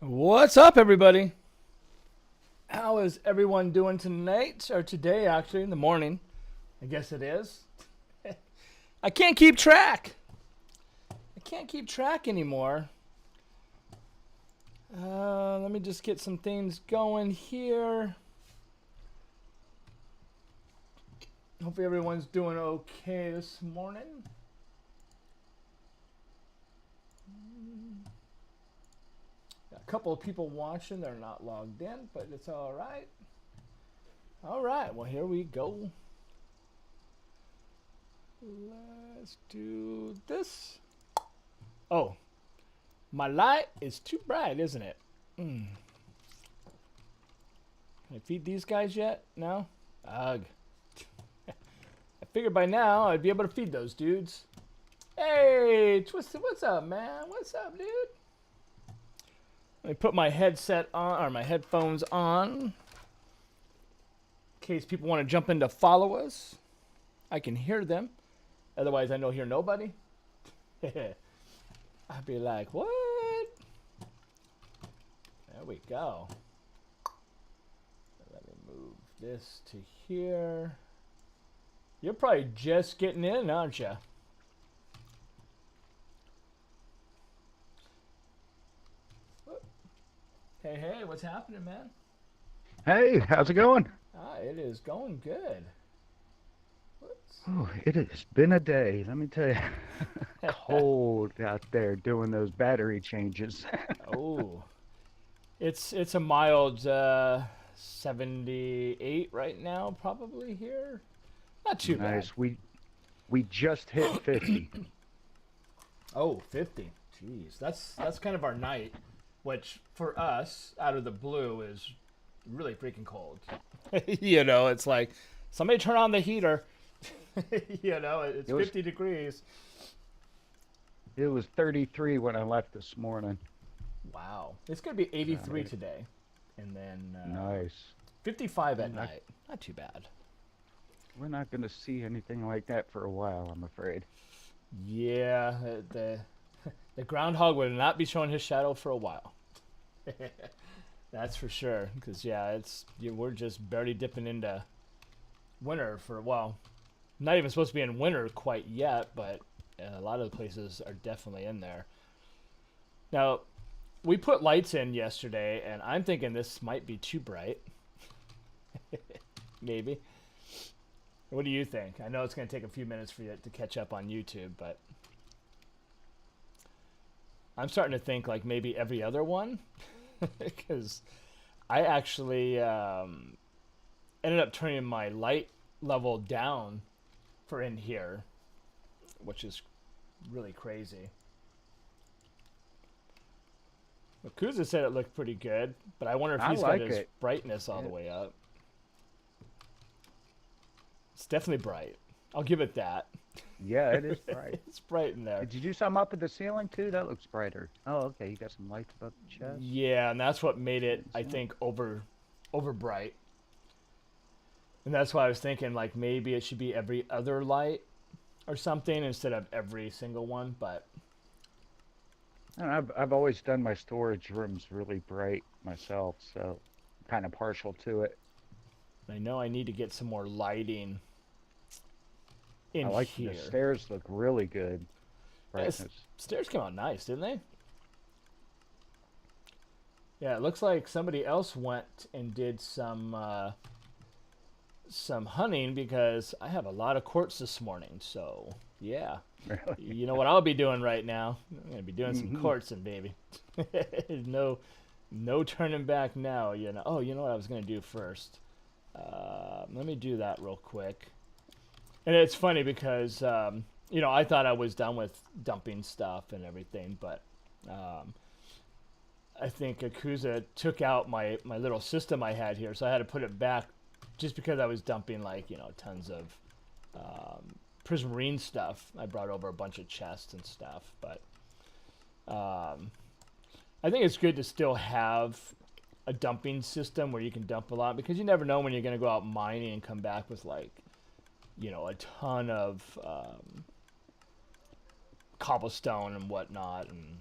What's up, everybody? How is everyone doing tonight, or today, actually, in the morning? I guess it is. I can't keep track. I can't keep track anymore. Let me just get some things going here. Hopefully everyone's doing okay this morning. Got a couple of people watching. They're not logged in, but it's all right. All right, well, here we go. Let's do this. Oh, my light is too bright, isn't it? Can I feed these guys yet? No? Ugh. I figured by now I'd be able to feed those dudes. Hey, Twisted, what's up, man? What's up, dude? Let me put my headset on, or my headphones on, in case people want to jump in to follow us. I can hear them. Otherwise, I hear nobody. I'd be like, what? There we go. Let me move this to here. You're probably just getting in, aren't you? Hey, hey, what's happening, man? Hey, how's it going? It is going good. Oh, it has been a day, let me tell you. Cold out there doing those battery changes. Oh, it's a mild 78 right now, probably here. Not too bad. Nice. We just hit 50. Oh, 50. Jeez, that's kind of our night, which for us, out of the blue, is really freaking cold. It's like somebody turn on the heater. It's It was 50 degrees. it was 33 when I left this morning. Wow, it's gonna be So 83 today, and then nice. 55 We're at not night. Not too bad. we're not gonna see anything like that for a while, I'm afraid. Yeah, the groundhog will not be showing his shadow for a while. That's for sure. Because we're just barely dipping into winter for not even supposed to be in winter quite yet, but a lot of the places are definitely in there. Now, we put lights in yesterday, and I'm thinking this might be too bright. Maybe. What do you think? I know it's going to take a few minutes for you to catch up on YouTube, but I'm starting to think like maybe every other one, because I actually ended up turning my light level down for in here, which is really crazy. Makuza said it looked pretty good, but I wonder if I he's got like his it. brightness all the way It's up. It's definitely bright. I'll give it that. yeah, it is bright. It's bright in there. Did you do something up at the ceiling too? That looks brighter. Oh, okay. You got some lights above the chest. Yeah, and that's what made it, Didn't I see 'em. think, over bright. And that's why I was thinking like maybe it should be every other light or something instead of every single one. But And I've always done my storage rooms really bright myself, so I'm kind of partial to it. I know I need to get some more lighting I in like the here. stairs look really good Yeah, brightness. stairs came out nice, didn't they? Yeah, it looks like somebody else went and did some hunting because I have a lot of quartz this morning. So yeah, Really. you know what I'll be doing right now? I'm gonna be doing some Hmm. quartzing, baby. No turning back now. Oh, you know what I was gonna do first? Let me do that real quick. And it's funny because I thought I was done with dumping stuff and everything, but um, I think Akuza took out my little system I had here, so I had to put it back just because I was dumping tons of prismarine stuff. I brought over a bunch of chests and stuff, but um, I think it's good to still have a dumping system where you can dump a lot because you never know when you're going to go out mining and come back with a ton of cobblestone and whatnot, and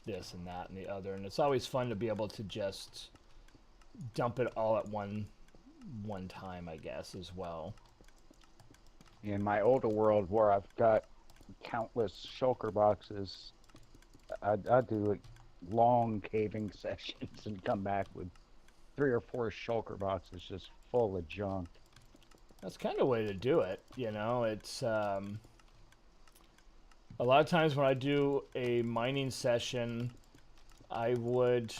this and that and the other, and it's always fun to be able to just dump it all at one time, I guess, as well. In my older world, where I've got countless shulker boxes, I do like long caving sessions and come back with 3 or 4 shulker boxes just full of junk. That's kind of a way to do it, you know. It's a lot of times when I do a mining session, I would,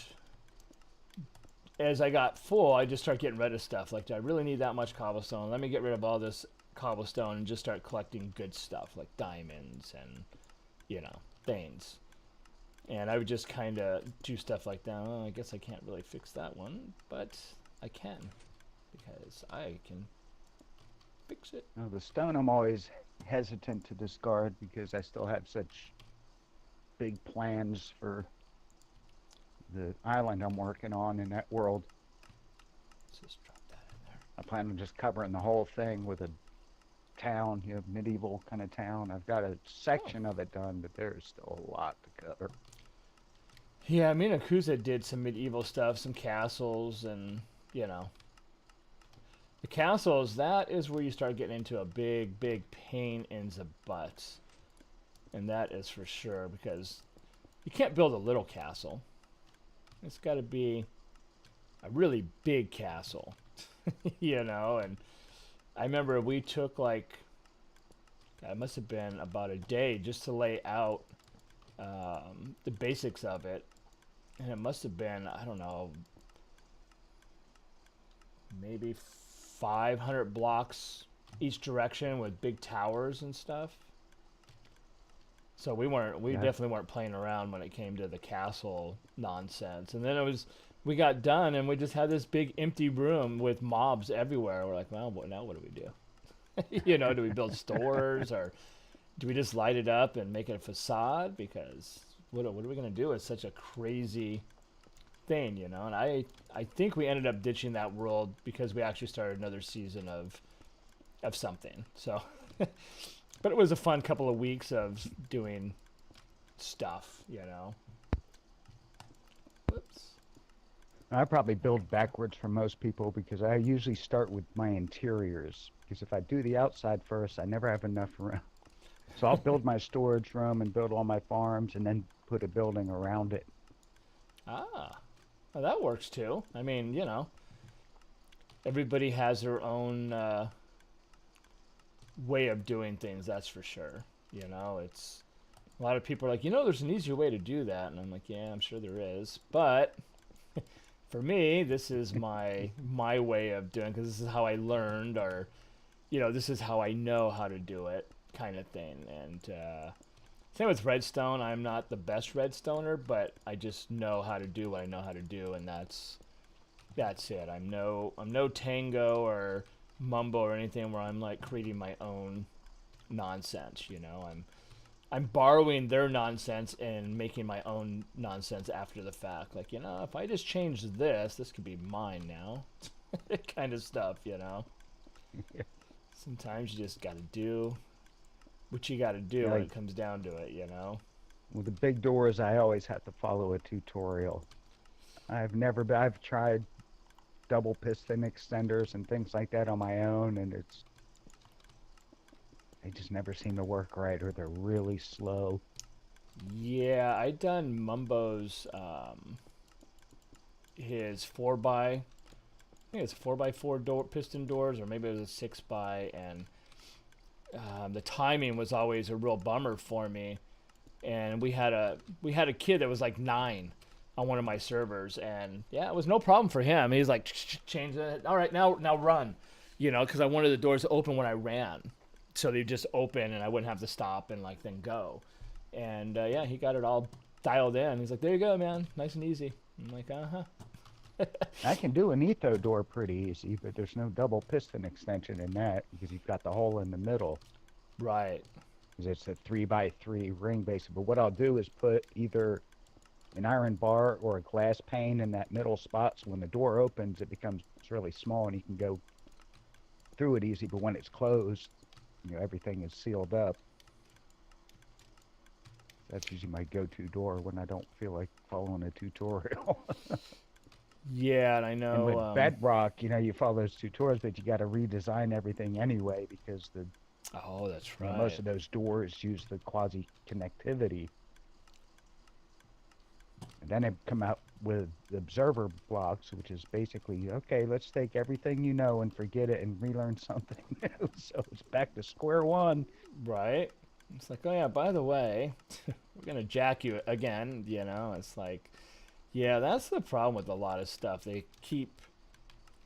as I got full, I just start getting rid of stuff. Like, do I really need that much cobblestone? Let me get rid of all this cobblestone and just start collecting good stuff like diamonds and, you know, things. And I would just kind of do stuff like that. Oh, I guess I can't really fix that one, but I can, because I can fix it. Now, the stone I'm always hesitant to discard because I still have such big plans for the island I'm working on in that world. Let's just drop that in there. I plan on just covering the whole thing with a town, you know, medieval kind of town. I've got a section of it done, but there's still a lot to cover. Yeah, me and Akusa did some medieval stuff, some castles, and, you know. The castles, that is where you start getting into a big, big pain in the butt. And that is for sure, because you can't build a little castle. It's got to be a really big castle, you know. And I remember we took, like, it must have been about a day just to lay out the basics of it. And it must have been, I don't know, maybe 500 blocks each direction with big towers and stuff. So we definitely weren't playing around when it came to the castle nonsense. And then we got done and we just had this big empty room with mobs everywhere. We're like, well, now what do we do? You know, do we build stores, or do we just light it up and make it a facade? Because what are we going to do with such a crazy thing, you know? And I think we ended up ditching that world because we actually started another season of something. So, but it was a fun couple of weeks of doing stuff, you know? Whoops. I probably build backwards for most people because I usually start with my interiors. Because if I do the outside first, I never have enough room. So I'll build my storage room and build all my farms and then put a building around it. Ah, well, that works too. I mean, you know, everybody has their own way of doing things, that's for sure. You know, it's a lot of people are like, you know, there's an easier way to do that. And I'm like, yeah, I'm sure there is. But for me, this is my way of doing, because this is how I learned, or, you know, this is how I know how to do it, kind of thing. And same with redstone. I'm not the best redstoner, but I just know how to do what I know how to do, and that's it. I'm no Tango or Mumbo or anything where I'm like creating my own nonsense, you know. I'm borrowing their nonsense and making my own nonsense after the fact. Like, you know, if I just change this could be mine now. Kind of stuff, you know. Sometimes you just got to do what you got to do when it comes down to it, you know. With the big doors, I always have to follow a tutorial. I've tried double piston extenders and things like that on my own, and they just never seem to work right, or they're really slow. Yeah, I done Mumbo's his 4x, I think it's 4x4 door piston doors, or maybe it was a 6x, and the timing was always a real bummer for me. And we had a kid that was like 9 on one of my servers, and yeah, it was no problem for him. He's like, change it. All right, now run, you know, because I wanted the doors to open when I ran, so they just open and I wouldn't have to stop and like then go. And yeah, he got it all dialed in. He's like, there you go, man, nice and easy. I'm like, I can do an etho door pretty easy, but there's no double piston extension in that because you've got the hole in the middle. Right. Because it's a 3x3 ring base. But what I'll do is put either an iron bar or a glass pane in that middle spot, so when the door opens, it becomes really small and you can go through it easy. But when it's closed, you know, everything is sealed up. That's usually my go-to door when I don't feel like following a tutorial. Yeah, and I And know. with Bedrock, you follow those tutorials, but you got to redesign everything anyway because Oh, that's most right. of those doors use the quasi connectivity. And then they come out with the observer blocks, which is basically, okay, let's take everything you know and forget it and relearn something new. So it's back to square one. Right. It's like, oh yeah, by the way, we're gonna jack you again. It's like, yeah, that's the problem with a lot of stuff. They keep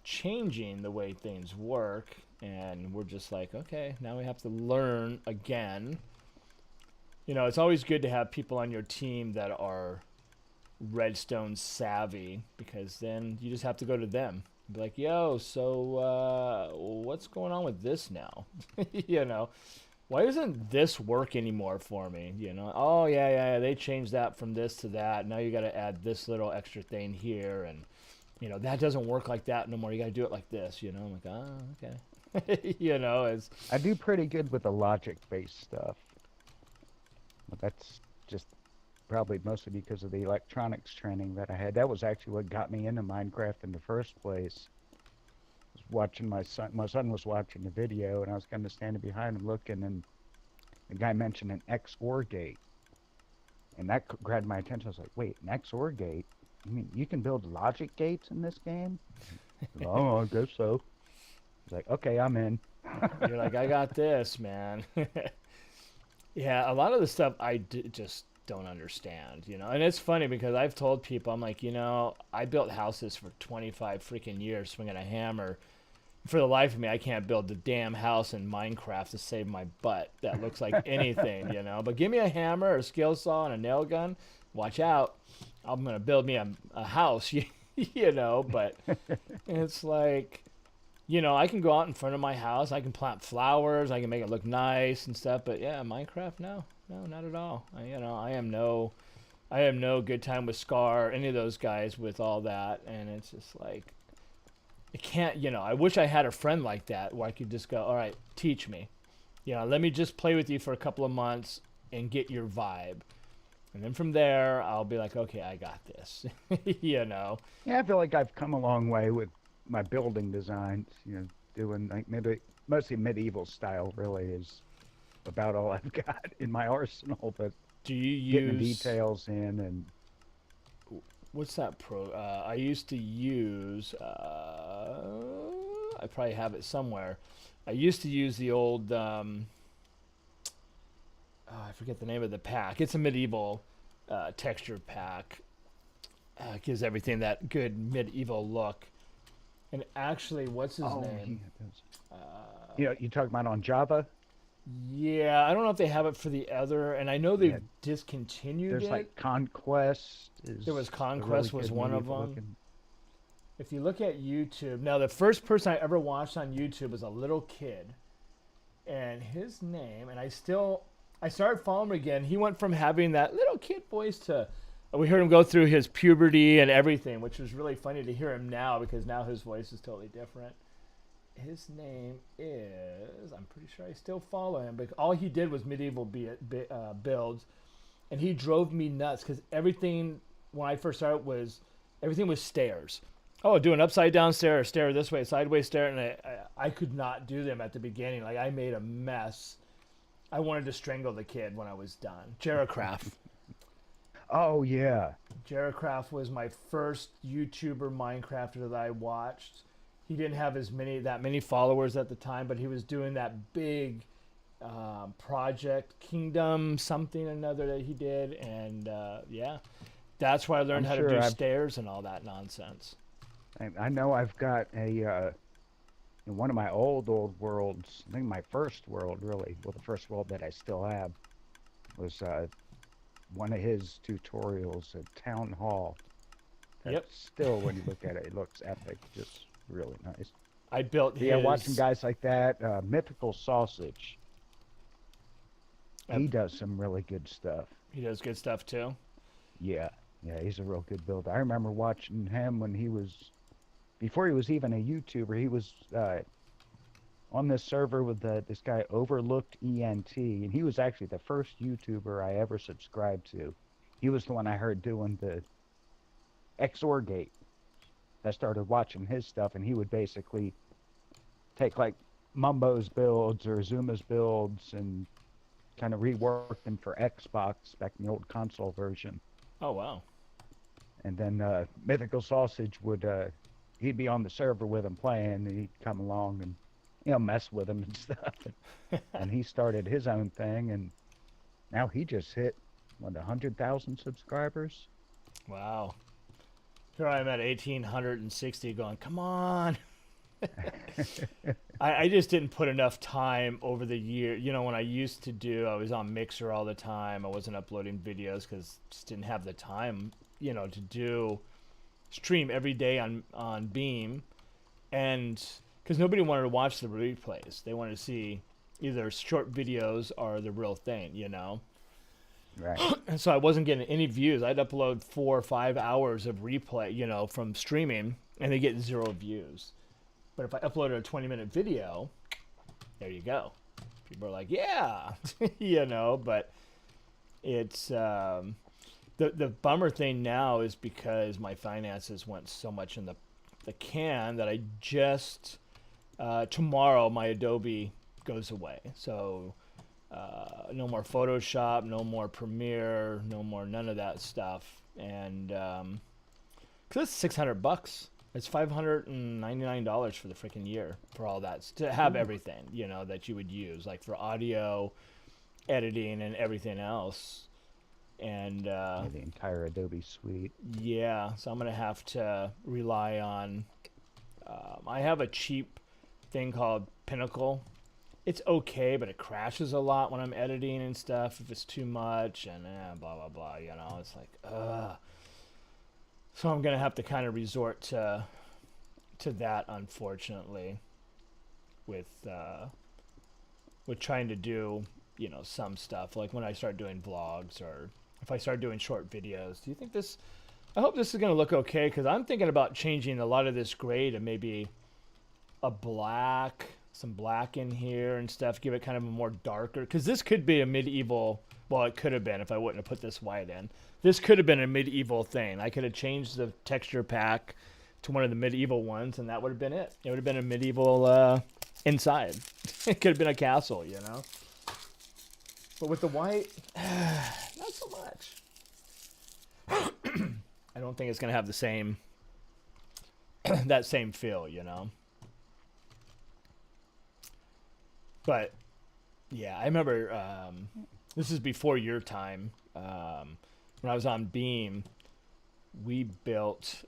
changing the way things work, and we're just like, okay, now we have to learn again. It's always good to have people on your team that are Redstone savvy, because then you just have to go to them. Be like, yo, so what's going on with this now? you know, why doesn't this work anymore for me? Oh yeah, they changed that from this to that. Now you got to add this little extra thing here, and that doesn't work like that no more. You got to do it like this. I'm like, oh, okay. It's I do pretty good with the logic-based stuff. But that's just probably mostly because of the electronics training that I had. That was actually what got me into Minecraft in the first place. I was watching my son. My son was watching the video, and I was kind of standing behind him looking, and the guy mentioned an XOR gate, and that grabbed my attention. I was like, "Wait, an XOR gate? You mean you can build logic gates in this game?" Oh, I guess so. I was like, "Okay, I'm in." you're like, I got this, man. Yeah, a lot of the stuff just don't understand, And it's funny because I've told people, I'm like, I built houses for 25 freaking years swinging a hammer. For the life of me, I can't build the damn house in Minecraft to save my butt. That looks like anything, But give me a hammer, a skill saw, and a nail gun. Watch out. I'm going to build me a house, But it's like, I can go out in front of my house. I can plant flowers. I can make it look nice and stuff. But yeah, Minecraft, no, not at all. I am no good time with Scar, any of those guys with all that. And it's just like, I can't. I wish I had a friend like that where I could just go, all right, teach me. Let me just play with you for a couple of months and get your vibe. And then from there, I'll be like, okay, I got this. Yeah, I feel like I've come a long way with my building designs. Doing like maybe mostly medieval style really is about all I've got in my arsenal. But Do you getting the use details in and what's that pro? I used to use. I probably have it somewhere. I used to use the old. I forget the name of the pack. It's a medieval texture pack. Gives everything that good medieval look. And actually, what's his name? you talk about on Java. Yeah, I don't know if they have it for the other, and I know they've Yeah, discontinued there's it. like Conquest There was is a really Conquest was good one of medieval them. looking. If you look at YouTube, now the first person I ever watched on YouTube was a little kid, and his name, and I started following him again. He went from having that little kid voice to, we heard him go through his puberty and everything, which was really funny to hear him now because now his voice is totally different. His name is, I'm pretty sure I still follow him, but all he did was medieval builds, and he drove me nuts because everything, when I first started, everything was stairs. Oh, do an upside down stair, or stair this way, sideways stair, and I could not do them at the beginning. Like, I made a mess. I wanted to strangle the kid when I was done. Jaracraft. Oh yeah, Jaracraft was my first YouTuber Minecrafter that I watched. He didn't have that many followers at the time, but he was doing that big project Kingdom something or another that he did, and yeah, that's where I learned I'm how to sure do I've. stairs and all that nonsense. I know I've got in one of my old worlds. I think my first world, really, well, the first world that I still have was one of his tutorials at Town Hall. Yep, That's still, when you look at it, it looks epic, just really nice. I built But yeah, watching his. guys like that, Mythical Sausage, Uh, he does some really good stuff. he does good stuff too. Yeah, yeah, he's a real good builder. I remember watching him when before he was even a YouTuber, he was on this server with this guy Overlooked ENT, and he was actually the first YouTuber I ever subscribed to. He was the one I heard doing the Exorgate. I started watching his stuff, and he would basically take like Mumbo's builds or Zuma's builds and kind of rework them for Xbox back in the old console version. Oh wow. And then Mythical Sausage would he'd be on the server with him playing, and he'd come along and mess with him and stuff. And he started his own thing, and now he just hit 100,000 subscribers. Wow. Here I am at 1,860 going, come on. I just didn't put enough time over the year. When I used to do, I was on Mixer all the time. I wasn't uploading videos because just didn't have the time, to do stream every day on Beam. And because nobody wanted to watch the replays. They wanted to see either short videos or the real thing, Right. And so I wasn't getting any views. I'd upload 4 or 5 hours of replay, from streaming, and they get 0 views. But if I uploaded a 20-minute video, there you go. People are like, yeah, but it's the bummer thing now is because my finances went so much in the can that I just, tomorrow my Adobe goes away. So no more Photoshop, no more Premiere, none of that stuff. And because it's $600. It's $599 for the freaking year for all that to have everything, that you would use, like for audio, editing, and everything else. And the entire Adobe suite. Yeah, so I'm gonna have to rely on. I have a cheap thing called Pinnacle. It's okay, but it crashes a lot when I'm editing and stuff. If it's too much and blah blah blah, it's like ugh. So I'm gonna have to kind of resort to that, unfortunately, with trying to do some stuff, like when I start doing vlogs or if I start doing short videos. Do you think this? I hope this is gonna look okay, because I'm thinking about changing a lot of this gray to maybe a black, some black in here and stuff. Give it kind of a more darker, because this could be a medieval. Well, it could have been if I wouldn't have put this white in. This could have been a medieval thing. I could have changed the texture pack to one of the medieval ones, and that would have been it. It would have been a medieval inside. It could have been a castle, But with the white, not so much. I don't think it's going to have the same, that same feel, But, yeah, I remember... this is before your time. When I was on Beam, we built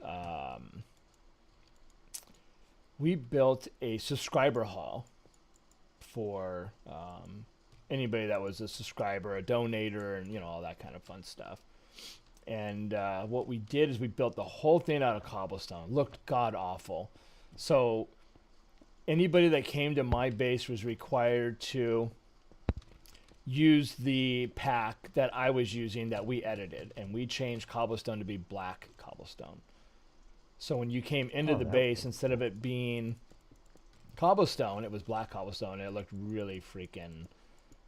a subscriber hall for anybody that was a subscriber, a donator, and all that kind of fun stuff. And what we did is we built the whole thing out of cobblestone. Looked god awful. So anybody that came to my base was required to use the pack that I was using that we edited, and we changed cobblestone to be black cobblestone. So when you came into the base, instead of it being cobblestone, it was black cobblestone, and it looked really freaking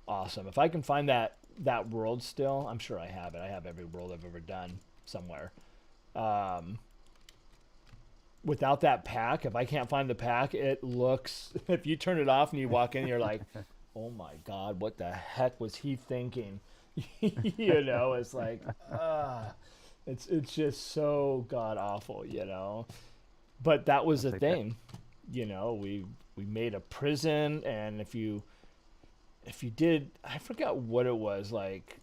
awesome. If I can find that world still, I'm sure I have it. I have every world I've ever done somewhere. Without that pack, if I can't find the pack, it looks, if you turn it off and you walk in, you're like, oh my God, what the heck was he thinking? It's like, it's just so god awful, But that was the thing, we made a prison, and if you did, I forgot what it was, like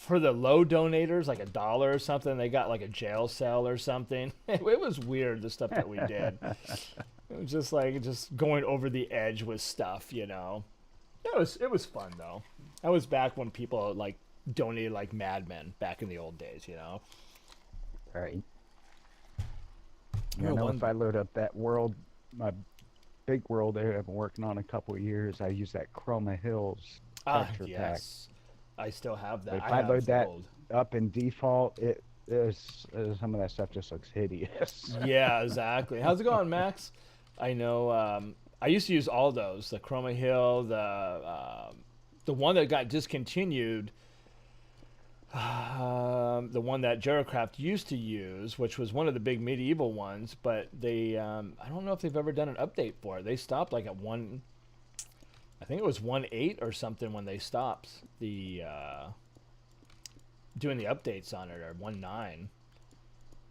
for the low donators, like $1 or something, they got like a jail cell or something. It was weird, the stuff that we did. It was just like going over the edge with stuff, It was fun though. That was back when people like donated like madmen back in the old days, Right. If I load up that world, my big world there I've been working on a couple of years, I use that Chroma Hills texture pack. I still have that. If I load that up in default, it is some of that stuff just looks hideous. Yeah, exactly. How's it going, Max? I know I used to use all those. The Chroma Hill, the one that got discontinued, the one that Jerocraft used to use, which was one of the big medieval ones, but they I don't know if they've ever done an update for it. They stopped like at one, I think it was 1.8 or something when they stopped the doing the updates on it, or 1.9.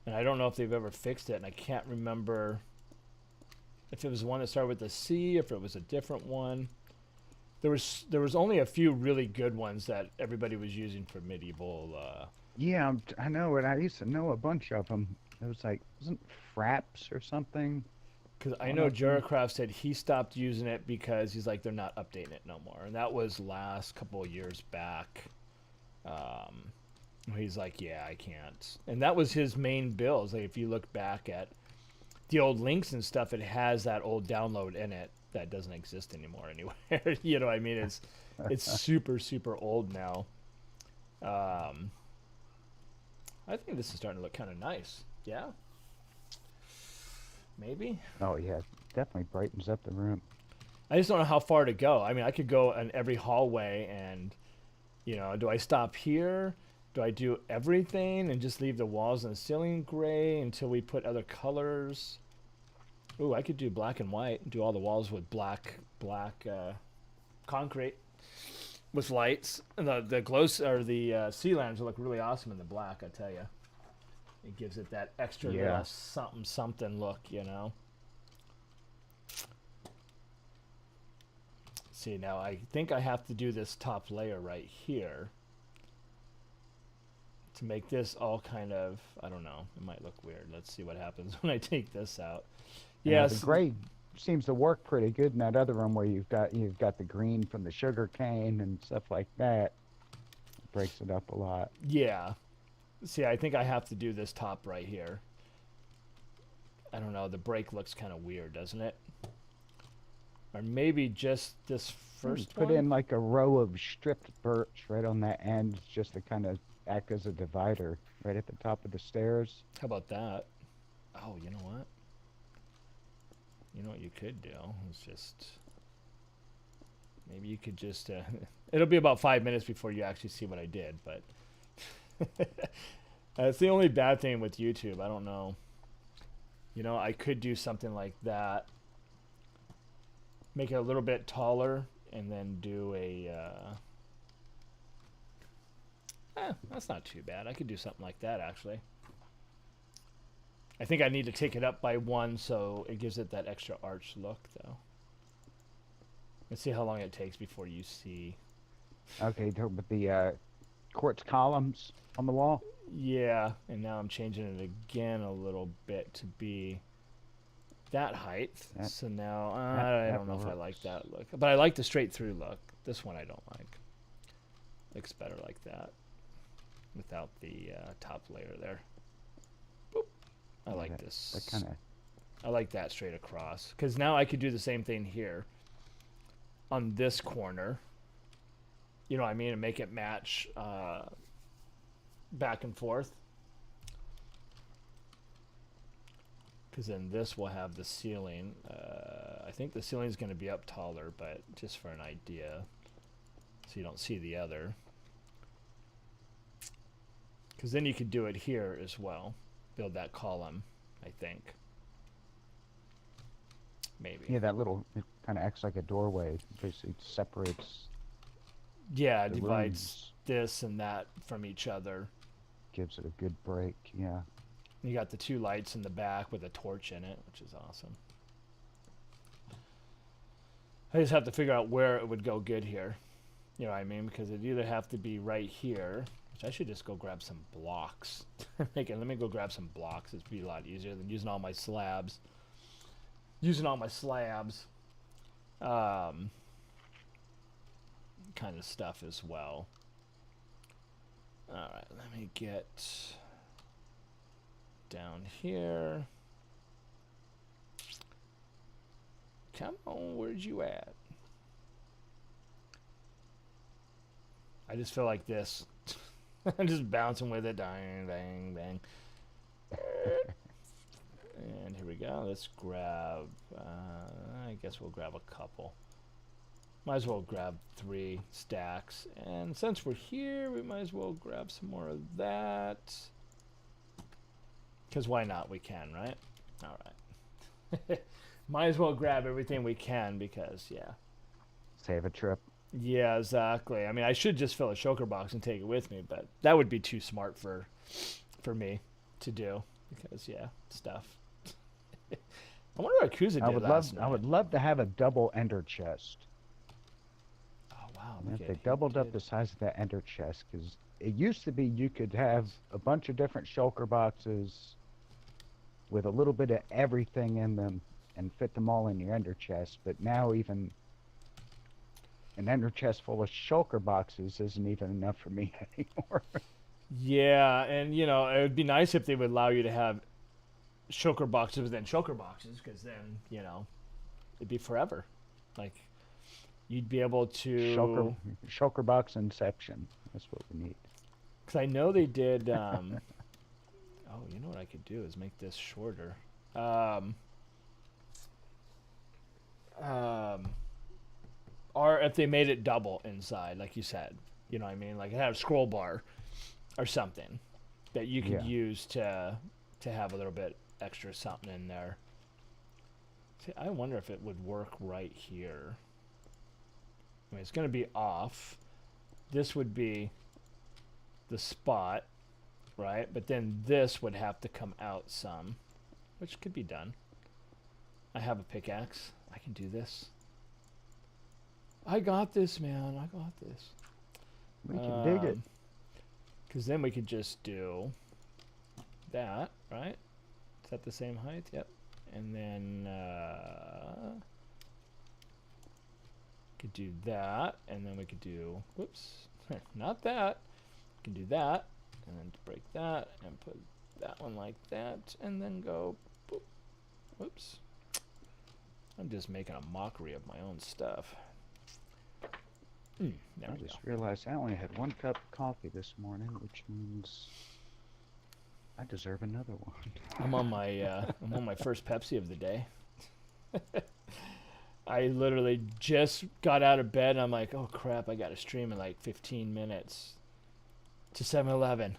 And I don't know if they've ever fixed it, and I can't remember if it was one that started with a C, if it was a different one. There was only a few really good ones that everybody was using for medieval. Yeah, I know it. I used to know a bunch of them. It was like, wasn't Fraps or something? Because I One know of them. Jerocraft said he stopped using it because he's like, they're not updating it no more, and that was last couple of years back. Um, he's like, yeah, I can't, and that was his main builds. Like if you look back at the old links and stuff, it has that old download in it that doesn't exist anymore anywhere. You know what I mean? It's super super old now. Um, I think this is starting to look kind of nice. Yeah, maybe. Oh yeah, definitely brightens up the room. I just don't know how far to go. I mean, I could go in every hallway, and do I stop here? Do I do everything and just leave the walls and the ceiling gray until we put other colors? Ooh, I could do black and white and do all the walls with black concrete with lights. And the glows or the sea lanterns look really awesome in the black, I tell you. It gives it that extra Yeah. little something something look, See, now I think I have to do this top layer right here to make this all kind of, I don't know, it might look weird. Let's see what happens when I take this out. Yeah, the Yes, gray seems to work pretty good in that other room where you've got the green from the sugar cane and stuff like that. It breaks it up a lot. yeah. See, I think I have to do this top right here. I don't know, the break looks kind of weird, doesn't it? Or maybe just this first Put one? in like a row of stripped birch right on that end just to kind of act as a divider right at the top of the stairs. How about that? Oh, you know what? You know what you could do? It's just... Maybe you could just... it'll be about 5 minutes before you actually see what I did, but... That's the only bad thing with YouTube. I don't know. I could do something like that. Make it a little bit taller, and then do a... that's not too bad. I could do something like that, actually. I think I need to take it up by 1 so it gives it that extra arch look, though. Let's see how long it takes before you see. Okay, with the quartz columns on the wall. Yeah, and now I'm changing it again a little bit to be that height. That, So now that, I that don't know if I like works. that look. But I like the straight through look. This one I don't like. Looks better like that without the top layer there. Boop. I like That this. kind of. I like that straight across. Because now I could do the same thing here on this corner. You know what I mean? And make it match back and forth. Because then this will have the ceiling. I think the ceiling is going to be up taller, but just for an idea. So you don't see the other. Because then you could do it here as well. Build that column, I think. Maybe. Yeah, that little, it kind of acts like a doorway. Basically separates Yeah, the divides rooms, this and that from each other. gives it a good break. Yeah. You got the 2 lights in the back with a torch in it, which is awesome. I just have to figure out where it would go good here. You know what I mean? Because it'd either have to be right here, which I should just go grab some blocks. Let me go grab some blocks. It'd be a lot easier than using all my slabs. Kind of stuff as well. Alright, let me get down here. Come on, where'd you at? I just feel like this. I'm just bouncing with it. Bang, bang, bang. And here we go. Let's grab, I guess we'll grab a couple. Might as well grab 3 stacks. And since we're here, we might as well grab some more of that. Because why not? We can, right? All right. Might as well grab everything we can because, yeah. Save a trip. Yeah, exactly. I mean, I should just fill a shulker box and take it with me, but that would be too smart for me to do because, yeah, stuff. I wonder what Kuza did last night. I would love to have a double ender chest. Oh, wow. If they doubled up the size of that ender chest, because it used to be you could have a bunch of different shulker boxes with a little bit of everything in them and fit them all in your ender chest, but now even an ender chest full of shulker boxes isn't even enough for me anymore. Yeah, and you know, it would be nice if they would allow you to have shulker boxes within shulker boxes, because then, you know, it'd be forever. Like, you'd be able to... Shulker box inception. That's what we need. Because I know they did... oh, you know what I could do is make this shorter. Or if they made it double inside, like you said. You know what I mean? Like, have a scroll bar or something that you could use to have a little bit extra something in there. See, I wonder if it would work right here. I mean, it's going to be off. This would be the spot, right? But then this would have to come out some, which could be done. I have a pickaxe. I can do this. I got this, man. I got this. We can dig it. Because then we could just do that, right? Is that the same height? Yep. And then could do that, and then we could do, whoops, not that. We can do that, and then break that, and put that one like that, and then go, boop. Whoops. I'm just making a mockery of my own stuff. I just realized I only had 1 cup of coffee this morning, which means I deserve another one. I'm on my first Pepsi of the day. I literally just got out of bed and I'm like, oh crap, I got to stream in like 15 minutes to 7-Eleven.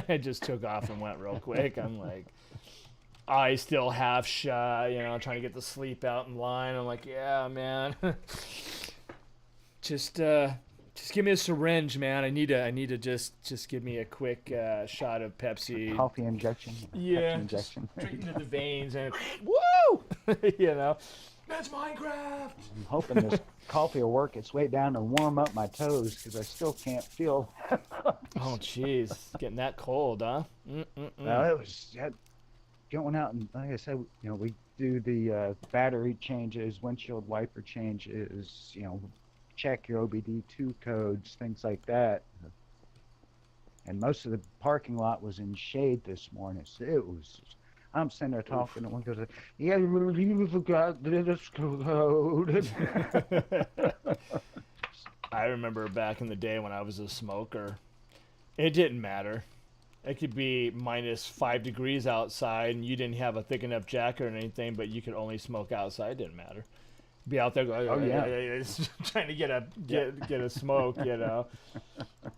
I just took off and went real quick. I'm like, eyes still half shut, you know, trying to get the sleep out in line. I'm like, yeah, man. Just give me a syringe, man. I need to just give me a quick shot of Pepsi. Coffee injection. Yeah, Pepsi injection. Straight into the veins and woo! You know, that's Minecraft. I'm hoping this coffee will work its way down and warm up my toes because I still can't feel. Oh, jeez, getting that cold, huh? No, it was going out and like I said, you know, we do the battery changes, windshield wiper changes, you know. Check your OBD2 codes, things like that. And most of the parking lot was in shade this morning. So it was, I'm sitting there talking, and one goes, yeah, you forgot this code. I remember back in the day when I was a smoker, it didn't matter. It could be minus 5 degrees outside, and you didn't have a thick enough jacket or anything, but you could only smoke outside. It didn't matter. Be out there going, trying to get a smoke, you know,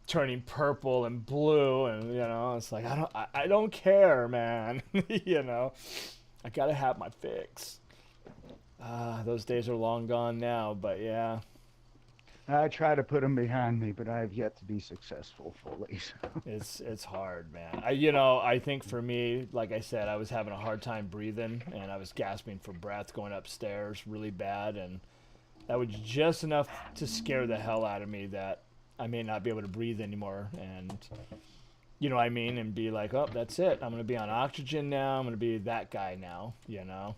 turning purple and blue, and you know, it's like I don't care, man. You know, I gotta have my fix. Those days are long gone now, but yeah. I try to put them behind me, but I have yet to be successful fully. It's hard, man. I think for me, like I said, I was having a hard time breathing, and I was gasping for breath going upstairs really bad, and that was just enough to scare the hell out of me that I may not be able to breathe anymore, and you know what I mean, and be like, oh, that's it. I'm going to be on oxygen now. I'm going to be that guy now, you know.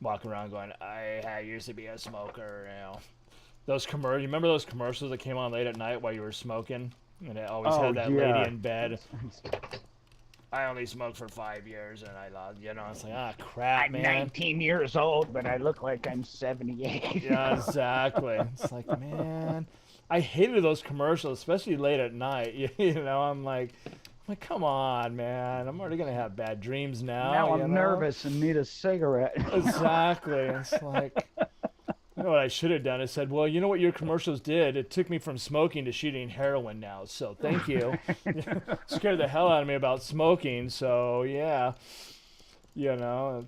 Walking around going, I used to be a smoker, you know. Those commercials, you remember those commercials that came on late at night while you were smoking? And it always had that lady in bed. I only smoked for 5 years, and I lost, you know, it's like, crap, man. I'm 19 years old, but I look like I'm 78. Yeah, exactly. It's like, man, I hated those commercials, especially late at night. You know, I'm like, like, come on, man. I'm already gonna have bad dreams now, Now you I'm know? nervous and need a cigarette. Exactly. It's like, you know what I should have done? I said, well, you know what your commercials did? It took me from smoking to shooting heroin now. So thank you. Scared the hell out of me about smoking. So yeah, you know,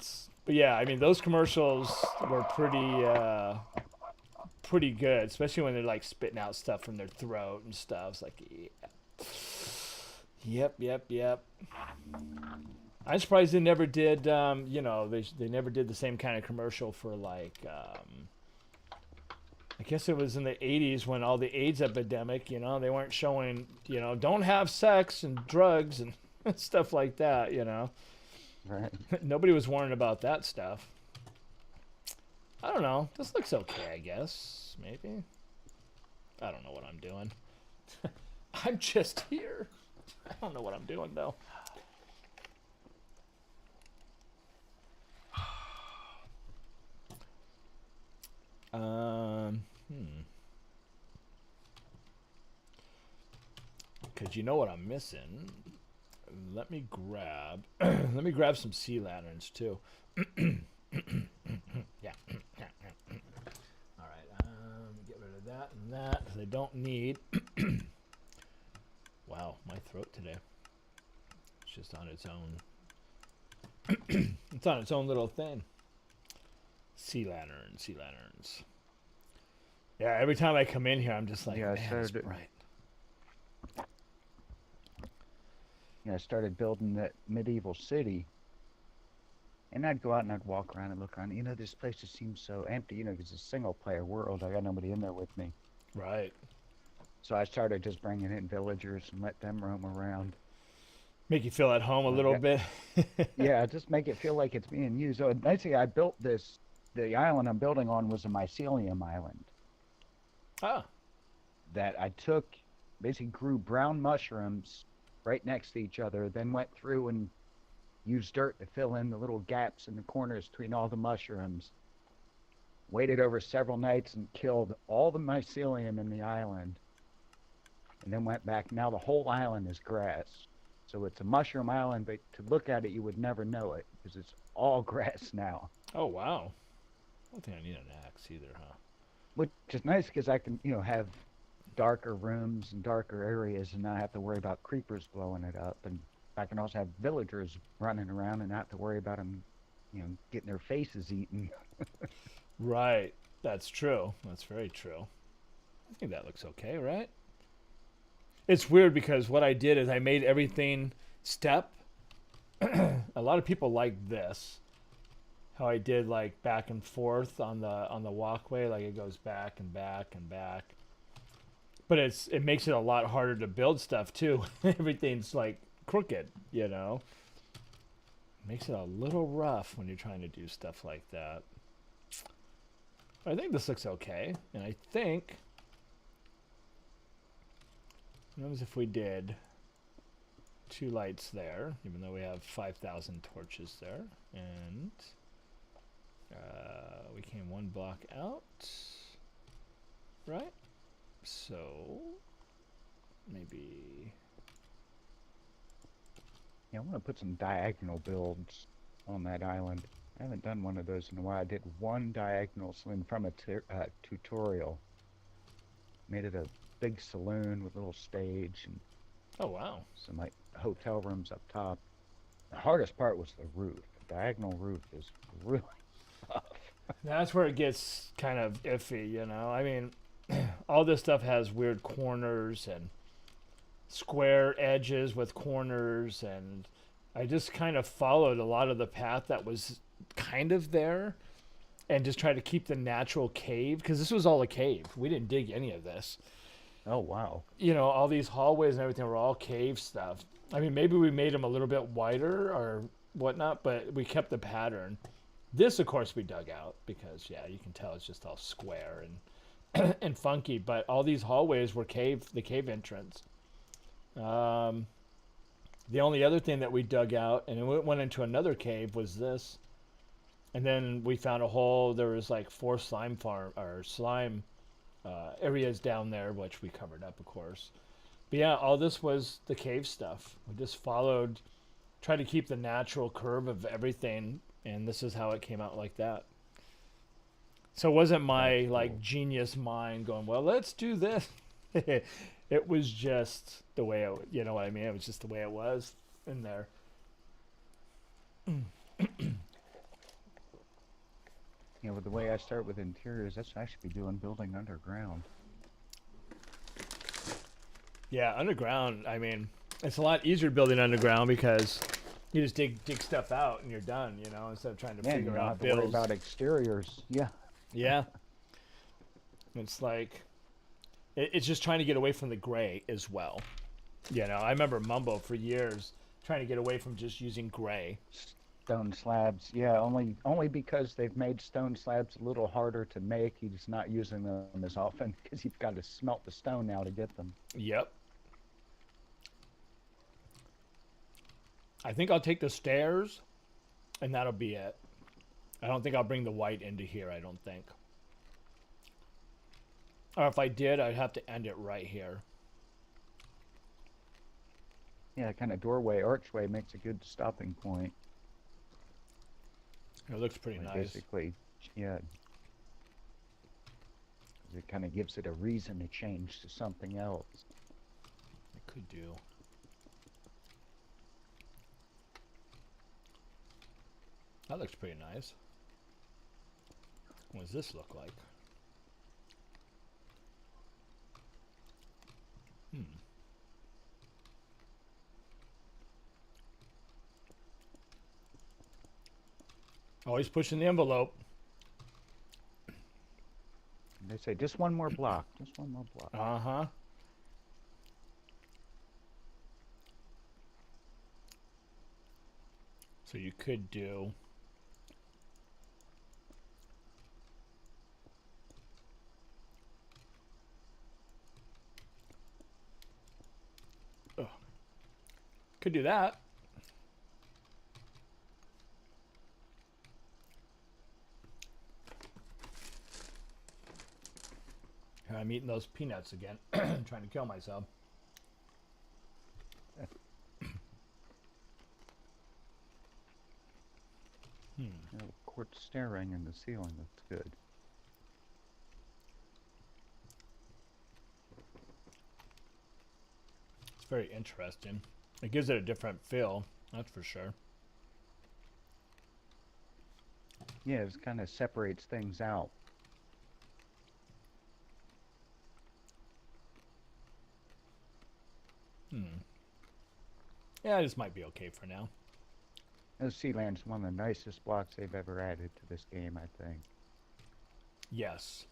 but yeah, I mean, those commercials were pretty good, especially when they're like spitting out stuff from their throat and stuff. It's like, yeah. Yep. I'm surprised they never did, they never did the same kind of commercial for like, I guess it was in the 80s when all the AIDS epidemic, they weren't showing, don't have sex and drugs and stuff like that, Right. Nobody was warning about that stuff. I don't know. This looks okay, I guess. Maybe. I don't know what I'm doing. I'm just here. I don't know what I'm doing, though. Because you know what I'm missing. Let me grab. Let me grab some sea lanterns too. Yeah. All right. Get rid of that and that because I don't need. Wow, my throat today. It's just on its own. It's on its own little thing. Sea lanterns. Yeah, every time I come in here, I'm just like, Yeah, man, it's bright. I started building that medieval city, and I'd go out and I'd walk around and look around. This place just seems so empty. Because it's a single-player world. I got nobody in there with me. Right. So I started just bringing in villagers and let them roam around. Make you feel at home a little bit. Yeah, just make it feel like it's being used. So basically, I built this. The island I'm building on was a mycelium island. Ah. That I took, basically grew brown mushrooms right next to each other, then went through and used dirt to fill in the little gaps in the corners between all the mushrooms. Waited over several nights and killed all the mycelium in the island. And then went back. Now the whole island is grass. So it's a mushroom island, but to look at it, you would never know it because it's all grass now. Oh, wow. I don't think I need an axe either, huh? Which is nice because I can, have darker rooms and darker areas and not have to worry about creepers blowing it up. And I can also have villagers running around and not have to worry about them, getting their faces eaten. Right. That's true. That's very true. I think that looks okay, right? It's weird because what I did is I made everything step. A lot of people like this. How I did like back and forth on the walkway, like it goes back and back and back. But it makes it a lot harder to build stuff too. Everything's like crooked, Makes it a little rough when you're trying to do stuff like that. I think this looks okay, and I think what if we did 2 lights there, even though we have 5,000 torches there, and we came 1 block out, right? So maybe. Yeah, I want to put some diagonal builds on that island. I haven't done one of those in a while. I did one diagonal saloon from a tutorial. Made it a big saloon with a little stage and oh wow, some like hotel rooms up top. The hardest part was the roof. The diagonal roof is really tough. That's where it gets kind of iffy, I mean, all this stuff has weird corners and square edges with corners, and I just kind of followed a lot of the path that was kind of there and just tried to keep the natural cave, because this was all a cave. We didn't dig any of this. Oh, wow. All these hallways and everything were all cave stuff. I mean, maybe we made them a little bit wider or whatnot, but we kept the pattern. This, of course, we dug out because, yeah, you can tell it's just all square and and funky. But all these hallways were the cave entrance. The only other thing that we dug out, and it went into another cave, was this. And then we found a hole. There was like 4 slime areas down there, which we covered up, of course. But yeah, all this was the cave stuff. We just followed, tried to keep the natural curve of everything, and this is how it came out like that. So it wasn't That's my like cool. genius mind going, well, let's do this. It was just the way it, you know what I mean? It was just the way it was in there. You know, with the way I start with interiors, that's what I should be doing, building underground. Yeah, underground. I mean, it's a lot easier building underground because you just dig stuff out and you're done. You know, instead of trying to Yeah, and you figure don't out have to worry builds. about exteriors. Yeah. Yeah, it's like it's just trying to get away from the gray as well. You know, I remember Mumbo for years trying to get away from just using gray. Stone slabs. Yeah, only because they've made stone slabs a little harder to make. He's not using them as often because you've got to smelt the stone now to get them. Yep. I think I'll take the stairs, and that'll be it. I don't think I'll bring the white into here. I don't think. Or if I did, I'd have to end it right here. Yeah, kind of doorway, archway makes a good stopping point. It looks pretty Like nice. basically, yeah, it kind of gives it a reason to change to something else. I could do. That looks pretty nice. What does this look like? Hmm. Always pushing the envelope. And they say just one more block, just one more block. Uh huh. So you could do. Oh, could do that. I'm eating those peanuts again. Trying to kill myself. Hmm. You know, quartz staring in the ceiling. That's good. It's very interesting. It gives it a different feel. That's for sure. Yeah, it kind of separates things out. Hmm. Yeah, this might be okay for now. And Sealand's one of the nicest blocks they've ever added to this game, I think. Yes.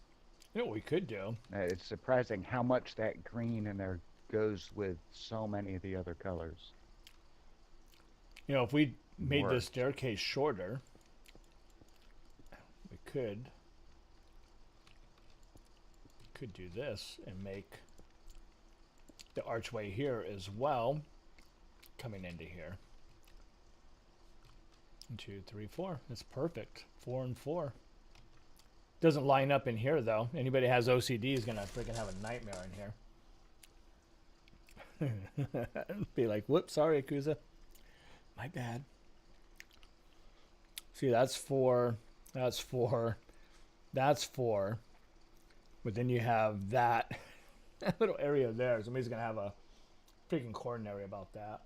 You know what we could do? It's surprising how much that green in there goes with so many of the other colors. You know, if we made this Worked. staircase shorter, we could do this and make the archway here as well coming into here. 1, 2, 3, 4. That's perfect. 4 and 4. Doesn't line up in here though. Anybody has OCD is gonna freaking have a nightmare in here. Be like, whoops, sorry, Akuza. My bad. See, that's 4. That's 4. That's 4. But then you have that little area there. Somebody's gonna have a freaking coronary about that.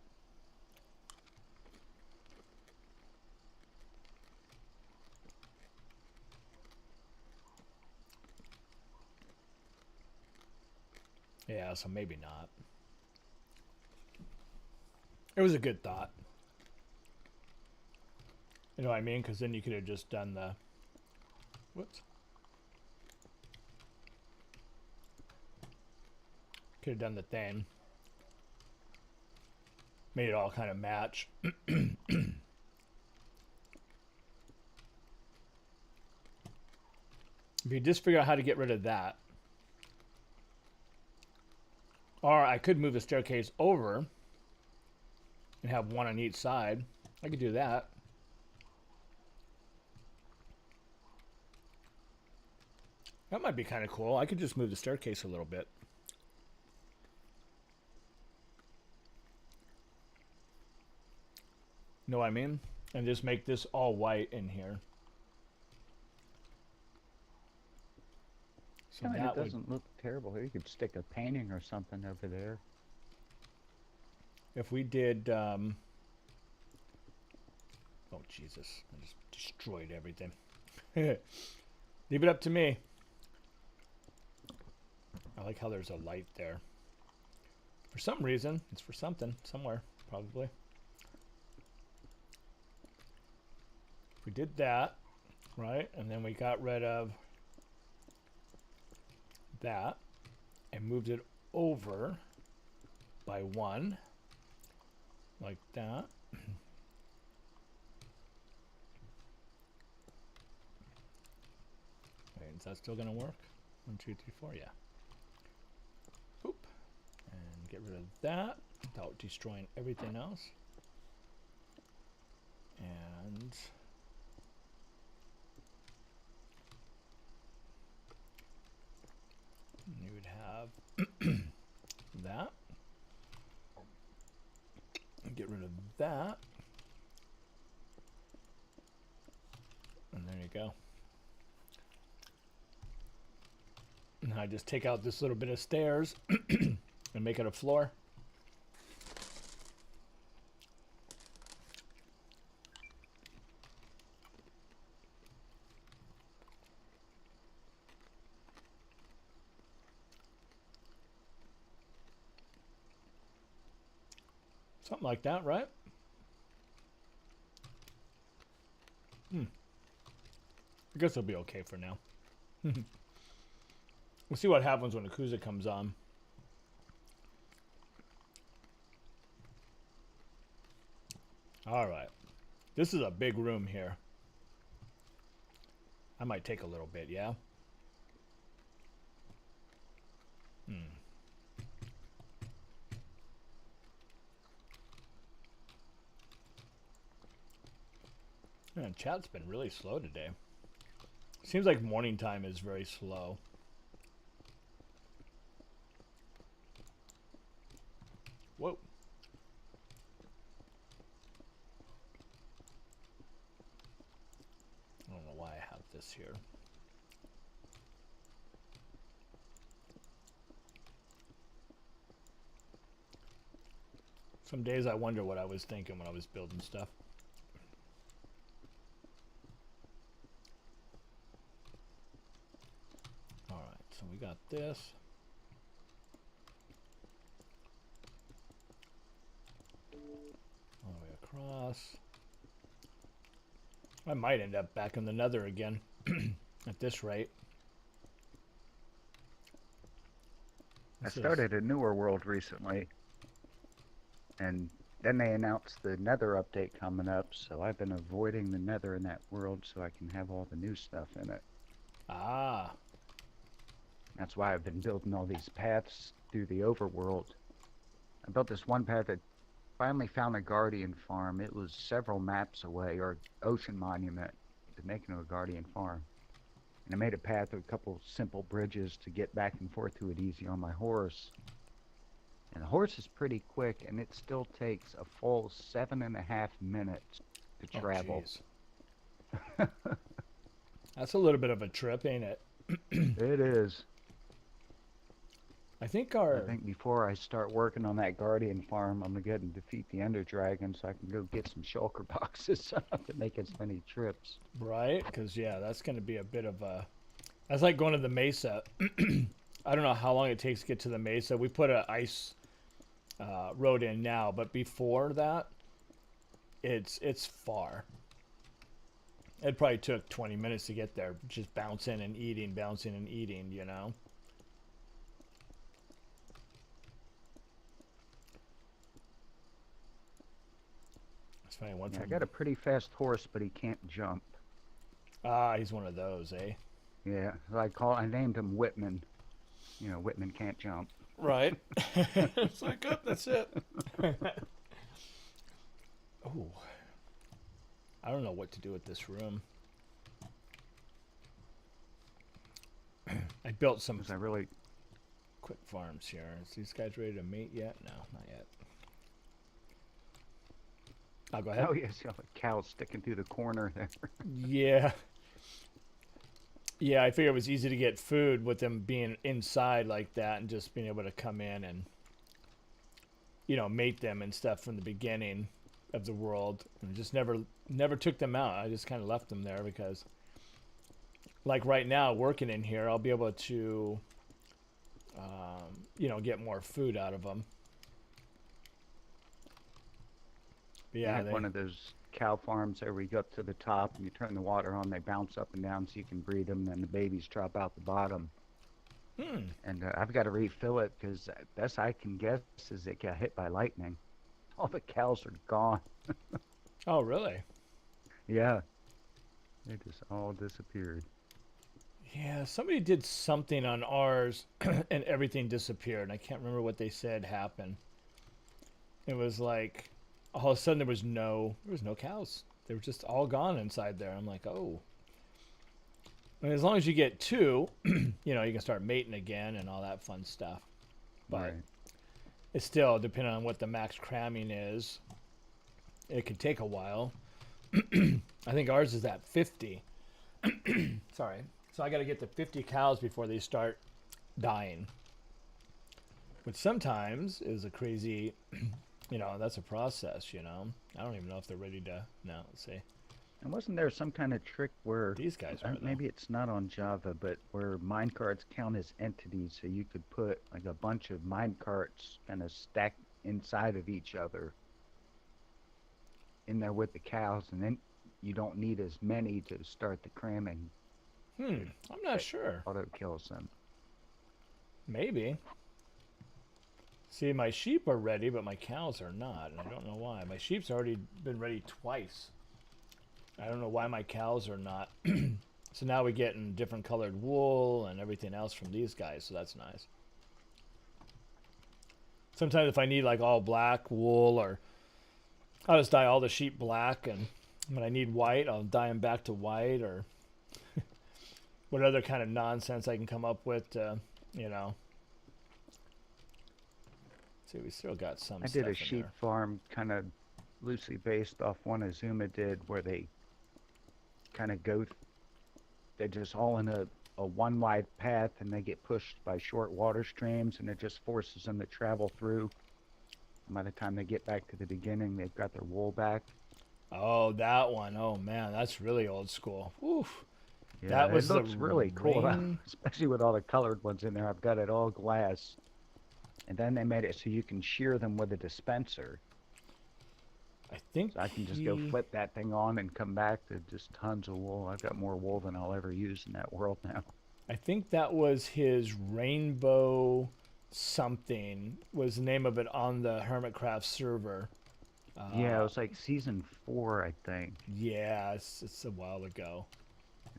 Yeah, so maybe not. It was a good thought. You know what I mean? Because then you could have just done the. Whoops. Could have done the thing. Made it all kind of match. If you just figure out how to get rid of that. Or I could move the staircase over and have one on each side. I could do that. That might be kind of cool. I could just move the staircase a little bit. Know what I mean? And just make this all white in here. So I mean, that it doesn't look terrible. You could stick a painting or something over there. if we did, oh Jesus, I just destroyed everything. Leave it up to me. I like how there's a light there. For some reason, it's for something, somewhere, probably. If we did that, right, and then we got rid of that and moved it over by 1, like that. Wait, is that still gonna work? 1, 2, 3, 4, yeah. Oop. And get rid of that without destroying everything else. And you would have that. And get rid of that. And there you go. And I just take out this little bit of stairs and make it a floor. Something like that, right? I guess it'll be okay for now. We'll see what happens when Akuza comes on. All right. This is a big room here. I might take a little bit, yeah? Man, chat's been really slow today. Seems like morning time is very slow. Whoa. I don't know why I have this here. Some days I wonder what I was thinking when I was building stuff. Alright, so we got this. All the way across. I might end up back in the nether again at this rate. I started a newer world recently, and then they announced the nether update coming up, so I've been avoiding the nether in that world so I can have all the new stuff in it. Ah. That's why I've been building all these paths through the overworld. I built this one path that finally found a guardian farm. It was several maps away, or ocean monument, to make into a guardian farm. And I made a path with a couple simple bridges to get back and forth to it easy on my horse. And the horse is pretty quick, and it still takes a full 7.5 minutes to travel. Oh, that's a little bit of a trip, ain't it? It is. I think before I start working on that guardian farm, I'm gonna go and defeat the Ender Dragon so I can go get some shulker boxes so I don't have to make as many trips. Right, because yeah, that's going to be a bit of a. That's like going to the mesa. I don't know how long it takes to get to the mesa. We put an ice road in now, but before that, it's far. It probably took 20 minutes to get there, just bouncing and eating, you know. It's funny. I got a pretty fast horse, but he can't jump. Ah, he's one of those, eh? Yeah, I named him Whitman. You know, Whitman can't jump. Right. It's like, oh, that's it. Oh. I don't know what to do with this room. I built some quick farms here. Is these guys ready to mate yet? No, not yet. I'll go ahead. Oh yes, you know, the cow sticking through the corner there. Yeah. Yeah, I figured it was easy to get food with them being inside like that and just being able to come in and, mate them and stuff from the beginning of the world, and just never took them out. I just kind of left them there because, like right now, working in here, I'll be able to, get more food out of them. But You yeah, had one of those cow farms there where you go up to the top and you turn the water on, they bounce up and down so you can breed them, and the babies drop out the bottom. And I've got to refill it because best I can guess is it got hit by lightning. All the cows are gone. Oh, really? Yeah, they just all disappeared. Yeah, somebody did something on ours and everything disappeared. I can't remember what they said happened. It was like all of a sudden there was no cows. They were just all gone inside there. I'm like, oh. I mean, as long as you get two, you can start mating again and all that fun stuff. But Right. it's still, depending on what the max cramming is, it could take a while. I think ours is at 50. Sorry. So I got to get to 50 cows before they start dying. Which sometimes is a crazy, that's a process, I don't even know if they're ready to, no, let's see. And wasn't there some kind of trick where These guys are, maybe it's not on Java, but where minecarts count as entities, so you could put like a bunch of minecarts kind of stacked inside of each other in there with the cows, and then you don't need as many to start the cramming. I'm not sure. Auto kills them. Maybe. See, my sheep are ready, but my cows are not, and I don't know why. My sheep's already been ready twice. I don't know why my cows are not. So now we're getting different colored wool and everything else from these guys, so that's nice. Sometimes if I need like all black wool, or I'll just dye all the sheep black, and when I need white, I'll dye them back to white, or what other kind of nonsense I can come up with to, See, we still got some I stuff did a in sheep there. farm kind of loosely based off one Azuma did, where they kind of go, they're just all in a one wide path, and they get pushed by short water streams, and it just forces them to travel through. And by the time they get back to the beginning, they've got their wool back. Oh, that one. Oh, man, that's really old school. Oof. Yeah, That was it looks the really cool, rain. especially with all the colored ones in there. I've got it all glass. And then they made it so you can shear them with a dispenser. I think So I can just go flip that thing on and come back to just tons of wool. I've got more wool than I'll ever use in that world now. I think that was his rainbow something was the name of it on the Hermitcraft server. Yeah, it was like season 4, I think. Yeah, it's a while ago.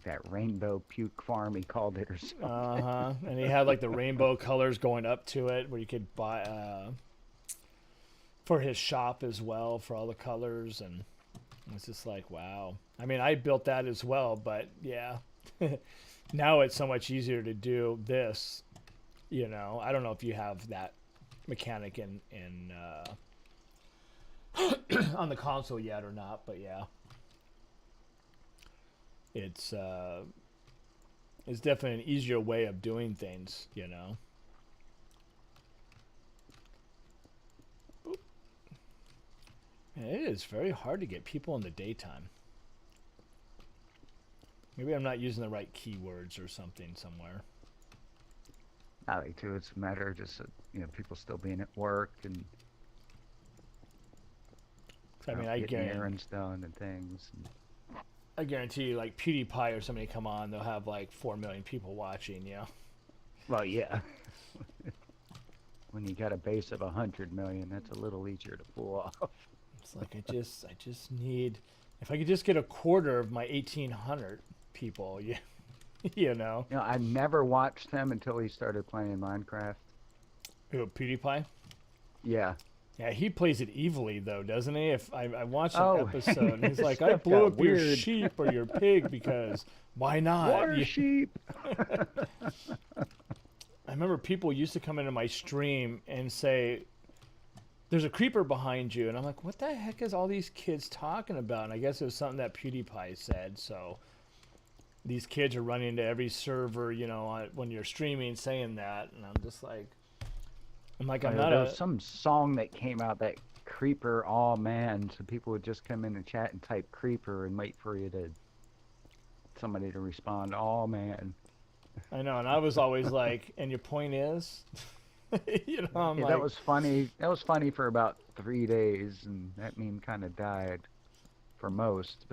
That rainbow puke farm, he called it, or something. Uh-huh. And he had like the rainbow colors going up to it where you could buy for his shop as well for all the colors, and it's just like, wow. I mean, I built that as well, but yeah. Now it's so much easier to do this, I don't know if you have that mechanic in on the console yet or not, but yeah. It's definitely an easier way of doing things, Boop. And it is very hard to get people in the daytime. Maybe I'm not using the right keywords or something somewhere. I think too, it's a matter of just people still being at work and I mean, I getting guarantee, errands done and things. And I guarantee you, like PewDiePie or somebody come on, they'll have like 4 million people watching. well, yeah. When you got a base of 100 million, that's a little easier to pull off. It's like I just need, if I could just get a quarter of my 1,800 people, I never watched him until he started playing Minecraft. Who, PewDiePie? Yeah. Yeah, he plays it evilly though, doesn't he? If I watched an Oh, episode, and he's his like, I stuff blew got up your weird. sheep or your pig because why not? Water sheep. I remember people used to come into my stream and say, there's a creeper behind you, and I'm like, what the heck is all these kids talking about? And I guess it was something that PewDiePie said. So these kids are running to every server, when you're streaming, saying that, and I'm just like, I'm There not was some song that came out that creeper, oh man, so people would just come in the chat and type creeper and wait for somebody to respond, oh man. I know, and I was always like, and your point is, I'm Yeah, like, that was funny. That was funny for about 3 days, and that meme kind of died for most.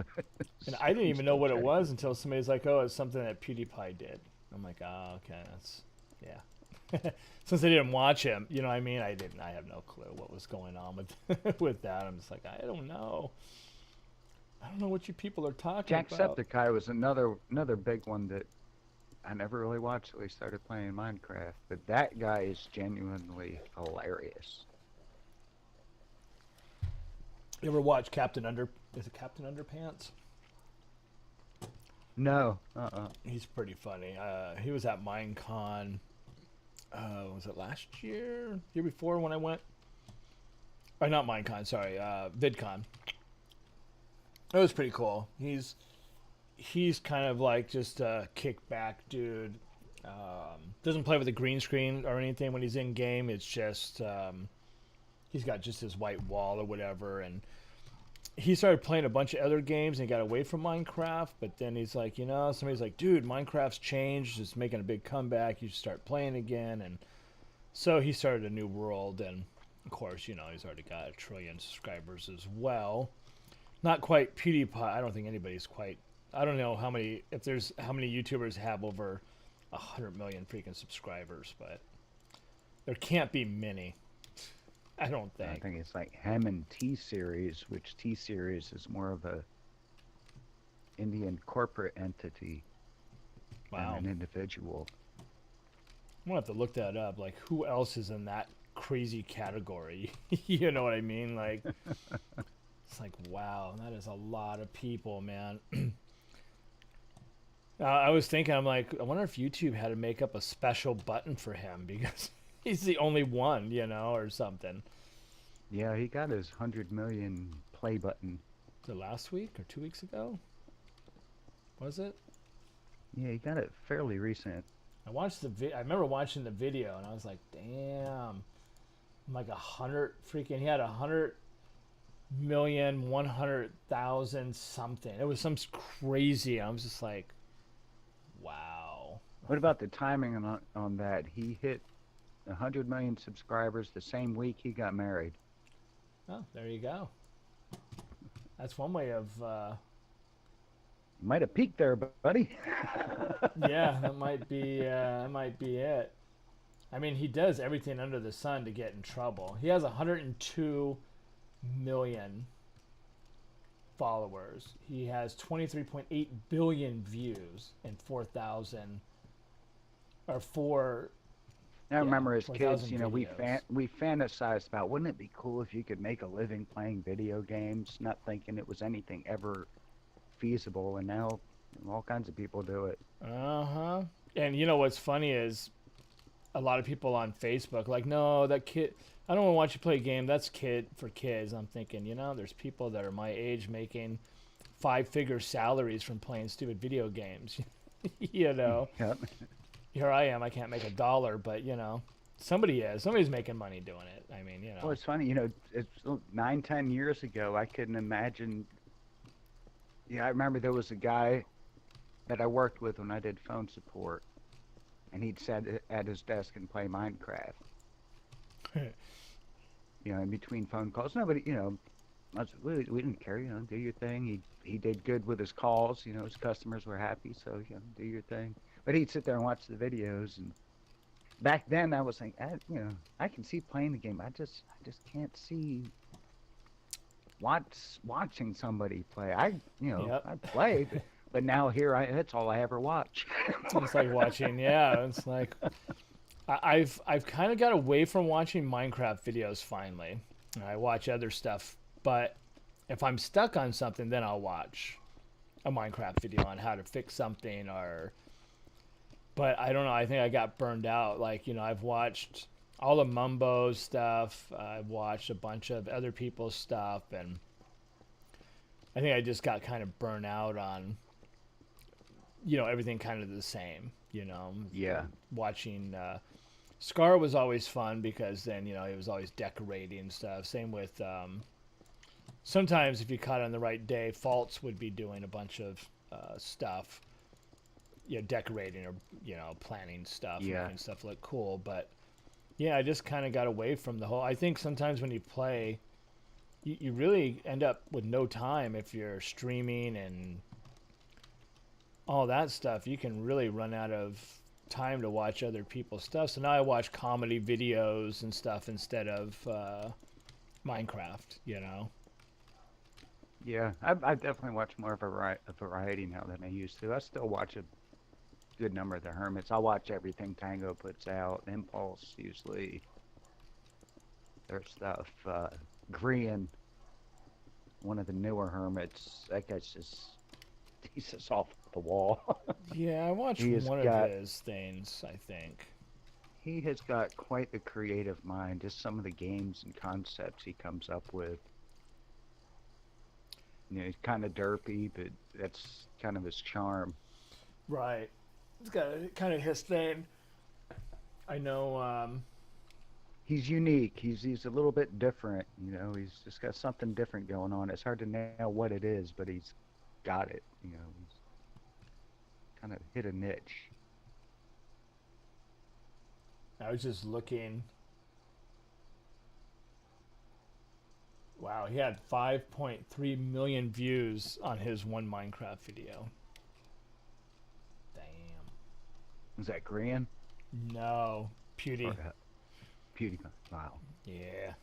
and I didn't I'm even know still what it checking. was until somebody's like, oh, it's something that PewDiePie did. I'm like, oh, okay, that's, yeah. Since I didn't watch him, you know what I mean? I have no clue what was going on with with that. I'm just like, I don't know. I don't know what you people are talking about. Jacksepticeye was another big one that I never really watched till he started playing Minecraft. But that guy is genuinely hilarious. You ever watch Is it Captain Underpants? No, He's pretty funny. He was at Minecon. Was it last year? Year before when I went? Or not Minecon, sorry. VidCon. It was pretty cool. He's kind of like just a kickback dude. Doesn't play with a green screen or anything when he's in game. It's just he's got just his white wall or whatever, and he started playing a bunch of other games and he got away from Minecraft. But then he's like, somebody's like, dude, Minecraft's changed. It's making a big comeback. You should start playing again. And so he started a new world, and of course, he's already got 1 trillion subscribers as well. Not quite PewDiePie. I don't think anybody's quite. I don't know how many YouTubers have over 100 million freaking subscribers, but there can't be many. I don't think. I think it's like him and T-Series, which T-Series is more of a Indian corporate entity Wow. than an individual. I'm gonna have to look that up. Like, who else is in that crazy category? You know what I mean? Like, it's like, wow, that is a lot of people, man. I was thinking, I'm like, I wonder if YouTube had to make up a special button for him because he's the only one, or something. Yeah, he got his 100 million play button. Was it last week or 2 weeks ago? Was it? Yeah, he got it fairly recent. I remember watching the video and I was like, damn. I'm like 100 freaking. He had 100,100,000 something. It was some crazy. I was just like, wow. What about the timing on that? He hit 100 million subscribers the same week he got married. Oh, there you go. That's one way of. Might have peaked there, buddy. Yeah, that might be. That might be it. I mean, he does everything under the sun to get in trouble. He has 102 million followers. He has 23.8 billion views and 4,000 or 4. I remember as 4,000 kids, we videos. fantasized about, wouldn't it be cool if you could make a living playing video games, not thinking it was anything ever feasible, and now all kinds of people do it. Uh-huh. And what's funny is a lot of people on Facebook like, no, that kid, I don't want to watch you play a game. That's for kids. I'm thinking, there's people that are my age making 5-figure salaries from playing stupid video games. Yep. Here I am. I can't make $1, but somebody is. Somebody's making money doing it. I mean, Well, it's funny, it's 9-10 years ago, I couldn't imagine. Yeah, I remember there was a guy that I worked with when I did phone support, and he'd sit at his desk and play Minecraft. In between phone calls. Nobody, we didn't care, do your thing. He did good with his calls, his customers were happy, so, do your thing. But he'd sit there and watch the videos, and back then I was like, I can see playing the game. I just can't see watching somebody play. Yep. I play, but now that's all I ever watch. It's like watching, yeah. It's like I've kind of got away from watching Minecraft videos finally. I watch other stuff, but if I'm stuck on something, then I'll watch a Minecraft video on how to fix something But I don't know. I think I got burned out. Like, I've watched all the Mumbo stuff. I've watched a bunch of other people's stuff, and I think I just got kind of burnt out on, everything kind of the same. Yeah. Watching Scar was always fun because then it was always decorating stuff. Same with sometimes if you caught it on the right day, Faults would be doing a bunch of stuff, decorating or planning stuff, Yeah. making stuff look cool. But yeah, I just kind of got away from the whole. I think sometimes when you play, you really end up with no time if you're streaming and all that stuff. You can really run out of time to watch other people's stuff. So now I watch comedy videos and stuff instead of Minecraft. Yeah, I definitely watch more of a variety now than I used to. I still watch a good number of the Hermits. I'll watch everything Tango puts out. Impulse, usually. Their stuff. Grian, one of the newer Hermits. That guy's he's just off the wall. Yeah, I watched He has one got, of his things, I think. he has got quite the creative mind. Just some of the games and concepts he comes up with. He's kind of derpy, but that's kind of his charm. Right. It's got kind of his thing. I know. He's unique. He's a little bit different. He's just got something different going on. It's hard to nail what it is, but he's got it. He's kind of hit a niche. I was just looking. Wow, he had 5.3 million views on his one Minecraft video. Damn. Was that Grian? No, Pewdie. Or, PewDiePie. Wow. Yeah.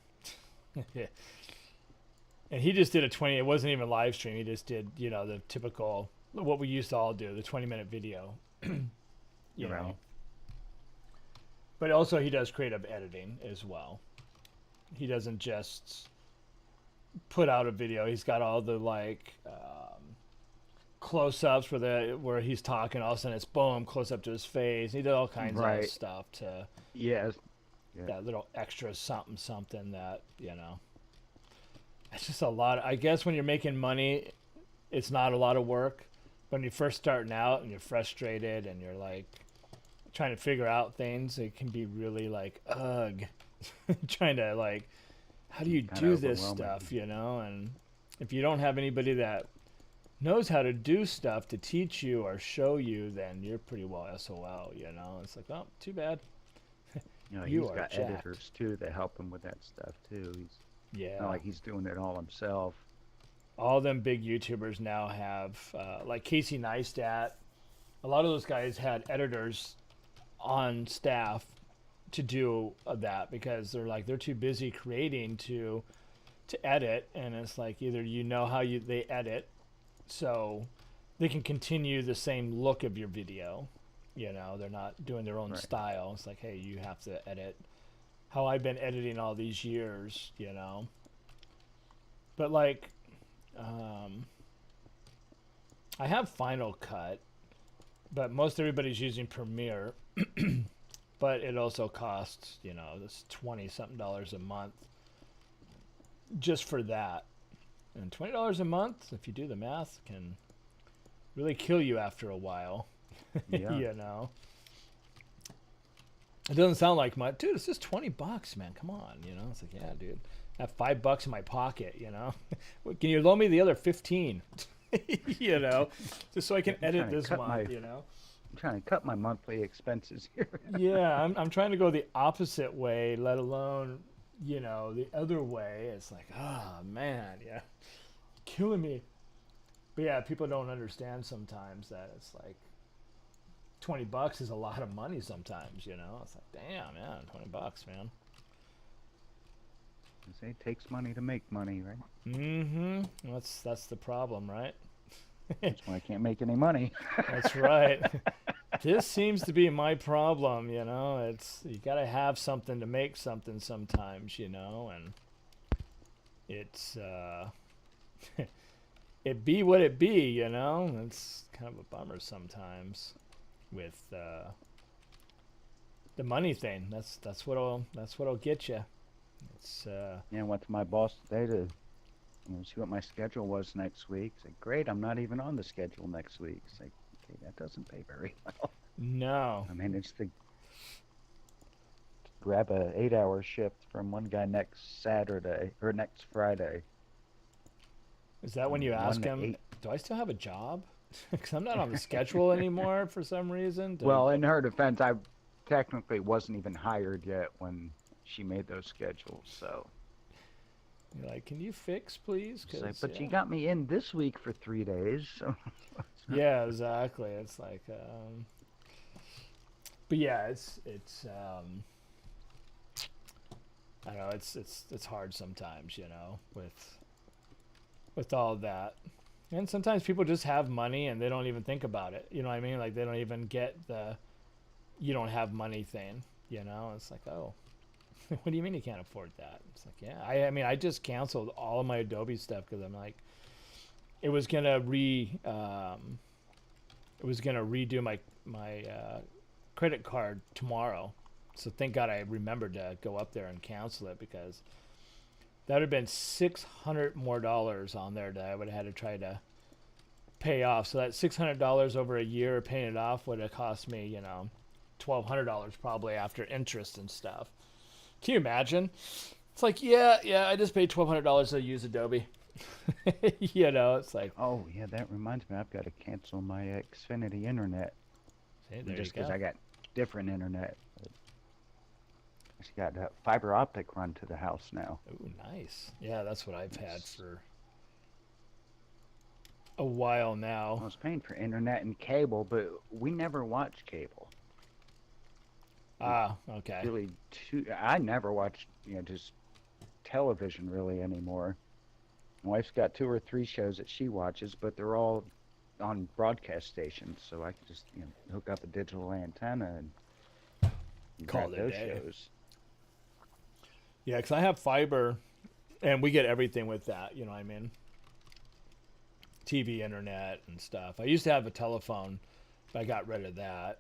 And he just did a 20. It wasn't even live stream. He just did, the typical what we used to all do, the 20-minute video. you Right. know. But also he does creative editing as well. He doesn't just put out a video. He's got all the close-ups where he's talking. All of a sudden it's boom, close up to his face. He did all kinds of stuff to Yes. Yeah. that little extra something that it's just a lot. I guess when you're making money, it's not a lot of work. When you're first starting out and you're frustrated and you're like trying to figure out things, it can be really like ugh, trying to how do you do this stuff, And if you don't have anybody that knows how to do stuff to teach you or show you, then you're pretty well SOL, It's like, oh, too bad. He's got editors too that help him with that stuff too. It's not like he's doing it all himself. All them big YouTubers now have, like Casey Neistat. A lot of those guys had editors on staff to do that because they're too busy creating to edit, and it's like either how they edit, so they can continue the same look of your video. They're not doing their own style. It's like, hey, you have to edit how I've been editing all these years, But I have Final Cut, but most everybody's using Premiere. But it also costs, this $20-something a month just for that. And $20 a month, if you do the math, can really kill you after a while. Yeah. It doesn't sound like much. Dude, it's just $20, man. Come on, It's like, yeah, dude. I have $5 in my pocket, Can you loan me the other 15? Just so I can edit this month, I'm trying to cut my monthly expenses here. Yeah, I'm trying to go the opposite way, let alone, the other way. It's like, oh, man, yeah. Killing me. But yeah, people don't understand sometimes that it's like $20 is a lot of money sometimes, It's like, damn, yeah, $20, man. You say it takes money to make money, right? Mm-hmm. That's the problem, right? That's why I can't make any money. That's right. This seems to be my problem, It's you got to have something to make something sometimes, and it's it be what it be, It's kind of a bummer sometimes with the money thing. That's what'll get you. It's Yeah, I went to my boss today to see what my schedule was next week. It's like, great, I'm not even on the schedule next week. It's like, okay, that doesn't pay very well. no. I mean, it's to grab a 8-hour shift from one guy next Saturday or next Friday. Is that when you One ask to him, eight. do I still have a job? Because I'm not on the schedule anymore for some reason. Well, in her defense, I technically wasn't even hired yet when she made those schedules. So You're like, can you fix, please? it's like, Because but you yeah. got me in this week for 3 days. So Yeah, exactly. It's like, but yeah, it's I don't know. It's hard sometimes, with all of that. And sometimes people just have money and they don't even think about it. You know what I mean? Like they don't even get the you don't have money thing. It's like, oh, what do you mean you can't afford that? It's like, yeah. I mean, I just canceled all of my Adobe stuff because I'm like, it was gonna redo my credit card tomorrow. So thank God I remembered to go up there and cancel it because that would have been $600 more on there that I would have had to try to pay off. So that $600 over a year paying it off would have cost me, $1,200 probably after interest and stuff. Can you imagine? It's like, yeah, I just paid $1,200 to use Adobe. It's like, oh yeah, that reminds me, I've got to cancel my Xfinity internet hey, there just you because go. I got different internet. It's got a fiber optic run to the house now. Ooh, nice. Yeah, that's what I've had for a while now. I was paying for internet and cable, but we never watch cable. Ah, okay. Really, I never watch, just television really anymore. My wife's got 2 or 3 shows that she watches, but they're all on broadcast stations, so I can just hook up a digital antenna and Call grab it a those day. shows. Yeah, because I have fiber, and we get everything with that. You know what I mean? TV, internet, and stuff. I used to have a telephone, but I got rid of that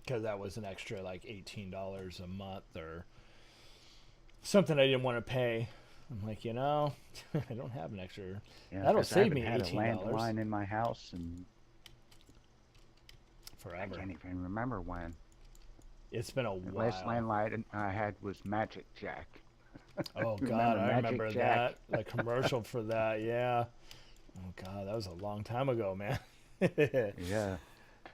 because that was an extra like $18 a month or something I didn't want to pay. I'm like, I don't have an extra. Yeah, That'll because I save me haven't had a $18 landline in my house, and I forever. can't even remember when. It's been a The while. last landline I had was Magic Jack. Oh God, Remember I Magic remember Jack? that. The commercial for that, yeah. Oh God, that was a long time ago, man. Yeah,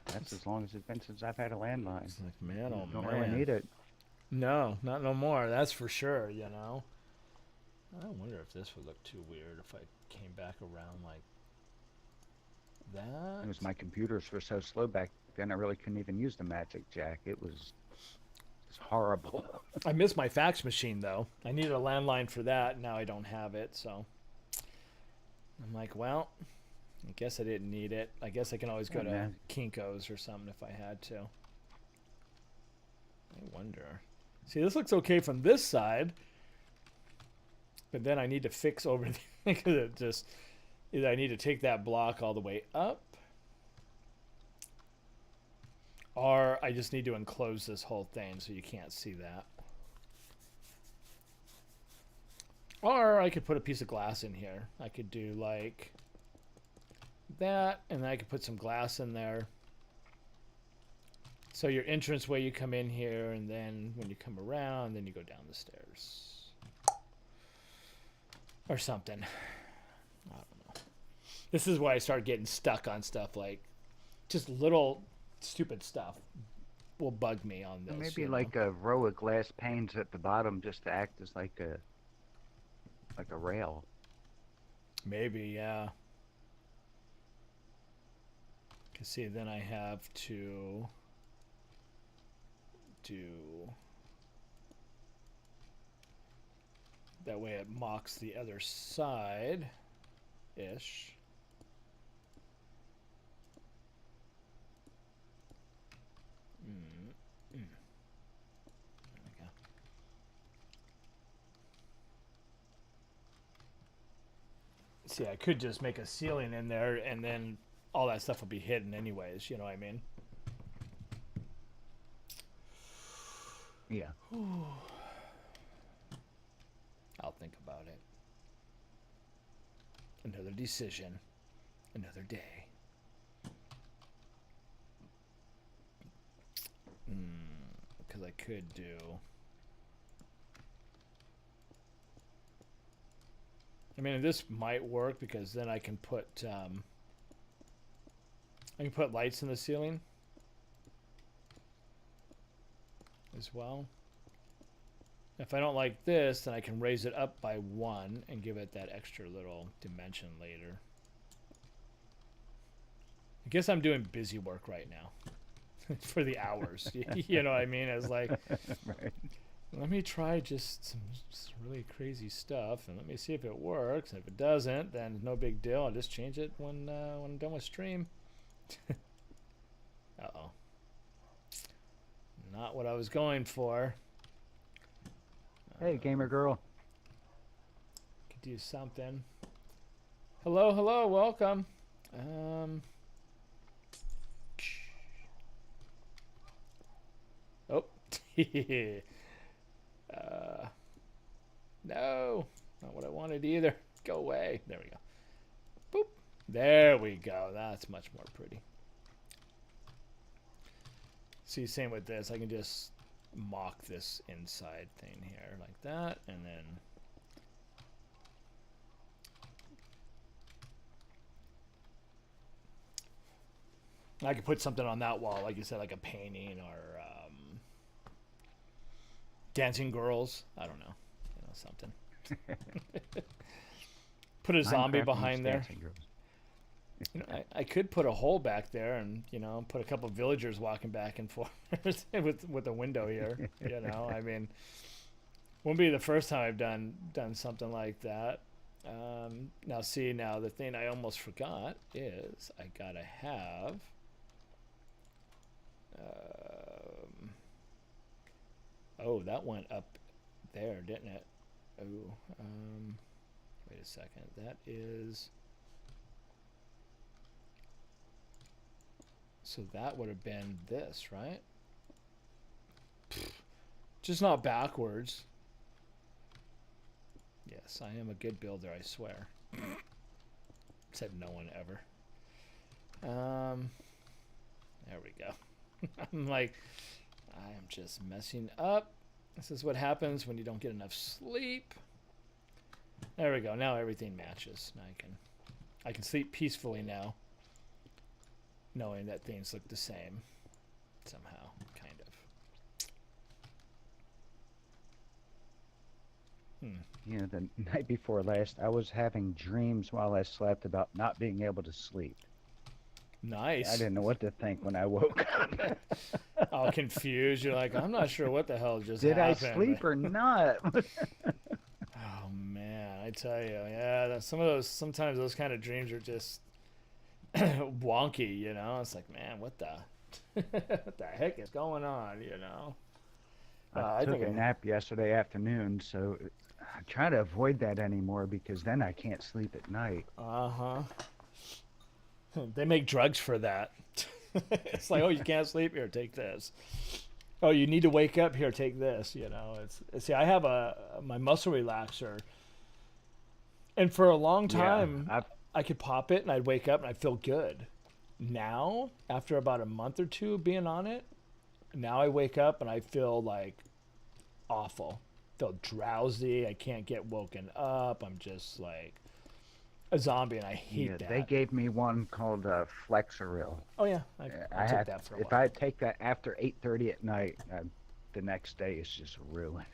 that's as long as it's been since I've had a landline. It's like, man, oh Don't man. really need it. No, not no more. That's for sure. I wonder if this would look too weird if I came back around like that. It was my computers were so slow back then I really couldn't even use the Magic Jack. It was just horrible. I miss my fax machine though. I needed a landline for that. Now I don't have it, so I'm like, well, I guess I didn't need it. I guess I can always go Yeah, to man. Kinko's or something if I had to. I wonder. See, this looks okay from this side, but then I need to fix over there because it just either I need to take that block all the way up, or I just need to enclose this whole thing so you can't see that. Or I could put a piece of glass in here. I could do like that, and then I could put some glass in there. So your entrance way, you come in here, and then when you come around, then you go down the stairs. Or something. I don't know. This is why I start getting stuck on stuff like just little stupid stuff will bug me on this. Maybe like a row of glass panes at the bottom just to act as like a rail. Maybe, yeah. Cause see, then I have to do that way. It mocks the other side, ish. There we go. See, I could just make a ceiling in there, and then all that stuff will be hidden anyways. You know what I mean? Yeah. I'll think about it. Another decision. Another day. Because I could do... I mean, this might work because then I can put lights in the ceiling as well. If I don't like this, then I can raise it up by 1 and give it that extra little dimension later. I guess I'm doing busy work right now for the hours. You know what I mean? It's like, Right. let me try just some really crazy stuff and let me see if it works. And if it doesn't, then no big deal. I'll just change it when I'm done with stream. Uh-oh. Not what I was going for. Hey, gamer girl. Could do something. Hello, hello, welcome. Oh. No, not what I wanted either. Go away. There we go. Boop. There we go. That's much more pretty. See, same with this. I can just mock this inside thing here like that, and then I could put something on that wall, like you said, like a painting or dancing girls. I don't know, something. Put a zombie behind there. I could put a hole back there and put a couple of villagers walking back and forth with a window here. I mean, won't be the first time I've done something like that. Now the thing I almost forgot is I gotta have oh, that went up there, didn't it? Oh, wait a second. That is... So that would have been this, right? Just not backwards. Yes, I am a good builder, I swear. Said no one ever. There we go. I'm like, I am just messing up. This is what happens when you don't get enough sleep. There we go. Now everything matches. Now I can sleep peacefully now, knowing that things look the same somehow, kind of. The night before last, I was having dreams while I slept about not being able to sleep. Nice. I didn't know what to think when I woke up. All confused. You're like, I'm not sure what the hell just Did happened. I sleep or not? Oh man, I tell you, yeah. Sometimes those kind of dreams are just wonky. It's like, man, what the what the heck is going on? I took a nap yesterday afternoon, so I try to avoid that anymore because then I can't sleep at night. They make drugs for that. It's like, oh, you can't sleep? Here, take this. Oh, you need to wake up? Here, take this. See, I have my muscle relaxer, and for a long time, I could pop it and I'd wake up and I'd feel good. Now, after about a month or two being on it, now I wake up and I feel like awful. I feel drowsy. I can't get woken up. I'm just like a zombie, and I hate that. They gave me one called Flexeril. Oh yeah, I took that for a while. If I take that after 8:30 at night, the next day is just ruined.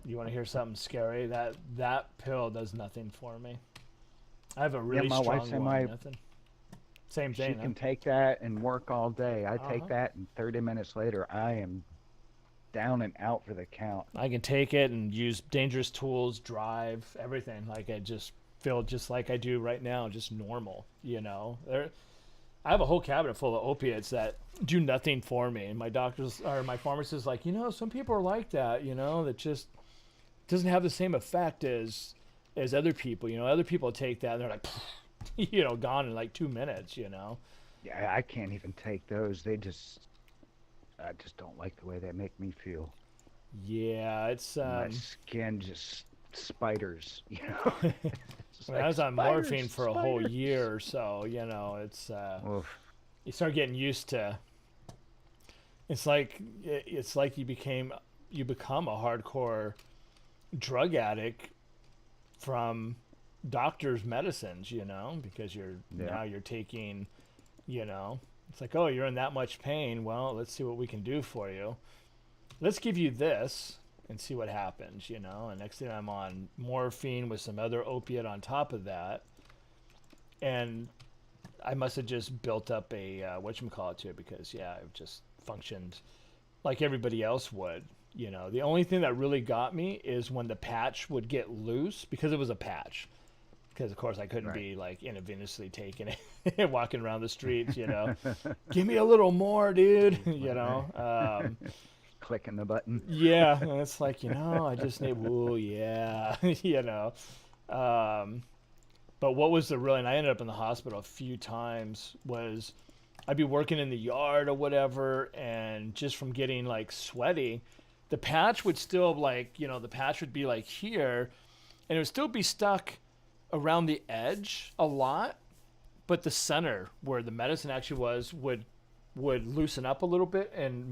You want to hear something scary? That pill does nothing for me. I have a really strong wife said one. Nothing. Same thing. She can take that and work all day. I take that, and 30 minutes later, I am down and out for the count. I can take it and use dangerous tools, drive, everything. Like I just feel just like I do right now, just normal. I have a whole cabinet full of opiates that do nothing for me, and my doctors or my pharmacist is like, some people are like that, that just doesn't have the same effect as other people. Other people take that and they're like, gone in like 2 minutes. Yeah, I can't even take those. I just don't like the way they make me feel. Yeah, it's My skin just spiders, you know. It's I like was on morphine spiders, for a whole spiders. year or so, you know, it's Oof. you start getting used to. It's like you become a hardcore drug addict from doctors' medicines, you know, because Yeah. you're taking, you know, it's like, oh, you're in that much pain. Well, let's see what we can do for you. Let's give you this and see what happens, you know. And next thing I'm on morphine with some other opiate on top of that, and I must have just built up a whatchamacallit to it because yeah, I've just functioned like everybody else would. You know, the only thing that really got me is when the patch would get loose because it was a patch. Because of course I couldn't Right. be like intravenously taking it, walking around the streets. You know, give me a little more, dude. You know, Clicking the button. yeah. And it's like I just need. Ooh, yeah. You know, um, but what was the real? And I ended up in the hospital a few times. Was I'd be working in the yard or whatever, and just from getting like sweaty, the patch would still like the patch would be like here, and it would still be stuck around the edge a lot, but the center where the medicine actually was would loosen up a little bit and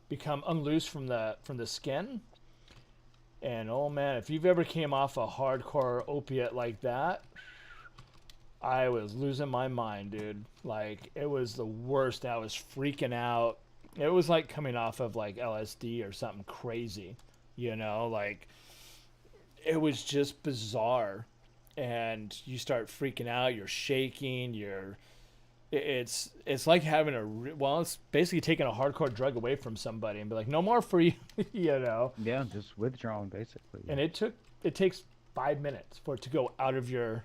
become unloose from the skin. And oh man, if you've ever came off a hardcore opiate like that, I was losing my mind, dude. Like it was the worst. I was freaking out. It was like coming off of like LSD or something crazy, like it was just bizarre. And you start freaking out, you're shaking, it's like having it's basically taking a hardcore drug away from somebody and be like, no more for you, you know. Yeah, just withdrawn basically. And it takes 5 minutes for it to go out of your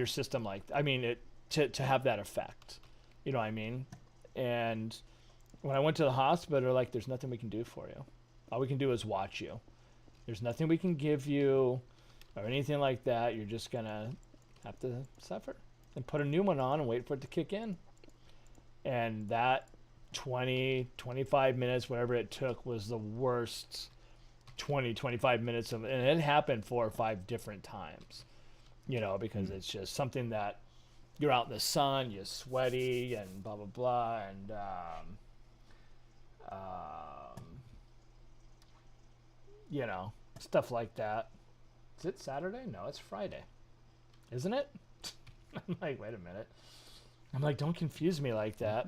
system, like I mean it to have that effect, you know what I mean. And when I went to the hospital, they're like, there's nothing we can do for you, all we can do is watch you, there's nothing we can give you or anything like that, you're just gonna have to suffer and put a new one on and wait for it to kick in. And that 20-25 minutes, whatever it took, was the worst 20-25 minutes of, and it happened 4 or 5 different times, because it's just something that you're out in the sun, you're sweaty, and blah blah blah, and um, stuff like that. Is it Saturday? No, it's Friday, isn't it? I'm like, wait a minute. I'm like, don't confuse me like that.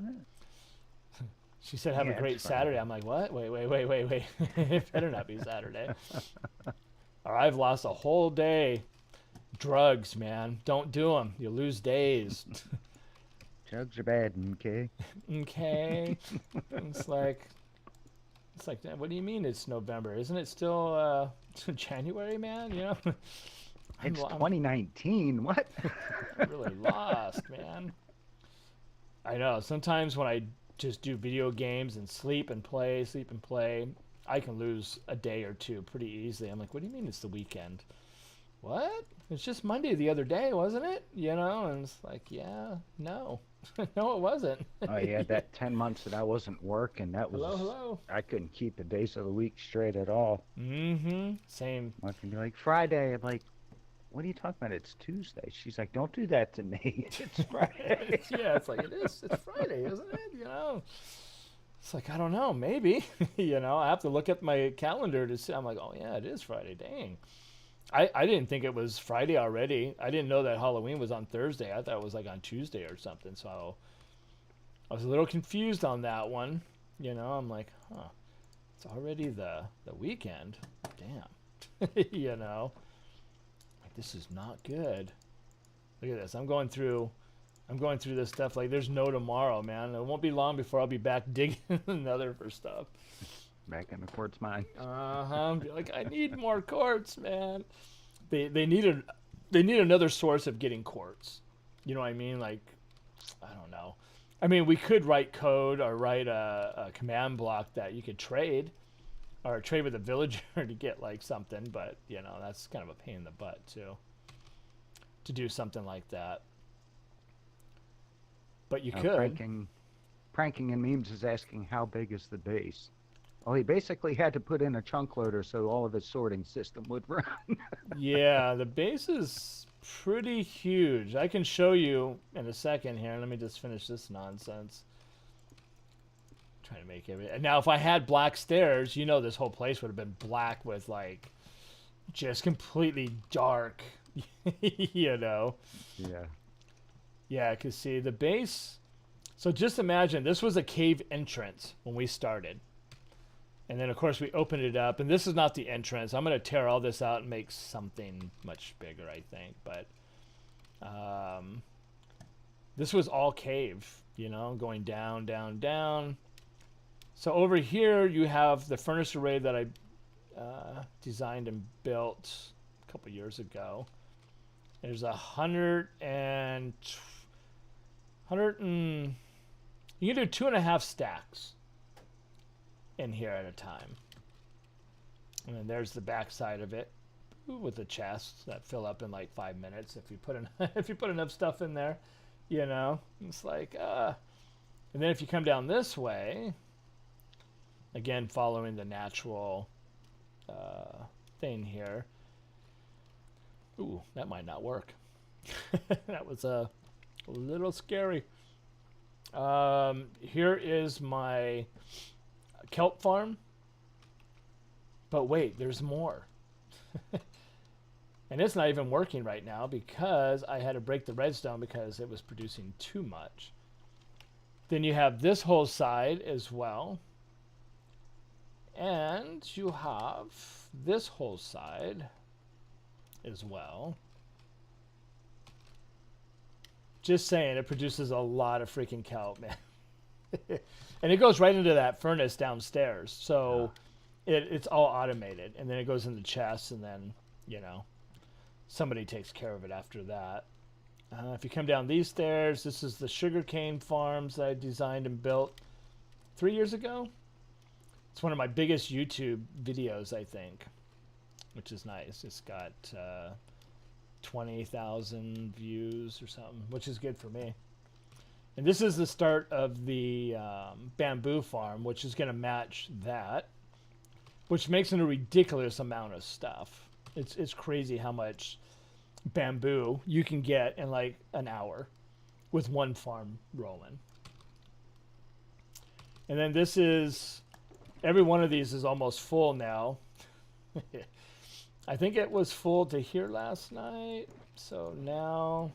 She said, have Yeah, a great it's Friday. Saturday. I'm like, what? Wait. It better not be Saturday. Or I've lost a whole day. Drugs, man. Don't do them. You lose days. Drugs are bad, okay? Okay. It's like, what do you mean it's November? Isn't it still January, man? It's I'm 2019. What? really lost, man. I know. Sometimes when I just do video games and sleep and play, I can lose a day or two pretty easily. I'm like, what do you mean it's the weekend? What? It's just Monday the other day, wasn't it? And it's like, yeah, no. No, it wasn't. Oh yeah, that 10 months that I wasn't working, that was Hello. I couldn't keep the days of the week straight at all. Mm-hmm. Same. I can be like Friday. I'm like, what are you talking about? It's Tuesday. She's like, don't do that to me. It's Friday. Yeah, it's like, it is. It's Friday, isn't it? It's like, I don't know, maybe. I have to look at my calendar to see. I'm like, oh, yeah, it is Friday. Dang. I didn't think it was Friday already. I didn't know that Halloween was on Thursday. I thought it was like on Tuesday or something. So I was a little confused on that one. I'm like, huh, it's already the weekend. Damn. Like, this is not good. Look at this. I'm going through this stuff like there's no tomorrow, man. It won't be long before I'll be back digging another for stuff. Back in the quartz mine. Be like, I need more quartz, man. They need another source of getting quartz. You know what I mean? Like, I don't know. I mean, we could write code or write a command block that you could trade, or trade with a villager to get like something. But that's kind of a pain in the butt too, to do something like that. But you could. Pranking and memes is asking how big is the base. Well, he basically had to put in a chunk loader so all of his sorting system would run. Yeah, the base is pretty huge. I can show you in a second here. Let me just finish this nonsense. Trying to make everything. Now, if I had black stairs, you know, this whole place would have been black with like just completely dark. You know. Yeah. Yeah, because see the base. So just imagine this was a cave entrance when we started. And then, of course, we opened it up. And this is not the entrance. I'm going to tear all this out and make something much bigger, I think. But this was all cave, you know, going down, down, down. So over here, you have the furnace array that I designed and built a couple years ago. There's 100 and... You can do 2.5 stacks in here at a time. And then there's the back side of it with the chests that fill up in like 5 minutes if you put if you put enough stuff in there, you know. It's like and then if you come down this way, again following the natural thing here. Ooh, that might not work. That was a little scary. Here is my kelp farm. But wait, there's more. And it's not even working right now because I had to break the redstone because it was producing too much. Then you have this whole side as well. And you have this whole side as well. Just saying, it produces a lot of freaking kelp, man. And it goes right into that furnace downstairs. So it's all automated. And then it goes in the chest, and then, you know, somebody takes care of it after that. If you come down these stairs, this is the sugarcane farms that I designed and built 3 years ago. It's one of my biggest YouTube videos, I think, which is nice. It's got 20,000 views or something, which is good for me. And this is the start of the bamboo farm, which is going to match that, which makes it a ridiculous amount of stuff. It's crazy how much bamboo you can get in like an hour with one farm rolling. And then this is, every one of these is almost full now. I think it was full to here last night. So now,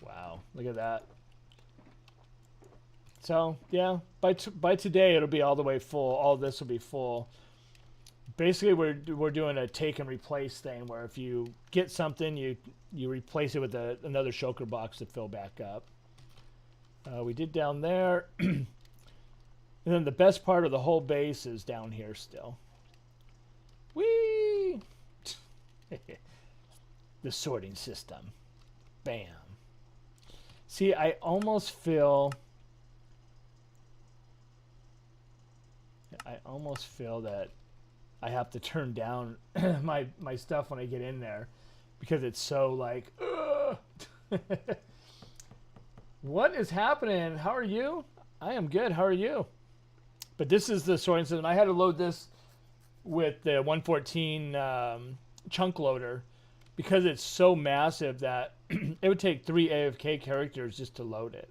wow, look at that. So yeah, by today it'll be all the way full. All this will be full. Basically, we're doing a take and replace thing where if you get something, you replace it with another shulker box to fill back up. We did down there, and then the best part of the whole base is down here still. Whee! The sorting system. Bam. See, I almost feel that I have to turn down my stuff when I get in there because it's so like, what is happening? How are you? I am good. How are you? But this is the sorting system. I had to load this with the 114 chunk loader because it's so massive that it would take 3 AFK characters just to load it.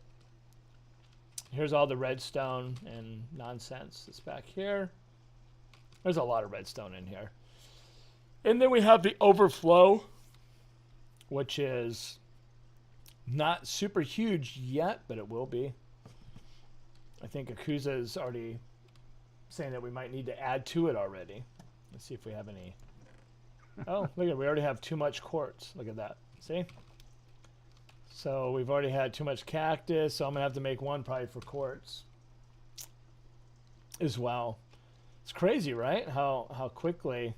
Here's all the redstone and nonsense that's back here. There's a lot of redstone in here. And then we have the overflow, which is not super huge yet, but it will be. I think Akuza is already saying that we might need to add to it already. Let's see if we have any. Oh, look at, we already have too much quartz. Look at that. See? So we've already had too much cactus, so I'm going to have to make one probably for quartz as well. It's crazy, right? How quickly.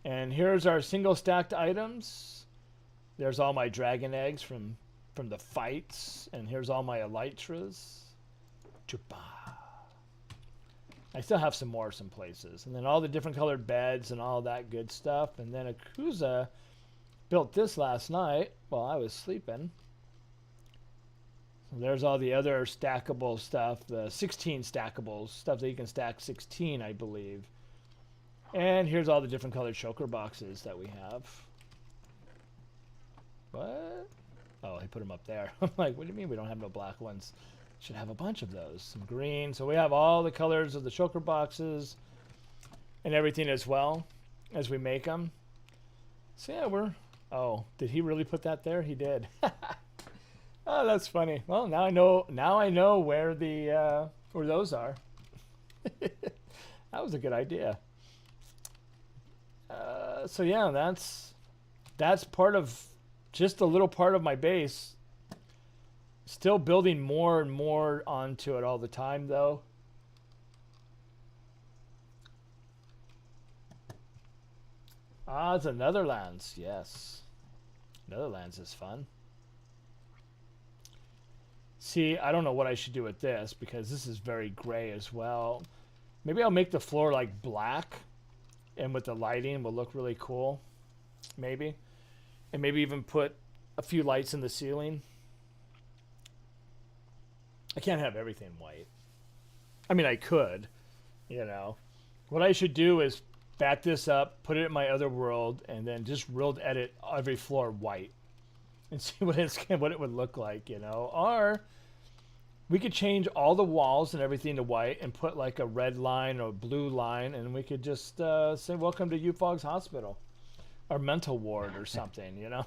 And here's our single stacked items. There's all my dragon eggs from the fights. And here's all my elytras. Chupa. I still have some more some places. And then all the different colored beds and all that good stuff. And then Akuza built this last night while I was sleeping. So there's all the other stackable stuff, the 16 stackables, stuff that you can stack 16, I believe. And here's all the different colored choker boxes that we have. What? Oh, he put them up there. I'm like, what do you mean we don't have no black ones? Should have a bunch of those. Some green. So we have all the colors of the choker boxes and everything as well as we make them. So yeah, we're... Oh, did he really put that there? He did. Oh, that's funny. Well, now I know. Now I know where the where those are. That was a good idea. So yeah, that's part of just a little part of my base. Still building more and more onto it all the time, though. Ah, it's a Netherlands. Yes, Netherlands is fun. See, I don't know what I should do with this because this is very gray as well. Maybe I'll make the floor like black, and with the lighting will look really cool. Maybe. And maybe even put a few lights in the ceiling. I can't have everything white. I mean, I could, you know. What I should do is back this up, put it in my other world, and then just real edit every floor white and see what it would look like, you know. Or we could change all the walls and everything to white and put like a red line or a blue line, and we could just say, welcome to UFOG's hospital or mental ward or something, you know.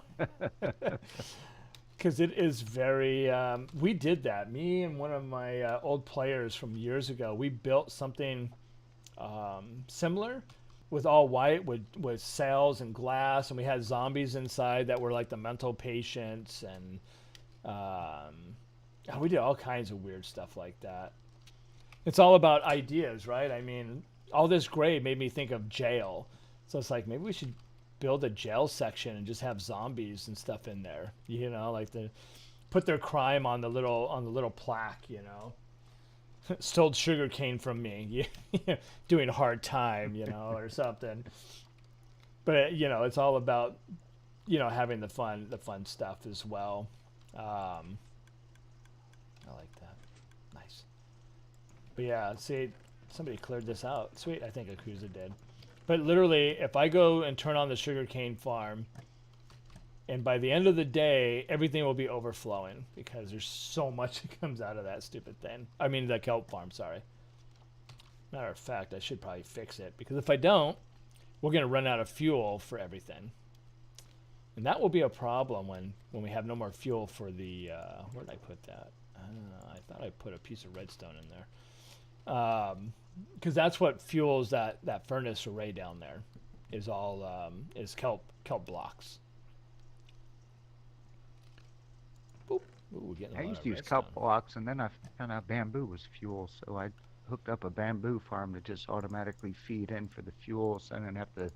Because it is very, we did that. Me and one of my old players from years ago, we built something similar with all white with sails and glass, and we had zombies inside that were like the mental patients, and we did all kinds of weird stuff like that. It's all about ideas, right? I mean, all this gray made me think of jail. So it's like, maybe we should build a jail section and just have zombies and stuff in there. You know, like put their crime on the little plaque, you know. Stole sugar cane from me, doing hard time, you know, or something. But you know, it's all about, you know, having the fun stuff as well. I like that. Nice. But yeah, see, somebody cleared this out. Sweet, I think Akuza did. But literally, if I go and turn on the sugarcane farm, and by the end of the day, everything will be overflowing because there's so much that comes out of that stupid thing. I mean, the kelp farm, sorry. Matter of fact, I should probably fix it, because if I don't, we're going to run out of fuel for everything. And that will be a problem when we have no more fuel for the... where did I put that? I thought I put a piece of redstone in there. Because that's what fuels that furnace array down there. Is all is kelp blocks. Boop. Ooh, we're getting a I lot used of to use redstone. kelp blocks, and then I found out bamboo was fuel, so I hooked up a bamboo farm to just automatically feed in for the fuel, so I didn't have to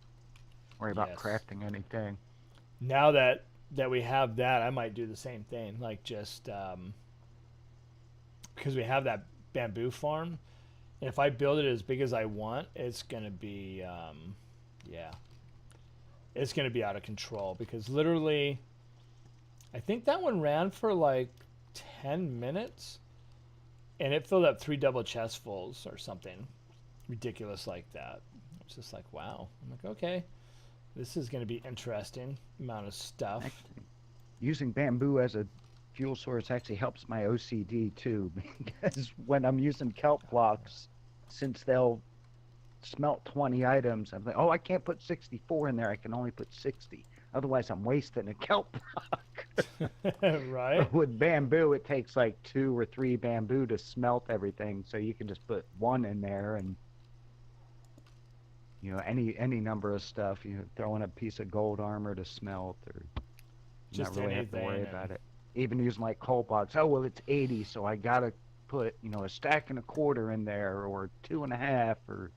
worry about Yes. crafting anything. Now that we have that, I might do the same thing. Like just because we have that bamboo farm, and if I build it as big as I want, it's gonna be yeah, it's gonna be out of control. Because literally, I think that one ran for like 10 minutes, and it filled up 3 double chestfuls or something ridiculous like that. It's just like, wow. I'm like, okay, this is going to be interesting amount of stuff. Actually, using bamboo as a fuel source actually helps my OCD too, because when I'm using kelp blocks, since they'll smelt 20 items, I'm like, oh, I can't put 64 in there. I can only put 60. Otherwise, I'm wasting a kelp block. Right? With bamboo, it takes like 2 or 3 bamboo to smelt everything, so you can just put 1 in there, and you know, any number of stuff. You know, throw in a piece of gold armor to smelt, or Just not really have to worry anything. about it. Even using like coal box. Oh well, it's 80, so I gotta put, you know, a stack and a quarter in there, or 2.5, or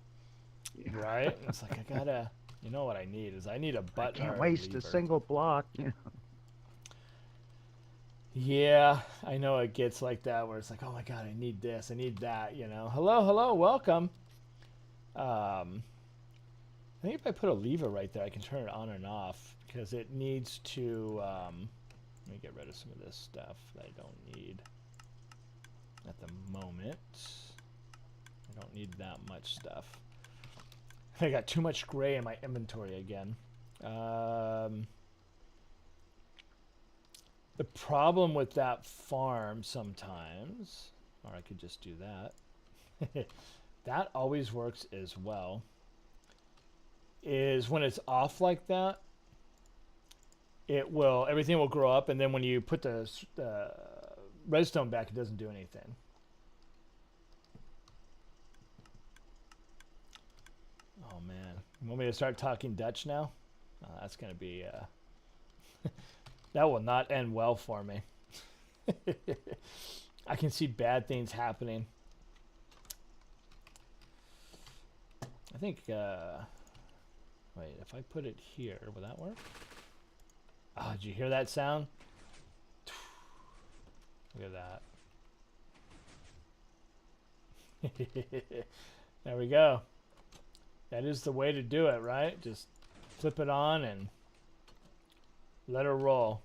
Right? It's like, I gotta, you know what I need is I need a I button or can't a waste lever. a single block. You know? Yeah, I know it gets like that where it's like, oh my god, I need this, I need that, you know. Hello, welcome. I think if I put a lever right there, I can turn it on and off, because it needs to, let me get rid of some of this stuff that I don't need. at the moment. I don't need that much stuff. I got too much gray in my inventory again. The problem with that farm sometimes, or I could just do that. That always works as well. Is when it's off like that, everything will grow up, and then when you put the redstone back, it doesn't do anything. Oh man, you want me to start talking Dutch now? That's gonna be that will not end well for me. I can see bad things happening. I think wait, if I put it here, will that work? Oh, did you hear that sound? Look at that. There we go. That is the way to do it, right? Just flip it on and let her roll.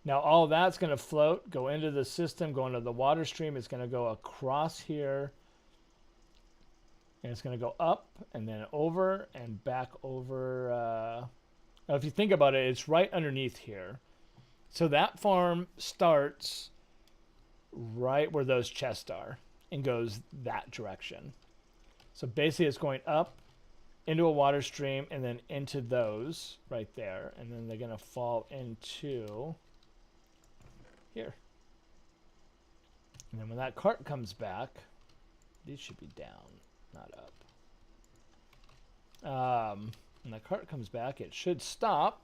Now all that's going to float, go into the system, go into the water stream. It's going to go across here. And it's going to go up and then over and back over. Now if you think about it, it's right underneath here. So that farm starts right where those chests are and goes that direction. So basically it's going up into a water stream and then into those right there. And then they're going to fall into here. And then when that cart comes back, these should be down, not up. When the cart comes back, it should stop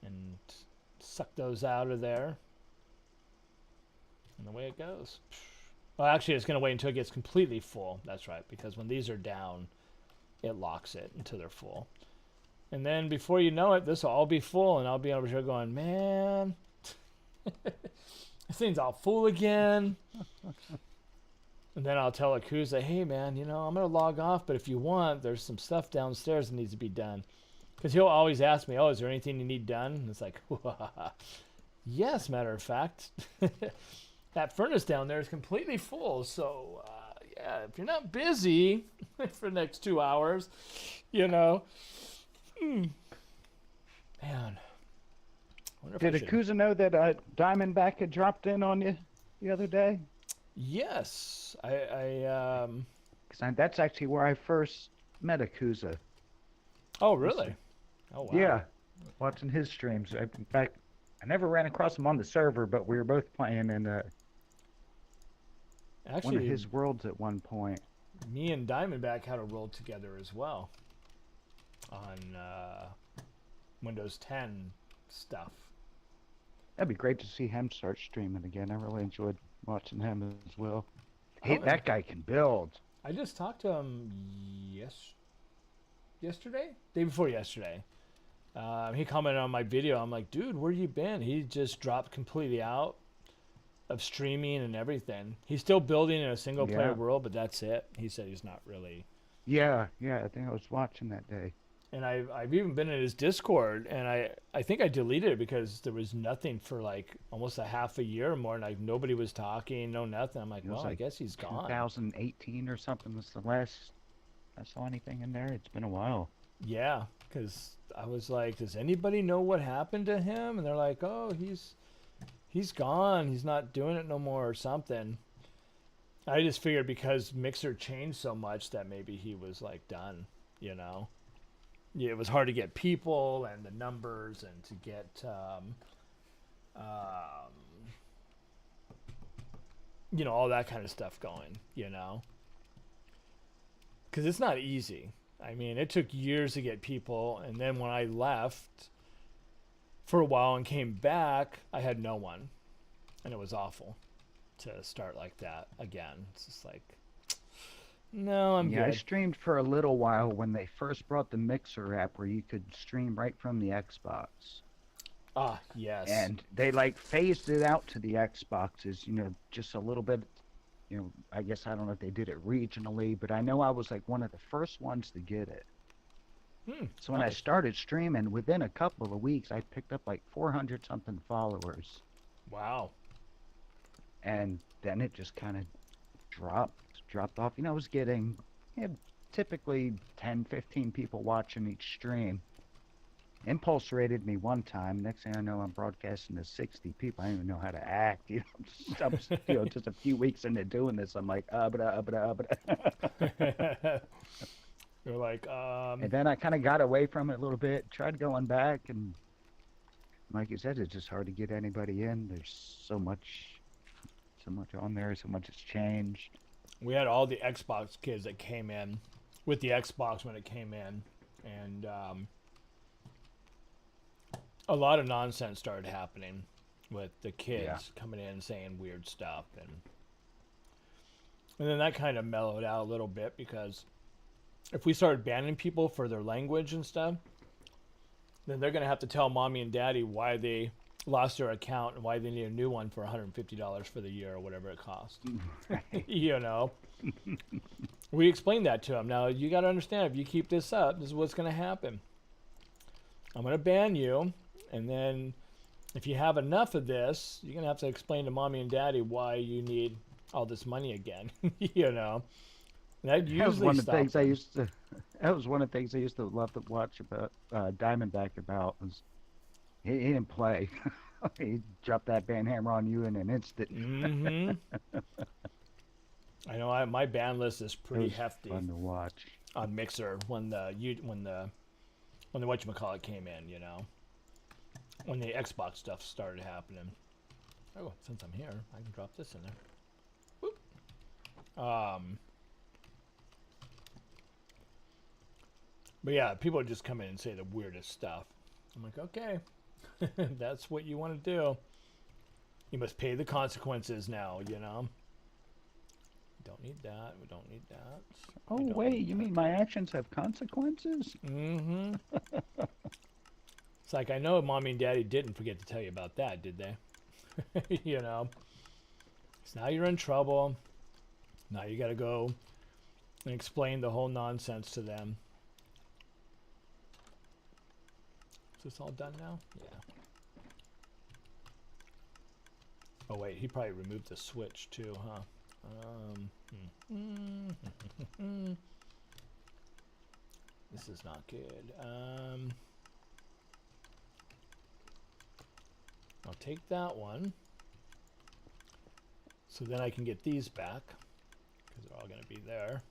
and suck those out of there. And away it goes. Well, actually, it's going to wait until it gets completely full. That's right, because when these are down, it locks it until they're full. And then before you know it, this will all be full, and I'll be over here going, man, this thing's all full again. And then I'll tell Akuza, hey, man, I'm going to log off, but if you want, there's some stuff downstairs that needs to be done. Because he'll always ask me, oh, is there anything you need done? And it's like, yes, matter of fact. That furnace down there is completely full. So, yeah, if you're not busy for the next 2 hours, Man. Did Akuza know that Diamondback had dropped in on you the other day? Yes, That's actually where I first met Akuza. Oh, really? Oh, wow. Yeah, watching his streams. In fact, I never ran across him on the server, but we were both playing in one of his worlds at one point. Me and Diamondback had a world together as well on Windows 10 stuff. That'd be great to see him start streaming again. I really enjoyed watching him as well. Hey, that guy can build. I just talked to him yesterday? Day before yesterday. He commented on my video. I'm like, dude, where you been? He just dropped completely out of streaming and everything. He's still building in a single player world, but that's it. He said he's not really. Yeah, I think I was watching that day. And I've even been in his Discord, and I think I deleted it because there was nothing for like almost a half a year or more, and like nobody was talking, no nothing. I'm like, well, I guess he's gone. 2018 or something was the last I saw anything in there. It's been a while. Yeah, because I was like, does anybody know what happened to him? And they're like, oh, he's gone. He's not doing it no more or something. I just figured because Mixer changed so much that maybe he was like done, Yeah, it was hard to get people and the numbers and to get all that kind of stuff going, because it's not easy. I mean, it took years to get people, and then when I left for a while and came back, I had no one, and it was awful to start like that again. It's just like, no, I'm good. I streamed for a little while when they first brought the Mixer app where you could stream right from the Xbox. Ah, yes. And they phased it out to the Xboxes, just a little bit. I guess I don't know if they did it regionally, but I know I was one of the first ones to get it. So when I started streaming, within a couple of weeks, I picked up 400 something followers. Wow. And then it just kind of dropped off. I was getting, yeah, typically 10, 15 people watching each stream. Impulse rated me one time. Next thing I know, I'm broadcasting to 60 people. I don't even know how to act. Just a few weeks into doing this, I'm like, You're like, And then I kind of got away from it a little bit, tried going back, and like you said, it's just hard to get anybody in. There's so much on there, so much has changed. we had all the Xbox kids that came in with the Xbox when it came in, and a lot of nonsense started happening with the kids coming in saying weird stuff, and then that kind of mellowed out a little bit because if we started banning people for their language and stuff, then they're going to have to tell mommy and daddy why they lost their account and why they need a new one for $150 for the year or whatever it cost. We explained that to them. Now, you got to understand, if you keep this up, this is what's going to happen. I'm going to ban you, and then if you have enough of this, you're going to have to explain to mommy and daddy why you need all this money again. That usually That was one of the stops things them. That was one of the things I used to love to watch about Diamondback about was he didn't play. He dropped that ban hammer on you in an instant. Mm-hmm. I know my ban list is It pretty was hefty fun to watch. on Mixer when the whatchamacallit came in, when the Xbox stuff started happening. Oh, since I'm here, I can drop this in there. Whoop. But yeah, people just come in and say the weirdest stuff. I'm like, okay, that's what you want to do. You must pay the consequences now, Don't need that. We don't need that. Oh, wait, you mean my actions have consequences? Mm-hmm. It's like, I know mommy and daddy didn't forget to tell you about that, did they? So now you're in trouble. Now you got to go and explain the whole nonsense to them. Is this all done now? Yeah. Oh, wait, he probably removed the switch too, huh? This is not good. I'll take that one. So then I can get these back, because they're all going to be there.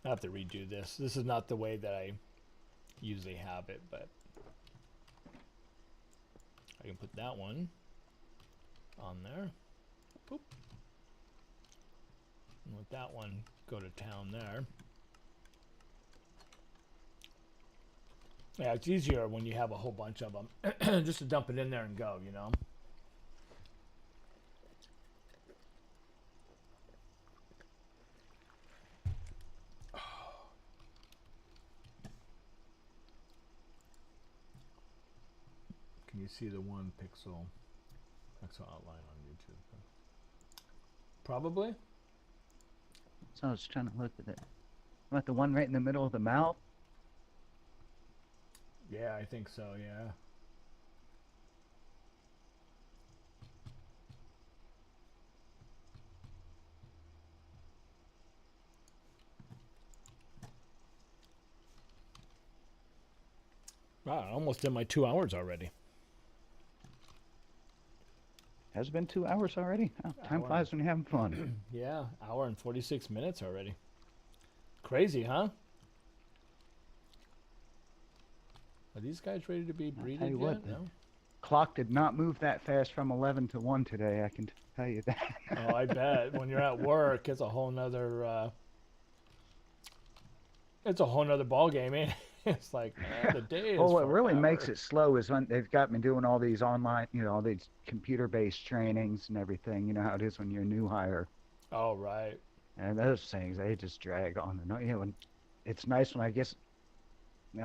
I have to redo this. This is not the way that I usually have it, but I can put that one on there. Boop. And let that one go to town there. Yeah, it's easier when you have a whole bunch of them. Just to dump it in there and go, Can you see the 1 pixel outline on YouTube? Probably. So I was trying to look at it. About the one right in the middle of the mouth? Yeah, I think so, yeah. Wow, I almost did my 2 hours already. Has it been 2 hours already? Oh, time flies when you're having fun. Yeah, hour and 46 minutes already. Crazy, huh? Are these guys ready to be breeded tell you yet? what, No? Clock did not move that fast from 11 to 1 today, I can tell you that. Oh, I bet. When you're at work, it's a whole nother ball game, ain't it? It's like, man, the day is Well, what really forever. makes it slow is when they've got me doing all these online, all these computer-based trainings and everything. You know how it is when you're a new hire. Oh, right. And those things, they just drag on and on. And it's nice when I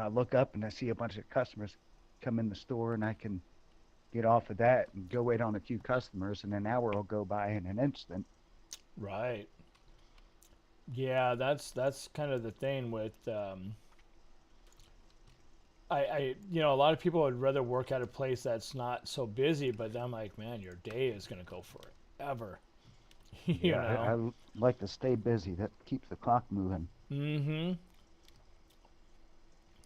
look up and I see a bunch of customers come in the store and I can get off of that and go wait on a few customers, and an hour will go by in an instant. Right. Yeah, that's kind of the thing with a lot of people would rather work at a place that's not so busy, but I'm like, man, your day is gonna go forever. you Yeah, know. I like to stay busy. That keeps the clock moving. Mm-hmm.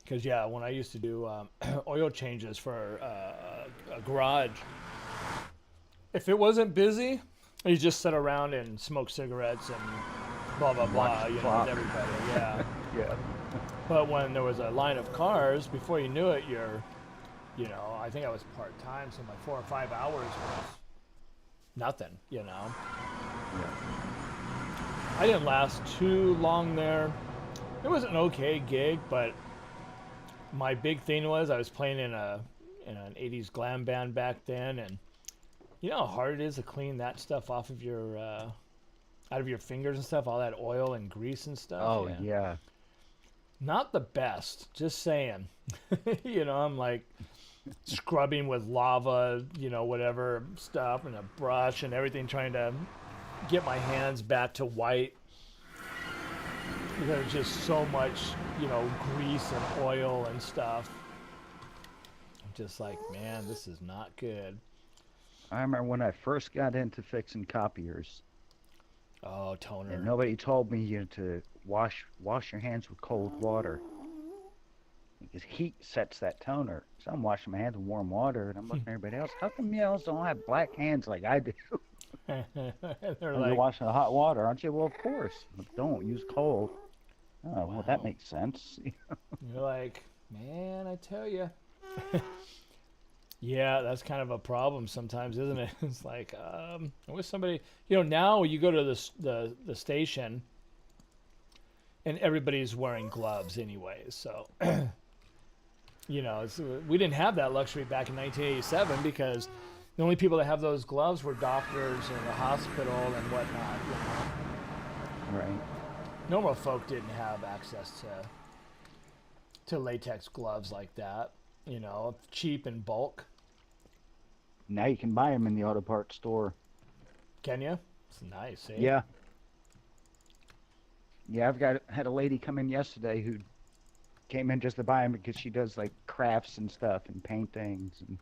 Because yeah, when I used to do oil changes for a garage, if it wasn't busy, you just sit around and smoke cigarettes and blah blah Watch blah, the with clock. everybody. Yeah. Yeah. But when there was a line of cars, before you knew it, I think I was part time, so my 4 or 5 hours was nothing. Yeah. I didn't last too long there. It was an okay gig, but my big thing was I was playing in an '80s glam band back then, and you know how hard it is to clean that stuff off of your out of your fingers and stuff, all that oil and grease and stuff. Oh Yeah, yeah. not the best. Just saying. I'm like scrubbing with lava, whatever stuff, and a brush and everything, trying to get my hands back to white. There's just so much, grease and oil and stuff. I'm just like, man, this is not good. I remember when I first got into fixing copiers, Oh, and toner. nobody told me to wash your hands with cold water because heat sets that toner. So I'm washing my hands with warm water, and I'm looking at everybody else. How come you else don't have black hands like I do? They're And you're like, washing the hot water, aren't you? Well, of course. But don't use cold. Oh, well, that wow. makes sense. You're like, man, I tell you. Yeah, that's kind of a problem sometimes, isn't it? It's like, I wish somebody, now you go to the station and everybody's wearing gloves anyways. So, we didn't have that luxury back in 1987 because the only people that have those gloves were doctors and the hospital and whatnot. Right. Normal folk didn't have access to latex gloves like that, cheap in bulk. Now you can buy them in the auto parts store. Can you? It's nice, eh? Yeah. Yeah, had a lady come in yesterday who came in just to buy them because she does like crafts and stuff and paintings, and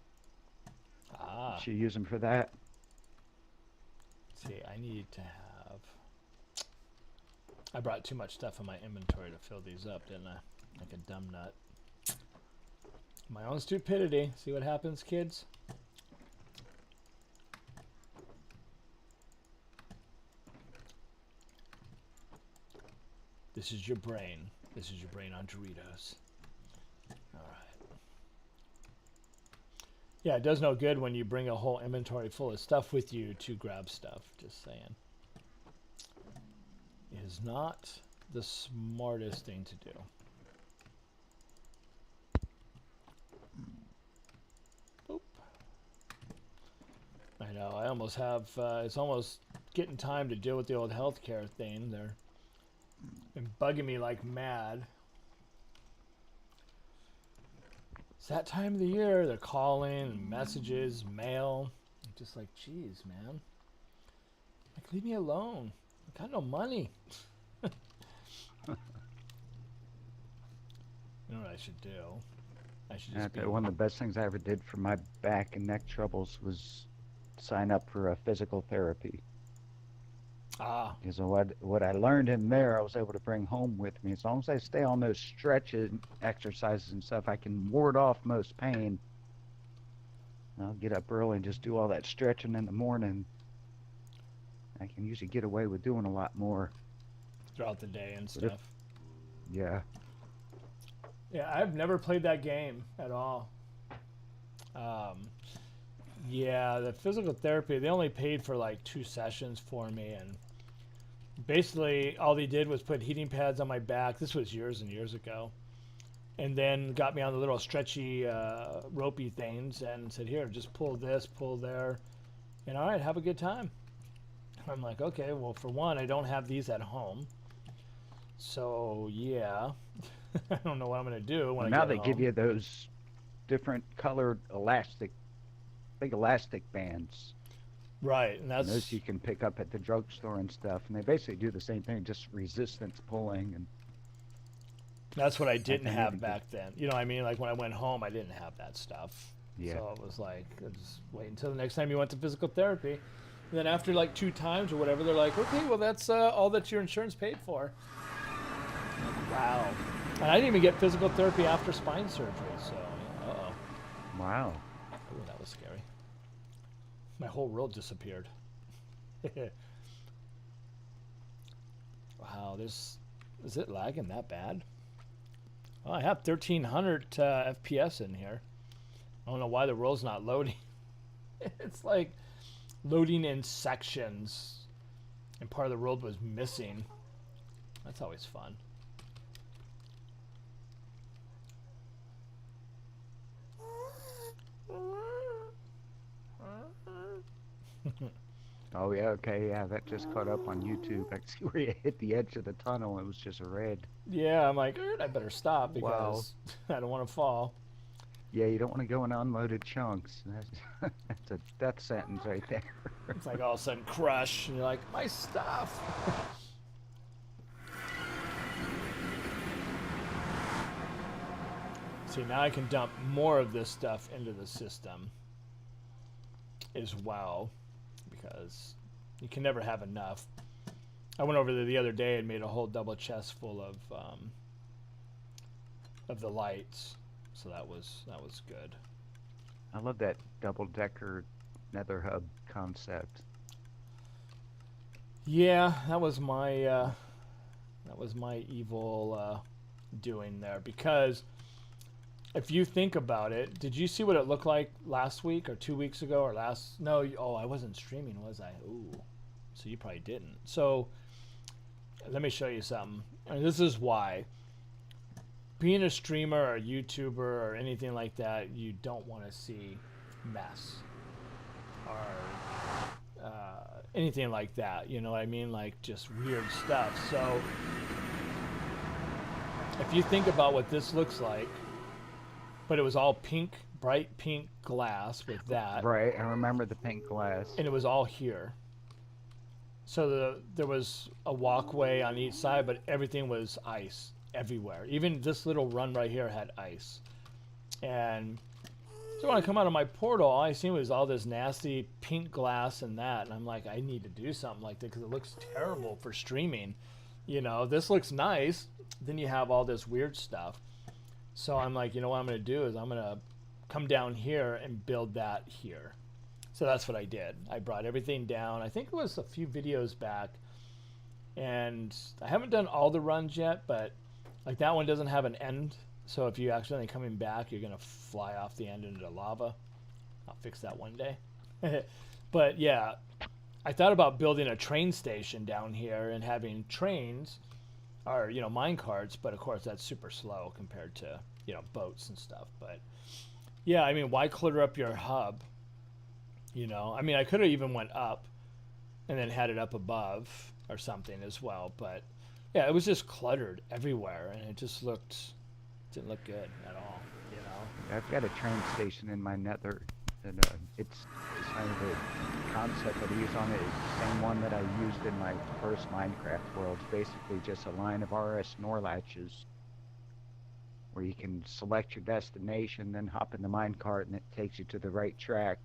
Ah, she use them for that. see, I need to have. I brought too much stuff in my inventory to fill these up, didn't I? Like a dumb nut. My own stupidity. See what happens, kids? This is your brain. This is your brain on Doritos. All right. Yeah, it does no good when you bring a whole inventory full of stuff with you to grab stuff. Just saying. It is not the smartest thing to do. Boop. I know. I almost have. It's almost getting time to deal with the old healthcare thing. They're been bugging me like mad. It's that time of the year. They're calling, messages, mail. I'm just like, geez, man. Like, leave me alone. I got no money. You know what I should do? I should And I just be. tell you, one of the best things I ever did for my back and neck troubles was sign up for a physical therapy. Ah, Because what I learned in there, I was able to bring home with me. As long as I stay on those stretching exercises and stuff, I can ward off most pain. I'll get up early and just do all that stretching in the morning. I can usually get away with doing a lot more. throughout the day and But if, stuff. yeah, Yeah, I've never played that game at all. Um, yeah, the physical therapy, they only paid for like 2 sessions for me, and basically all they did was put heating pads on my back. This was years and years ago. And then got me on the little stretchy, ropey things and said, here, just pull this, pull there. And all right, have a good time. I'm like, okay, well, for one, I don't have these at home. So, yeah, I don't know what I'm going to do when well, I now get they give home. you those different colored big elastic bands. Right, and And those that's you can pick up at the drugstore and stuff. And they basically do the same thing, just resistance pulling. And That's what I didn't can have even back then. You know what I mean? Like when I went home, I didn't have that stuff. Yeah. So it was like, just wait until the next time you went to physical therapy. And then after like 2 times or whatever, they're like, okay, well, that's all that your insurance paid for. Like, wow. And I didn't even get physical therapy after spine surgery. So, uh-oh. Wow. Ooh, that was scary. My whole world disappeared. Wow, is it lagging that bad? Oh, I have 1300 FPS in here. I don't know why the world's not loading. It's like loading in sections, and part of the world was missing. That's always fun. Oh yeah, okay, yeah, that just caught up on YouTube. I see where you hit the edge of the tunnel. It was just red. Yeah, I'm like, I better stop Wow. because I don't want to fall. Yeah, you don't want to go in unloaded chunks. That's a death sentence right there. It's like all of a sudden crush, and you're like, my stuff. See, now I can dump more of this stuff into the system as well, because you can never have enough. I went over there the other day and made a whole double chest full of the lights, so that was good. I love that double-decker nether hub concept. Yeah, that was my evil doing there, because if you think about it, did you see what it looked like last week or 2 weeks ago or last? No, oh, I wasn't streaming, was I? Ooh, so you probably didn't. So let me show you something. And this is why. Being a streamer or a YouTuber or anything like that, you don't want to see mess or anything like that. You know what I mean? Like just weird stuff. So if you think about what this looks like, but it was all pink, bright pink glass with that. Right, I remember the pink glass. And it was all here. So there was a walkway on each side, but everything was ice everywhere. Even this little run right here had ice. And so when I come out of my portal, all I seen was all this nasty pink glass and that. And I'm like, I need to do something like that because it looks terrible for streaming. You know, this looks nice. Then you have all this weird stuff. So I'm like, you know what I'm going to do is I'm going to come down here and build that here. So that's what I did. I brought everything down. I think it was a few videos back. And I haven't done all the runs yet, but like that one doesn't have an end. So if you accidentally coming back, you're going to fly off the end into lava. I'll fix that one day. But yeah, I thought about building a train station down here and having trains or, you know, mine carts, but of course that's super slow compared to, you know, boats and stuff. But yeah, I mean, why clutter up your hub? You know, I mean, I could have even went up and then had it up above or something as well. But yeah, it was just cluttered everywhere, and it just didn't look good at all. You know, I've got a train station in my nether, and it's kind of the concept that I use on it is the same one that I used in my first Minecraft world. It's basically just a line of RS Norlatches where you can select your destination, then hop in the minecart, and it takes you to the right track.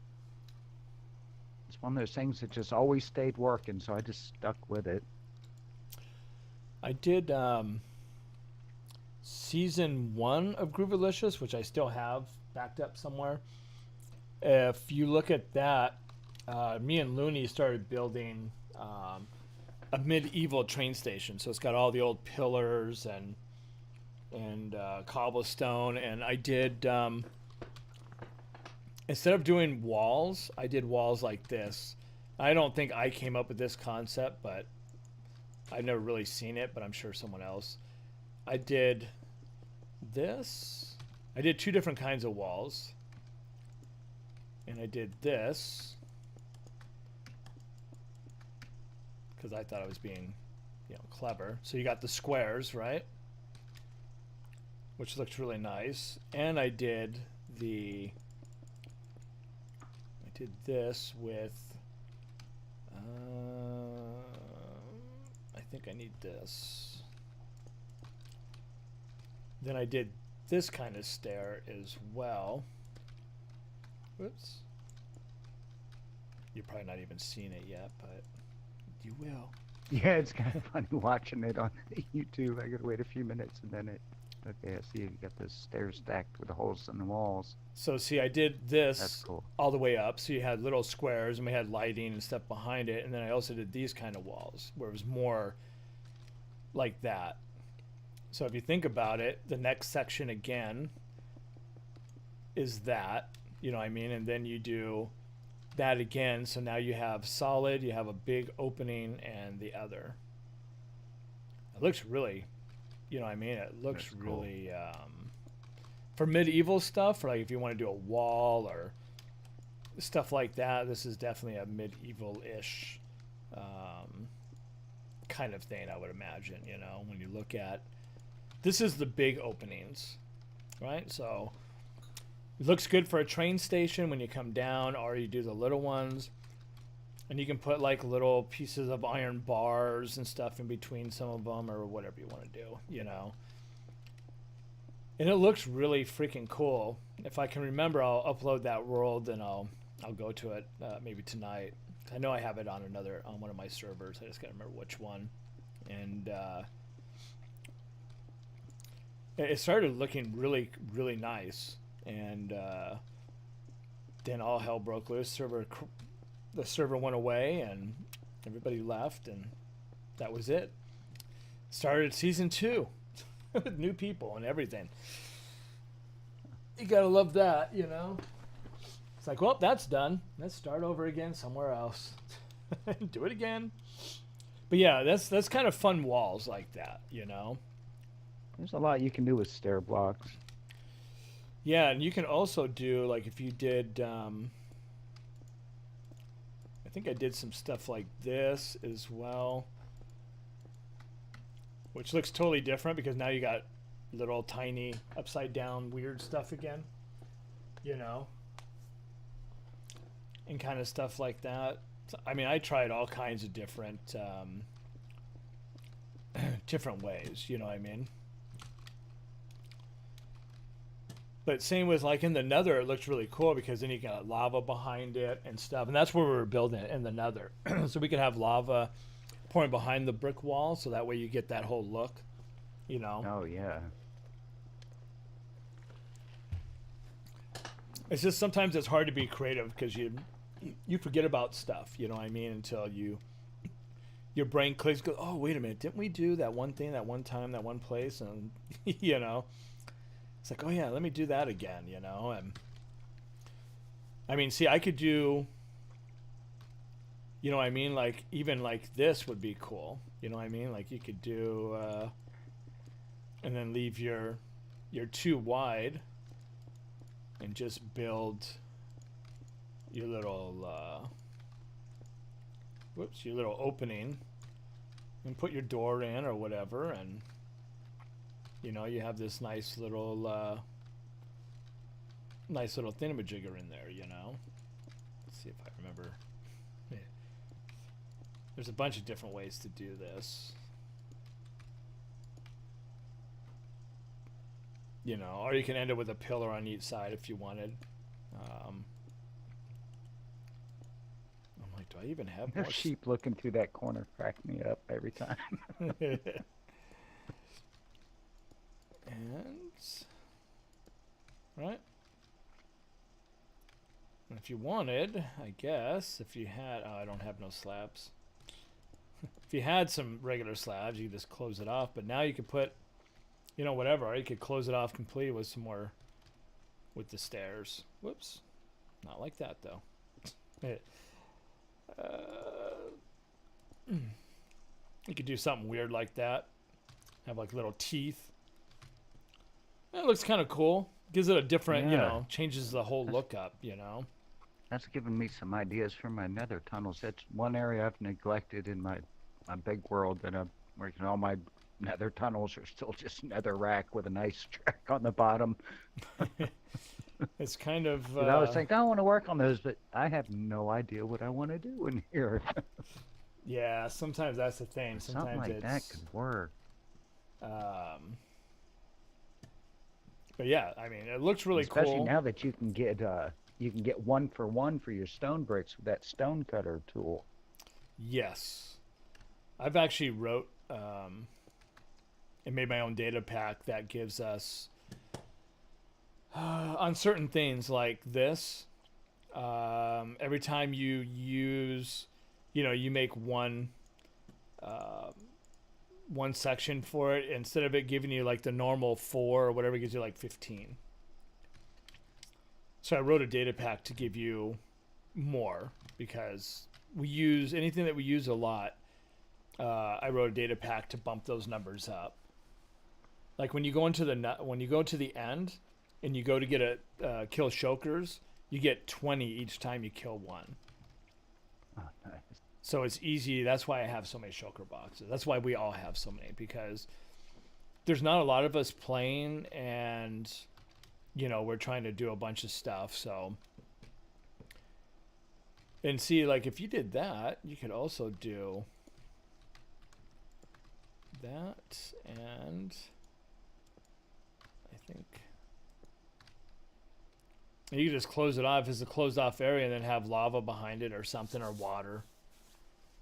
It's one of those things that just always stayed working, so I just stuck with it. I did season 1 of Groovalicious, which I still have backed up somewhere. If you look at that, me and Looney started building a medieval train station. So it's got all the old pillars and cobblestone. And I did, instead of doing walls, I did walls like this. I don't think I came up with this concept, but I've never really seen it, but I'm sure someone else. I did this. I did 2 different kinds of walls. And I did this because I thought I was being, you know, clever. So you got the squares, right? Which looks really nice. And I did this with I think I need this. Then I did this kind of stair as well. Whoops. You're probably not even seeing it yet, but you will. Yeah, it's kind of funny watching it on YouTube. I gotta wait a few minutes and then it. Okay, I see you got this stairs stacked with the holes in the walls. So see, I did That's this cool. all the way up. So you had little squares and we had lighting and stuff behind it. And then I also did these kind of walls where it was more like that. So if you think about it, the next section again is that, you know what I mean? And then you do that again. So now you have solid, you have a big opening and the other. It looks really, you know what I mean? It looks That's cool. really, for medieval stuff, or like if you want to do a wall or stuff like that, this is definitely a medieval-ish kind of thing, I would imagine, you know, when you look at, this is the big openings, right? So it looks good for a train station when you come down, or you do the little ones. And you can put like little pieces of iron bars and stuff in between some of them, or whatever you want to do, you know. And it looks really freaking cool. If I can remember, I'll upload that world and I'll go to it maybe tonight. I know I have it on one of my servers. I just gotta remember which one. And it started looking really, really nice. And then all hell broke loose. The server went away and everybody left, and that was it. Started season 2 with new people and everything. You gotta love that, you know. It's like, well, that's done. Let's start over again somewhere else. Do it again. But yeah, that's kind of fun walls like that, you know. There's a lot you can do with stair blocks. Yeah, and you can also do, like, if you did, I think I did some stuff like this as well, which looks totally different because now you got little tiny upside down weird stuff again, you know, and kind of stuff like that. So, I mean, I tried all kinds of different different ways, you know what I mean? But same with like in the nether, it looks really cool because then you got lava behind it and stuff. And that's where we were building it, in the nether. So we could have lava pouring behind the brick wall, so that way you get that whole look, you know. Oh yeah. It's just sometimes it's hard to be creative because you forget about stuff, you know what I mean, until your brain clicks, goes, oh, wait a minute, didn't we do that one thing that one time, that one place? And, you know. It's like, oh yeah, let me do that again, you know? And I mean, see, I could do, you know what I mean? Like, even like this would be cool. You know what I mean? Like, you could do, and then leave your 2 wide and just build your little, your little opening and put your door in or whatever, and you know, you have this nice little thingamajigger in there, you know. Let's see if I remember. Yeah. There's a bunch of different ways to do this. You know, or you can end it with a pillar on each side if you wanted. I'm like, do I even have more? Those sheep looking through that corner crack me up every time. And right, and if you wanted, I guess, if you had, oh, I don't have no slabs. If you had some regular slabs, you could just close it off. But now you could put, you know, whatever, or you could close it off completely with some more, with the stairs. Whoops, not like that though. You could do something weird like that. Have like little teeth. It looks kind of cool. Gives it a different, you know, changes the whole look up, you know. That's given me some ideas for my nether tunnels. That's one area I've neglected in my big world that I'm working. All my nether tunnels are still just nether rack with a nice track on the bottom. It's kind of. I was thinking, I want to work on those, but I have no idea what I want to do in here. Yeah, sometimes that's the thing. Sometimes Something like that could work. But yeah, I mean, it looks really Especially cool. now that you can get 1 for 1 for your stone bricks with that stone cutter tool. Yes. I've actually wrote and made my own data pack that gives us on certain things like this. Every time you use, you make uh, one section for it, instead of it giving you like the normal 4 or whatever, it gives you like 15. So I wrote a data pack to give you more because we use anything that we use a lot. I wrote a data pack to bump those numbers up. Like when you go into the end, and you go to get a kill shokers, you get 20 each time you kill one. Oh, nice. So it's easy. That's why I have so many shoker boxes. That's why we all have so many, because there's not a lot of us playing, and we're trying to do a bunch of stuff. So, and see, like if you did that, you could also do that, and I think you just close it off as a closed off area, and then have lava behind it or something, or water.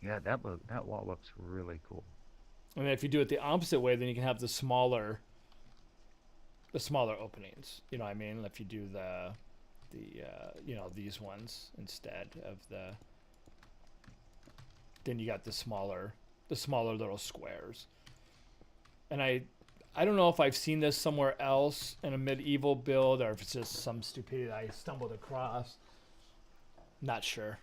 Yeah, that wall looks really cool. And then if you do it the opposite way, then you can have the smaller openings. You know what I mean? If you do the these ones instead of then you got the smaller little squares. And I don't know if I've seen this somewhere else in a medieval build, or if it's just some stupidity that I stumbled across. Not sure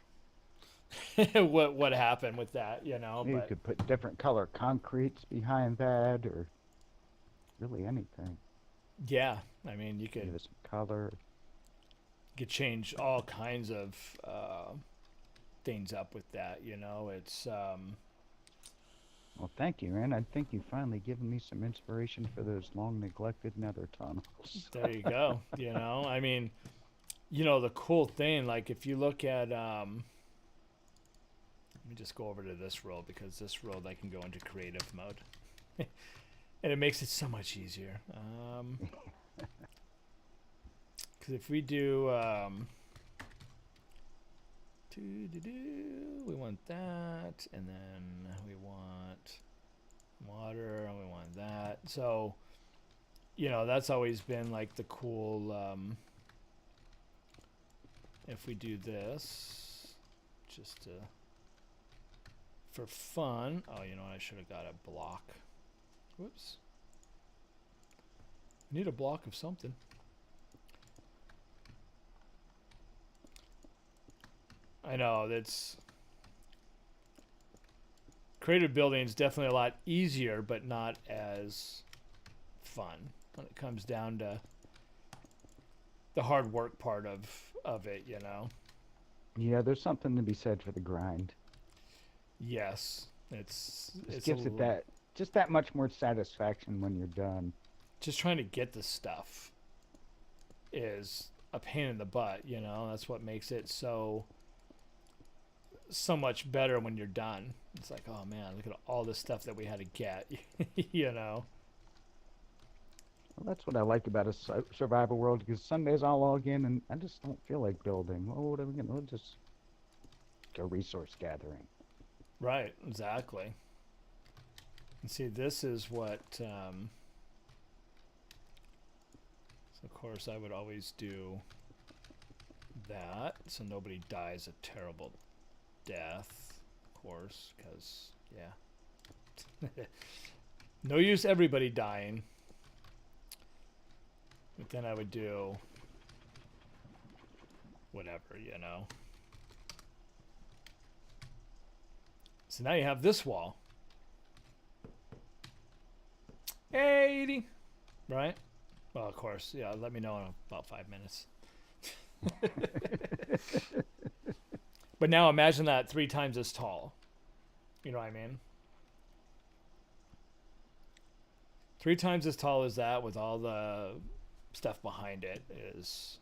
what happened with that, You but could put different color concretes behind that, or really anything. yeah, I mean you Give could it some color. change all kinds of things up with that. It's Well, thank you, man. I think you finally given me some inspiration for those long neglected nether tunnels. there you go. I mean, the cool thing, like if you look at let me just go over to this world, because this world I can go into creative mode. And it makes it so much easier. Because if we do we want that, and then we want water, and we want that. So that's always been like the cool if we do this just for fun. Oh, I should have got a block. Whoops. I need a block of something. I know that's creative building is definitely a lot easier, but not as fun when it comes down to the hard work part of it. Yeah, there's something to be said for the grind. Yes, it's Gives it that just that much more satisfaction when you're done. Just trying to get the stuff is a pain in the butt. That's what makes it so much better when you're done. It's like, oh man, look at all the stuff that we had to get. Well, that's what I like about a survival world, because some days I'll log in and I just don't feel like building. Well, what are we gonna? We'll just go resource gathering. Right, exactly. And see, this is what so of course I would always do that, so nobody dies a terrible death, of course, because yeah. No use everybody dying. But then I would do whatever. So now you have this wall. 80. Right? Well, of course. Yeah, let me know in about 5 minutes. But now imagine that 3 times as tall. You know what I mean? 3 times as tall as that, with all the stuff behind it, is,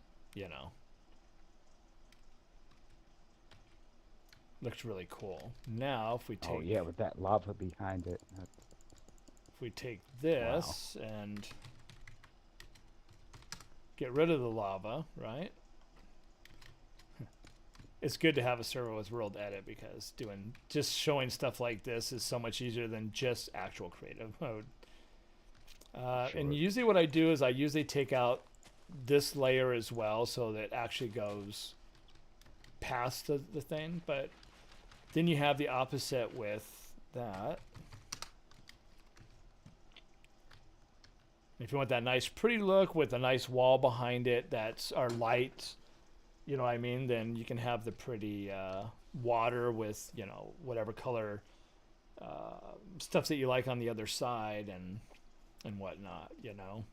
looks really cool. Now, if we take... Oh, yeah, with that lava behind it. If we take this and get rid of the lava, right? It's good to have a server with world edit because just showing stuff like this is so much easier than just actual creative mode. Sure. And usually what I do is I usually take out this layer as well so that it actually goes past the thing, but then you have the opposite with that. If you want that nice pretty look with a nice wall behind it that's our light, you know what I mean, then you can have the pretty water with, you know, whatever color stuff that you like on the other side and whatnot, you know.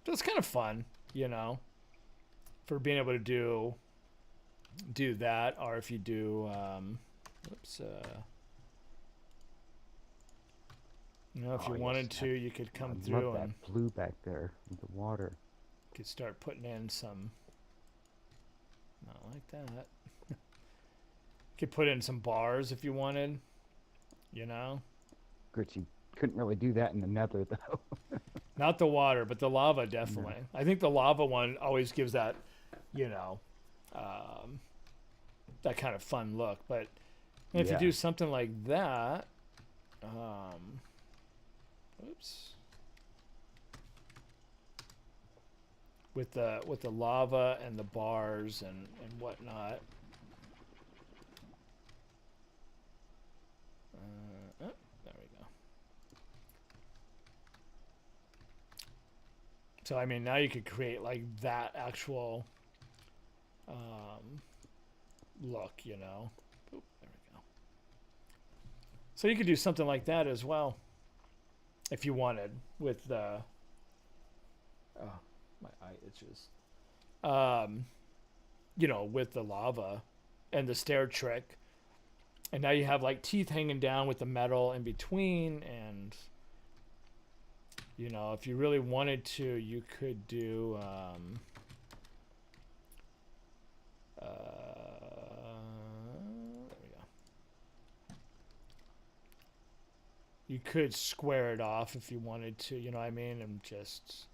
So it's kind of fun, you know, for being able to do that, or if you do you know, if you wanted to, you could come through that and blue back there with the water. could start putting in some, not like that. Could put in some bars if you wanted, you know. Of course, you couldn't really do that in the Nether, though. Not the water, but the lava definitely. No. I think the lava one always gives that, you know, that kind of fun look. But if you do something like that, oops, with the lava and the bars and whatnot. Oh, there we go. So I mean, now you could create like that actual look, you know. Oop, there we go. So you could do something like that as well, if you wanted, with the. Oh, my eye itches. You know, with the lava and the stair trick, and now you have like teeth hanging down with the metal in between, and you know, if you really wanted to, you could do. There we go. You could square it off if you wanted to, you know what I mean, and just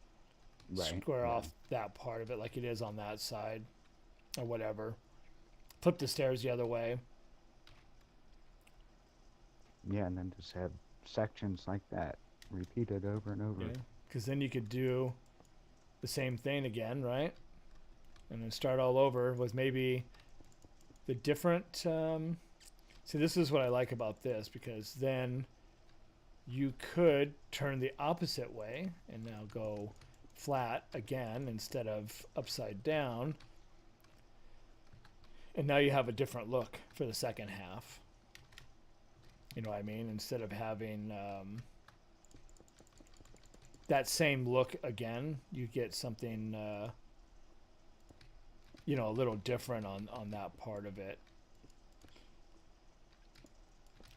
square off that part of it like it is on that side, or whatever. Flip the stairs the other way. Yeah, and then just have sections like that repeated over and over. Because then you could do the same thing again, right? And then start all over with maybe the different. See, this is what I like about this, because then you could turn the opposite way and now go flat again instead of upside down. And now you have a different look for the second half. You know what I mean? Instead of having that same look again, you get something, you know, a little different on that part of it.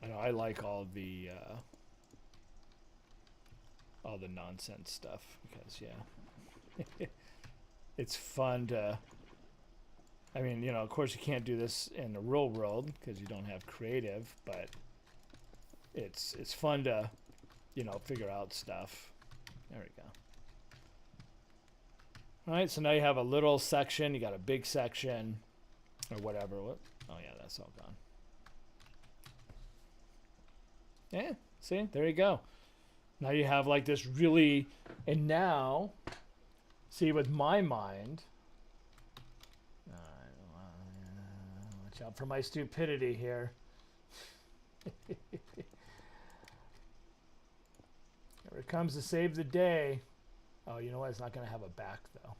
I know I like all the nonsense stuff because, yeah, it's fun to. I mean, you know, of course you can't do this in the real world because you don't have creative, but it's fun to, you know, figure out stuff. There we go. All right, so now you have a little section, you got a big section, or whatever. What? Oh yeah, that's all gone. Yeah, see, there you go. Now you have like this really, and now, see, with my mind, watch out for my stupidity here. Here it comes to save the day. Oh, you know what? It's not going to have a back, though.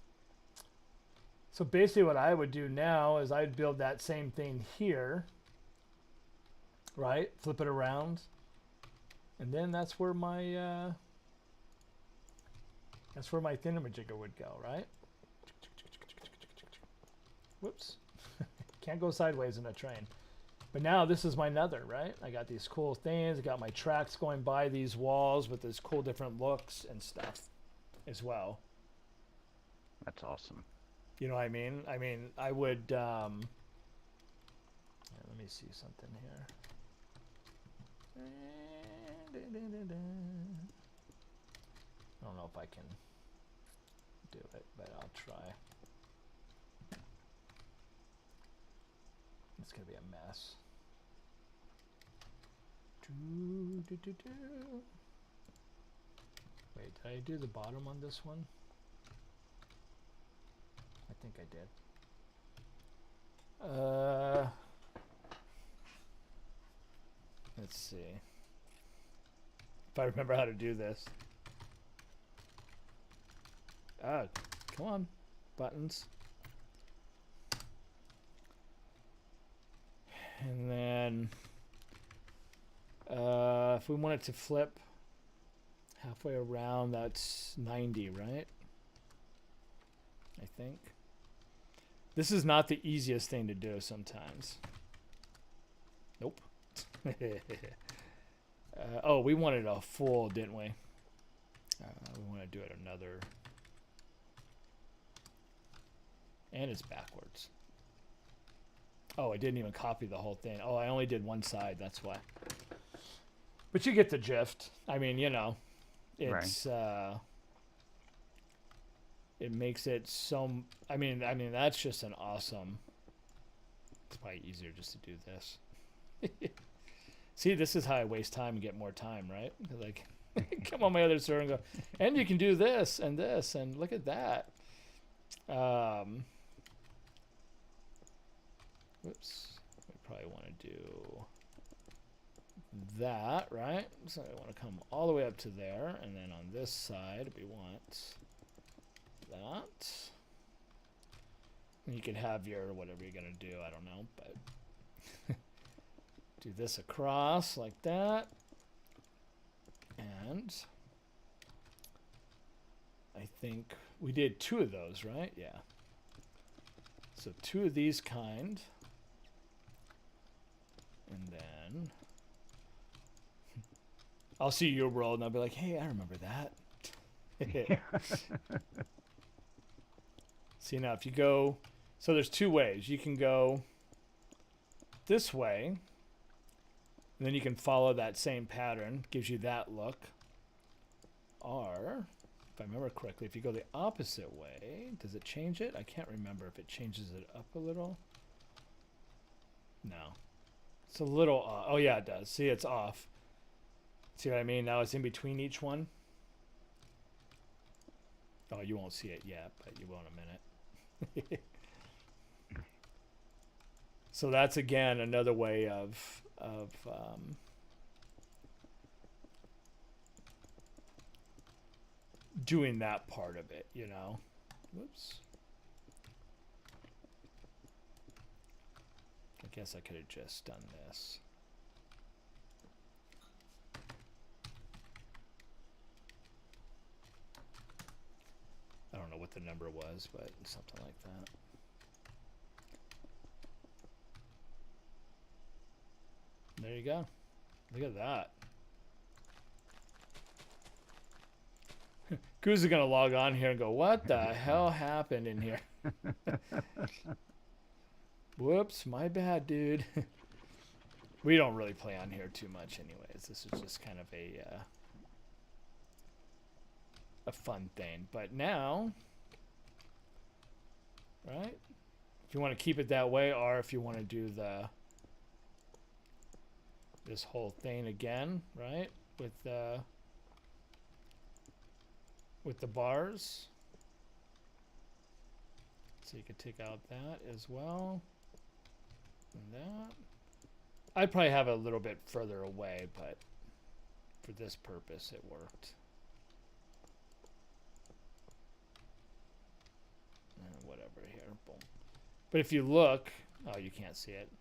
So basically what I would do now is I'd build that same thing here. Right? Flip it around. And then that's where my thingamajigger would go, right? Whoops. Can't go sideways in a train. But now this is my nether, right? I got these cool things. I got my tracks going by these walls with this cool different looks and stuff as well. That's awesome. You know what I mean? I mean, I would, let me see something here. if I can do it, but I'll try. It's gonna be a mess. Wait, did I do the bottom on this one? I think I did. Let's see. If I remember how to do this. Ah, come on. Buttons. And then if we want it to flip halfway around, that's 90, right? I think. This is not the easiest thing to do sometimes. Nope. Oh, we wanted a full, didn't we? We want to do it another. And it's backwards. Oh, I didn't even copy the whole thing. Oh, I only did one side, that's why. But you get the gist. I mean, you know, it's it makes it so. I mean, that's just an awesome. It's probably easier just to do this. See, this is how I waste time and get more time, right? Like, come on my other server and go, and you can do this, and look at that. Whoops. We probably want to do that, right? So I want to come all the way up to there, and then on this side we want that. And you can have your whatever you're gonna do, I don't know, but do this across like that. And I think we did 2 of those, right? Yeah. So 2 of these kind. And then I'll see your world and I'll be like, hey, I remember that. See, now if you go, so there's 2 ways. You can go this way, and then you can follow that same pattern. Gives you that look. Or, if I remember correctly, if you go the opposite way, does it change it? I can't remember if it changes it up a little. No. It's a little off. Oh, yeah, it does. See, it's off. See what I mean? Now it's in between each one. Oh, you won't see it yet, but you will in a minute. So that's, again, another way of doing that part of it, you know? Whoops. I guess I could have just done this. I don't know what the number was, but something like that. There you go. Look at that. Goose is going to log on here and go, what the hell happened in here? Whoops, my bad, dude. We don't really play on here too much anyways. This is just kind of a fun thing. But now, right? If you want to keep it that way, or if you want to do this whole thing again, right? With the bars. So you could take out that as well. And that. I'd probably have it a little bit further away, but for this purpose it worked. And whatever here, boom. But if you look, oh, you can't see it.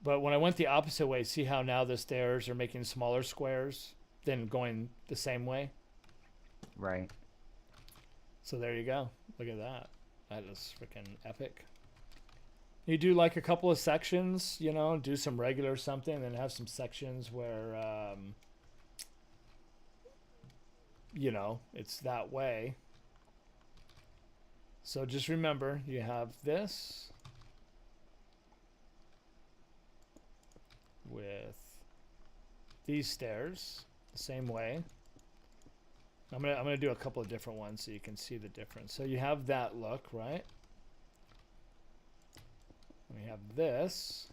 But when I went the opposite way, see how now the stairs are making smaller squares than going the same way? Right. So there you go. Look at that. That is freaking epic. You do like a couple of sections, you know, do some regular something, and then have some sections where, you know, it's that way. So just remember, you have this with these stairs the same way. I'm gonna do a couple of different ones so you can see the difference. So you have that look, right? And we have this,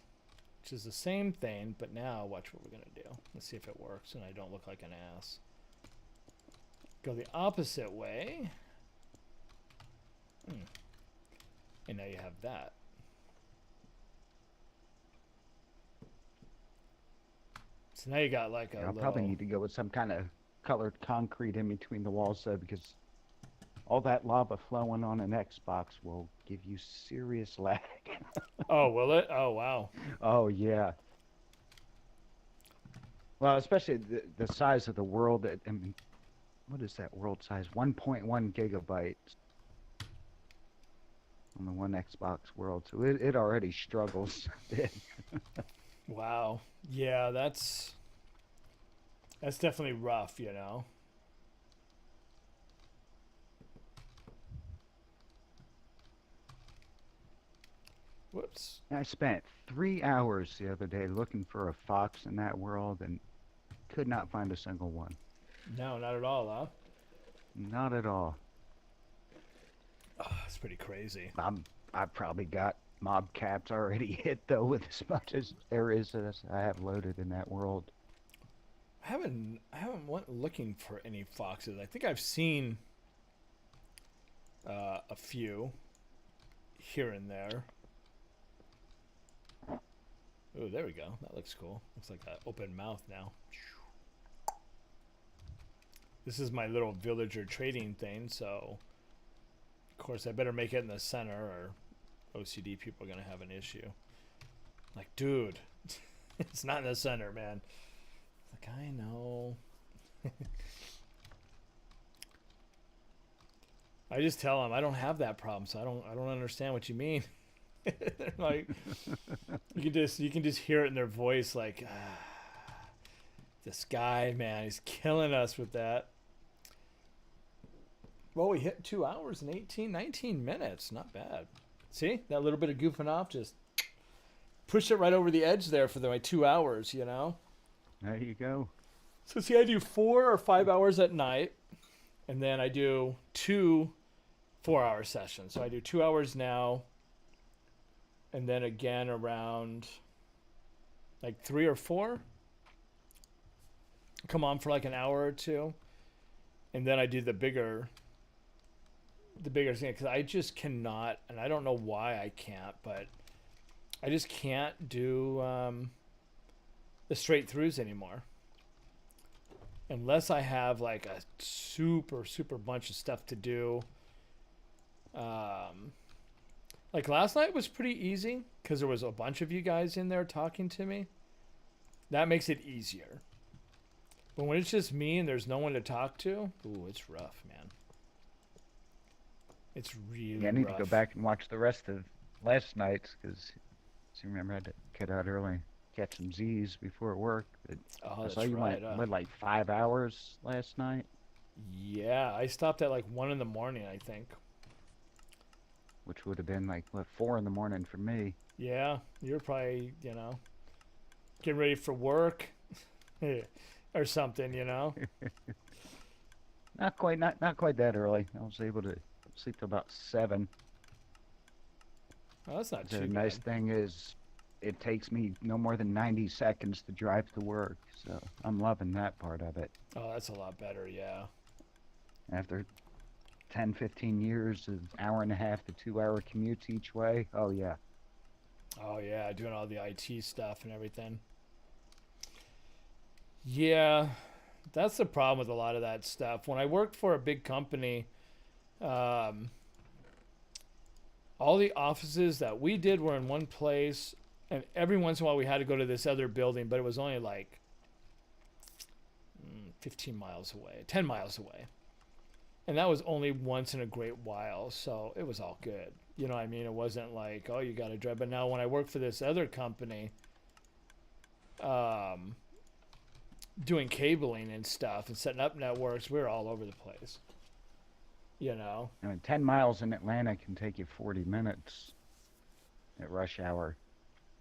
which is the same thing, but now watch what we're gonna do. Let's see if it works and I don't look like an ass. Go the opposite way. And now you have that. So now you got like a I'll little... probably need to go with some kind of colored concrete in between the walls, though, because all that lava flowing on an Xbox will give you serious lag. Oh, will it? Oh, wow. Oh, yeah. Well, especially the size of the world. I mean, what is that world size? 1.1 gigabytes on the one Xbox world. So it already struggles. Wow. Yeah, that's definitely rough, you know. Whoops. I spent 3 hours the other day looking for a fox in that world and could not find a single one. No, not at all, huh? Not at all. Oh, that's pretty crazy. I've probably got mob caps already hit, though, with as much as there is as I have loaded in that world. I haven't went looking for any foxes. I think I've seen a few here and there. Oh, there we go. That looks cool. Looks like an open mouth now. This is my little villager trading thing, so of course I better make it in the center or OCD people are gonna have an issue. Like, dude, it's not in the center, man. Like, I know. I just tell them I don't have that problem, so I don't understand what you mean. They're like, you can just hear it in their voice, like, this guy, man, he's killing us with that. Well, we hit 2 hours and 19 minutes. Not bad. See, that little bit of goofing off just push it right over the edge there for my 2 hours, you know? There you go. So see, I do 4 or 5 hours at night, and then I do 2 4-hour sessions. So I do 2 hours now, and then again around like 3 or 4. Come on for like an hour or two, and then I do the bigger thing, because I just cannot, and I don't know why I can't, but I just can't do the straight throughs anymore unless I have like a super bunch of stuff to do. Like last night was pretty easy because there was a bunch of you guys in there talking to me. That makes it easier. But when it's just me and there's no one to talk to, ooh, it's rough, man. It's really rough. Yeah, I need to go back and watch the rest of last night's, because you remember I had to get out early, catch some Z's before work. Oh, I that's saw you right. went like 5 hours last night. Yeah, I stopped at like 1 in the morning, I think. Which would have been like, what, 4 in the morning for me. Yeah, you're probably, getting ready for work or something, Not quite that early. I was able to sleep till about 7. Oh, that's not too The bad. nice thing is, it takes me no more than 90 seconds to drive to work, so I'm loving that part of it. Oh, that's a lot better, yeah. After 10, 15 years of hour-and-a-half to 2-hour commutes each way, oh yeah. Oh, yeah, doing all the IT stuff and everything. Yeah, that's the problem with a lot of that stuff. When I worked for a big company, all the offices that we did were in one place, and every once in a while we had to go to this other building, but it was only like 15 miles away, 10 miles away. And that was only once in a great while, so it was all good. You know what I mean? It wasn't like, oh, you got to drive. But now when I work for this other company, doing cabling and stuff and setting up networks, we were all over the place. I mean, 10 miles in Atlanta can take you 40 minutes at rush hour.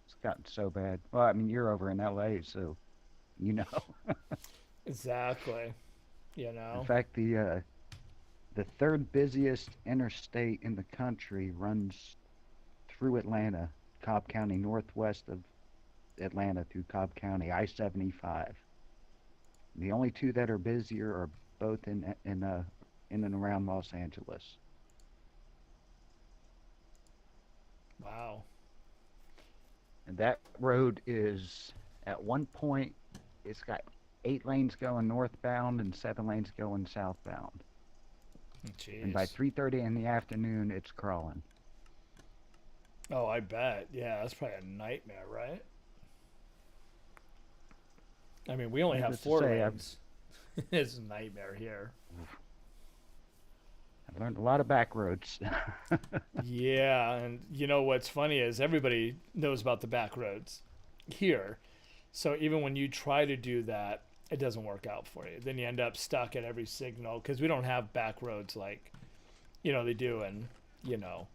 It's gotten so bad. Well, I mean, you're over in LA, so you know. Exactly. You In know. fact, the third busiest interstate in the country runs through Atlanta, Cobb County, northwest of Atlanta through Cobb County, I-75. The only two that are busier are both in and around Los Angeles. Wow. And that road is, at one point, it's got 8 lanes going northbound and 7 lanes going southbound. And by Jeez. 3:30 in the afternoon, it's crawling. Oh, I bet. Yeah, that's probably a nightmare, right? I mean, we only have Needless to four say, lanes. It's a nightmare here. I've learned a lot of back roads. Yeah, and you know what's funny is everybody knows about the back roads here. So even when you try to do that, it doesn't work out for you. Then you end up stuck at every signal because we don't have back roads like, they do in, you know,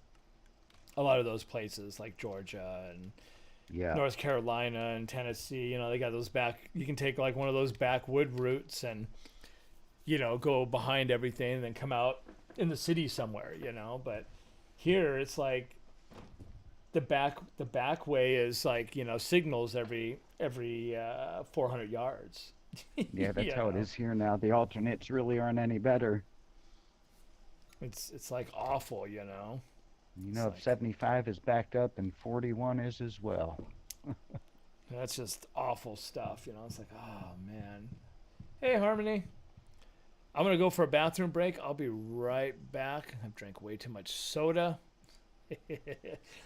a lot of those places like Georgia and Yeah, North Carolina and Tennessee. They got those back, you can take like one of those backwood routes and, go behind everything and then come out in the city somewhere, but here it's like the back way is like signals every 400 yards. yeah, that's you how it know is here now. The alternates really aren't any better. it's like awful. You It's know, if like 75 is backed up and 41 is as well. that's just awful stuff. It's like, oh man. Hey Harmony, I'm gonna go for a bathroom break. I'll be right back. I've drank way too much soda.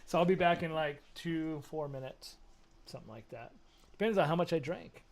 So I'll be back in like 4 minutes, something like that. Depends on how much I drank.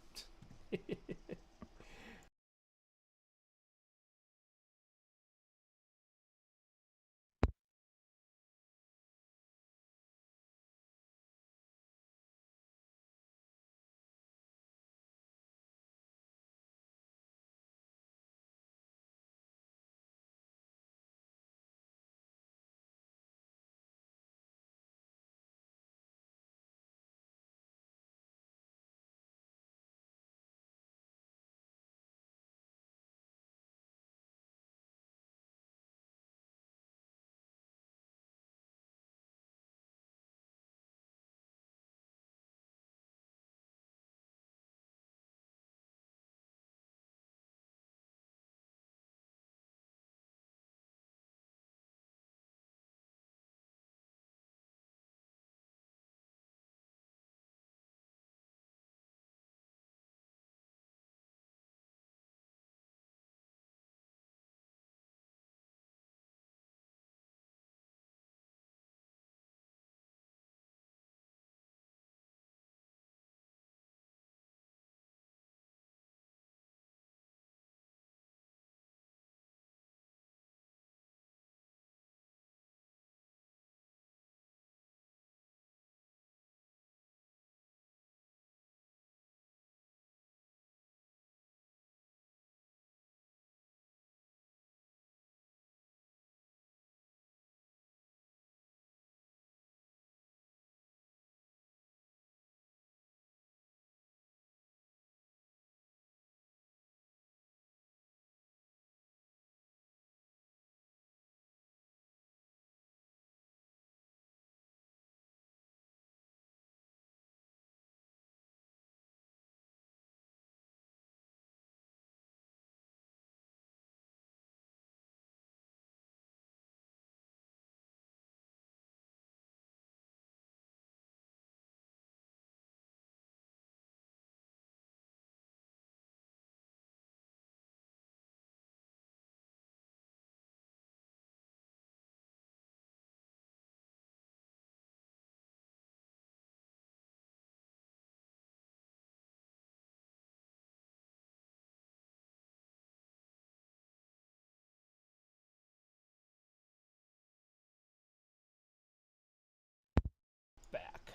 Back.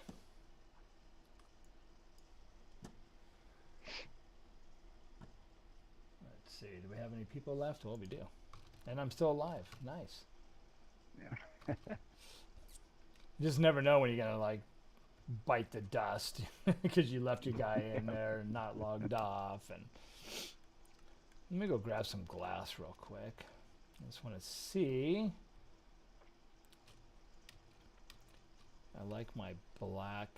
Let's see. Do we have any people left? Well, we do. And I'm still alive. Nice. Yeah. You just never know when you're gonna like bite the dust because you left your guy in there and not logged off. And Let me go grab some glass real quick. I just want to see. I like my black.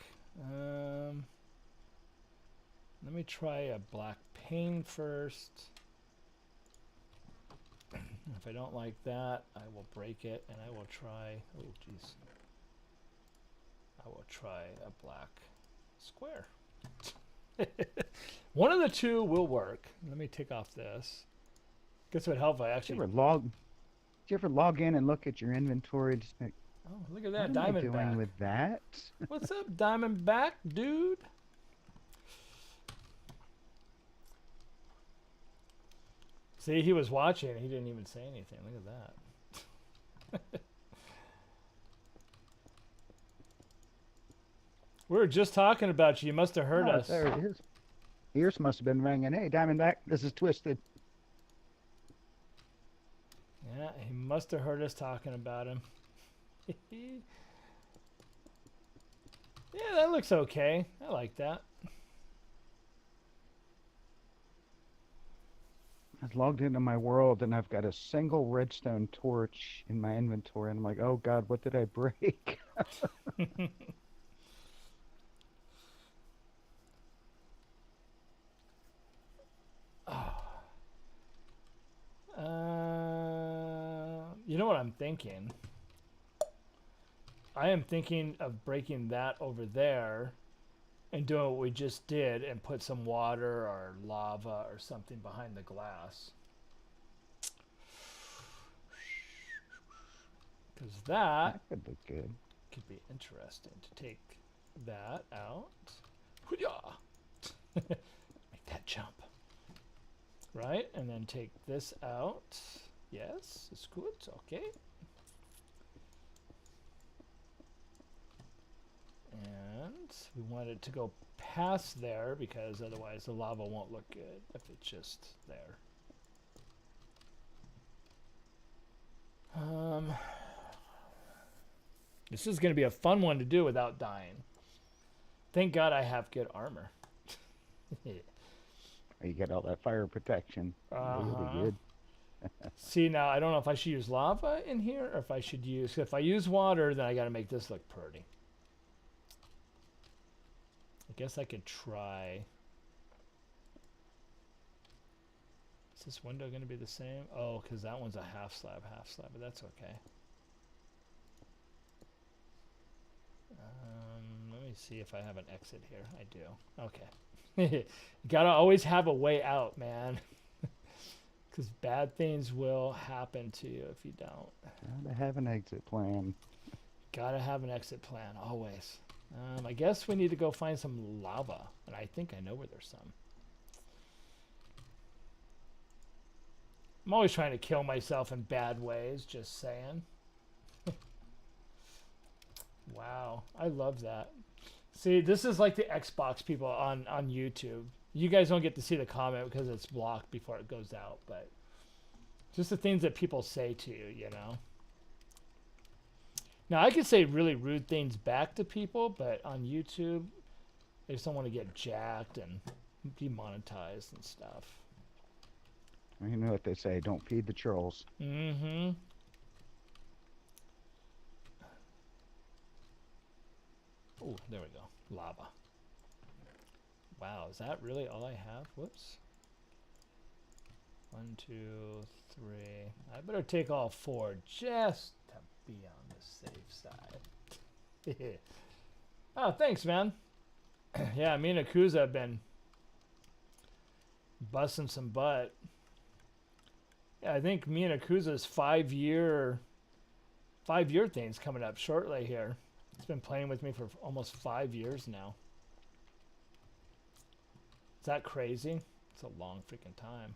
Let me try a black pane first. If I don't like that, I will break it and I will try. Oh, jeez. I will try a black square. One of the two will work. Let me take off this. Guess what help if I actually. Did you ever log in and look at your inventory? Just think, Oh, look at what that am I doing Diamondback. with that? What's up, Diamondback, dude? See, he was watching. He didn't even say anything. Look at that. We were just talking about you. You must have heard us. There it is. Ears must have been ringing. Hey, Diamondback, this is Twisted. Yeah, he must have heard us talking about him. Yeah, that looks okay. I like that. I've logged into my world and I've got a single redstone torch in my inventory. And I'm like, oh God, what did I break? You know what I'm thinking? I am thinking of breaking that over there and doing what we just did and put some water or lava or something behind the glass. Because that That could look good. could be interesting to take that out. Hoo-yah! Make that jump. Right? And then take this out. Yes, it's good. Okay. And we want it to go past there because otherwise the lava won't look good if it's just there. This is going to be a fun one to do without dying. Thank God I have good armor. You get all that fire protection. Really good. See, now I don't know if I should use lava in here or if I should use... If I use water, then I got to make this look pretty. I guess I could try... Is this window going to be the same? Oh, because that one's a half slab, but that's okay. Let me see if I have an exit here. I do. Okay. You gotta always have a way out, man. Because bad things will happen to you if you don't. Gotta have an exit plan. Gotta have an exit plan, always. I guess we need to go find some lava. And I think I know where there's some. I'm always trying to kill myself in bad ways, just saying. Wow, I love that. See, this is like the Xbox people on YouTube. You guys don't get to see the comment because it's blocked before it goes out, but just the things that people say to you, you know. Now, I could say really rude things back to people, but on YouTube, they just don't want to get jacked and demonetized and stuff. You know what they say, don't feed the trolls. Mm-hmm. Oh, there we go. Lava. Wow, is that really all I have? Whoops. 1, 2, 3. I better take all 4 just to be on the safe side. Oh, thanks, man. Yeah, me and Akuza have been busting some butt. Yeah, I think me and Akuza's 5-year thing's coming up shortly here. It's been playing with me for almost 5 years now. Is that crazy? It's a long freaking time.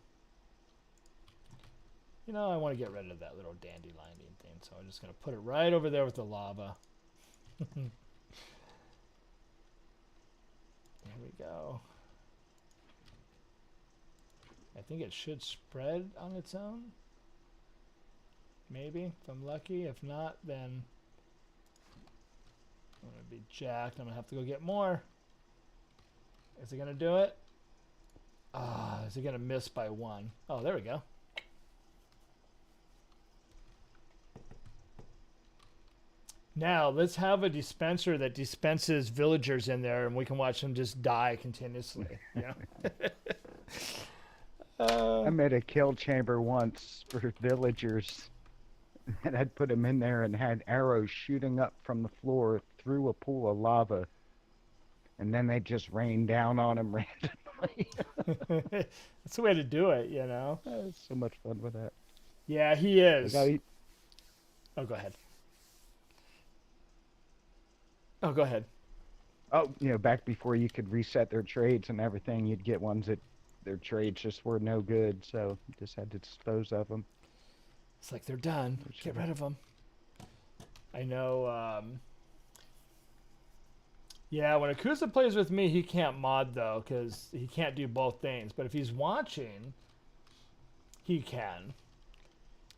You know, I want to get rid of that little dandelion thing, so I'm just going to put it right over there with the lava. There we go. I think it should spread on its own. Maybe, if I'm lucky. If not, then I'm going to be jacked. I'm going to have to go get more. Is it going to do it? Ah, is it going to miss by 1? Oh, there we go. Now, let's have a dispenser that dispenses villagers in there, and we can watch them just die continuously. Yeah. I made a kill chamber once for villagers, and I'd put them in there and had arrows shooting up from the floor through a pool of lava, and then they just rained down on them randomly. That's the way to do it, you know? I had so much fun with that. Yeah, he is. Like Oh, go ahead. Oh, go ahead. back before you could reset their trades and everything, you'd get ones that their trades just were no good, so you just had to dispose of them. It's like they're done. Get rid of them. I know. Yeah, when Akusa plays with me, he can't mod, though, because he can't do both things. But if he's watching, he can.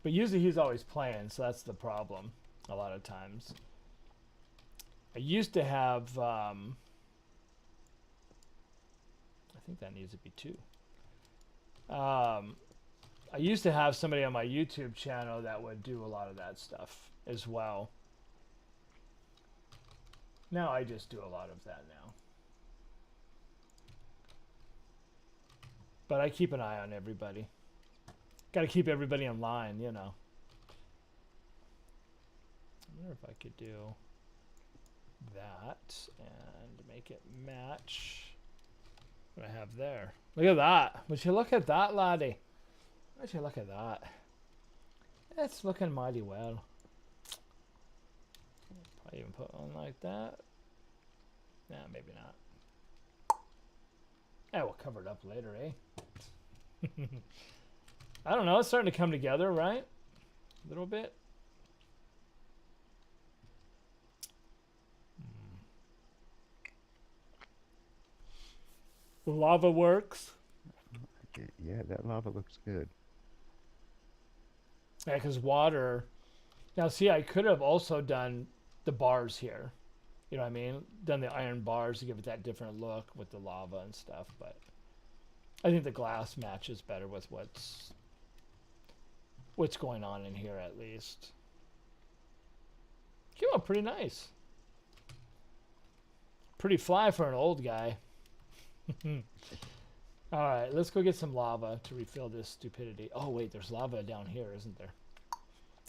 But usually he's always playing, so that's the problem a lot of times. I used to have... I think that needs to be 2. I used to have somebody on my YouTube channel that would do a lot of that stuff as well. Now I just do a lot of that now. But I keep an eye on everybody. Got to keep everybody in line, you know. I wonder if I could do that and make it match what I have there. Look at that. Would you look at that, laddie? Would you look at that? It's looking mighty well. Probably even put one like that. Nah, maybe not. Yeah, we'll cover it up later, eh? I don't know. It's starting to come together, right? A little bit. The lava works. Yeah, that lava looks good. Yeah, because water. Now, see, I could have also done the bars here. You know what I mean? Done the iron bars to give it that different look with the lava and stuff. But I think the glass matches better with what's going on in here, at least. Came out pretty nice. Pretty fly for an old guy. All right, let's go get some lava to refill this stupidity. Oh, wait, there's lava down here, isn't there?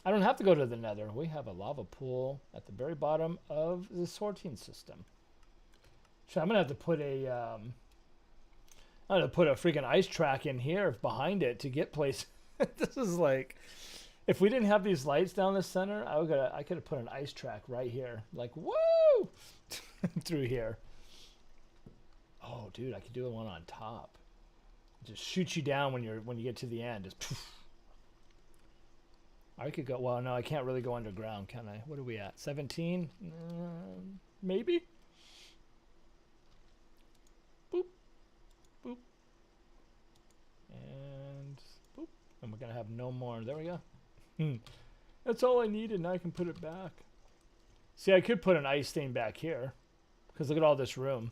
I don't have to go to the nether. We have a lava pool at the very bottom of the sorting system. So I'm going to have to put I'm going to put a freaking ice track in here behind it to get place. This is like, if we didn't have these lights down the center, I could have put an ice track right here. Like, woo! Through here. Oh, dude, I could do one on top. Just shoot you down when you get to the end. Just poof. I could go. Well, no, I can't really go underground, can I? What are we at? 17? Maybe. Boop, boop, and boop. And we're gonna have no more. There we go. That's all I needed. Now I can put it back. See, I could put an ice thing back here, because look at all this room.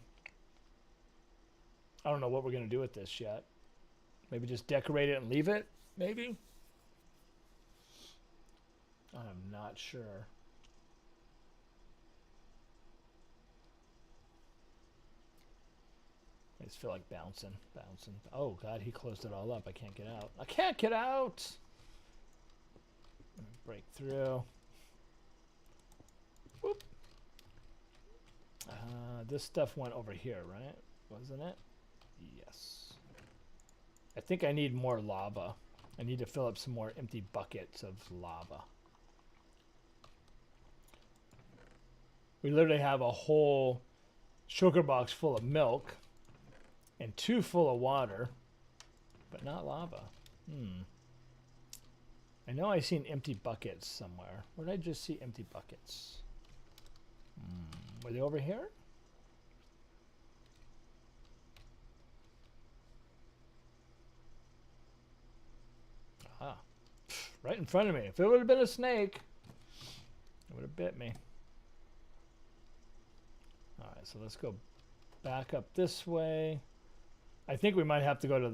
I don't know what we're going to do with this yet. Maybe just decorate it and leave it? Maybe? I'm not sure. I just feel like bouncing. Oh, God, he closed it all up. I can't get out. I can't get out! Break through. Whoop. This stuff went over here, right? Wasn't it? Yes. I think I need more lava. I need to fill up some more empty buckets of lava. We literally have a whole sugar box full of milk and 2 full of water, but not lava. I know I've seen empty buckets somewhere. Where did I just see empty buckets? Were they over here? Ah, right in front of me. If it would have been a snake, it would have bit me. All right, so let's go back up this way. I think we might have to go to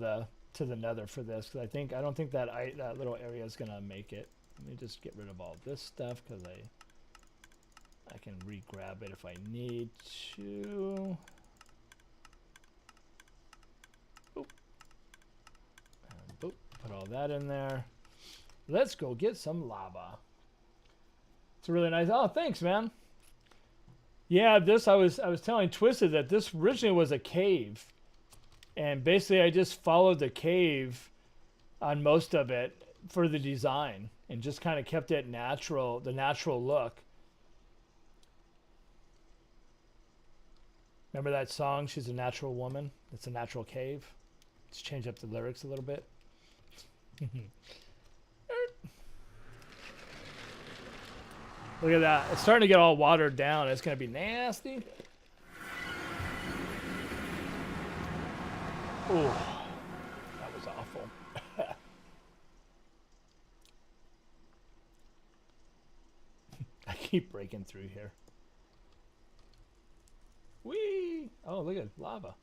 the nether for this, because I don't think that that little area is gonna make it. Let me just get rid of all this stuff, because I can re-grab it if I need to. Boop. And boop. Put all that in there. Let's go get some lava. It's a really nice. Oh, thanks, man. Yeah, this I was telling Twisted that this originally was a cave, and basically I just followed the cave on most of it for the design, and just kind of kept it natural, the natural look. Remember that song? She's a natural woman. It's a natural cave. Let's change up the lyrics a little bit. Look at that. It's starting to get all watered down. It's going to be nasty. Oh, that was awful. I keep breaking through here. Whee! Oh, look at lava.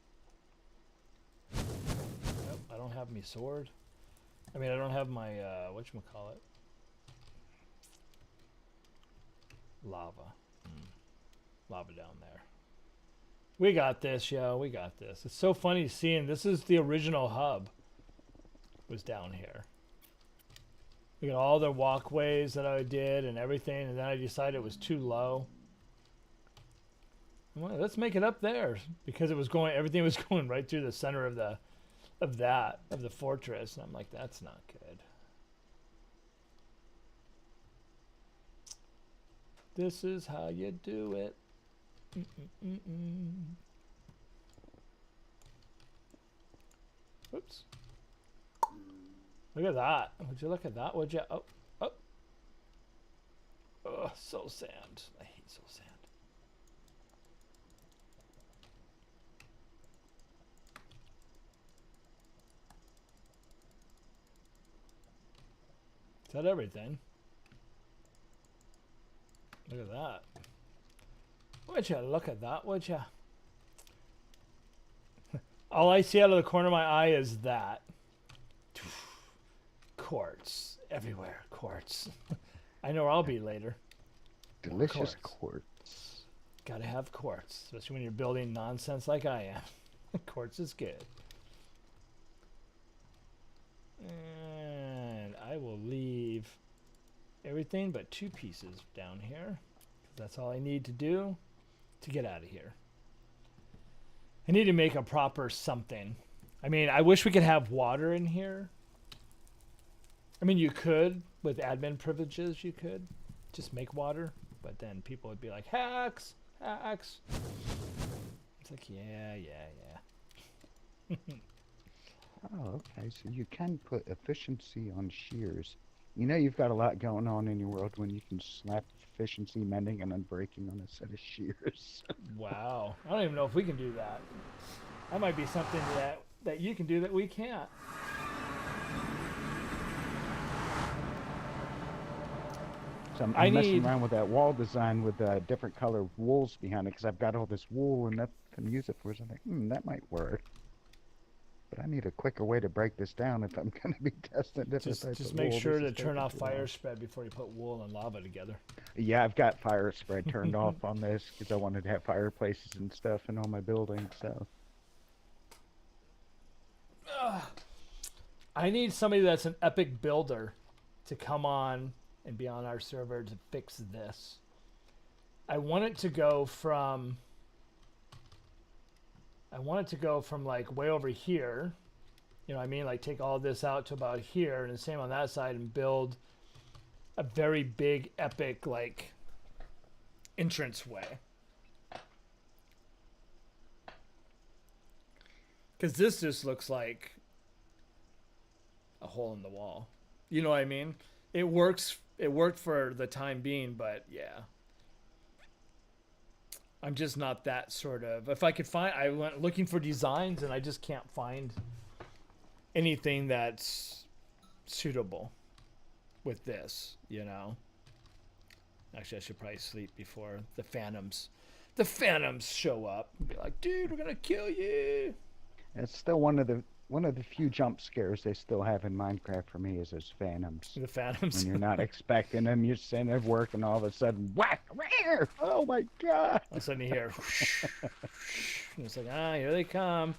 Nope, I don't have my sword. I mean, I don't have my, whatchamacallit. Lava. Lava down there. We got this, yo. We got this. It's so funny seeing, this is the original hub. Was down here. Look at all the walkways that I did and everything, and then I decided it was too low. Well, let's make it up there, because it was going, everything was going right through the center of the fortress, and I'm like, that's not good. This is how you do it. Oops. Look at that. Would you look at that? Would you? Oh, oh. Oh, soul sand. I hate soul sand. Is that everything? Look at that. Would you look at that, would you? All I see out of the corner of my eye is that. Quartz. Everywhere. Quartz. I know where I'll be later. Delicious quartz. Gotta have quartz. Especially when you're building nonsense like I am. Quartz is good. And I will leave everything but 2 pieces down here. That's all I need to do to get out of here. I need to make a proper something. I mean, I wish we could have water in here. I mean, you could, with admin privileges, you could just make water, but then people would be like, hacks, hacks. It's like, yeah. Oh, okay. So you can put efficiency on shears. You know you've got a lot going on in your world when you can slap efficiency, mending, and unbreaking on a set of shears. Wow. I don't even know if we can do that. That might be something that you can do that we can't. So I'm messing around with that wall design with different color wools behind it, because I've got all this wool and nothing to use it for. So I'm like, that might work. But I need a quicker way to break this down if I'm going to be testing different types of wool. Just make sure to turn off fire spread before you put wool and lava together. Yeah, I've got fire spread turned off on this because I wanted to have fireplaces and stuff in all my buildings. So I need somebody that's an epic builder to come on and be on our server to fix this. I want it to go from like way over here, you know what I mean? Like take all this out to about here, and the same on that side, and build a very big, epic, like, entranceway. Because this just looks like a hole in the wall. You know what I mean? It works. It worked for the time being, but yeah. I'm just not that sort of. If I could find, I went looking for designs and I just can't find anything that's suitable with this, you know. Actually, I should probably sleep before the phantoms show up and be like, dude, we're gonna kill you. It's still one of the few jump scares they still have in Minecraft for me is those phantoms. The Phantoms. When you're not expecting them, you're sitting there working, all of a sudden, whack! Where? Oh my God! All of a sudden you hear, and it's like, here they come.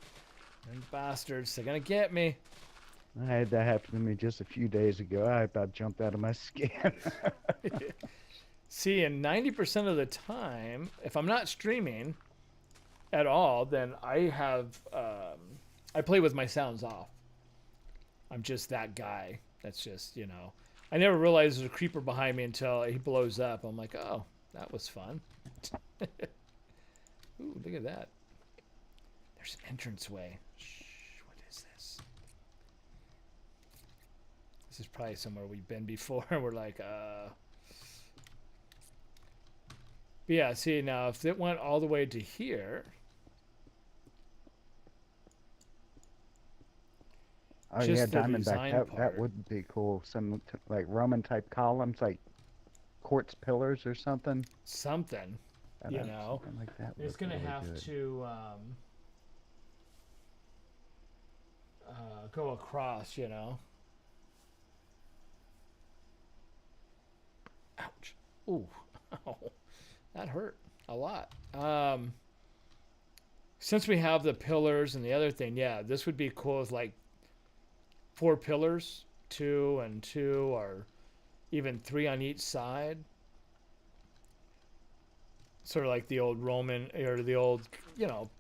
And bastards, they're gonna get me. I had that happen to me just a few days ago. I about jumped out of my skin. See, and 90% of the time, if I'm not streaming at all, then I play with my sounds off. I'm just that guy. That's just, I never realized there's a creeper behind me until he blows up. I'm like, oh, that was fun. Ooh, look at that. There's an entranceway. Shh, what is this? This is probably somewhere we've been before. We're like, But yeah, see, now if it went all the way to here. Oh yeah, Diamondback. That would be cool. Some like Roman type columns, like quartz pillars or something. Something, something like that. It's gonna really have good. to go across, Ouch! Ooh, that hurt a lot. Since we have the pillars and the other thing, yeah, this would be cool with like 4 pillars, 2 and 2, or even 3 on each side. Sort of like the old Roman, or the old,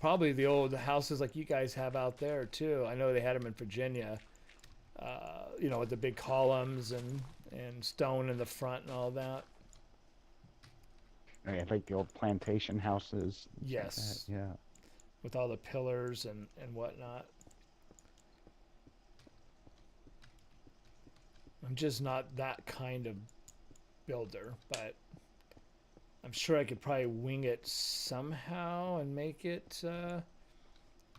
probably the old houses like you guys have out there too. I know they had them in Virginia, with the big columns and stone in the front and all that. Yeah, like the old plantation houses. Yes. Like yeah. With all the pillars and whatnot. I'm just not that kind of builder, but I'm sure I could probably wing it somehow and make it.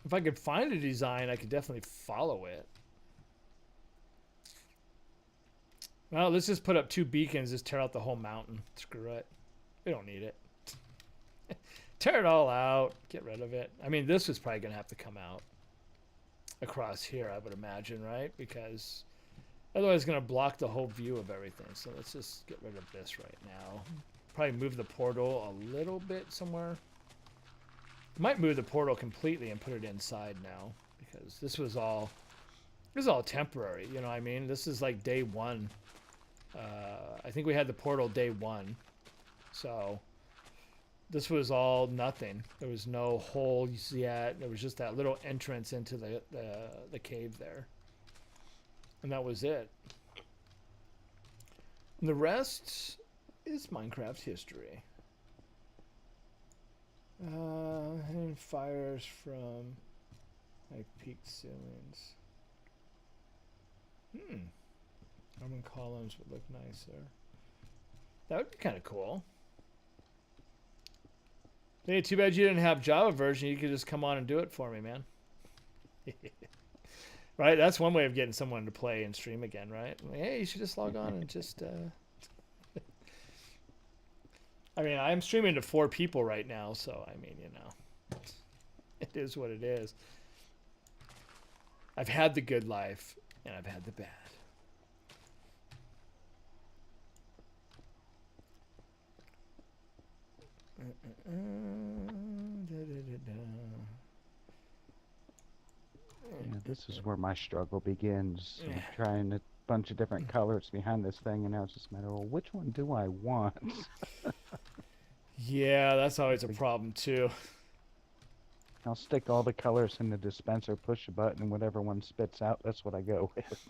If I could find a design, I could definitely follow it. Well, let's just put up 2 beacons, just tear out the whole mountain. Screw it. We don't need it. Tear it all out. Get rid of it. I mean, this is probably going to have to come out across here, I would imagine, right? Because otherwise it's going to block the whole view of everything. So let's just get rid of this right now. Probably move the portal a little bit somewhere. Might move the portal completely and put it inside now, because this is all temporary, you know what I mean? This is like day 1. I think we had the portal day 1. So this was all nothing. There was no holes yet. There was just that little entrance into the cave there. And that was it. And the rest is Minecraft history. And fires from like peaked ceilings. Roman columns would look nicer. That would be kind of cool. Hey, too bad you didn't have Java version. You could just come on and do it for me, man. Right? That's one way of getting someone to play and stream again, right? Like, hey, you should just log on and just... I mean, I'm streaming to 4 people right now, so, I mean, it is what it is. I've had the good life, and I've had the bad. Yeah, this is where my struggle begins. I'm trying a bunch of different colors behind this thing, and now it's just a matter of which one do I want? Yeah, that's always a problem too. I'll stick all the colors in the dispenser, push a button, and whatever one spits out, that's what I go with.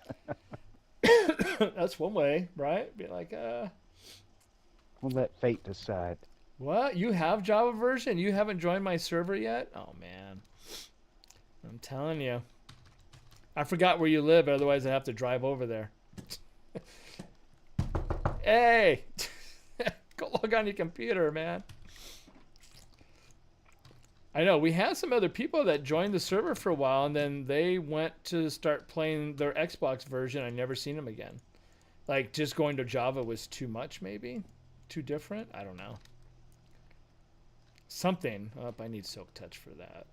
That's one way, right? Be like, We'll let fate decide. what? You have Java version? You haven't joined my server yet? Oh, man. I'm telling you. I forgot where you live, otherwise I have to drive over there. Hey! Go log on your computer, man. I know, we had some other people that joined the server for a while, and then they went to start playing their Xbox version. I never seen them again. Like, just going to Java was too much, maybe? Too different? I don't know. Something. Oh, I need Silk Touch for that.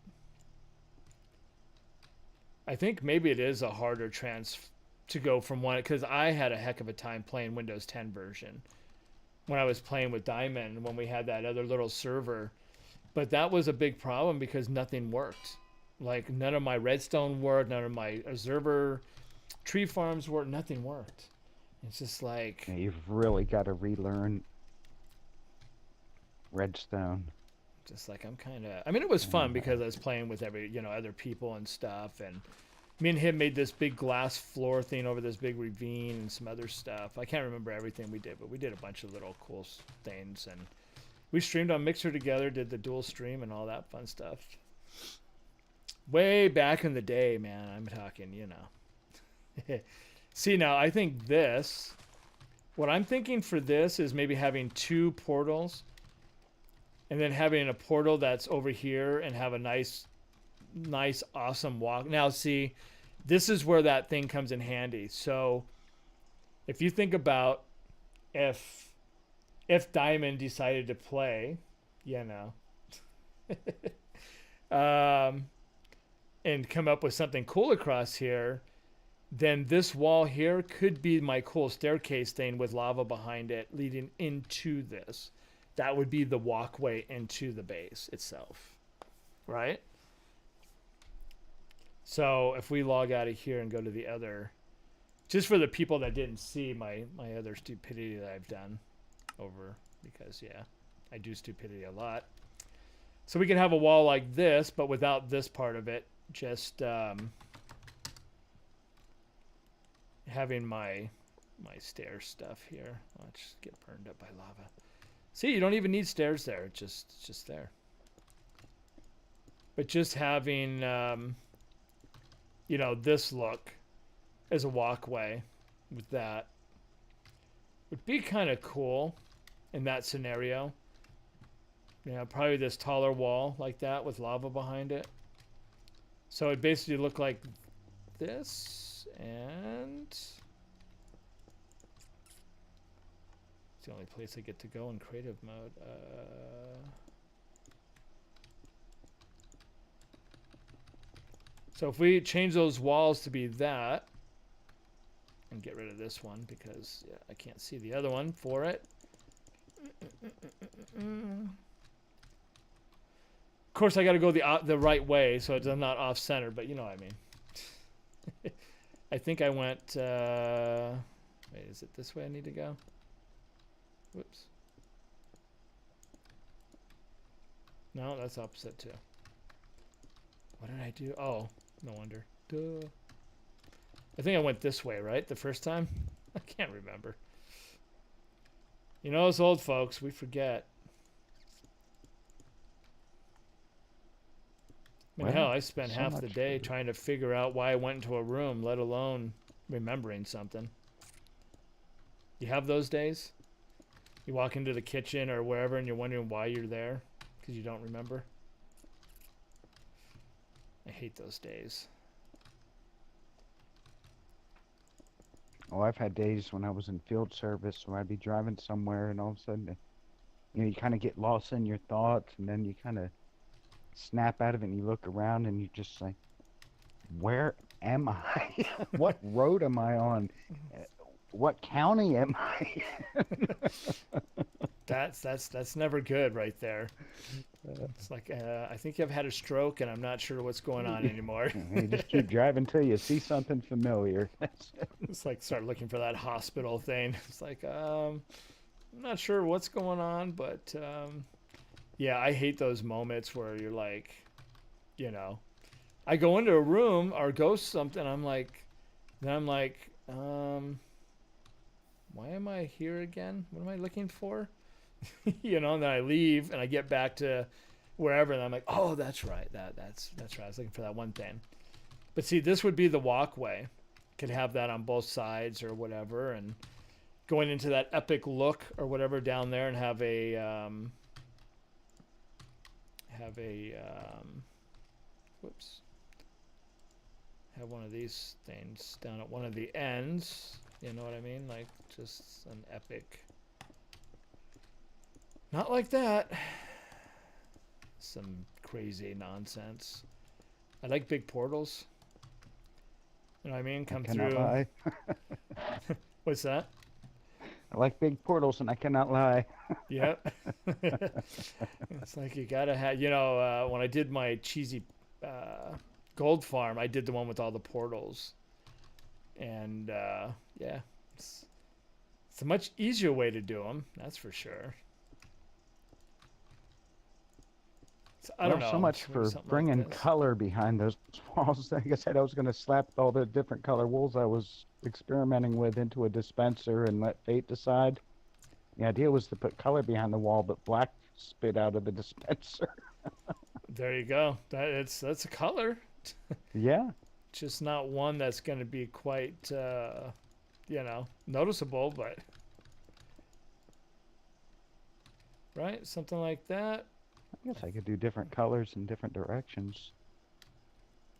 I think maybe it is a harder to go from one, because I had a heck of a time playing Windows 10 version when I was playing with Diamond when we had that other little server. But that was a big problem because nothing worked. Like none of my redstone worked, none of my observer tree farms worked, nothing worked. It's just like, Yeah, you've really got to relearn redstone. just like I'm kind of. I mean, it was fun Yeah. because I was playing with other people and stuff, and me and him made this big glass floor thing over this big ravine and some other stuff. I can't remember everything we did, but we did a bunch of little cool things, and we streamed on Mixer together, did the dual stream and all that fun stuff. Way back in the day, man. I'm talking, See, now I think what I'm thinking for this is maybe having two portals and then having a portal that's over here and have a nice, awesome walk. Now, see, this is where that thing comes in handy. So if you think about if Diamond decided to play, and come up with something cool across here, then this wall here could be my cool staircase thing with lava behind it leading into this. That would be the walkway into the base itself, right? So if we log out of here and go to the other, just for the people that didn't see my other stupidity that I've done over, because I do stupidity a lot. So we can have a wall like this, but without this part of it, just having my stair stuff here. Watch get burned up by lava. See, you don't even need stairs there. It's just there. But just having this look as a walkway with that would be kind of cool in that scenario. Probably this taller wall like that with lava behind it. So it basically looked like this, and it's the only place I get to go in creative mode. So if we change those walls to be that, and get rid of this one because I can't see the other one for it. Of course, I got to go the right way so it's not off center, but you know what I mean. I think I went. Wait, is it this way I need to go? Whoops. No, that's opposite too. What did I do? Oh, no wonder. Duh. I think I went this way, right? The first time? I can't remember. Us old folks, we forget. I mean, hell, I spent half the day trying to figure out why I went into a room, let alone remembering something. You have those days? You walk into the kitchen or wherever and you're wondering why you're there because you don't remember? I hate those days. Oh, I've had days when I was in field service where I'd be driving somewhere and all of a sudden, you kind of get lost in your thoughts and then you kind of snap out of it and you look around and you just like, where am I? What road am I on? What county am I? That's never good right there. It's like I think I've had a stroke and I'm not sure what's going on anymore. You just keep driving till you see something familiar. It's like start looking for that hospital thing. It's like I'm not sure what's going on, but yeah, I hate those moments where you're like, I go into a room or go something. I'm like, why am I here again? What am I looking for? And then I leave and I get back to wherever and I'm like, oh, that's right. That's right. I was looking for that one thing. But see, this would be the walkway. Could have that on both sides or whatever, and going into that epic look or whatever down there and have a whoops. Have one of these things down at one of the ends. You know what I mean? Like just an epic. Not like that. Some crazy nonsense. I like big portals. You know what I mean? I Come cannot through. lie. What's that? I like big portals, and I cannot lie. Yep. It's like you gotta have, when I did my cheesy gold farm, I did the one with all the portals. And yeah, it's, it's a much easier way to do them, that's for sure. So, I don't Well, so know, much maybe for something like bringing this. color behind those walls. Like I said, I was going to slap all the different color wools I was experimenting with into a dispenser and let fate decide. The idea was to put color behind the wall, but black spit out of the dispenser. There you go. That's a color. Yeah, Just not one that's going to be quite, noticeable, but right, something like that. I guess I could do different colors in different directions.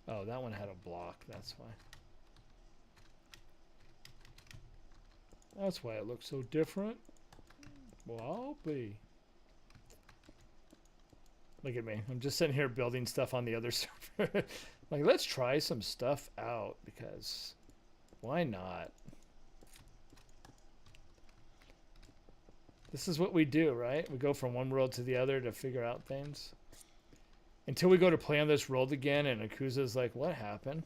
Oh, that one had a block. That's why. That's why it looks so different. Well, I'll be. Look at me. I'm just sitting here building stuff on the other server. Like, let's try some stuff out because why not? This is what we do, right? We go from one world to the other to figure out things. Until we go to play on this world again and Akuza's like, what happened?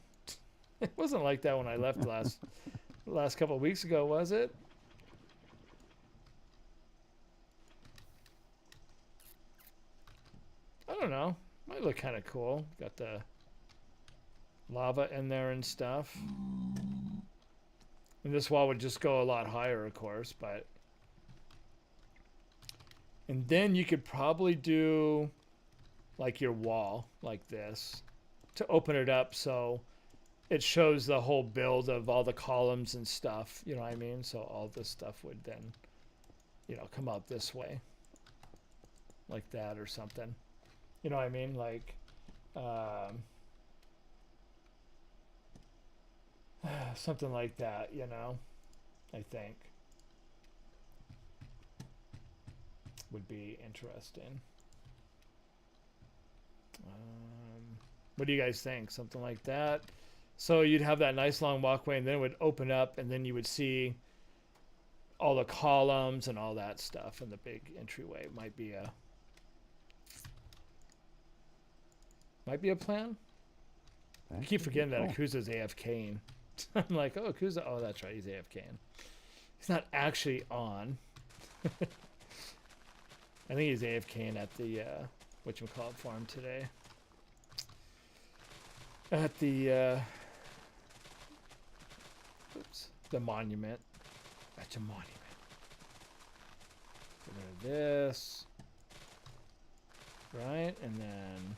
It wasn't like that when I left last couple of weeks ago, was it? I don't know. Might look kind of cool. Got the lava in there and stuff. And this wall would just go a lot higher, of course, but... And then you could probably do like your wall like this to open it up so it shows the whole build of all the columns and stuff, you know what I mean? So all this stuff would then, come out this way like that or something. You know what I mean? Like, something like that, I think would be interesting. What do you guys think? Something like that. So you'd have that nice long walkway and then it would open up and then you would see all the columns and all that stuff in the big entryway. Might be a plan. I keep forgetting that Akuza's AFKing. I'm like, oh, Akuza. Oh, that's right. He's AFKing. He's not actually on. I think he's AFKing at the whatchamacallit farm today. At the the monument. That's a monument. Get rid of this. Right, and then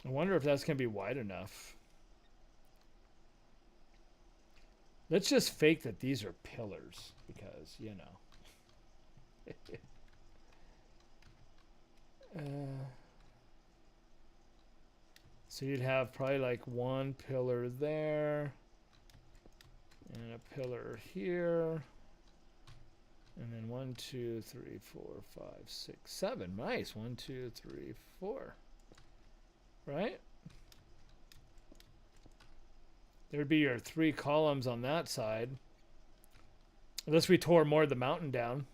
I wonder if that's gonna be wide enough. Let's just fake that these are pillars because, so you'd have probably like one pillar there and a pillar here. And then 1, 2, 3, 4, 5, 6, 7. Nice. 1, 2, 3, 4. Right? There'd be your 3 columns on that side. Unless we tore more of the mountain down.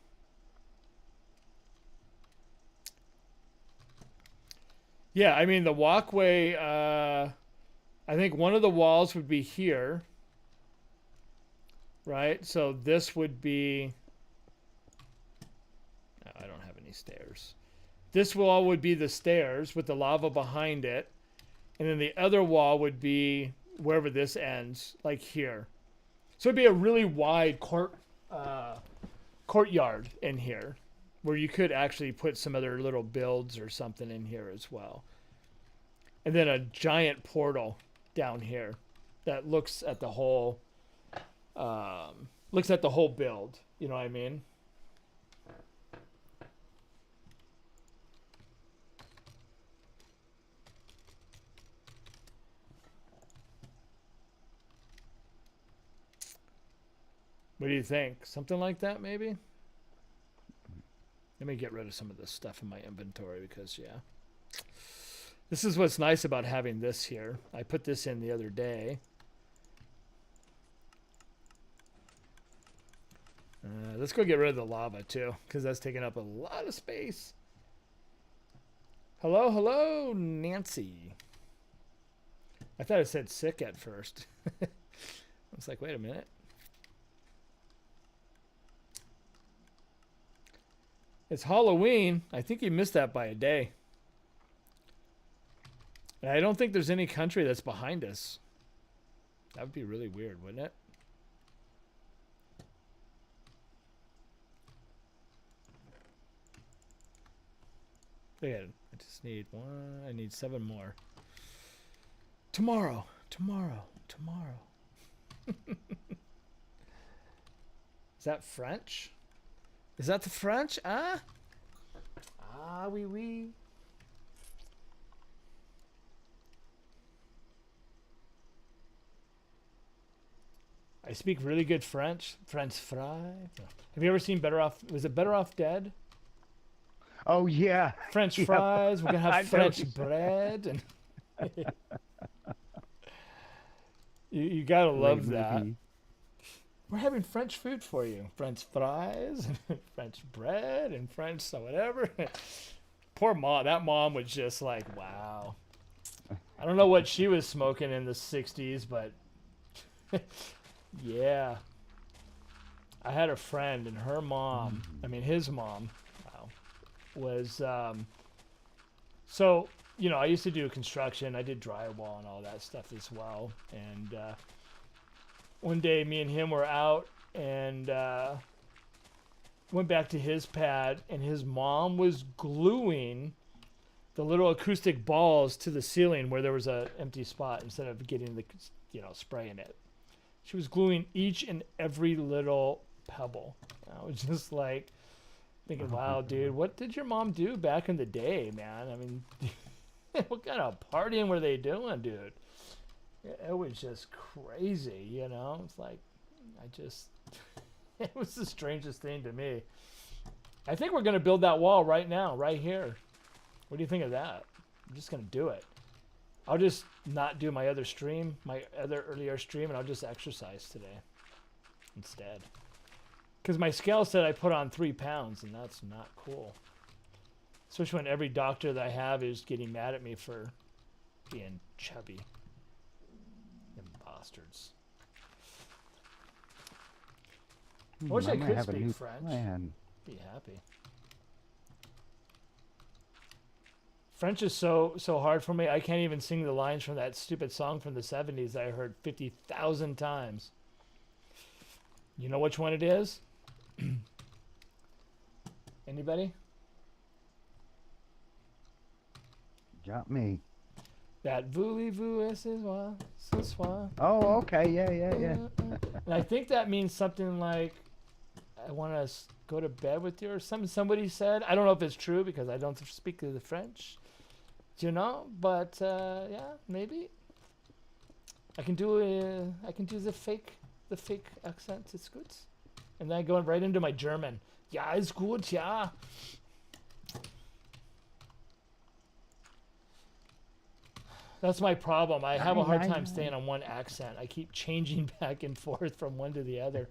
Yeah, I mean the walkway, I think one of the walls would be here. Right? So this would be... No, I don't have any stairs. This wall would be the stairs with the lava behind it. And then the other wall would be wherever this ends, like here. So it'd be a really wide courtyard in here where you could actually put some other little builds or something in here as well. And then a giant portal down here that looks at the whole build. You know what I mean? What do you think? Something like that, maybe? Let me get rid of some of this stuff in my inventory because, yeah. This is what's nice about having this here. I put this in the other day. Let's go get rid of the lava, too, because that's taking up a lot of space. Hello, hello, Nancy. I thought it said sick at first. I was like, wait a minute. It's Halloween. I think you missed that by a day. And I don't think there's any country that's behind us. That would be really weird, wouldn't it? Look at it. I just need one. I need 7 more. Tomorrow. Tomorrow. Tomorrow. Is that French? Is that the French? Ah? Ah, oui, oui. I speak really good French. French fry. Have you ever seen Better Off? Was it Better Off Dead? Oh yeah. French fries. We're gonna have French bread, and you gotta love that. We're having French food for you. French fries, and French bread, and French so whatever. Poor mom. That mom was just like, wow. I don't know what she was smoking in the 60s, but yeah. I had a friend, and her mom, I mean his mom, wow, was, so, you know, I used to do construction. I did drywall and all that stuff as well. And one day me and him were out and went back to his pad, and his mom was gluing the little acoustic balls to the ceiling where there was a empty spot instead of getting the, you know, spraying it. She was gluing each and every little pebble. I was just like thinking, wow, dude, what did your mom do back in the day, man? I mean, what kind of partying were they doing, dude? It was just crazy, you know? It's like, it was the strangest thing to me. I think we're going to build that wall right now, right here. What do you think of that? I'm just going to do it. I'll just not do my other stream, my other earlier stream, and I'll just exercise today instead. Because my scale said I put on 3 pounds, and that's not cool. Especially when every doctor that I have is getting mad at me for being chubby. Them bastards. I wish I could speak French. Be happy. French is so hard for me. I can't even sing the lines from that stupid song from the 70s that I heard 50,000 times. You know which one it is? Anybody? Got me. That voulez-vous ce soir. Oh, okay. Yeah. And I think that means something like, I want to go to bed with you, or somebody said. I don't know if it's true because I don't speak the French. You know, but yeah, maybe I can do the fake accent. It's good, and then I go right into my German. Yeah, it's good. Yeah. That's my problem. I have a hard time staying on one accent. I keep changing back and forth from one to the other.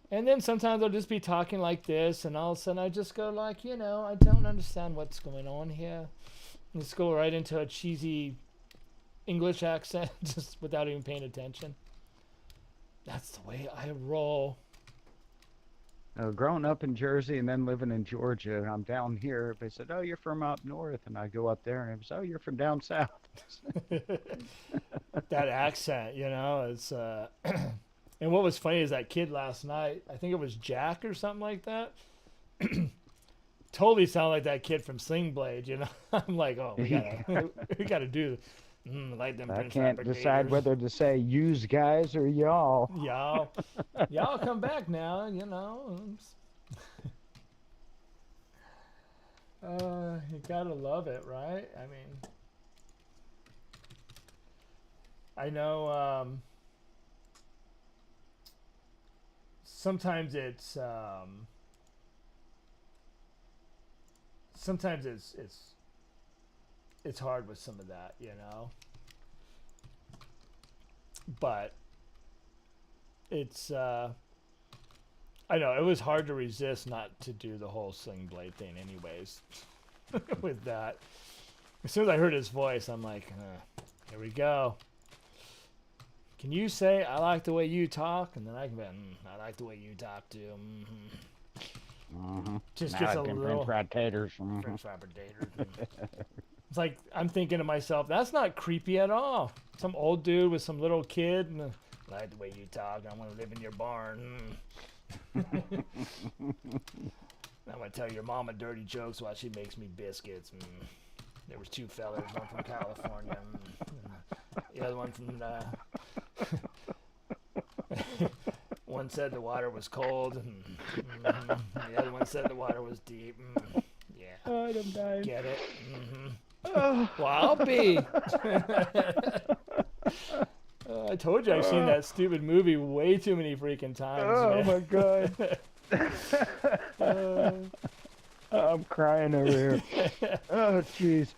And then sometimes I'll just be talking like this, and all of a sudden I just go like, you know, I don't understand what's going on here. Let's go right into a cheesy English accent, just without even paying attention. That's the way I roll. Growing up in Jersey and then living in Georgia, I'm down here. They said, "Oh, you're from up north," and I go up there and it was, "Oh, you're from down south." That accent, you know, it's. And what was funny is that kid last night, I think it was Jack or something like that, totally sounded like that kid from Sling Blade, you know? I'm like, oh, we gotta do like them. I can't decide whether to say "yous guys" or "y'all." Y'all come back now, you know. You gotta love it, right? I mean, I know, sometimes it's sometimes it's hard with some of that, you know. But it's I know it was hard to resist not to do the whole sling blade thing, anyways. With that, as soon as I heard his voice, I'm like, here we go. Can you say I like the way you talk? And then I can be, I like the way you talk too. Just gets a little French fried taters. French fried potatoes. It's like I'm thinking to myself, that's not creepy at all. Some old dude with some little kid. And, I like the way you talk. I want to live in your barn. I'm gonna tell your mama dirty jokes while she makes me biscuits. There was two fellas, one from California, the other one from. One said the water was cold, the other one said the water was deep. Yeah, Oh, I'm dying. get it? Well, I'll be. I told you I've seen that stupid movie way too many freaking times. Oh man. my god. I'm crying over here. Oh jeez.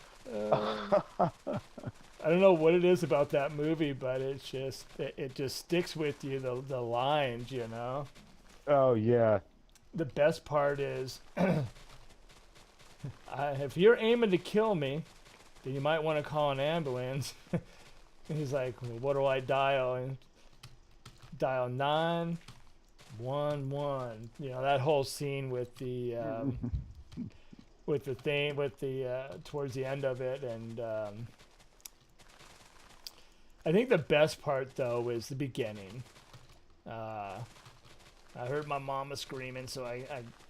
I don't know what it is about that movie, but it's just it just sticks with you. The lines, you know. Oh yeah. The best part is, if you're aiming to kill me, then you might want to call an ambulance. And he's like, well, what do I dial? And dial 911. You know, that whole scene with the towards the end of it, and I think the best part though is the beginning. I heard my mama screaming, so I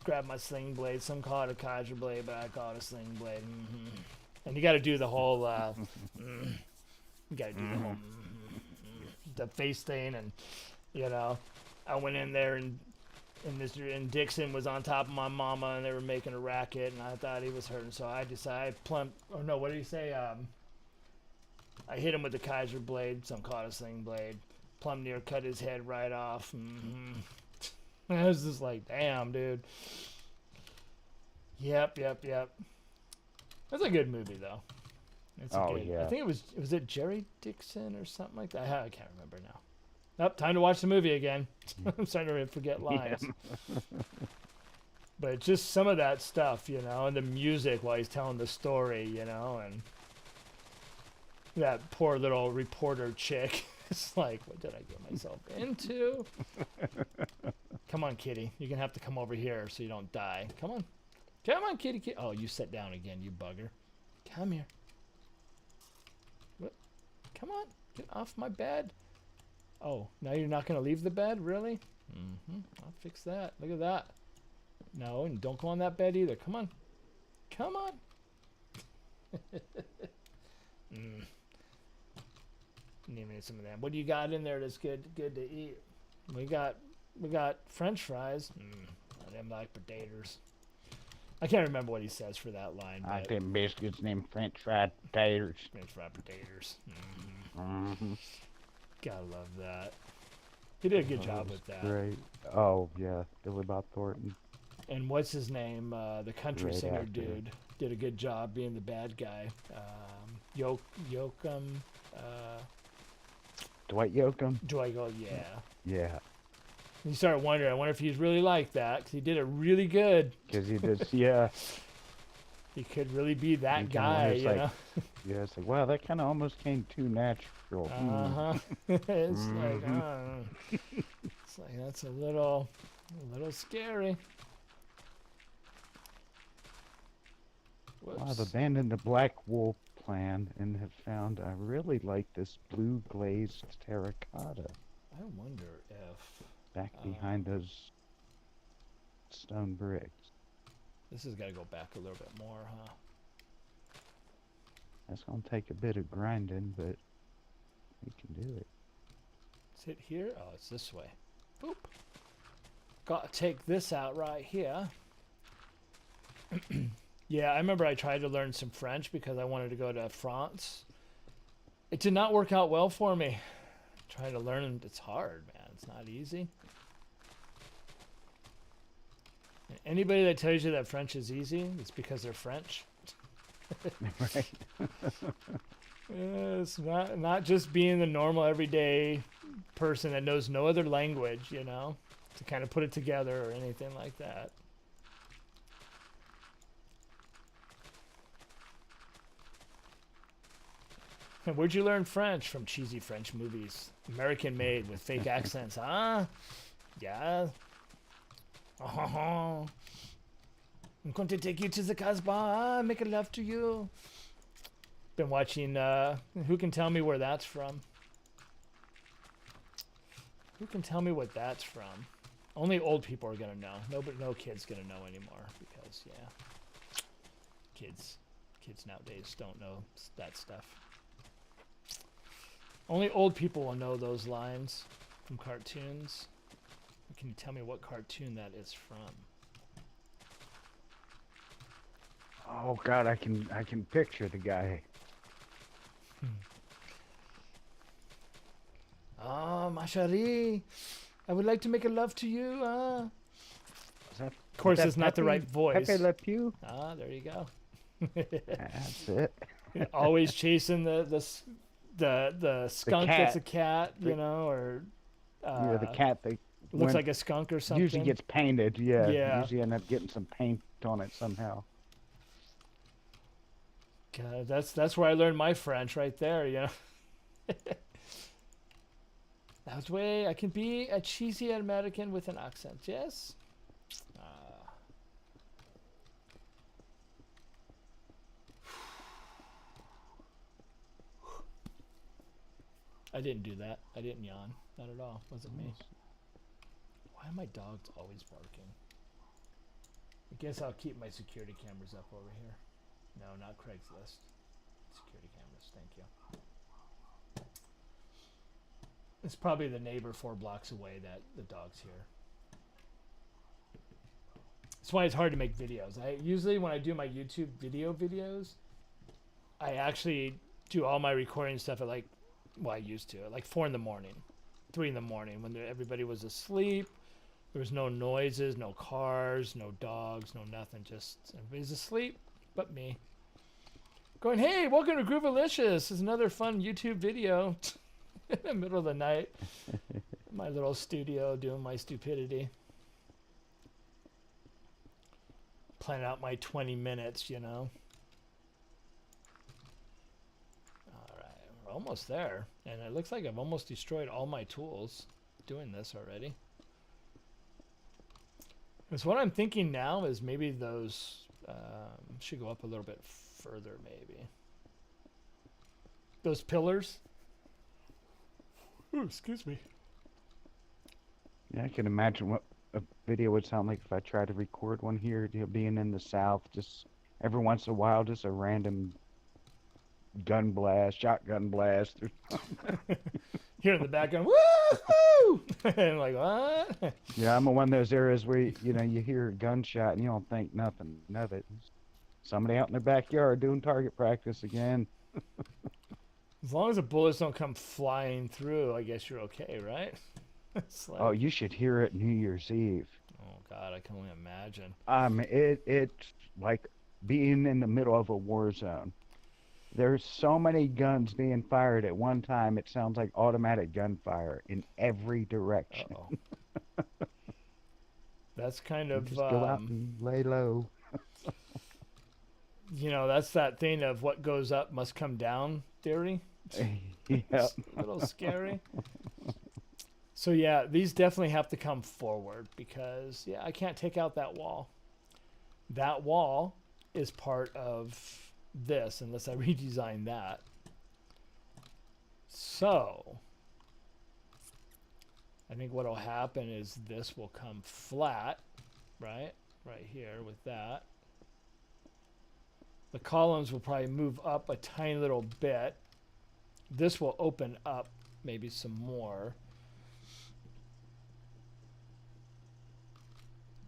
grabbed my sling blade. Some call it a kaiser blade, but I call it a sling blade. And you got to do the whole. You got to do the whole the face thing, and you know, I went in there and Dixon was on top of my mama, and they were making a racket, and I thought he was hurting, so I decided or no, what did he say? I hit him with the Kaiser blade, some caught a sling blade, plumb near cut his head right off. I was just like, damn, dude. Yep. That's a good movie though. Yeah. I think was it Jerry Dixon or something like that? I can't remember now. Nope, time to watch the movie again. I'm starting to forget lines. Yeah. But just some of that stuff, you know, and the music while he's telling the story, you know, and that poor little reporter chick. It's like, what did I get myself into? Come on, kitty. You're going to have to come over here so you don't die. Come on. Come on, kitty. Oh, you sit down again, you bugger. Come here. What? Come on. Get off my bed. Oh, now you're not going to leave the bed? Really? I'll fix that. Look at that. No, and don't go on that bed either. Come on. Come on. Need some of that. What do you got in there that's good to eat? We got French fries. Them like potatoes. I can't remember what he says for that line. I like them biscuits named French fried taters. French fried potatoes. Gotta love that. He did a good job with that. Great. Oh yeah, Billy Bob Thornton. And what's his name? The country Great singer actor. dude did a good job being the bad guy. Yoakum. Dwight Yoakam. Yeah. Yeah. You start wondering. I wonder if he's really like that, because he did it really good. Because he did. Yeah. He could really be that guy, you know. Yeah, it's like, wow, that kind of almost came too natural. It's like that's a little scary. Whoops. I've abandoned the black wool plan and have found I really like this blue glazed terracotta. I wonder if back behind those stone bricks. This has got to go back a little bit more, huh? That's gonna take a bit of grinding, but we can do it. Is it here? Oh, it's this way. Boop. Got to take this out right here. Yeah, I remember I tried to learn some French because I wanted to go to France. It did not work out well for me. Trying to learn, it's hard, man. It's not easy. Anybody that tells you that French is easy, it's because they're French. Right. It's not just being the normal everyday person that knows no other language, you know, to kind of put it together or anything like that. And where'd you learn French? From cheesy French movies. American made with fake accents, huh? Yeah. Oh, I'm going to take you to the Casbah, make a love to you. Been watching, who can tell me where that's from? Who can tell me what that's from? Only old people are gonna know. No kid's gonna know anymore because, yeah. Kids nowadays don't know that stuff. Only old people will know those lines from cartoons. Can you tell me what cartoon that is from? Oh God, I can picture the guy. Ah, ma chérie, I would like to make a love to you. Is that, Of course, it's not the right voice. Pepe Le Pew? Ah, there you go. That's it. Always chasing the skunk cat. that's a cat, you know, or Yeah, the cat that looks like a skunk or something. usually gets painted. Yeah. Yeah. Usually end up getting some paint on it somehow. God, that's where I learned my French right there, you know. That's way I can be a cheesy American with an accent. Yes. I didn't do that. I didn't yawn. Not at all. Wasn't me. Why are my dogs always barking? I guess I'll keep my security cameras up over here. No, not Craigslist. Security cameras. Thank you. It's probably the neighbor 4 blocks away that the dog's here. That's why it's hard to make videos. I usually, when I do my YouTube videos, I actually do all my recording stuff at like, well, I used to, at like 4 in the morning, 3 in the morning, when everybody was asleep. There was no noises, no cars, no dogs, no nothing. Just everybody's asleep but me. Going, hey, welcome to Groovalicious. This is another fun YouTube video. In the middle of the night. My little studio doing my stupidity. Planning out my 20 minutes, you know. Alright, we're almost there. And it looks like I've almost destroyed all my tools doing this already. So what I'm thinking now is maybe those should go up a little bit further, maybe. Those pillars. Ooh, excuse me. Yeah, I can imagine what a video would sound like if I tried to record one here, you know, being in the South, just every once in a while, just a random gun blast, shotgun blast. Here in the background, woo! And like, what? Yeah, I'm in one of those areas where, you know, you hear a gunshot and you don't think nothing of it. Somebody out in their backyard doing target practice again. As long as the bullets don't come flying through, I guess you're okay, right? It's like, Oh, you should hear it New Year's Eve. oh God, I can only imagine. It's like being in the middle of a war zone. There's so many guns being fired at one time, it sounds like automatic gunfire in every direction. Uh-oh. That's kind of, Just go out and lay low. you know, that's that thing of what goes up must come down theory. Yeah. It's a little scary. So yeah, these definitely have to come forward because, yeah, I can't take out that wall. That wall is part of this unless I redesign that. So I think what will happen is this will come flat, right? Right here with that. The columns will probably move up a tiny little bit. This will open up maybe some more.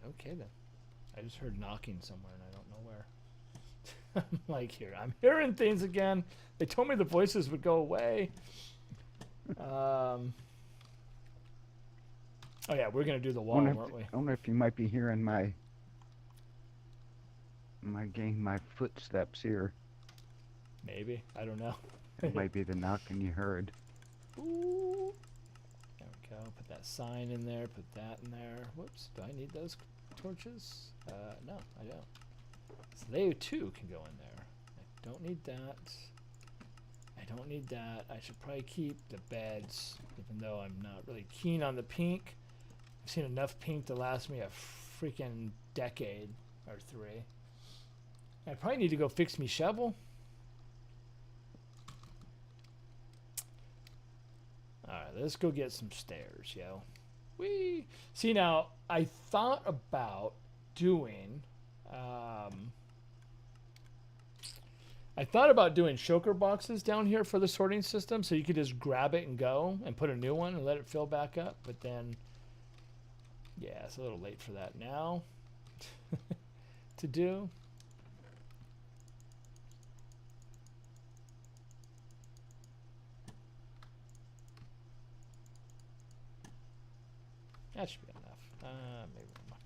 Okay then. I just heard knocking somewhere and I don't know where. I'm like, here, I'm hearing things again. They told me the voices would go away. Oh yeah, we're gonna do the wall, weren't we? I wonder if you might be hearing my Am I getting my footsteps here? Maybe. I don't know. It might be the knocking you heard. Ooh. There we go. Put that sign in there. Put that in there. Whoops. Do I need those torches? No, I don't. So they too can go in there. I don't need that. I don't need that. I should probably keep the beds, even though I'm not really keen on the pink. I've seen enough pink to last me a freaking decade or 3. I probably need to go fix me shovel. Alright, let's go get some stairs, yo. Whee! See, now, I thought about doing... I thought about doing shulker boxes down here for the sorting system, so you could just grab it and go and put a new one and let it fill back up. But then, yeah, it's a little late for that now to do. That should be enough. Maybe more.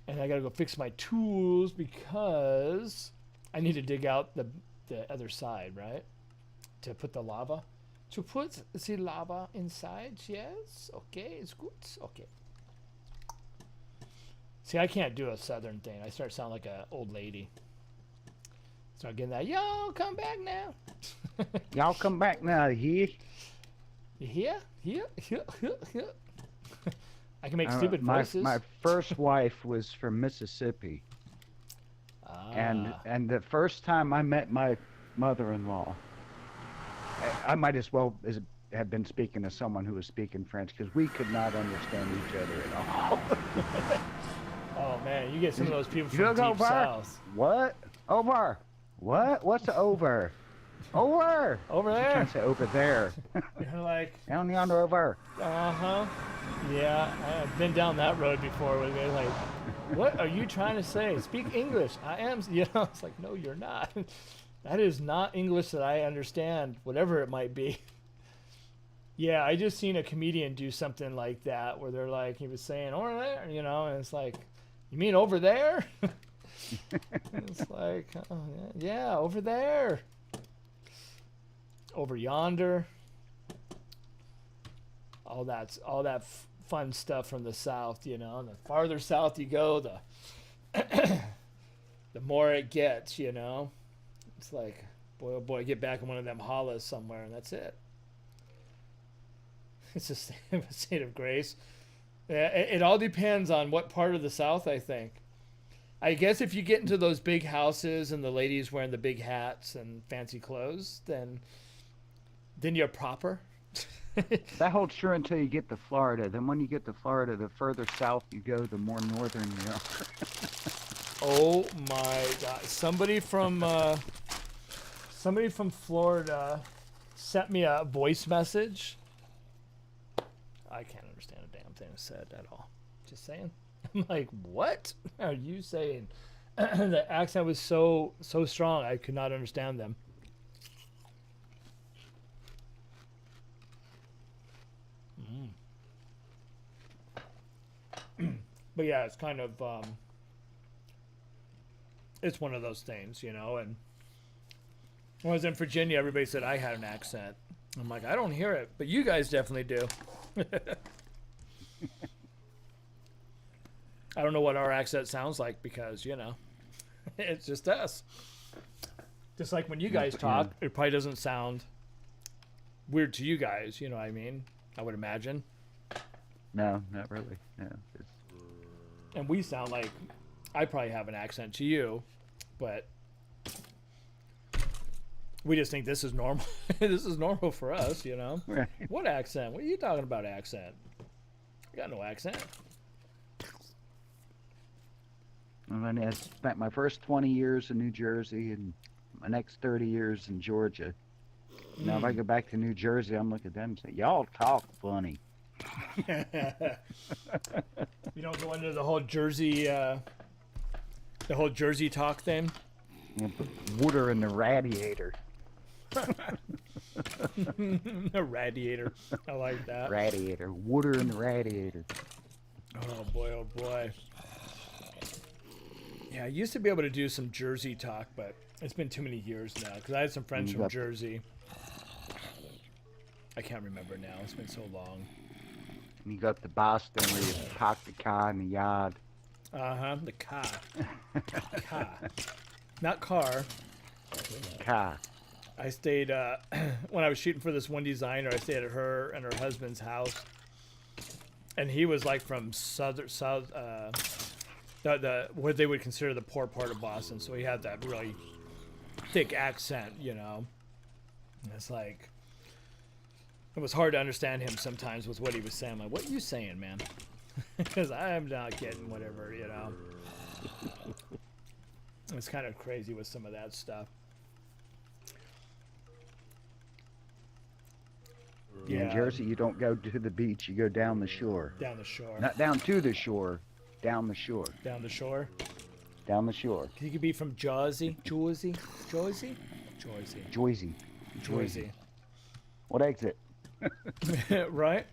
And I gotta go fix my tools because I need to dig out the other side, right? To put the lava. To put the lava inside, yes. Okay, it's good. Okay. See, I can't do a southern thing. I start sounding like an old lady. Start getting that, y'all come back now. Y'all come back now, here. You hear? Here? I can make stupid voices. My first wife was from Mississippi. And the first time I met my mother-in-law, I might as well have been speaking to someone who was speaking French because we could not understand each other at all. Oh man, you get some of those people from deep south. What? Over? What? What's over? Over? Over there? I'm trying to say over there. You're like down yonder over. Yeah, I've been down that road before where they're like, what are you trying to say? Speak English. I am, it's like, no, you're not. That is not English that I understand, whatever it might be. Yeah, I just seen a comedian do something like that where they're like, he was saying over there, and it's like, you mean over there? It's like, oh, yeah, over there. Over yonder. All that fun stuff from the south, and the farther south you go, the more it gets, It's like, boy, oh boy, get back in one of them hollows somewhere, and that's it. It's a state of grace. It all depends on what part of the south, I think. I guess if you get into those big houses and the ladies wearing the big hats and fancy clothes, then you're proper. That holds true until you get to Florida. Then when you get to Florida, the further south you go, the more northern you are. Oh my God! Somebody from Florida sent me a voice message. I can't understand a damn thing said at all. Just saying. I'm like, what are you saying? The accent was so strong, I could not understand them. But yeah, it's kind of it's one of those things, and when I was in Virginia, everybody said I had an accent. I'm like, I don't hear it, but you guys definitely do. I don't know what our accent sounds like because, it's just us. Just like when you guys talk, it probably doesn't sound weird to you guys, you know what I mean? I would imagine. No, not really. No. And we sound like I probably have an accent to you, but we just think this is normal. This is normal for us, Right. What accent? What are you talking about, accent? I got no accent. And then I spent my first 20 years in New Jersey and my next 30 years in Georgia. Now, if I go back to New Jersey, I'm looking at them and say, y'all talk funny. You don't go into the whole Jersey talk thing? You put water in the radiator. The radiator. I like that. Radiator. Water in the radiator. Oh boy, oh boy. Yeah, I used to be able to do some Jersey talk, but it's been too many years now. Because I had some friends from Jersey. I can't remember now. It's been so long. You got the Boston where you park the car in the yard. Uh-huh, the car. Car. Not car. Car. I stayed, when I was shooting for this one designer, I stayed at her and her husband's house. And he was like from what they would consider the poor part of Boston. So he had that really thick accent, you know. And it's like, it was hard to understand him sometimes with what he was saying. I'm like, what are you saying, man? Because I am not getting whatever, you know. It's kind of crazy with some of that stuff. Yeah, in Jersey, you don't go to the beach. You go down the shore. Down the shore. Not down to the shore. Down the shore. Down the shore? Down the shore. You could be from Jersey. Jersey? Jersey? Jersey. Jersey. Jersey. What exit? Right?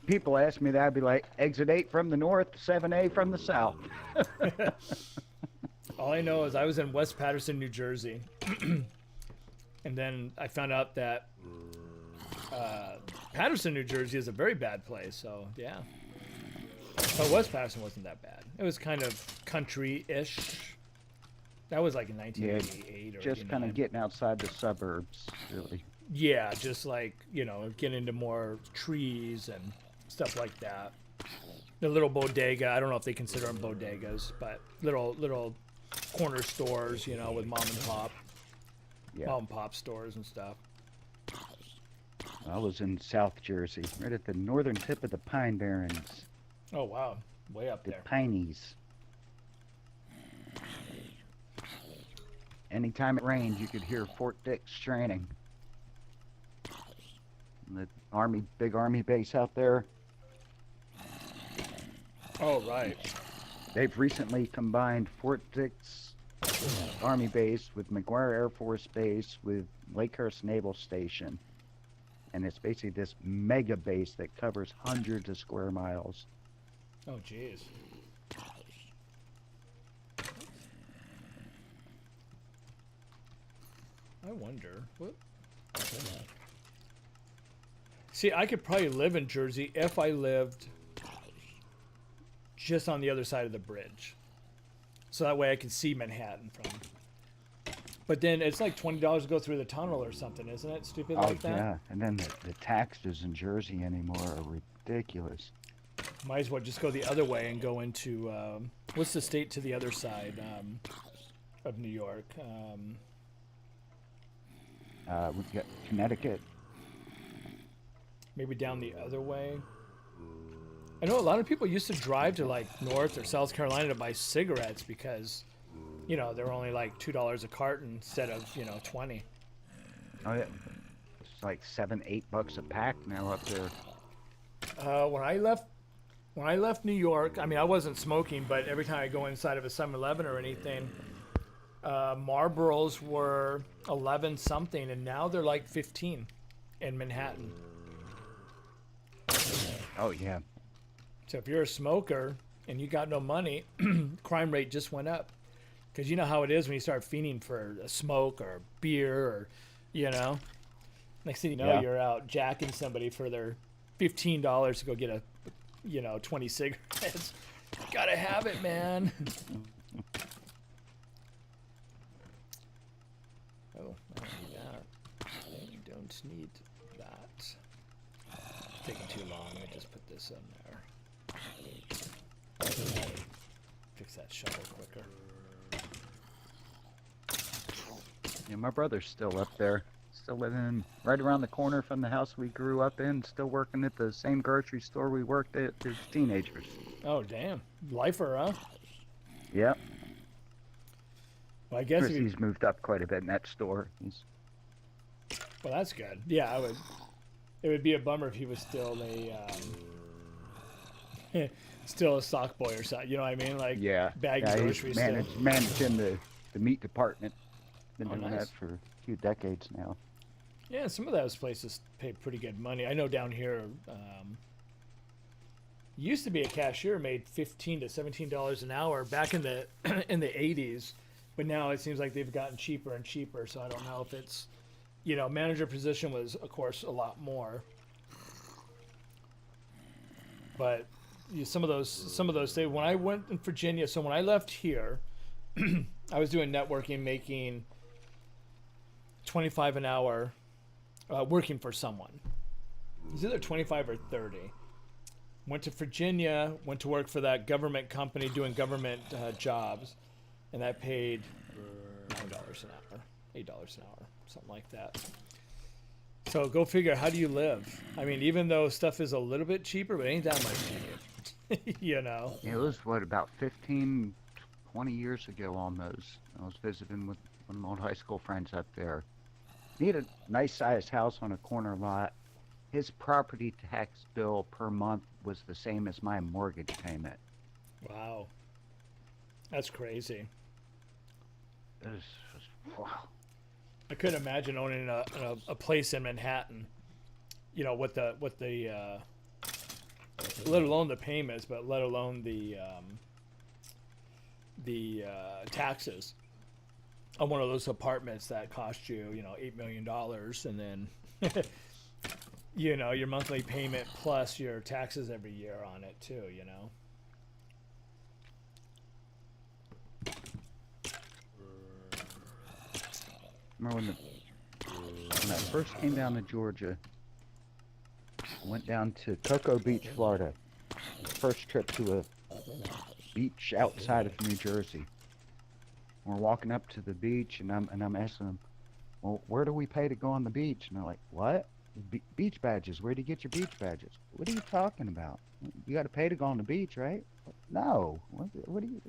People ask me that. I'd be like, exit 8 from the north, 7A from the south. All I know is I was in West Paterson, New Jersey. And then I found out that Paterson, New Jersey is a very bad place. So, yeah. But West Paterson wasn't that bad. It was kind of country-ish. That was like in 1988 or just kind of getting outside the suburbs, really. Yeah, just like, you know, get into more trees and stuff like that. The little bodega, I don't know if they consider them bodegas, but little corner stores, you know, with mom and pop stores and stuff. I was in South Jersey, right at the northern tip of the Pine Barrens. Oh, wow. Way up there. The Pineys. Anytime it rained, you could hear Fort Dix training. The big army base out there. Oh, right. They've recently combined Fort Dix Army Base with McGuire Air Force Base with Lakehurst Naval Station. And it's basically this mega base that covers hundreds of square miles. Oh, jeez. I wonder. What? See, I could probably live in Jersey if I lived just on the other side of the bridge. So that way I could see Manhattan from. But then it's like $20 to go through the tunnel or something, isn't it? Stupid like that? Yeah, and then the taxes in Jersey anymore are ridiculous. Might as well just go the other way and go into, what's the state to the other side of New York? We've got Connecticut. Maybe down the other way. I know a lot of people used to drive to like North or South Carolina to buy cigarettes because, you know, they're only like $2 a carton instead of, you know, 20. Oh yeah, it's like $7-8 a pack now up there. When I left New York, I mean, I wasn't smoking, but every time I go inside of a 7-Eleven or anything, Marlboros were 11 something, and now they're like 15 in Manhattan. Oh yeah. So if you're a smoker and you got no money, crime rate just went up. Because you know how it is when you start fiending for a smoke or beer or, you know. Next thing you know, you're out jacking somebody for their $15 to go get a, you know, 20 cigarettes. Gotta have it, man. Oh, I don't need that. I don't need that. Taking too long. Let me just put this in there. Fix that shovel quicker. Yeah, my brother's still up there. Still living right around the corner from the house we grew up in. Still working at the same grocery store we worked at as teenagers. Oh, damn. Lifer, huh? Yep. Well, I guess he's moved up quite a bit in that store. Well, that's good. Yeah, I would. It would be a bummer if he was still a still a sock boy or something. You know what I mean? Like bag groceries. He's managing the meat department. Been doing nice. that for a few decades now. Yeah, some of those places pay pretty good money. I know down here, Used to be a cashier made $15 to $17 an hour back in the in the 80s, but now it seems like they've gotten cheaper and cheaper. So I don't know if it's, manager position was of course a lot more, but some of those days when I went in Virginia. So when I left here, I was doing networking, making 25 an hour, working for someone. It was either 25 or 30. Went to Virginia, went to work for that government company doing government jobs, and that paid $9 an hour, $8 an hour, something like that. So go figure, how do you live? I mean, even though stuff is a little bit cheaper, but it ain't that much cheaper. It was, about 15, 20 years ago almost. I was visiting with one of my old high school friends up there. He had a nice-sized house on a corner lot. His property tax bill per month was the same as my mortgage payment. Wow. That's crazy. Wow. I couldn't imagine owning a place in Manhattan. What the let alone the payments, but let alone the taxes on one of those apartments that cost you, $8 million, and then your monthly payment plus your taxes every year on it too. Remember when I first came down to Georgia, I went down to Cocoa Beach, Florida. First trip to a beach outside of New Jersey. We're walking up to the beach, and I'm asking them, "Well, where do we pay to go on the beach?" And they're like, "What? Beach badges? Where do you get your beach badges?" "What are you talking about? You got to pay to go on the beach, right?" "No. What do you?"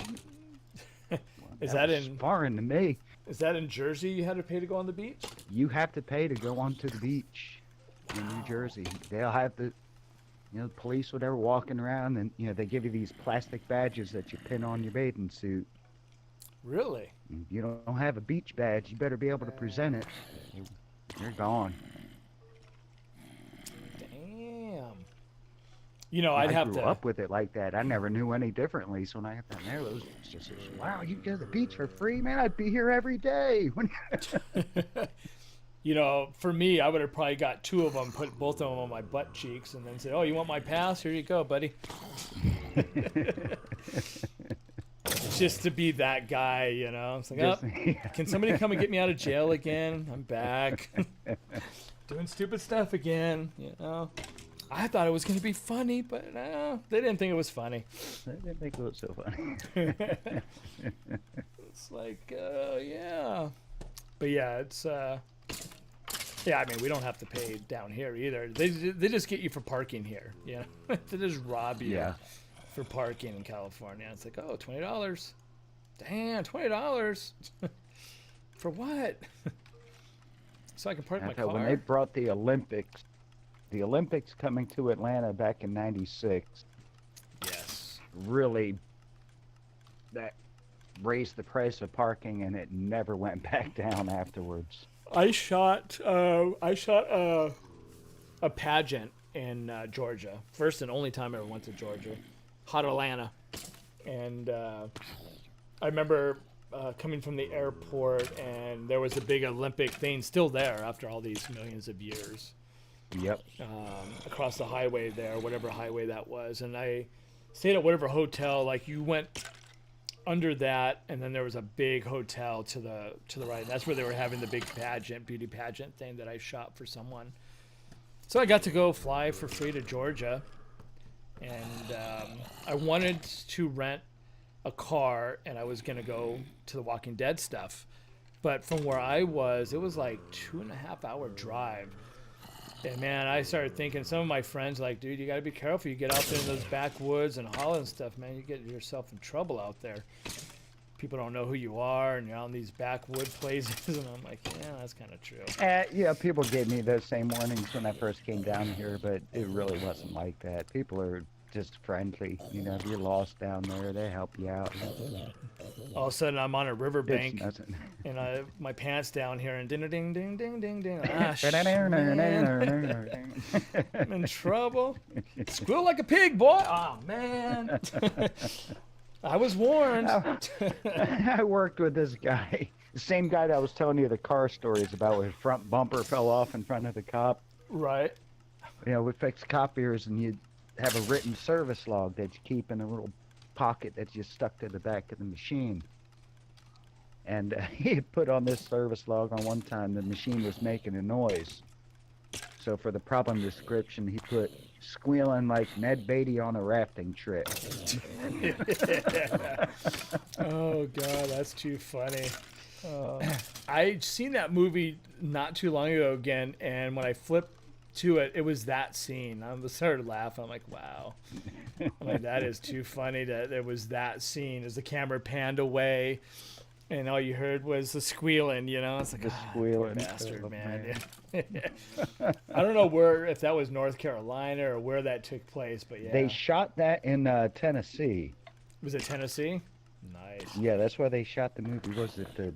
Is that in foreign to me? Is that in Jersey? You had to pay to go on the beach? You have to pay to go onto the beach in New Jersey. They'll have the police, whatever, walking around, and they give you these plastic badges that you pin on your bathing suit. Really? If you don't have a beach badge, you better be able to present it. You're gone. Damn. I grew up with it like that. I never knew any differently. So when I got down there, it was just, wow, you go to the beach for free, man. I'd be here every day. For me, I would have probably got two of them, put both of them on my butt cheeks, and then say, "Oh, you want my pass? Here you go, buddy." Just to be that guy, It's like, can somebody come and get me out of jail again? I'm back. Doing stupid stuff again, I thought it was going to be funny, but no, they didn't think it was funny. They didn't think it was so funny. It's like, yeah. But yeah, it's, yeah, I mean, we don't have to pay down here either. They just get you for parking here, They just rob you for parking in California. It's like, oh, $20. Damn, $20. For what? So I can park my car. When they brought the Olympics coming to Atlanta back in '96, yes, really, that raised the price of parking, and it never went back down afterwards. I shot a pageant in Georgia. First and only time I ever went to Georgia, Hot Atlanta, and I remember coming from the airport, and there was a big Olympic thing still there after all these millions of years. Yep. Across the highway there, whatever highway that was, and I stayed at whatever hotel. Like, you went under that, and then there was a big hotel to the right. That's where they were having the big beauty pageant thing that I shot for someone. So I got to go fly for free to Georgia, and I wanted to rent a car, and I was gonna go to the Walking Dead stuff, but from where I was, it was like 2.5 hour drive. And man, I started thinking, some of my friends like, dude, you got to be careful. You get out there in those backwoods and hollow and stuff, man, you get yourself in trouble out there. People don't know who you are, and you're out in these backwood places. And I'm like, yeah, that's kind of true. Yeah, people gave me those same warnings when I first came down here, but it really wasn't like that. People are just friendly. You know, if you're lost down there, they help you out. All of a sudden, I'm on a It's riverbank, nothing. and I have my pants down here, and ding, ding, ding, ding, ding, ding. Ah, man, I'm in trouble. Squeal like a pig, boy. Oh man, I was warned. I worked with this guy, the same guy that I was telling you the car stories about, where his front bumper fell off in front of the cop. Right. You know, we fix copiers, and you have a written service log that you keep in a little pocket that you stuck to the back of the machine. And he had put on this service log on one time the machine was making a noise. So for the problem description, he put squealing like Ned Beatty on a rafting trip. Oh god, that's too funny. I seen that movie not too long ago again, and when I flipped to it, it was that scene. I started laughing. I'm like, wow. I'm like, that is too funny that it was that scene as the camera panned away and all you heard was the squealing, you know? It's like, The poor squealing. bastard, Oh, man. I don't know if that was North Carolina or where that took place, but yeah. They shot that in Tennessee. Was it Tennessee? Nice. Yeah, that's where they shot the movie. Was it the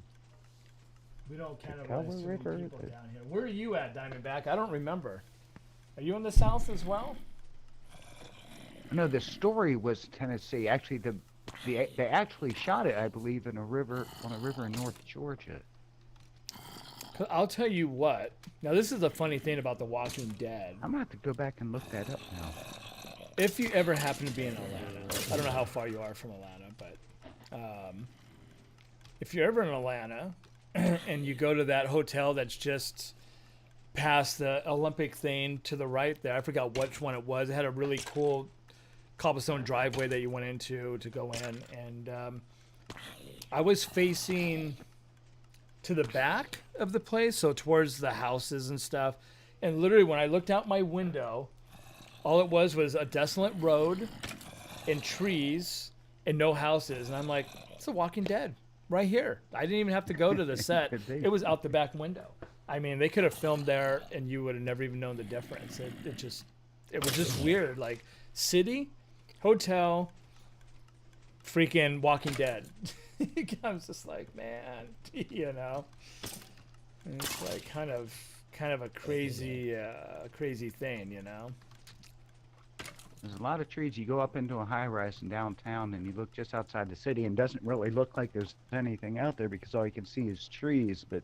We don't cannibalize Color too many River, people the- down here. Where are you at, Diamondback? I don't remember. Are you in the South as well? No, the story was Tennessee. Actually, they actually shot it, I believe, on a river in North Georgia. 'Cause I'll tell you what. Now, this is a funny thing about The Walking Dead. I'm gonna have to go back and look that up now. If you ever happen to be in Atlanta, I don't know how far you are from Atlanta, but if you're ever in Atlanta and you go to that hotel that's just past the Olympic thing to the right there, I forgot which one it was. It had a really cool cobblestone driveway that you went into to go in, and I was facing to the back of the place, so towards the houses and stuff, and literally when I looked out my window, all it was a desolate road and trees and no houses, and I'm like, it's The Walking Dead right here. I didn't even have to go to the set. It was out the back window. I mean, they could have filmed there and you would have never even known the difference. It was just weird, like city, hotel, freaking Walking Dead. I was just like, man, you know, and it's like kind of a crazy thing, you know. There's a lot of trees. You go up into a high rise in downtown, and you look just outside the city, and it doesn't really look like there's anything out there because all you can see is trees, but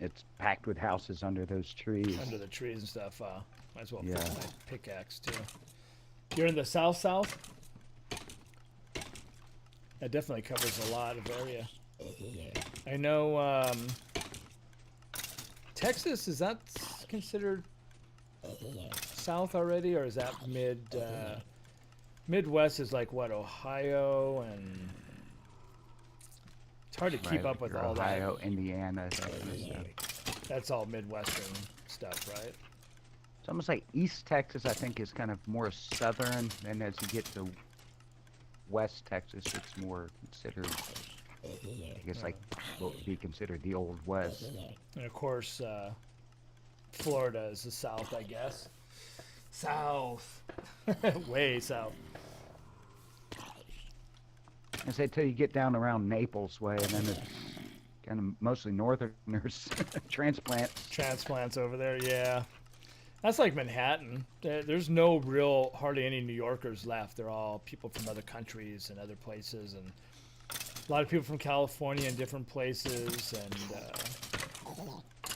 it's packed with houses under those trees. Under the trees and stuff. Might as well Yeah. put my pickaxe too. You're in the south? That definitely covers a lot of area. I know Texas, is that considered south already, or is that Midwest is like what, Ohio, and it's hard to keep Right, up with or all Ohio, that. Indiana, that kind of stuff. That's all Midwestern stuff, right? It's almost like East Texas, I think, is kind of more southern, and as you get to West Texas, it's more considered, I guess, like what would be considered the Old West. And of course, Florida is the south, I guess. South. Way south. I say till you get down around Naples way, and then it's kind of mostly northerners, transplants. Transplants over there, yeah. That's like Manhattan. There's hardly any New Yorkers left. They're all people from other countries and other places, and a lot of people from California and different places,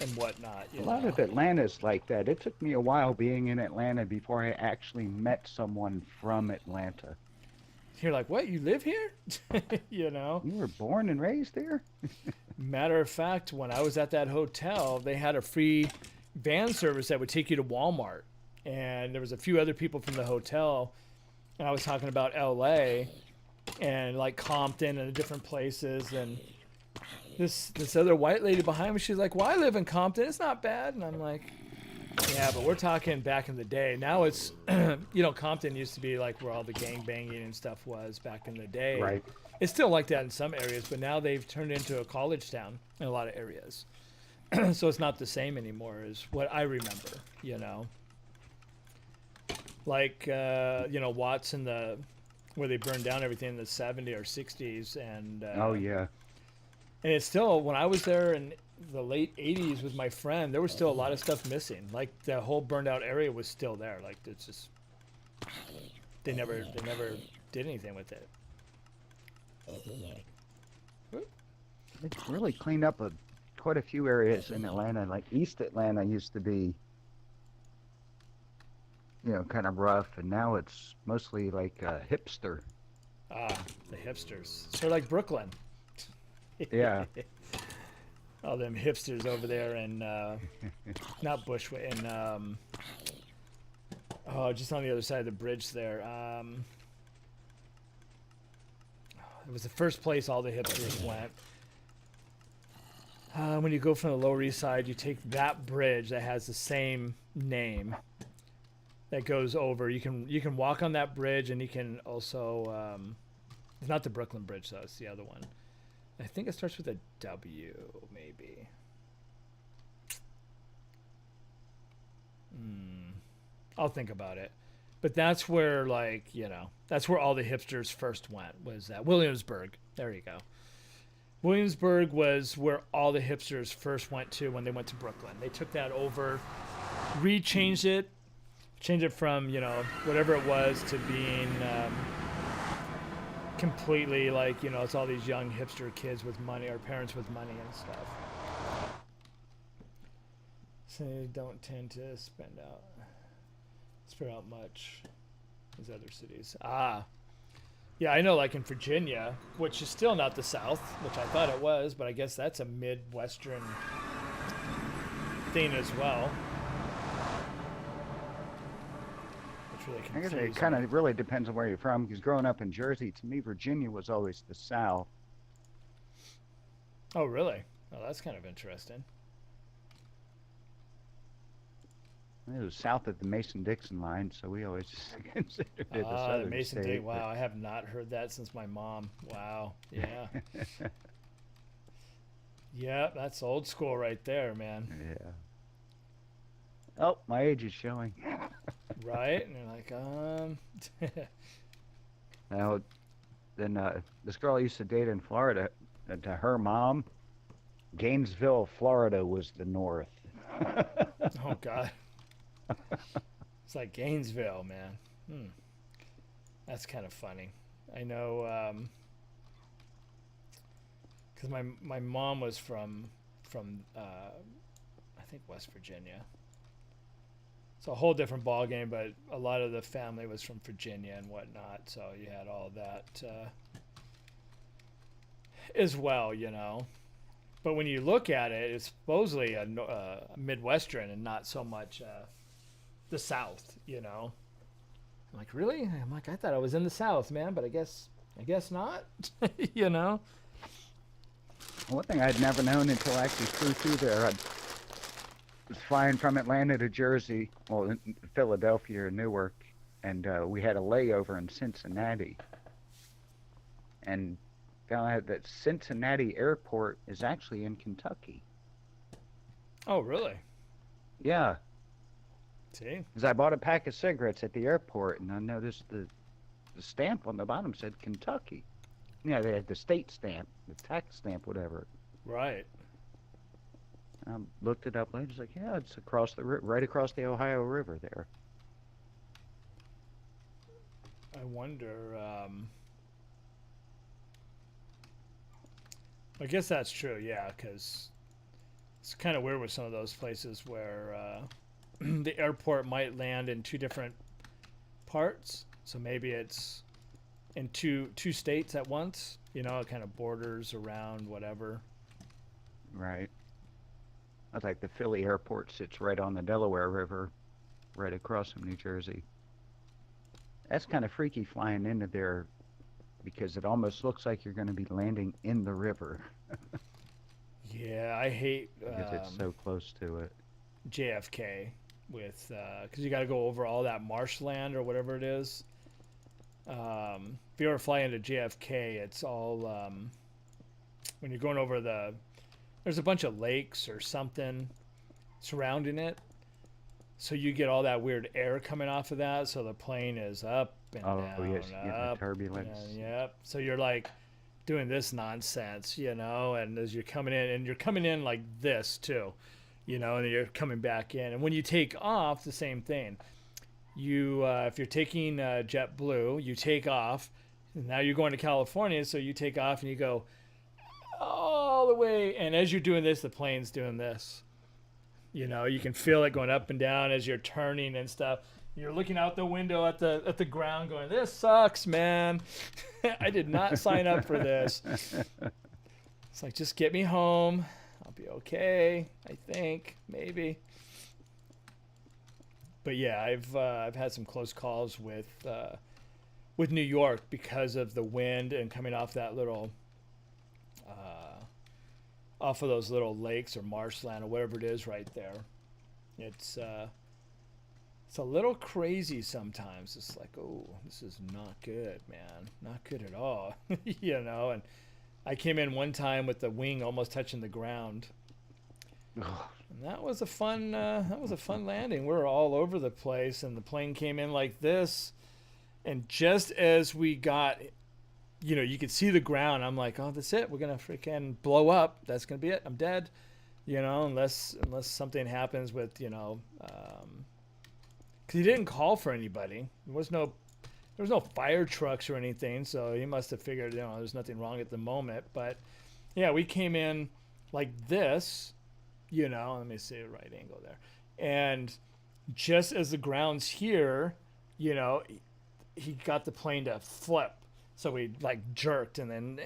and whatnot. A lot of Atlanta's like that. It took me a while being in Atlanta before I actually met someone from Atlanta. You're like, what? You live here? You know? You were born and raised there? Matter of fact, when I was at that hotel, they had a free van service that would take you to Walmart. And there was a few other people from the hotel, and I was talking about LA and like Compton and different places, and this other white lady behind me, she's like, well, I live in Compton, it's not bad. And I'm like, yeah, but we're talking back in the day. Now it's Compton used to be like where all the gang banging and stuff was back in the day. Right. It's still like that in some areas, but now they've turned into a college town in a lot of areas. So it's not the same anymore as what I remember, you know. A like Watts in the where they burned down everything in the 70s or 60s, Oh yeah. and it's still, when I was there in the late 80s with my friend, there was still a lot of stuff missing. Like the whole burned out area was still there. Like it's just they never did anything with it. It's really cleaned up quite a few areas in Atlanta. Like East Atlanta used to be, kind of rough, and now it's mostly like hipster. Ah, the hipsters. Sort of like Brooklyn. Yeah. All them hipsters over there in not Bushwick, in just on the other side of the bridge there. It was the first place all the hipsters went. When you go from the Lower East Side, you take that bridge that has the same name that goes over. You can walk on that bridge, and you can also it's not the Brooklyn Bridge though. It's the other one. I think it starts with a W, maybe. I'll think about it. But that's where, that's where all the hipsters first went, was at Williamsburg. There you go. Williamsburg was where all the hipsters first went to when they went to Brooklyn. They took that over, changed it from, whatever it was to being completely it's all these young hipster kids with money, or parents with money and stuff. So they don't tend to spend out much as other cities. Yeah, I know, like in Virginia, which is still not the South, which I thought it was, but I guess that's a Midwestern thing as well. Which really I guess confuses it kind me. of really depends on where you're from, because growing up in Jersey, to me, Virginia was always the South. Oh, really? Oh, that's kind of interesting. It was south of the Mason-Dixon line, so we always considered it a The southern Mason state. Dixon. Wow, I have not heard that since my mom. Wow. Yeah. Yeah, that's old school right there, man. Yeah. Oh, my age is showing. Right? And you're like, Now, then this girl I used to date in Florida, to her mom, Gainesville, Florida was the North. oh God. It's like Gainesville, man. That's kind of funny. I know, because my mom was from I think West Virginia. It's a whole different ball game, but a lot of the family was from Virginia and whatnot, so you had all that as well, But when you look at it, it's supposedly a Midwestern and not so much the South, I'm like, really? I'm like, I thought I was in the South, man, but I guess not, One thing I'd never known until I actually flew through there. I was flying from Atlanta to Jersey, well, in Philadelphia or Newark, and we had a layover in Cincinnati. And found out that Cincinnati Airport is actually in Kentucky. Oh, really? Yeah. See? Because I bought a pack of cigarettes at the airport, and I noticed the stamp on the bottom said Kentucky. Yeah, they had the state stamp, the tax stamp, whatever. Right. I looked it up later. It's like, yeah, it's right across the Ohio River there. I wonder. I guess that's true, yeah, because it's kind of weird with some of those places where the airport might land in two different parts. So maybe it's in two states at once. It kind of borders around whatever. Right. I was like, the Philly airport sits right on the Delaware River, right across from New Jersey. That's kind of freaky flying into there, because it almost looks like you're going to be landing in the river. Yeah, I hate Because it's so close to it. JFK with because you got to go over all that marshland or whatever it is. If you ever fly into JFK, it's all when you're going over there's a bunch of lakes or something surrounding it. So you get all that weird air coming off of that. So the plane is up and Oh down, yes, you get the up, turbulence. and yep. So you're like doing this nonsense, you know, and as you're coming in, and you're coming in like this too, you know, and you're coming back in. And when you take off, the same thing. You, if you're taking JetBlue, you take off. And now you're going to California, so you take off and you go all the way. And as you're doing this, the plane's doing this. You know, you can feel it going up and down as you're turning and stuff. You're looking out the window at the ground, going, "This sucks, man. I did not sign up for this." It's like, just get me home. I'll be okay. I think maybe. But yeah, I've had some close calls with New York because of the wind and coming off that little off of those little lakes or marshland or whatever it is right there. It's a little crazy sometimes. It's like, oh, this is not good, man. Not good at all. You know, and I came in one time with the wing almost touching the ground. And that was a fun landing. We were all over the place, and the plane came in like this. And just as we got, you know, you could see the ground. I'm like, oh, that's it. We're gonna freaking blow up. That's gonna be it. I'm dead. You know, unless something happens with, you know, because he didn't call for anybody. There was no fire trucks or anything. So he must have figured, you know, there's nothing wrong at the moment. But yeah, we came in like this. You know, let me see a right angle there. And just as the ground's here, you know, he got the plane to flip. So we like jerked, and then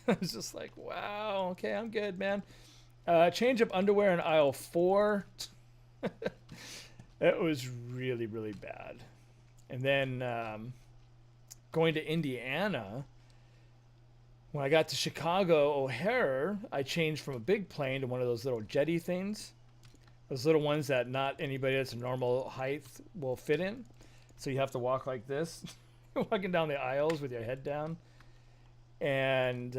I was just like, wow, okay, I'm good, man. Change of underwear in aisle 4. It was really, really bad. And then going to Indiana, when I got to Chicago O'Hare, I changed from a big plane to one of those little jetty things. Those little ones that not anybody that's a normal height will fit in. So you have to walk like this, walking down the aisles with your head down. And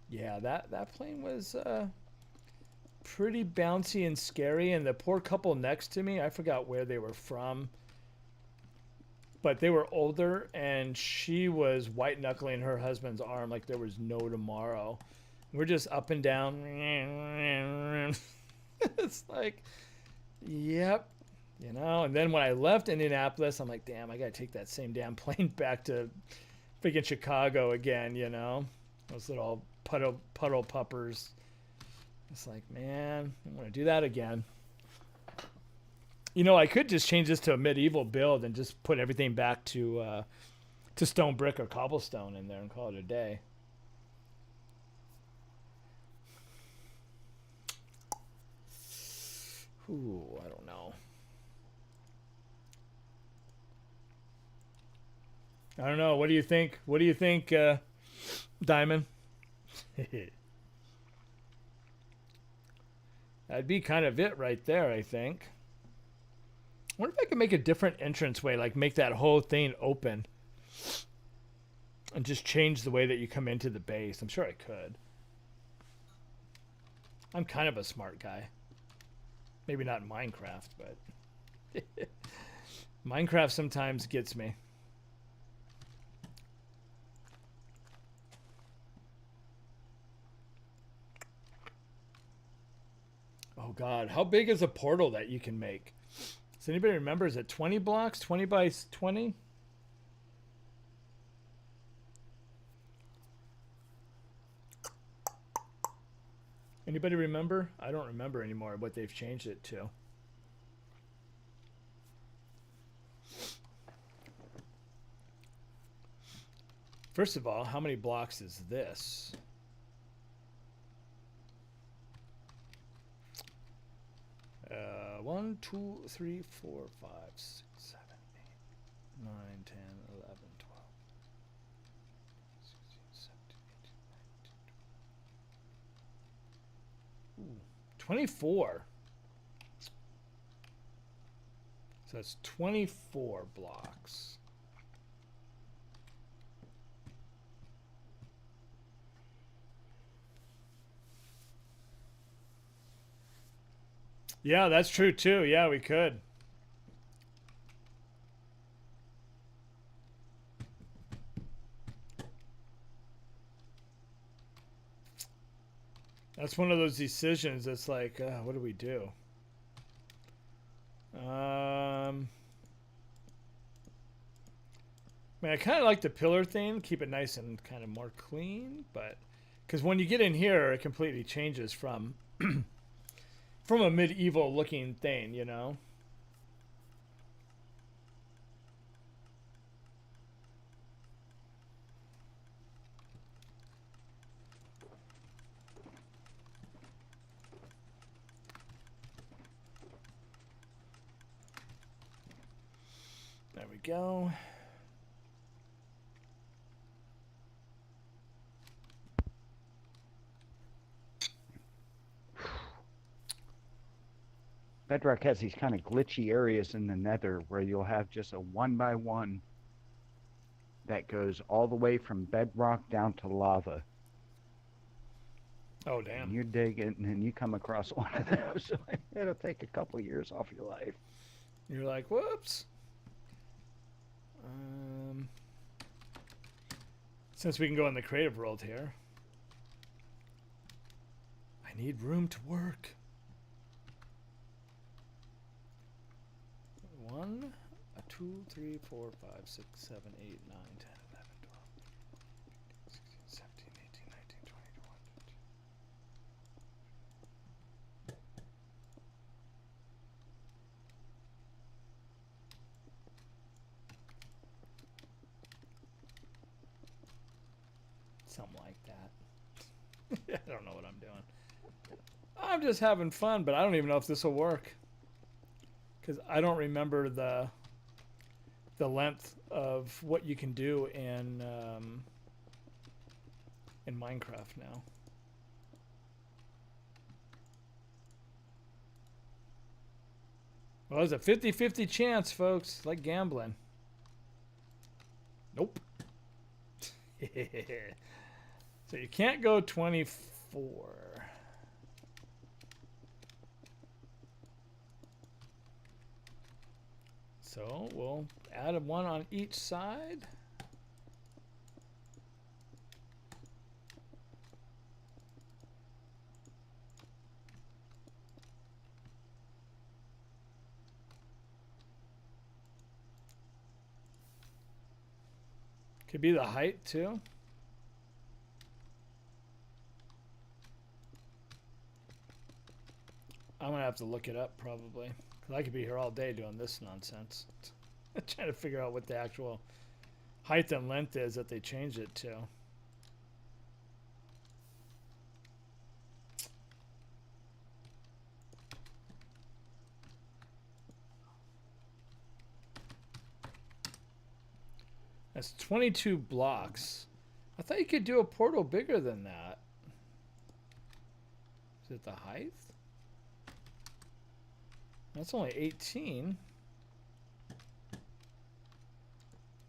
yeah, that plane was pretty bouncy and scary. And the poor couple next to me, I forgot where they were from, but they were older, and she was white knuckling her husband's arm like there was no tomorrow. We're just up and down. It's like, yep, you know. And then when I left Indianapolis, I'm like, damn, I gotta take that same damn plane back to freaking Chicago again, you know. Those little puddle puppers. It's like, man, I'm gonna do that again. You know, I could just change this to a medieval build and just put everything back to stone brick or cobblestone in there and call it a day. Ooh, I don't know. I don't know. What do you think? What do you think, Diamond? That'd be kind of it right there, I think. I wonder if I could make a different entranceway, like make that whole thing open and just change the way that you come into the base. I'm sure I could. I'm kind of a smart guy. Maybe not in Minecraft, but Minecraft sometimes gets me. Oh God, how big is a portal that you can make? Does anybody remember? Is it 20 blocks? 20 by 20? Anybody remember? I don't remember anymore what they've changed it to. First of all, how many blocks is this? One, 2, 3, 4, 5, 6, 7, 8, 9, 10, 11, 12, 16, 17, 18, 19, 20. Ooh, 24. So that's 24 blocks. Yeah, that's true too. Yeah, we could. That's one of those decisions that's like, what do we do? I mean, I kind of like the pillar thing, keep it nice and kind of more clean, but because when you get in here, it completely changes from from a medieval looking thing, you know. There we go. Bedrock has these kind of glitchy areas in the nether where you'll have just a 1 by 1 that goes all the way from bedrock down to lava. Oh, And damn. you dig it, and then you come across one of those. It'll take a couple years off your life. You're like, whoops. Um, since we can go in the creative world here, I need room to work. 1, 2, 3, 4, 5, 6, 7, 8, 9, 10, 11, 12, 16, 17, 18, 19, 20, 21. Something like that. I don't know what I'm doing. I'm just having fun, but I don't even know if this will work. Because I don't remember the length of what you can do in Minecraft now. Well, there's a 50-50 chance, folks. Like gambling. Nope. So you can't go 24. So we'll add a 1 on each side. Could be the height too. I'm gonna have to look it up probably, because I could be here all day doing this nonsense. Trying to figure out what the actual height and length is that they changed it to. That's 22 blocks. I thought you could do a portal bigger than that. Is it the height? That's only 18.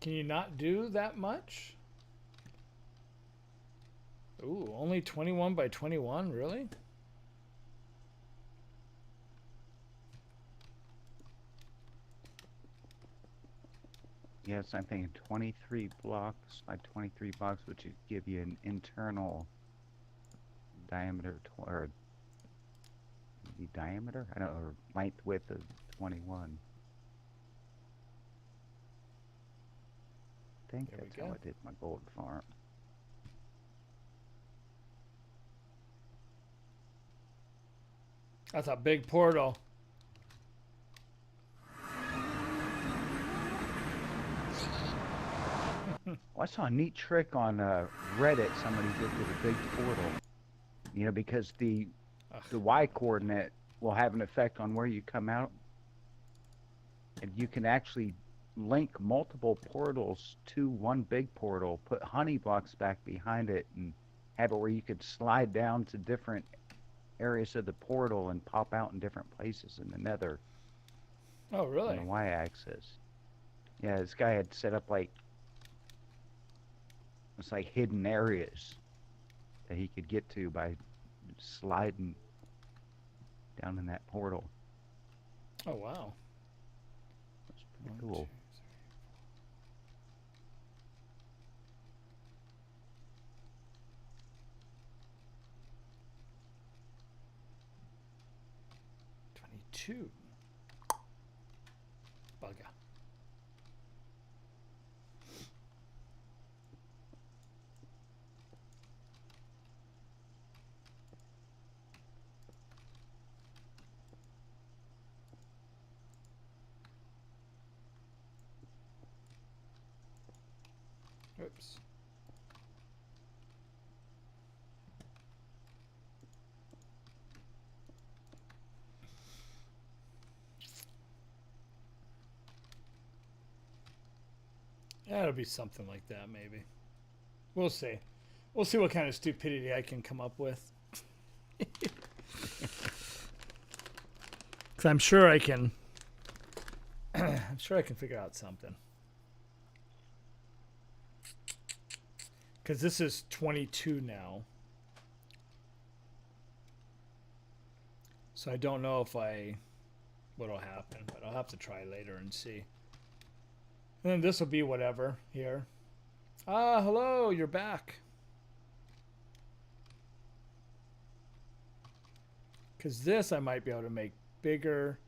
Can you not do that much? Ooh, only 21 by 21, really? Yes, I'm thinking 23 blocks by 23 blocks, which would give you an internal diameter, or maybe diameter? I don't know, or length width of 21. I think There we that's go. how I did my gold farm. That's a big portal. Well, I saw a neat trick on Reddit somebody did with a big portal. You know, because the Y coordinate will have an effect on where you come out. And you can actually link multiple portals to one big portal, put honey blocks back behind it, and have it where you could slide down to different areas of the portal and pop out in different places in the nether Oh, on really? the Y-axis. Yeah, this guy had set up like, it's like hidden areas that he could get to by sliding down in that portal. Oh, wow. That's pretty cool. Two. Bugger. Oops. Yeah, it'll be something like that, maybe. We'll see. We'll see what kind of stupidity I can come up with. Because I'm sure I can. I'm sure I can figure out something. Because this is 22 now. So I don't know if what'll happen, but I'll have to try later and see. And then this will be whatever here. Ah, hello, you're back. Because this I might be able to make bigger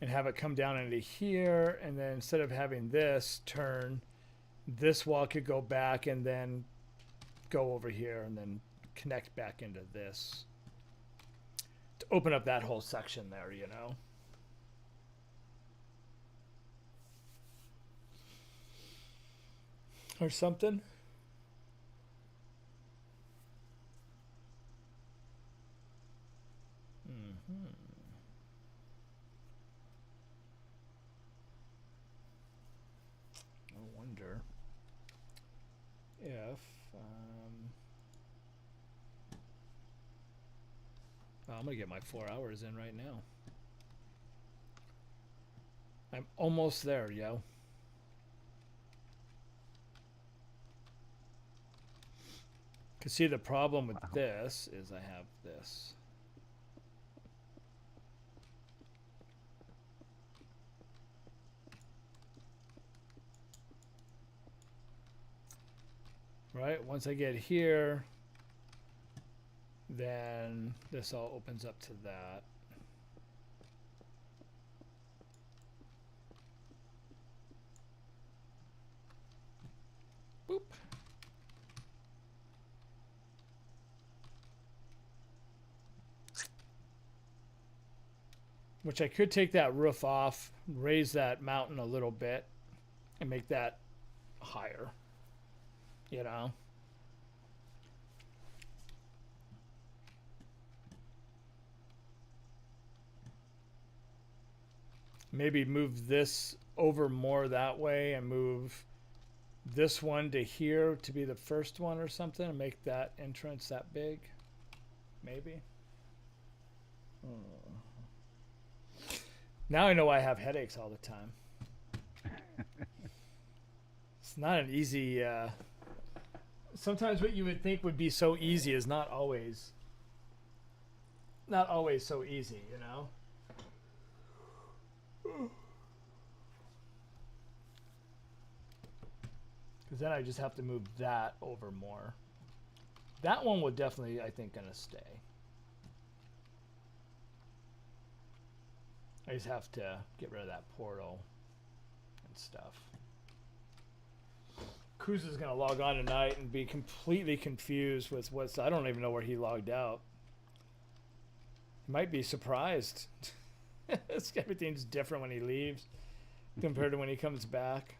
and have it come down into here. And then instead of having this turn, this wall could go back and then go over here and then connect back into this. To open up that whole section there, you know. Or something. I wonder if I'm gonna get my 4 hours in right now. I'm almost there, yo. Cause see, the problem with this is I have this. Right, once I get here, then this all opens up to that. Boop. Which I could take that roof off, raise that mountain a little bit, and make that higher. You know? Maybe move this over more that way and move this one to here to be the first one or something and make that entrance that big. Maybe. Now I know why I have headaches all the time. It's not an easy sometimes what you would think would be so easy is not always so easy, you know? Because then I just have to move that over more. That one would definitely, I think, gonna stay. I just have to get rid of that portal and stuff. Cruz is gonna log on tonight and be completely confused with what's. I don't even know where he logged out. He might be surprised. Everything's different when he leaves compared to when he comes back.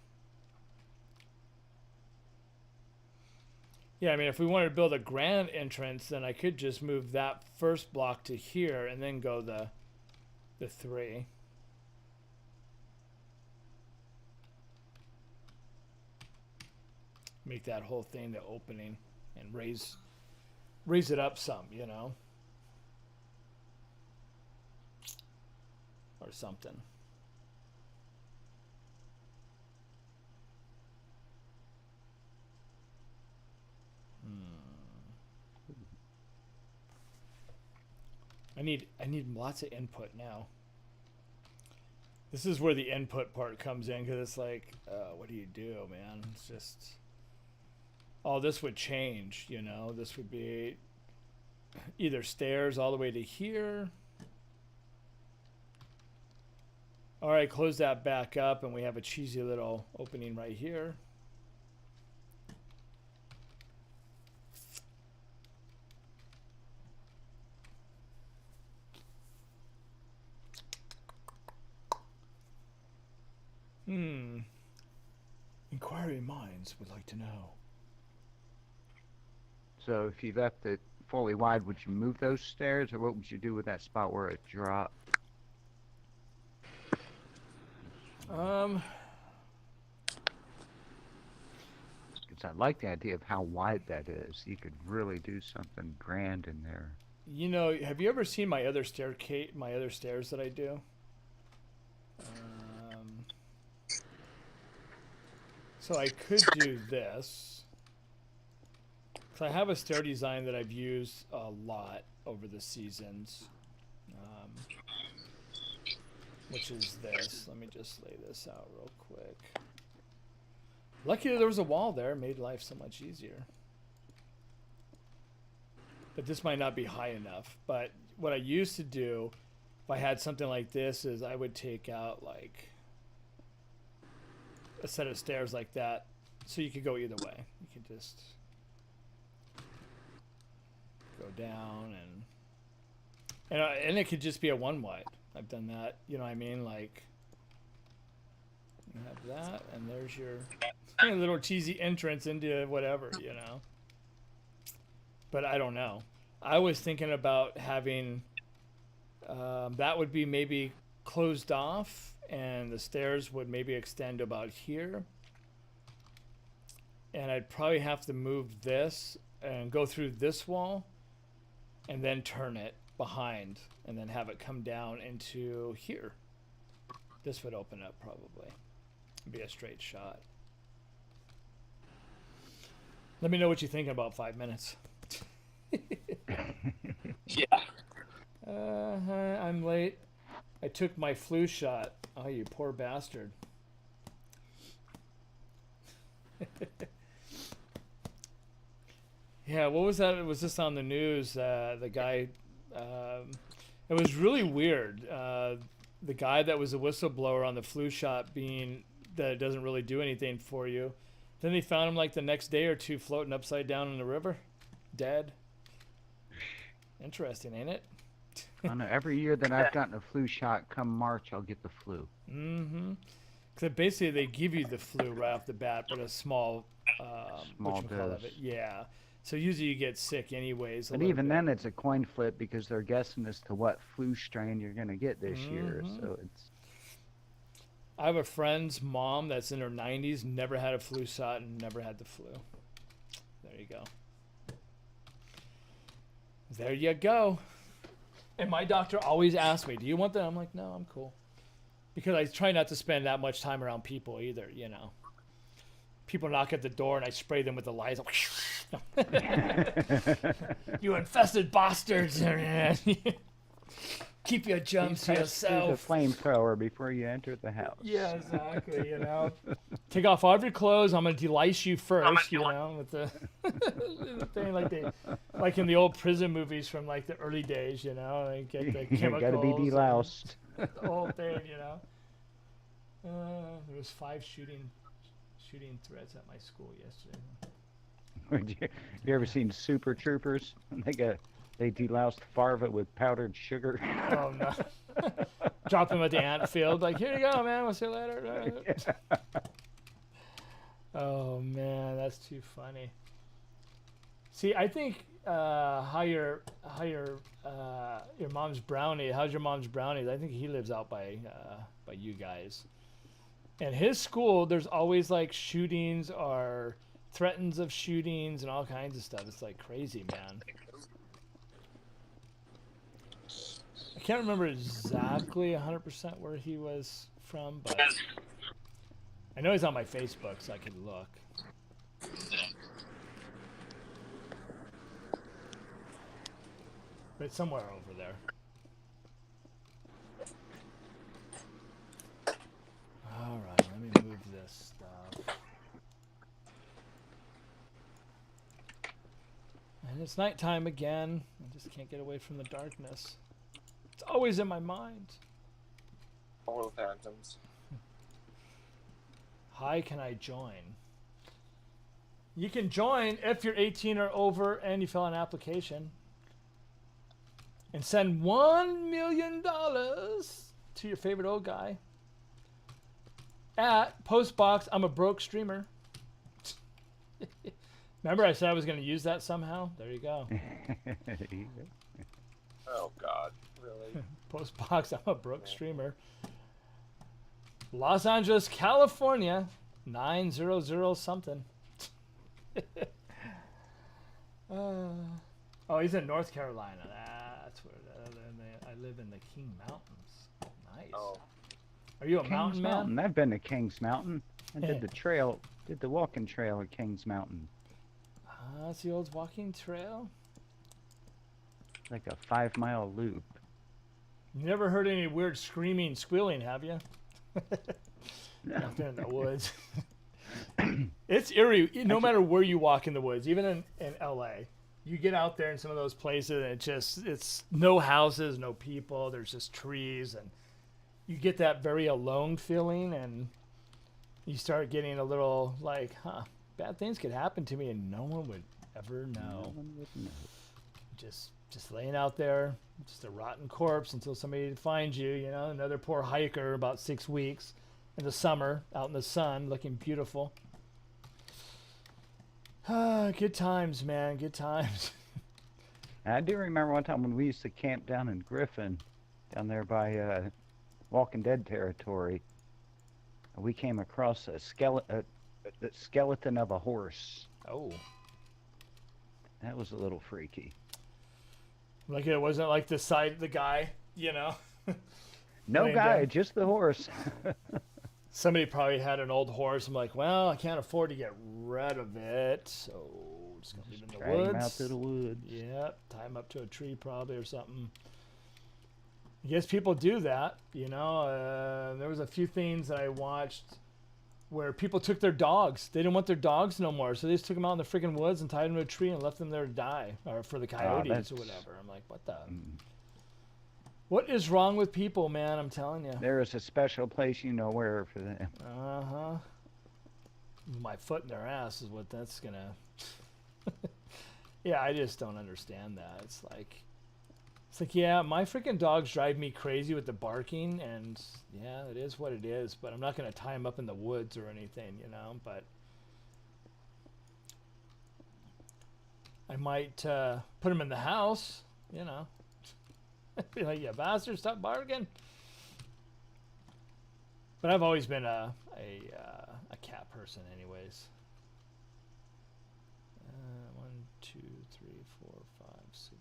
Yeah, I mean, if we wanted to build a grand entrance, then I could just move that first block to here and then go the 3. Make that whole thing the opening and raise it up some, you know? Or something. I need lots of input now. This is where the input part comes in, because it's like, what do you do, man? It's just, oh, this would change, you know? This would be either stairs all the way to here. All right, close that back up, and we have a cheesy little opening right here. Inquiry minds would like to know. So if you left it fully wide, would you move those stairs, or what would you do with that spot where it dropped? Because I like the idea of how wide that is. You could really do something grand in there. You know, have you ever seen my other stairs that I do? So I could do this. So I have a stair design that I've used a lot over the seasons, which is this. Let me just lay this out real quick. Lucky that there was a wall there, made life so much easier. But this might not be high enough. But what I used to do, if I had something like this, is I would take out like a set of stairs like that, so you could go either way. You could just go down, and it could just be a one wide. I've done that. You know what I mean? Like, you have that, and there's your little cheesy entrance into whatever, you know. But I don't know. I was thinking about having that would be maybe closed off, and the stairs would maybe extend about here. And I'd probably have to move this and go through this wall and then turn it behind and then have it come down into here. This would open up probably. It'd be a straight shot. Let me know what you think in about 5 minutes. Yeah. I'm late. I took my flu shot. Oh, you poor bastard. Yeah, what was that? Was this on the news? The guy, it was really weird. The guy that was a whistleblower on the flu shot being that it doesn't really do anything for you. Then they found him like the next day or two floating upside down in the river, dead. Interesting, ain't it? I know every year that I've gotten a flu shot, come March, I'll get the flu. Mm-hmm. Because basically they give you the flu right off the bat, but a small dose. Yeah. So usually you get sick anyways. But even then, it's a coin flip because they're guessing as to what flu strain you're going to get this year. So it's. I have a friend's mom that's in her 90s, never had a flu shot and never had the flu. There you go. There you go. And my doctor always asks me, do you want that? I'm like, no, I'm cool. Because I try not to spend that much time around people either, you know. People knock at the door and I spray them with the lights. You infested bastards. Keep your germs to yourself. The flamethrower before you enter the house. Yeah, exactly, you know. Take off all of your clothes. I'm going to delice you first, you know, with the thing like in the old prison movies from like the early days, you know. Like get the chemicals. You got to be deloused. The whole thing, you know. There was 5 shooting threats at my school yesterday. You ever seen Super Troopers? They deloused Farva with powdered sugar. Oh no! Drop them at the ant field. Like, here you go, man. We'll see you later. Yeah. Oh man, that's too funny. See, I think how your mom's brownie. How's your mom's brownies? I think he lives out by you guys. And his school, there's always like shootings or threats of shootings and all kinds of stuff. It's like crazy, man. I can't remember exactly 100% where he was from, but I know he's on my Facebook, so I can look. But somewhere over there. it's nighttime again. I just can't get away from the darkness. It's always in my mind. All the phantoms. Hi, can I join? You can join if you're 18 or over and you fill an application. And send $1 million to your favorite old guy. At Postbox, I'm a broke streamer. Remember I said I was going to use that somehow? There you go. Oh God, really? Postbox, I'm a broke streamer. Los Angeles, California, 900 something. Oh, he's in North Carolina. That's where I live in the King Mountains. Nice. Oh, Are you a Kings mountain Mountain. man? I've been to Kings Mountain. I did the trail, did the walking trail at Kings Mountain. That's the old walking trail. Like a 5-mile loop. You never heard any weird screaming, squealing, have you? Out there in the woods. It's eerie. No matter where you walk in the woods, even in LA, you get out there in some of those places and it's no houses, no people. There's just trees, and you get that very alone feeling, and you start getting a little like, bad things could happen to me and no one would ever know. No one would know. Just laying out there, just a rotten corpse until somebody finds you, you know, another poor hiker about 6 weeks in the summer out in the sun looking beautiful. Good times, man, good times. I do remember one time when we used to camp down in Griffin, down there by Walking Dead territory. We came across a skeleton of a horse. Oh. That was a little freaky. Like it wasn't like the guy, you know. No laying guy, down. just the horse. Somebody probably had an old horse. I'm like, well, I can't afford to get rid of it, so just gonna leave it in the Drag him out woods. to the woods. Yep, tie him up to a tree probably or something. I guess people do that, you know. There was a few things that I watched where people took their dogs. They didn't want their dogs no more, so they just took them out in the freaking woods and tied them to a tree and left them there to die, or for the coyotes or whatever. I'm like, what the? What is wrong with people, man? I'm telling you. There is a special place you know where for them. Uh-huh. My foot in their ass is what that's gonna... Yeah, I just don't understand that. It's like, yeah, my freaking dogs drive me crazy with the barking, and yeah, it is what it is, but I'm not gonna tie them up in the woods or anything, you know, but... I might put them in the house, you know. Be like, yeah, bastard, stop barking. But I've always been a cat person, anyways. 1, 2, 3, 4, 5, 6,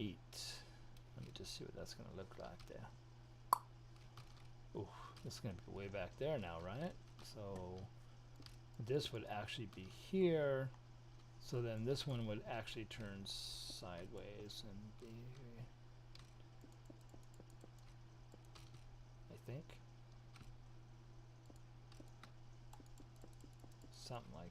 8. Let me just see what that's gonna look like there. Ooh, this is gonna be way back there now, right? So this would actually be here. So then this one would actually turn sideways and be, I think. Something like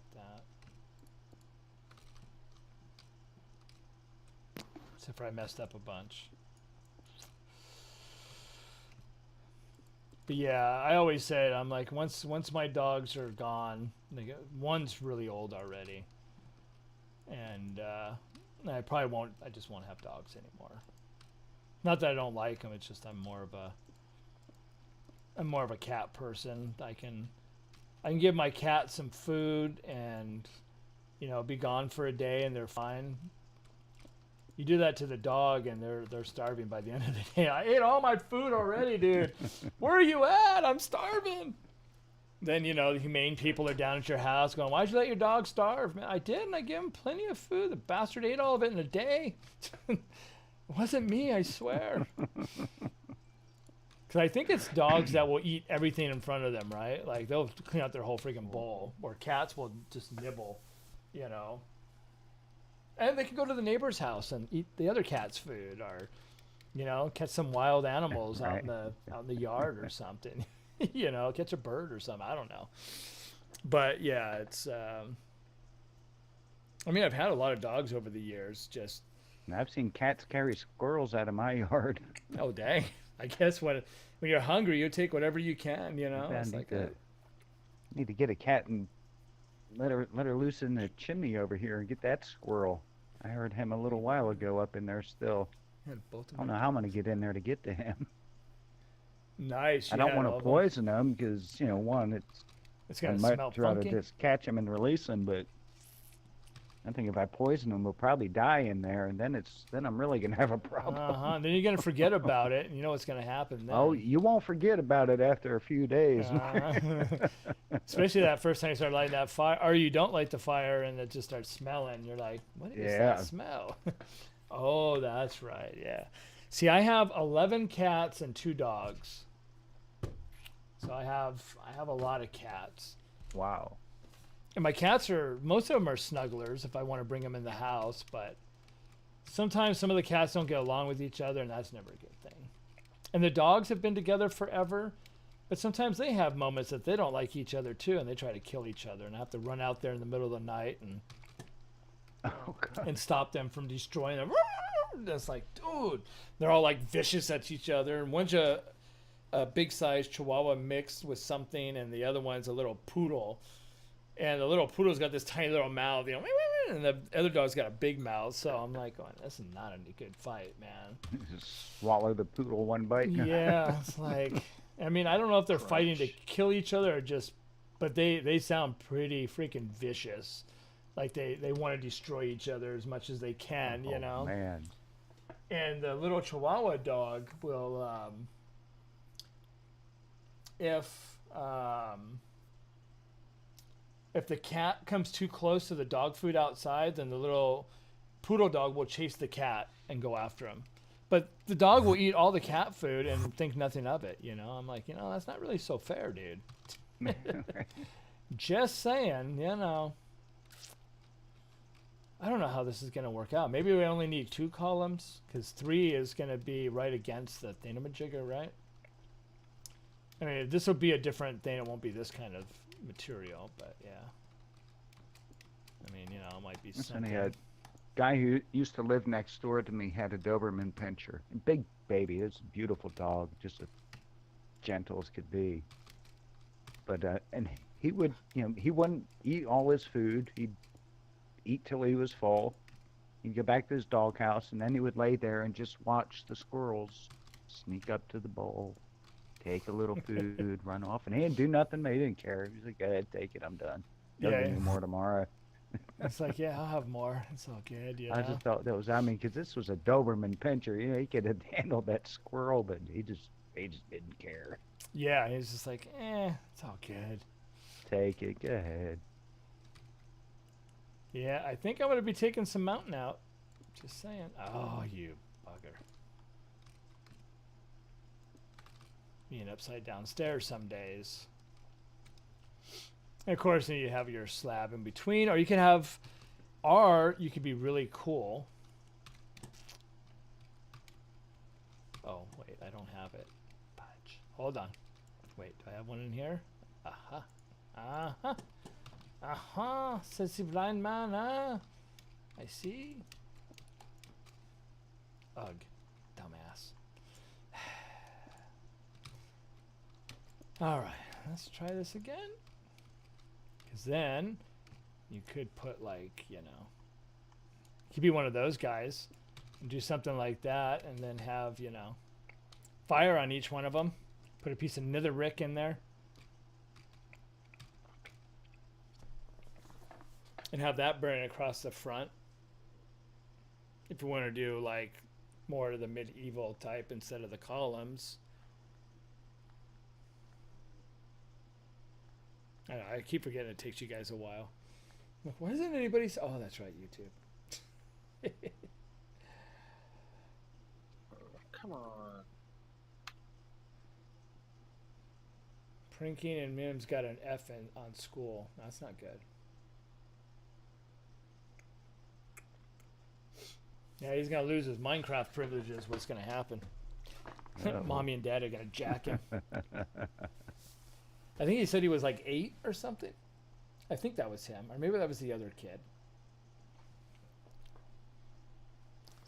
that. Except for I messed up a bunch. But yeah, I always say it, I'm like, once my dogs are gone, one's really old already. And I probably won't. I just won't have dogs anymore. Not that I don't like them. It's just I'm more of a cat person. I can give my cat some food and, you know, be gone for a day and they're fine. You do that to the dog and they're starving by the end of the day. I ate all my food already, dude. Where are you at? I'm starving. Then, you know, the humane people are down at your house going, why'd you let your dog starve? Man, I didn't. I gave him plenty of food. The bastard ate all of it in a day. It wasn't me, I swear. Because I think it's dogs that will eat everything in front of them, right? Like, they'll clean out their whole freaking bowl. Or cats will just nibble, you know. And they can go to the neighbor's house and eat the other cat's food. Or, you know, catch some wild animals out in the yard or something. You know, catch a bird or something. I don't know. But yeah, it's I mean, I've had a lot of dogs over the years. Just And I've seen cats carry squirrels out of my yard. oh dang, I guess when you're hungry, you take whatever you can. You know, I it's need like to need to get a cat and let her loose in the chimney over here and get that squirrel. I heard him a little while ago up in there still. both of I don't them. know how I'm gonna get in there to get to him. Nice. I You don't had want all to of them. poison him because one, It's I'd gonna much smell rather funky. just catch him and release him. But I think if I poison him, we'll probably die in there, and then I'm really gonna have a problem. Then you're gonna forget about it, and you know what's gonna happen then. Oh, you won't forget about it after a few days. Especially that first time you start lighting that fire, or you don't light the fire and it just starts smelling. You're like, what is Yeah. that smell? Oh, that's right. Yeah. See, I have 11 cats and 2 dogs. So I have a lot of cats. Wow. And my cats most of them are snugglers if I want to bring them in the house, but sometimes some of the cats don't get along with each other, and that's never a good thing. And the dogs have been together forever, but sometimes they have moments that they don't like each other too, and they try to kill each other, and I have to run out there in the middle of the night Oh God. and stop them from destroying them. That's like, dude, they're all like vicious at each other, and one's a big size Chihuahua mixed with something, and the other one's a little poodle. And the little poodle's got this tiny little mouth, and the other dog's got a big mouth. So I'm like, going, this is not a good fight, man. Just swallow the poodle one bite. Yeah, it's like, I mean, I don't know if they're fighting to Crunch. kill each other or just, but they sound pretty freaking vicious. Like they want to destroy each other as much as they can, you Oh, know? man. And the little Chihuahua dog will, if the cat comes too close to the dog food outside, then the little poodle dog will chase the cat and go after him. But the dog will eat all the cat food and think nothing of it, you know? I'm like, that's not really so fair, dude. Just saying, I don't know how this is going to work out. Maybe we only need 2 columns, because 3 is going to be right against the thingamajigger, right? I mean, this will be a different thing. It won't be this kind of material, but yeah. I mean, it might be Listen, something. a guy who used to live next door to me had a Doberman Pinscher. A big baby. It's a beautiful dog, just as gentle as could be. But and he would, he wouldn't eat all his food. He'd eat till he was full. He'd go back to his doghouse, and then he would lay there and just watch the squirrels sneak up to the bowl, take a little food, run off, and he didn't do nothing. He didn't care. He was like, "Go ahead, take it. I'm done. Don't Yeah. give me more tomorrow." It's like, yeah, I'll have more. It's all good, I just thought that was, because this was a Doberman Pinscher. He could have handled that squirrel, but he just didn't care. Yeah, he's just like, it's all good. Take it. Go ahead. Yeah, I think I'm going to be taking some mountain out. Just saying. Oh, you bugger. Being upside down stairs some days. And of course, then you have your slab in between, or you can have, you could be really cool. Oh, wait, I don't have it. Fudge. Hold on. Wait, do I have one in here? Aha. Aha. Aha, says the blind man, huh? I see. Ugh, dumbass. Alright, let's try this again. Because then, you could put like, you could be one of those guys and do something like that and then have, fire on each one of them. Put a piece of netherrick in there. And have that burning across the front. If you want to do like more of the medieval type instead of the columns. I don't know, I keep forgetting it takes you guys a while. Like, why isn't anybody? Oh, that's right, YouTube. Come on. Prinking and Mims got an F on school. That's not good. Yeah, he's gonna lose his Minecraft privileges. What's gonna happen? Mommy and Dad are gonna jack him. I think he said he was like 8 or something. I think that was him, or maybe that was the other kid.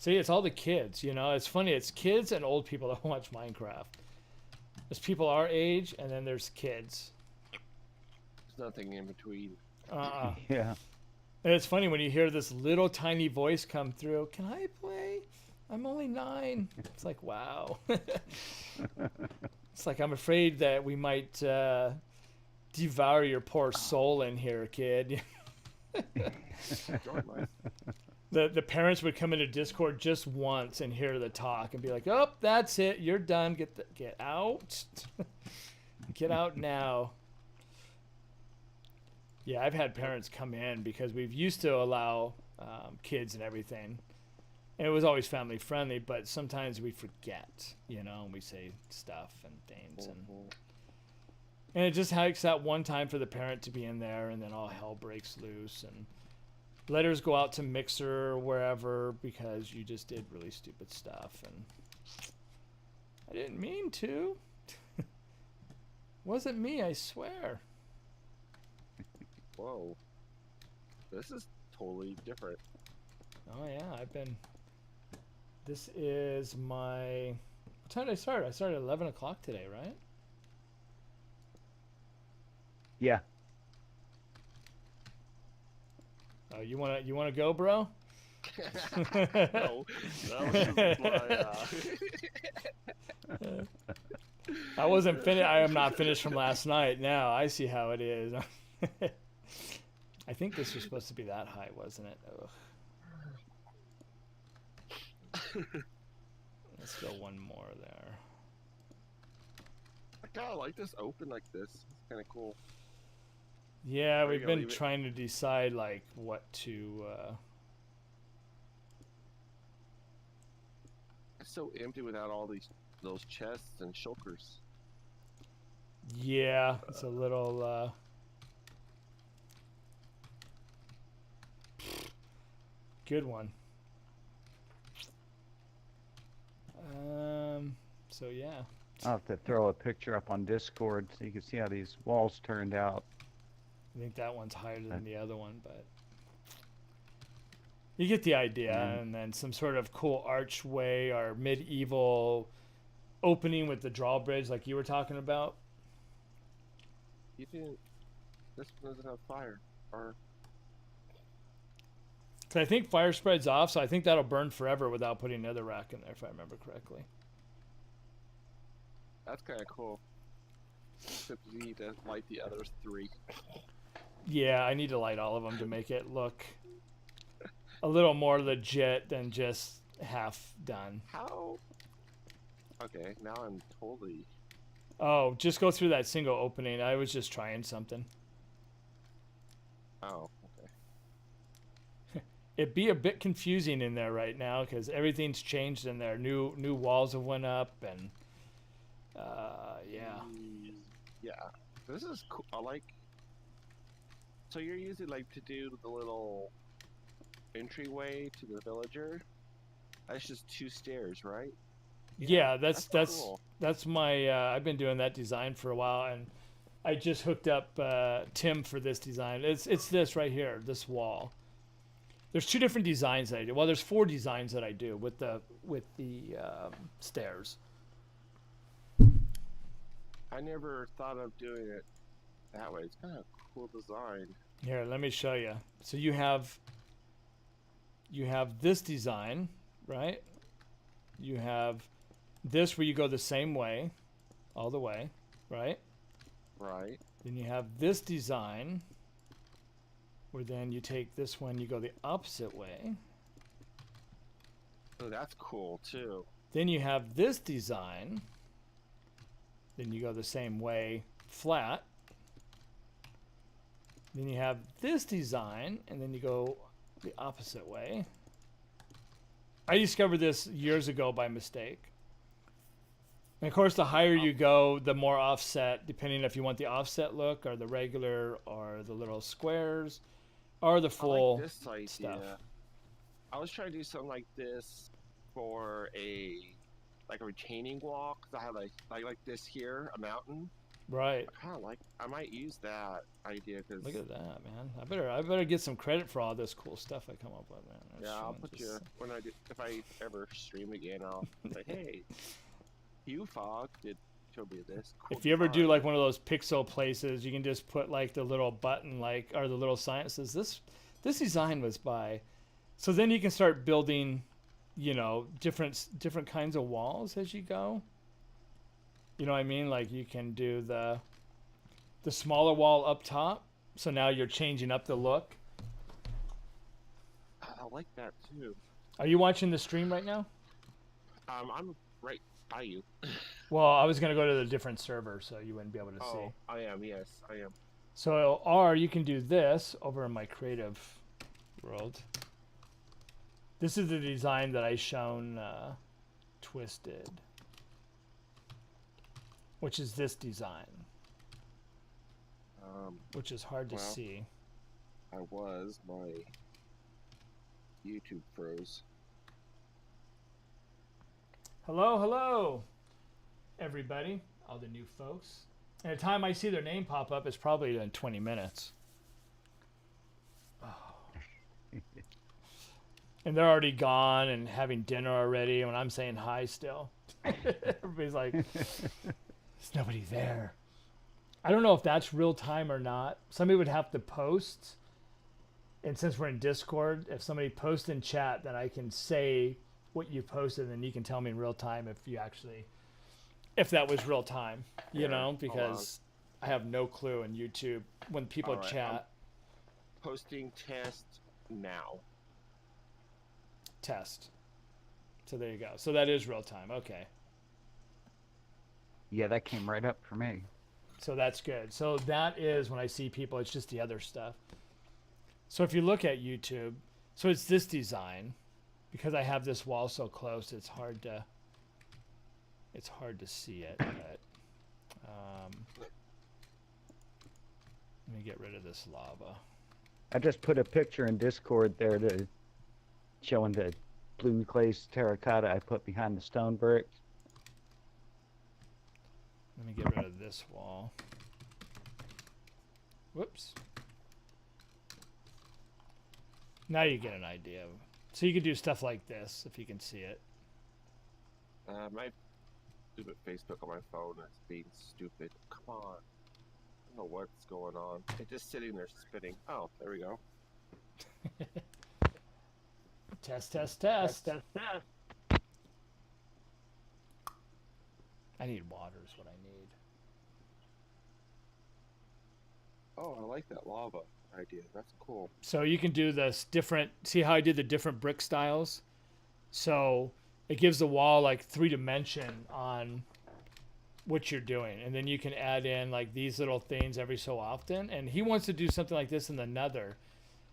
See, it's all the kids, you know. It's funny. It's kids and old people that watch Minecraft. There's people our age, and then there's kids. There's nothing in between. Yeah. And it's funny when you hear this little tiny voice come through. Can I play? I'm only 9. It's like, wow. It's like, I'm afraid that we might devour your poor soul in here, kid. The parents would come into Discord just once and hear the talk and be like, "Oh, that's it. You're done. Get out. Get out now." Yeah, I've had parents come in because we've used to allow kids and everything. And it was always family friendly, but sometimes we forget, you know, and we say stuff and things. And it just takes that one time for the parent to be in there, and then all hell breaks loose. And letters go out to Mixer or wherever because you just did really stupid stuff. And I didn't mean to. Wasn't me, I swear. Whoa. This is totally different. Oh, yeah, this is my... What time did I start? I started at 11 o'clock today, right? Yeah. Oh, you wanna go, bro? No, that was just my, I wasn't finished. I am not finished from last night. Now I see how it is. I think this was supposed to be that high, wasn't it? Ugh. Let's go one more there. I kind of like this open like this. It's kind of cool. Yeah, Or we've you gonna been leave it? trying to decide like what to. It's so empty without all those chests and shulkers. Yeah, it's a little. Good one. So yeah. I'll have to throw a picture up on Discord so you can see how these walls turned out. I think that one's higher than the other one, but you get the idea. And then some sort of cool archway or medieval opening with the drawbridge like you were talking about. You didn't. This one doesn't have fire. Or 'Cause I think fire spreads off, so I think that'll burn forever without putting another rack in there, if I remember correctly. that's kind of cool. Except you need to light the other 3. Yeah, I need to light all of them to make it look a little more legit than just half done. How? Okay, now I'm totally. Oh, just go through that single opening. I was just trying something. Oh, okay. It'd be a bit confusing in there right now because everything's changed in there. New walls have went up and yeah. Yeah, this is cool. I like. So you're using like to do the little entryway to the villager. That's just 2 stairs, right? Yeah, that's cool. that's my. I've been doing that design for a while, and I just hooked up Tim for this design. It's this right here, this wall. There's 2 different designs that I do. Well, there's 4 designs that I do with the stairs. I never thought of doing it that way. It's kind of a cool design. Here, let me show you. So you have this design, right? You have this where you go the same way, all the way, right? Right. Then you have this design where then you take this one, you go the opposite way. Oh, that's cool too. Then you have this design. Then you go the same way, flat. Then you have this design, and then you go the opposite way. I discovered this years ago by mistake. And of course, the higher you go, the more offset, depending if you want the offset look, or the regular, or the little squares, or the I full like this idea. stuff. I was trying to do something like this for a retaining wall, because I had like this here, a mountain, Right. I kind of like. I might use that idea because Look at that, man. I better get some credit for all this cool stuff I come up with, man. yeah, I'll put you when I do, if I ever stream again. I'll say, hey, Hugh Fogg did show me this. Cool If you ever do design." like one of those pixel places, you can just put like the little button, like, or the little sign that says this design was by. So then you can start building, you know, different kinds of walls as you go. You know what I mean? Like you can do the smaller wall up top. So now you're changing up the look. I like that too. Are you watching the stream right now? I'm right by you. Well, I was gonna go to the different server, so you wouldn't be able to see. Oh, I am. Yes, I am. So, or you can do this over in my creative world. This is the design that I shown Twisted, which is this design, which is hard to see. My YouTube froze. Hello, everybody, all the new folks. And the time I see their name pop up, it's probably in 20 minutes. Oh. And they're already gone and having dinner already when I'm saying hi still. Everybody's like, there's nobody there. I don't know if that's real time or not. Somebody would have to post. And since we're in Discord, if somebody posts in chat, then I can say what you posted, and then you can tell me in real time if that was real time, you know, because I have no clue in YouTube when people chat. I'm posting test now. Test. So there you go. So that is real time. Okay. Yeah, that came right up for me. So that's good. So that is when I see people, it's just the other stuff. So if you look at YouTube, so it's this design. Because I have this wall so close, it's hard to see it. But let me get rid of this lava. I just put a picture in Discord there to showing the blue glaze terracotta I put behind the stone bricks. Let me get rid of this wall. Whoops. Now you get an idea. So you could do stuff like this if you can see it. My stupid Facebook on my phone is being stupid. Come on. I don't know what's going on. It's just sitting there spinning. Oh, there we go. Test. I need water is what I need. Oh, I like that lava idea. That's cool. So you can do this different, see how I did the different brick styles? So it gives the wall like 3-dimension on what you're doing. And then you can add in like these little things every so often. And he wants to do something like this in the nether.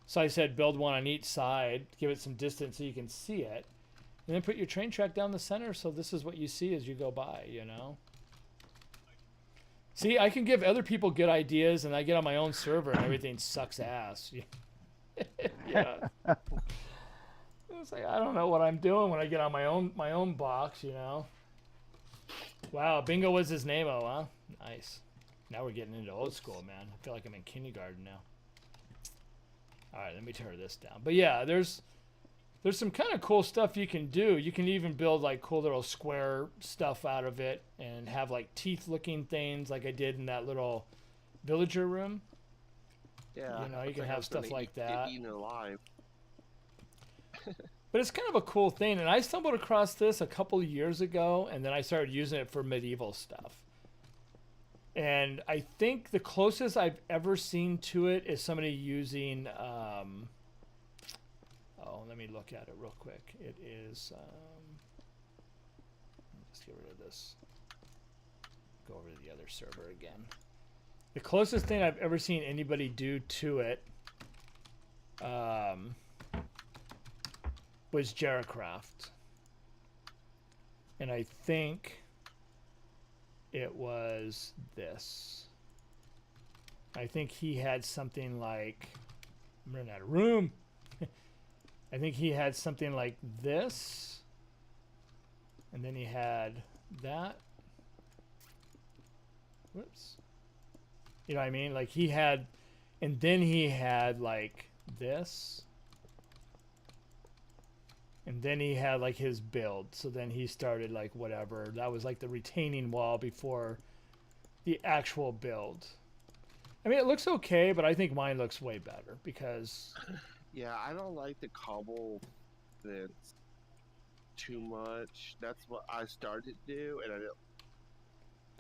So I said build one on each side, give it some distance so you can see it. And then put your train track down the center so this is what you see as you go by, you know? See, I can give other people good ideas, and I get on my own server, and everything sucks ass. Yeah. It's like I don't know what I'm doing when I get on my own box, you know. Wow, Bingo was his name, oh, huh? Nice. Now we're getting into old school, man. I feel like I'm in kindergarten now. All right, let me tear this down. But yeah, there's some kind of cool stuff you can do. You can even build like cool little square stuff out of it and have like teeth looking things like I did in that little villager room. Yeah. You know, you can have stuff like that. Eaten alive. But it's kind of a cool thing. And I stumbled across this a couple of years ago, and then I started using it for medieval stuff. And I think the closest I've ever seen to it is somebody using... let me look at it real quick. It is, let's get rid of this. Go over to the other server again. The closest thing I've ever seen anybody do to it was Jaracraft. And I think it was this. I think he had something like, I'm running out of room. I think he had something like this, and then he had that. Whoops. You know what I mean? Like he had, and then he had like this, and then he had like his build. So then he started like whatever. That was like the retaining wall before the actual build. I mean, it looks okay, but I think mine looks way better because Yeah, I don't like the cobble fence too much. That's what I started to do, and I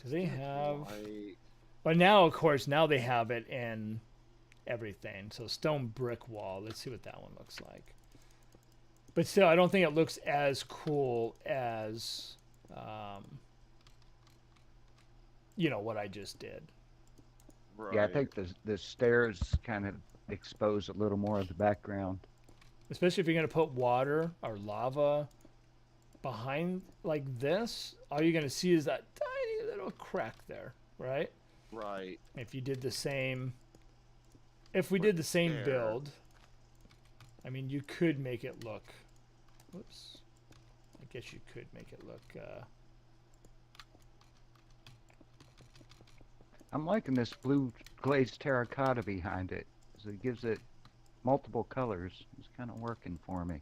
they didn't have. like. But now, of course, now they have it in everything. So stone brick wall. Let's see what that one looks like. But still, I don't think it looks as cool as, what I just did. Right. Yeah, I think the stairs kind of expose a little more of the background. Especially if you're going to put water or lava behind like this, all you're going to see is that tiny little crack there, right? Right. If you did the same, if we Right did the same there. build, I mean, you could make it look, whoops, I guess you could make it look, I'm liking this blue glazed terracotta behind it. So it gives it multiple colors. It's kind of working for me.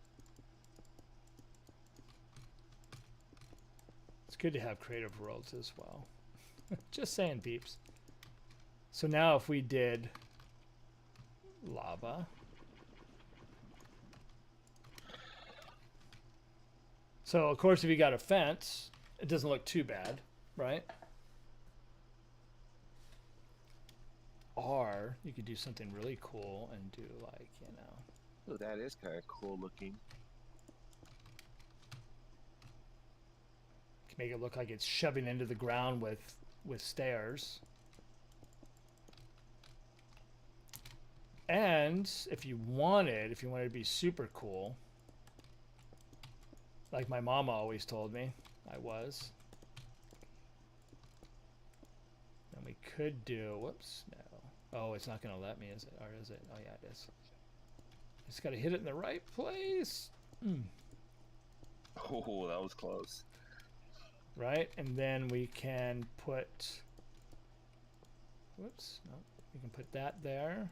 it's good to have creative worlds as well. Just saying, peeps. So now if we did lava, so of course if you got a fence, it doesn't look too bad, right? Or you could do something really cool and do like, Oh, that is kind of cool looking. make it look like it's shoving into the ground with stairs. And if you wanted to be super cool, like my mama always told me I was, then we could do, whoops, no. Oh, it's not going to let me, is it? Or is it? Oh, yeah, it is. Just got to hit it in the right place. Oh, that was close. Right? And then we can put, whoops, no. We can put that there.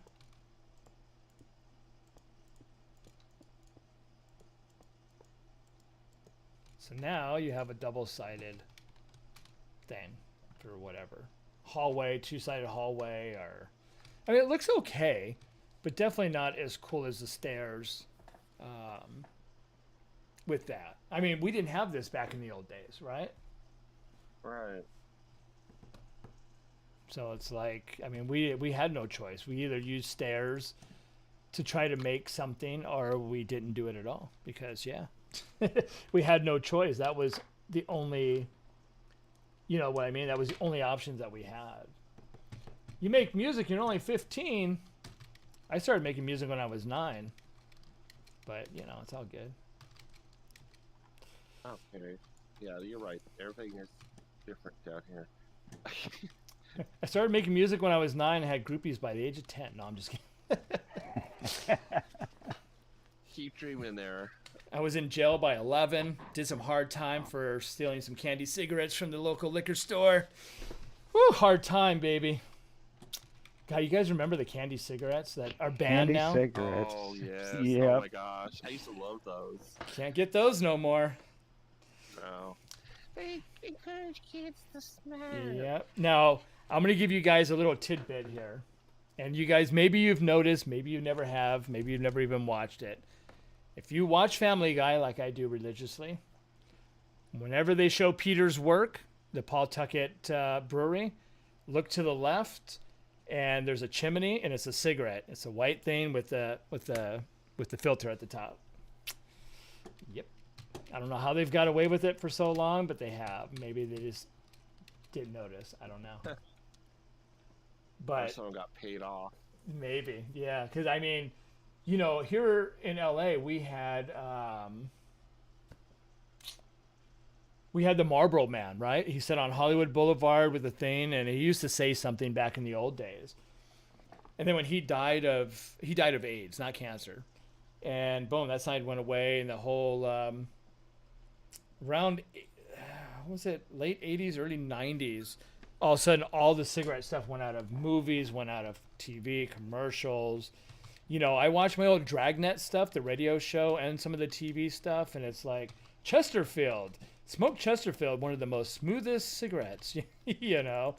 So now you have a double-sided thing for whatever. Hallway, two-sided hallway, or... I mean, it looks okay, but definitely not as cool as the stairs with that. I mean, we didn't have this back in the old days, right? Right. So it's like, I mean, we had no choice. We either used stairs to try to make something, or we didn't do it at all because, yeah, we had no choice. That was the only, you know what I mean? That was the only options that we had. You make music, you're only 15. I started making music when I was 9. But, you know, it's all good. Okay. Yeah, you're right. Everything is different down here. I started making music when I was 9 and had groupies by the age of 10. No, I'm just kidding. Keep dreaming there. I was in jail by 11. Did some hard time for stealing some candy cigarettes from the local liquor store. Woo, hard time, baby. God, you guys remember the candy cigarettes that are banned Candy now? cigarettes. Oh, yes. Yep. Oh, my gosh. I used to love those. Can't get those no more. No. They encourage kids to smoke. Yep. Now, I'm going to give you guys a little tidbit here. And you guys, maybe you've noticed, maybe you never have, maybe you've never even watched it. If you watch Family Guy like I do religiously, whenever they show Peter's work, the Pawtucket Brewery, look to the left, and there's a chimney, and it's a cigarette. It's a white thing with the filter at the top. Yep. I don't know how they've got away with it for so long, but they have. Maybe they just didn't notice. I don't know. But someone got paid off. Maybe, yeah. Because I mean, you know, here in LA, we had the Marlboro Man, right? He sat on Hollywood Boulevard with a thing, and he used to say something back in the old days. And then when he died of AIDS, not cancer, and boom, that sign went away, and the whole around what was it, late 80s, early 90s, all of a sudden all the cigarette stuff went out of movies, went out of TV, commercials. You know, I watch my old Dragnet stuff, the radio show, and some of the TV stuff, and it's like Chesterfield, smoked Chesterfield, one of the most smoothest cigarettes. You know,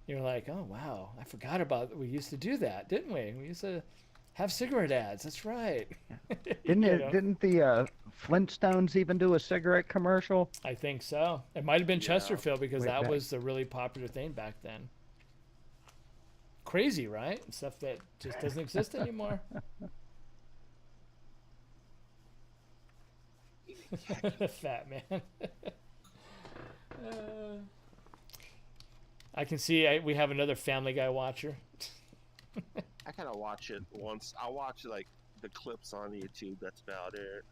you're like, oh wow, I forgot about we used to do that, didn't we? We used to have cigarette ads. That's right. Didn't You it? know? Didn't the Flintstones even do a cigarette commercial? I think so. It might have been Yeah. Chesterfield because Way that back. was the really popular thing back then. Crazy, right? Stuff that just doesn't exist anymore. Fat man. I can see we have another Family Guy watcher. I kind of watch it once. I watch like the clips on YouTube. That's about it.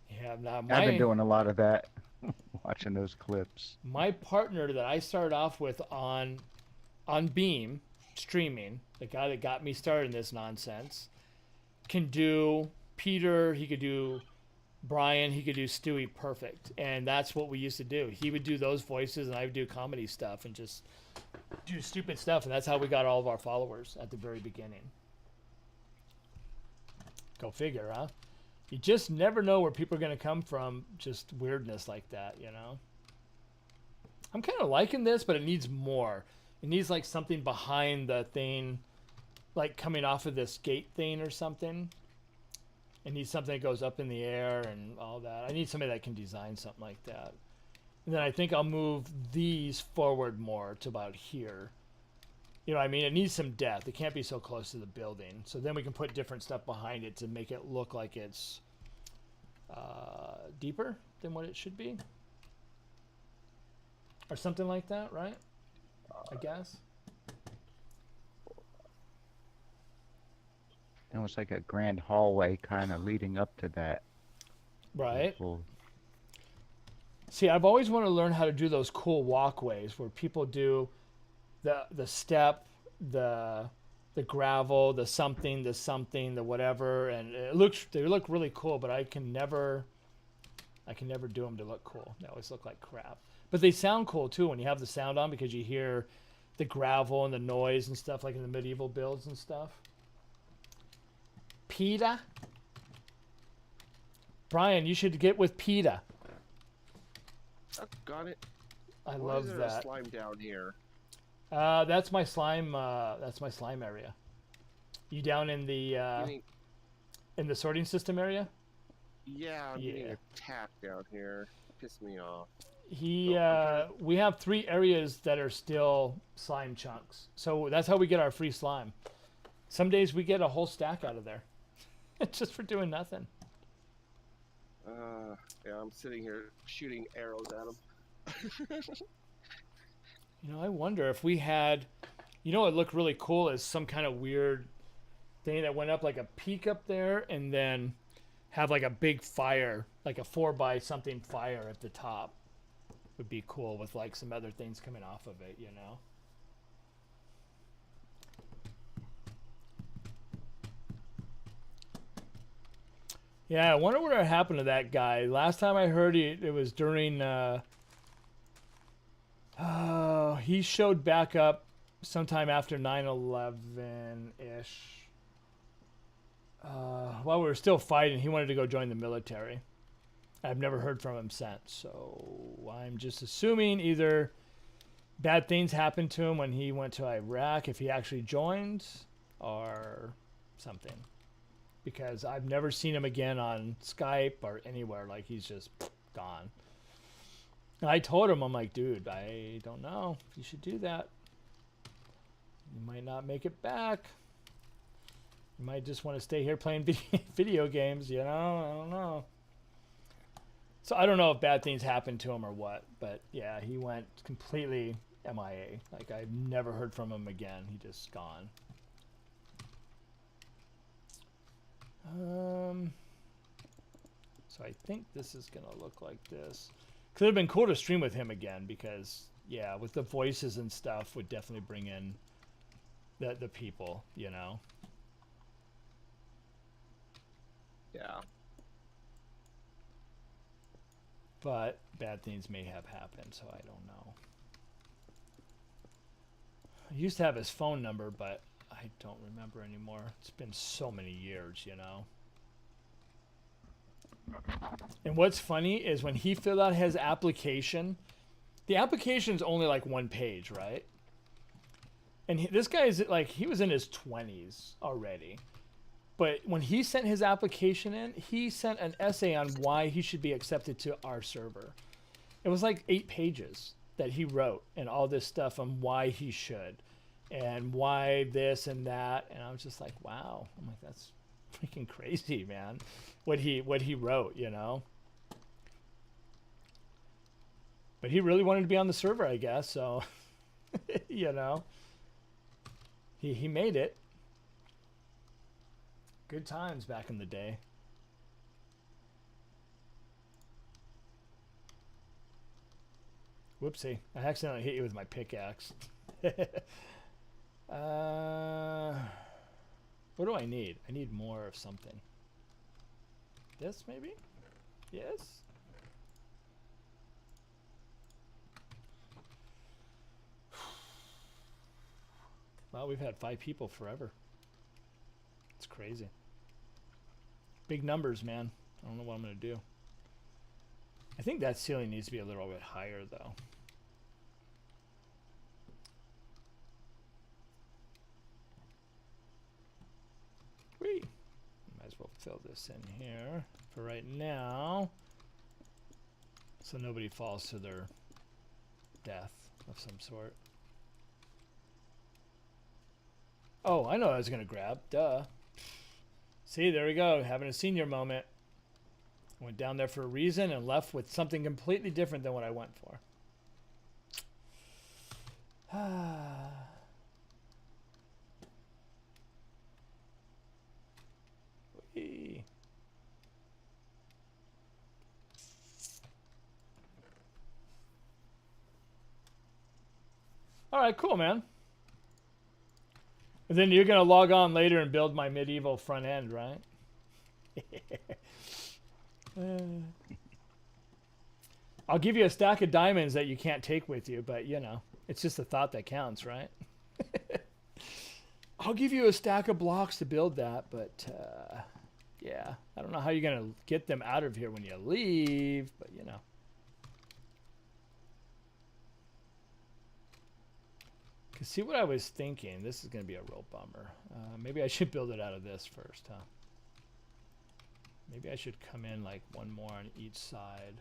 Yeah, now I've been my doing a lot of that, watching those clips. my partner that I started off with on Beam streaming, the guy that got me started in this nonsense, can do Peter. He could do Brian, he could do Stewie perfect, and that's what we used to do. He would do those voices, and I would do comedy stuff and just do stupid stuff, and that's how we got all of our followers at the very beginning. Go figure, huh? You just never know where people are going to come from, just weirdness like that, you know? I'm kind of liking this, but it needs more. It needs like something behind the thing, like coming off of this gate thing or something. It needs something that goes up in the air and all that. I need somebody that can design something like that. And then I think I'll move these forward more to about here. You know what I mean? It needs some depth. It can't be so close to the building. So then we can put different stuff behind it to make it look like it's deeper than what it should be. Or something like that, right? I guess. It was like a grand hallway kind of leading up to that. Right. Well, See, I've always wanted to learn how to do those cool walkways where people do the step, the gravel, the something, the whatever, and they look really cool, but I can never do them to look cool. They always look like crap. But they sound cool too when you have the sound on because you hear the gravel and the noise and stuff like in the medieval builds and stuff. PETA? Brian, you should get with PETA. Oh, got it. I Why love is there that. a slime down here? That's my slime. That's my slime area. You down in the sorting system area? Yeah, I'm getting Yeah. attacked down here. Piss me off. We have 3 areas that are still slime chunks. So that's how we get our free slime. Some days we get a whole stack out of there. Just for doing nothing. Yeah, I'm sitting here shooting arrows at them. You know, I wonder if we had, you know, what looked really cool is some kind of weird thing that went up like a peak up there and then have like a big fire, like a 4 by something fire at the top. Would be cool with like some other things coming off of it, you know. Yeah, I wonder what happened to that guy. Last time I heard it was during he showed back up sometime after 9/11-ish. While we were still fighting, he wanted to go join the military. I've never heard from him since, so I'm just assuming either bad things happened to him when he went to Iraq, if he actually joined, or something. Because I've never seen him again on Skype or anywhere. Like, he's just gone. And I told him, I'm like, dude, I don't know if you should do that. You might not make it back. You might just want to stay here playing video games, you know? I don't know. So I don't know if bad things happened to him or what. But, yeah, he went completely MIA. Like, I've never heard from him again. He just gone. So I think this is gonna look like this. Could have been cool to stream with him again because, yeah, with the voices and stuff would definitely bring in the people, you know. Yeah. But bad things may have happened, so I don't know. I used to have his phone number, but I don't remember anymore. It's been so many years, you know. And what's funny is when he filled out his application, the application's only like 1 page, right? And this guy is like, he was in his 20s already. But when he sent his application in, he sent an essay on why he should be accepted to our server. It was like 8 pages that he wrote and all this stuff on why he should and why this and that. And I was just like, wow. I'm like, that's freaking crazy, man. What he wrote, you know. But he really wanted to be on the server, I guess. So, you know, he made it. Good times back in the day. Whoopsie. I accidentally hit you with my pickaxe. What do I need? I need more of something. This, maybe? Yes? Well, we've had 5 people forever. It's crazy. Big numbers, man. I don't know what I'm going to do. I think that ceiling needs to be a little bit higher, though. Whee! Might as well fill this in here for right now, so nobody falls to their death of some sort. Oh, I know what I was going to grab. Duh. See, there we go. Having a senior moment. Went down there for a reason and left with something completely different than what I went for. Whee. All right, cool, man. And then you're going to log on later and build my medieval front end, right? I'll give you a stack of diamonds that you can't take with you, but, you know, it's just the thought that counts, right? I'll give you a stack of blocks to build that, but, yeah. I don't know how you're going to get them out of here when you leave, but, you know. See what I was thinking. This is going to be a real bummer. Maybe I should build it out of this first, huh? Maybe I should come in like one more on each side.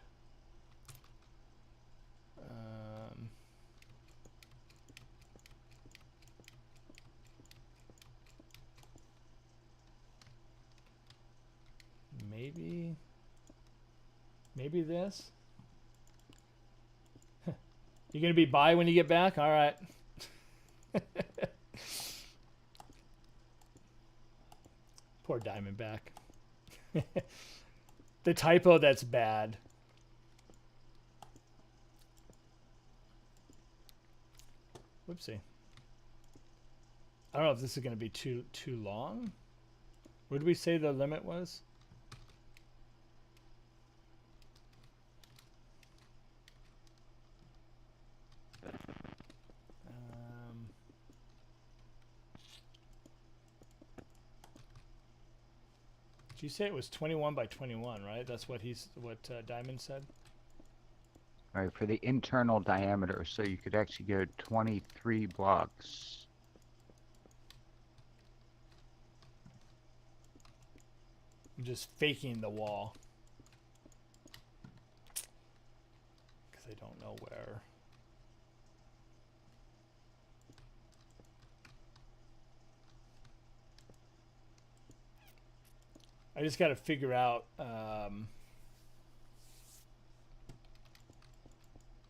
Maybe this. You're going to be by when you get back? All right. Poor Diamondback. The typo, that's bad. Whoopsie. I don't know if this is going to be too long. What did we say the limit was? Did you say it was 21 by 21, right? That's what Diamond said? All right, for the internal diameter, so you could actually go 23 blocks. I'm just faking the wall. Because I don't know where. I just got to figure out, that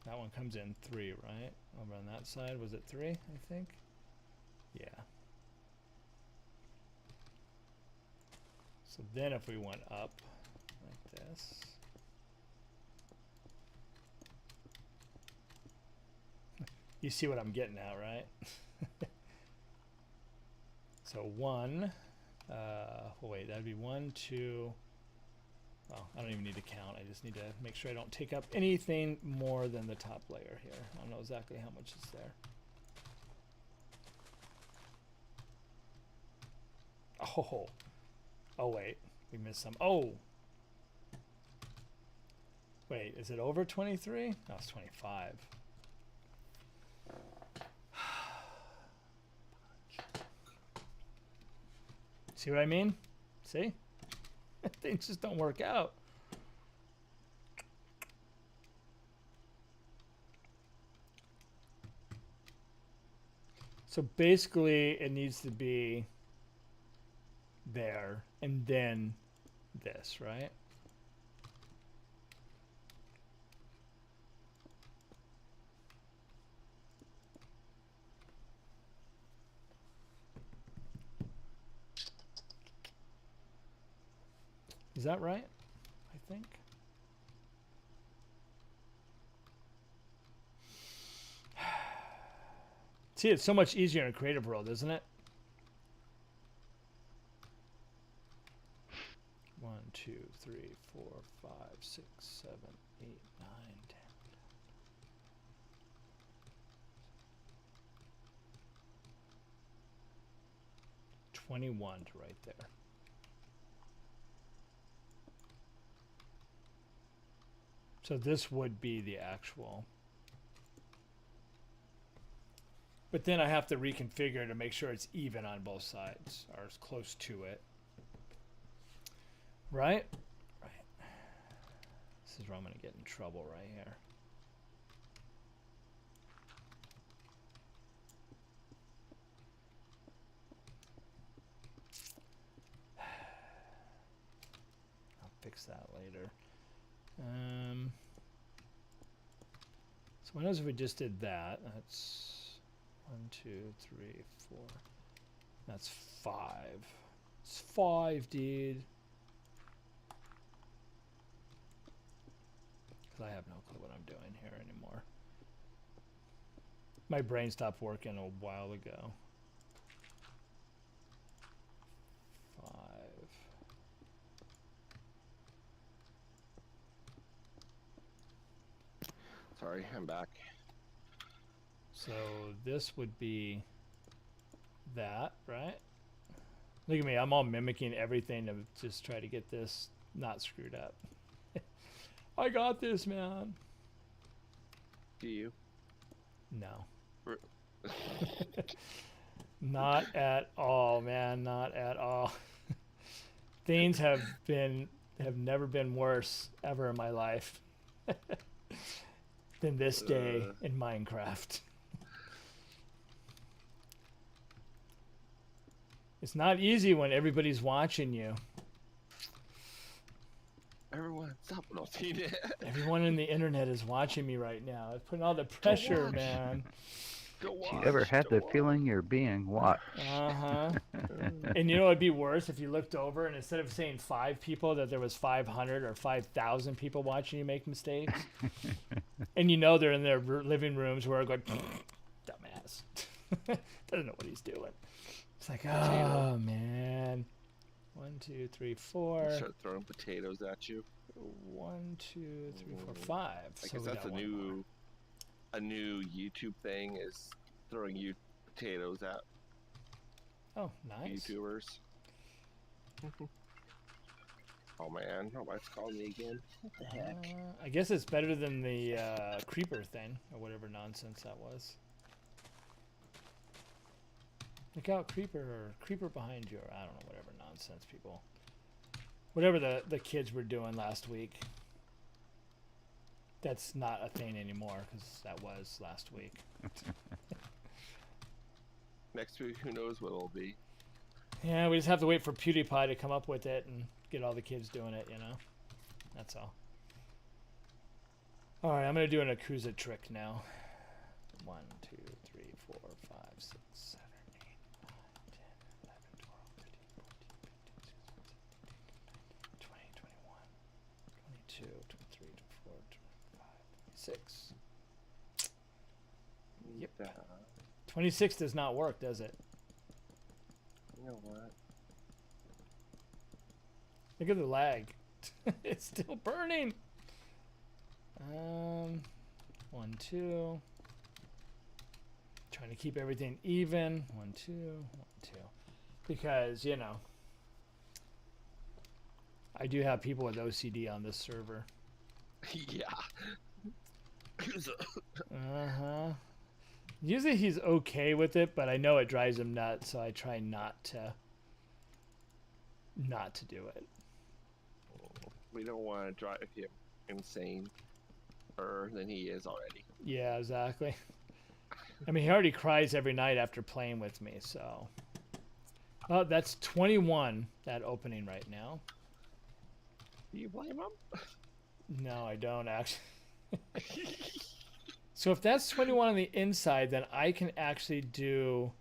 one comes in 3, right? Over on that side, was it 3, I think? Yeah. So then if we went up like this. You see what I'm getting at, right? So 1, well, wait, that'd be 1, 2, well, I don't even need to count. I just need to make sure I don't take up anything more than the top layer here. I don't know exactly how much is there. Oh. Oh, wait. We missed some. Oh. Wait, is it over 23? No, it's 25. See what I mean? See? Things just don't work out. So basically, it needs to be there and then this, right? Is that right? I think. See, it's so much easier in a creative world, isn't it? 1, 2, 3, 4, 5, 6, 7, 8, 9, 10. 21 right there. So this would be the actual. But then I have to reconfigure to make sure it's even on both sides, or as close to it. Right? Right. This is where I'm going to get in trouble right here. I'll fix that later. So what if we just did that? That's 1, 2, 3, 4. That's 5. It's 5, dude. Because I have no clue what I'm doing here anymore. My brain stopped working a while ago. 5. Sorry, I'm back. So this would be that, right? Look at me, I'm all mimicking everything to just try to get this not screwed up. I got this, man. Do you? No. Not at all, man. Not at all. Things have never been worse ever in my life than this day in Minecraft. It's not easy when everybody's watching you. Everyone, stop noting it. Everyone in the internet is watching me right now. It's putting all the pressure, man. Go watch. Do you ever have the feeling you're being watched? Uh-huh. And you know, it'd be worse if you looked over and instead of saying 5 people, that there was 500 or 5,000 people watching you make mistakes. And you know they're in their living rooms where going, dumbass. Doesn't know what he's doing. It's like, oh, man. 1, 2, 3, 4. Start throwing potatoes at you. 1, 2, 3, 4, 5. I So guess we that's got a new YouTube thing, is throwing you potatoes at Oh, nice. YouTubers. Oh man, nobody's calling me again. What the heck? I guess it's better than the creeper thing, or whatever nonsense that was. Look out, creeper behind you, or I don't know, whatever nonsense people. Whatever the kids were doing last week. That's not a thing anymore, because that was last week. Next week, who knows what it'll be. Yeah, we just have to wait for PewDiePie to come up with it and get all the kids doing it, you know? That's all. Alright, I'm going to do an Akuza trick now. 1, 2, 3, 4, 5, 6, 7, 8, 9, 10, 11, 12, 13, 14, 15, 16, 17, 18, 20, 21, 22, 23, 24, 25, 26. Yep. 26 does not work, does it? You know what? Look at the lag. It's still burning. 1, 2. Trying to keep everything even. 1, 2, 1, 2. Because, you know, I do have people with OCD on this server. Yeah. Uh-huh. Usually he's okay with it, but I know it drives him nuts, so I try not to do it. We don't want to drive him insane, than he is already. Yeah, exactly. I mean, he already cries every night after playing with me, so. Oh, that's 21, that opening right now. Do you blame him? No, I don't actually. So if that's 21 on the inside, then I can actually do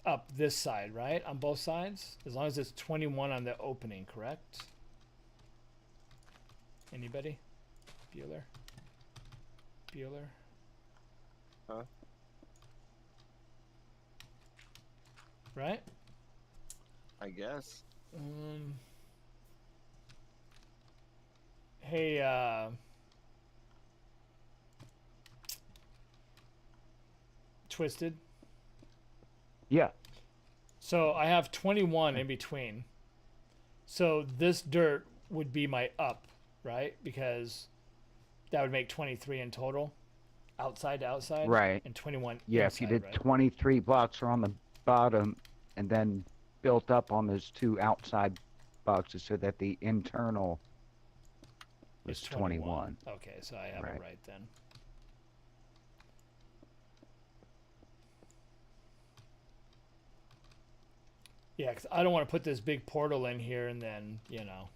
up this side, right? On both sides? As long as it's 21 on the opening, correct? Anybody? Bueller? Bueller? Huh? Right? I guess. Hey, Twisted. Yeah. So I have 21 in between. So this dirt would be my up, right? Because that would make 23 in total, outside to outside. Right. And 21 Yeah, inside, if you did right? 23 blocks are on the bottom and then built up on those two outside boxes so that the internal was It's 21. Okay, so I have it right then. Yeah, because I don't want to put this big portal in here and then, you know,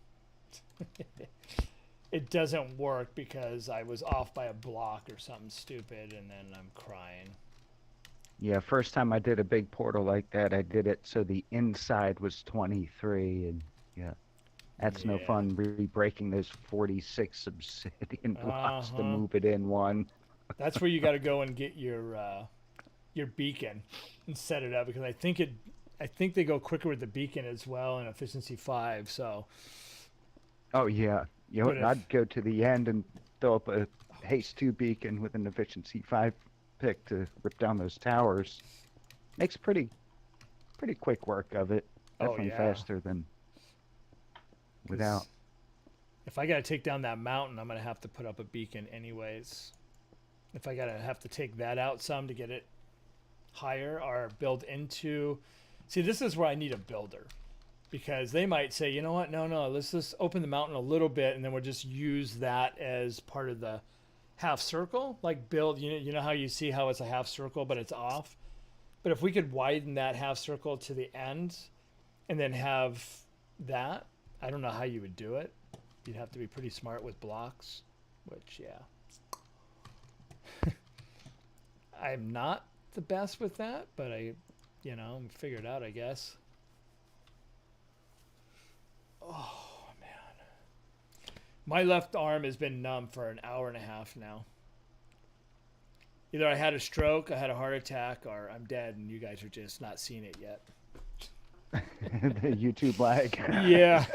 it doesn't work because I was off by a block or something stupid and then I'm crying. Yeah, first time I did a big portal like that, I did it so the inside was 23, and yeah, that's no fun re-breaking those 46 obsidian blocks to move it in one. That's where you got to go and get your beacon and set it up, because I think they go quicker with the beacon as well in efficiency 5. So. Oh yeah, you know, I'd go to the end and throw up a haste 2 beacon with an efficiency 5 pick to rip down those towers. Makes pretty quick work of it. Definitely faster than without. If I gotta take down that mountain, I'm gonna have to put up a beacon anyways. If I gotta have to take that out some to get it higher or build into. See, this is where I need a builder, because they might say, you know what, no, let's just open the mountain a little bit and then we'll just use that as part of the half circle, like build, you know how you see how it's a half circle but it's off. But if we could widen that half circle to the end and then have that, I don't know how you would do it. You'd have to be pretty smart with blocks, which I'm not the best with that, but I figure it out, I guess. Oh my left arm has been numb for an hour and a half now. Either I had a stroke, I had a heart attack, or I'm dead and you guys are just not seeing it yet. The YouTube lag. Yeah.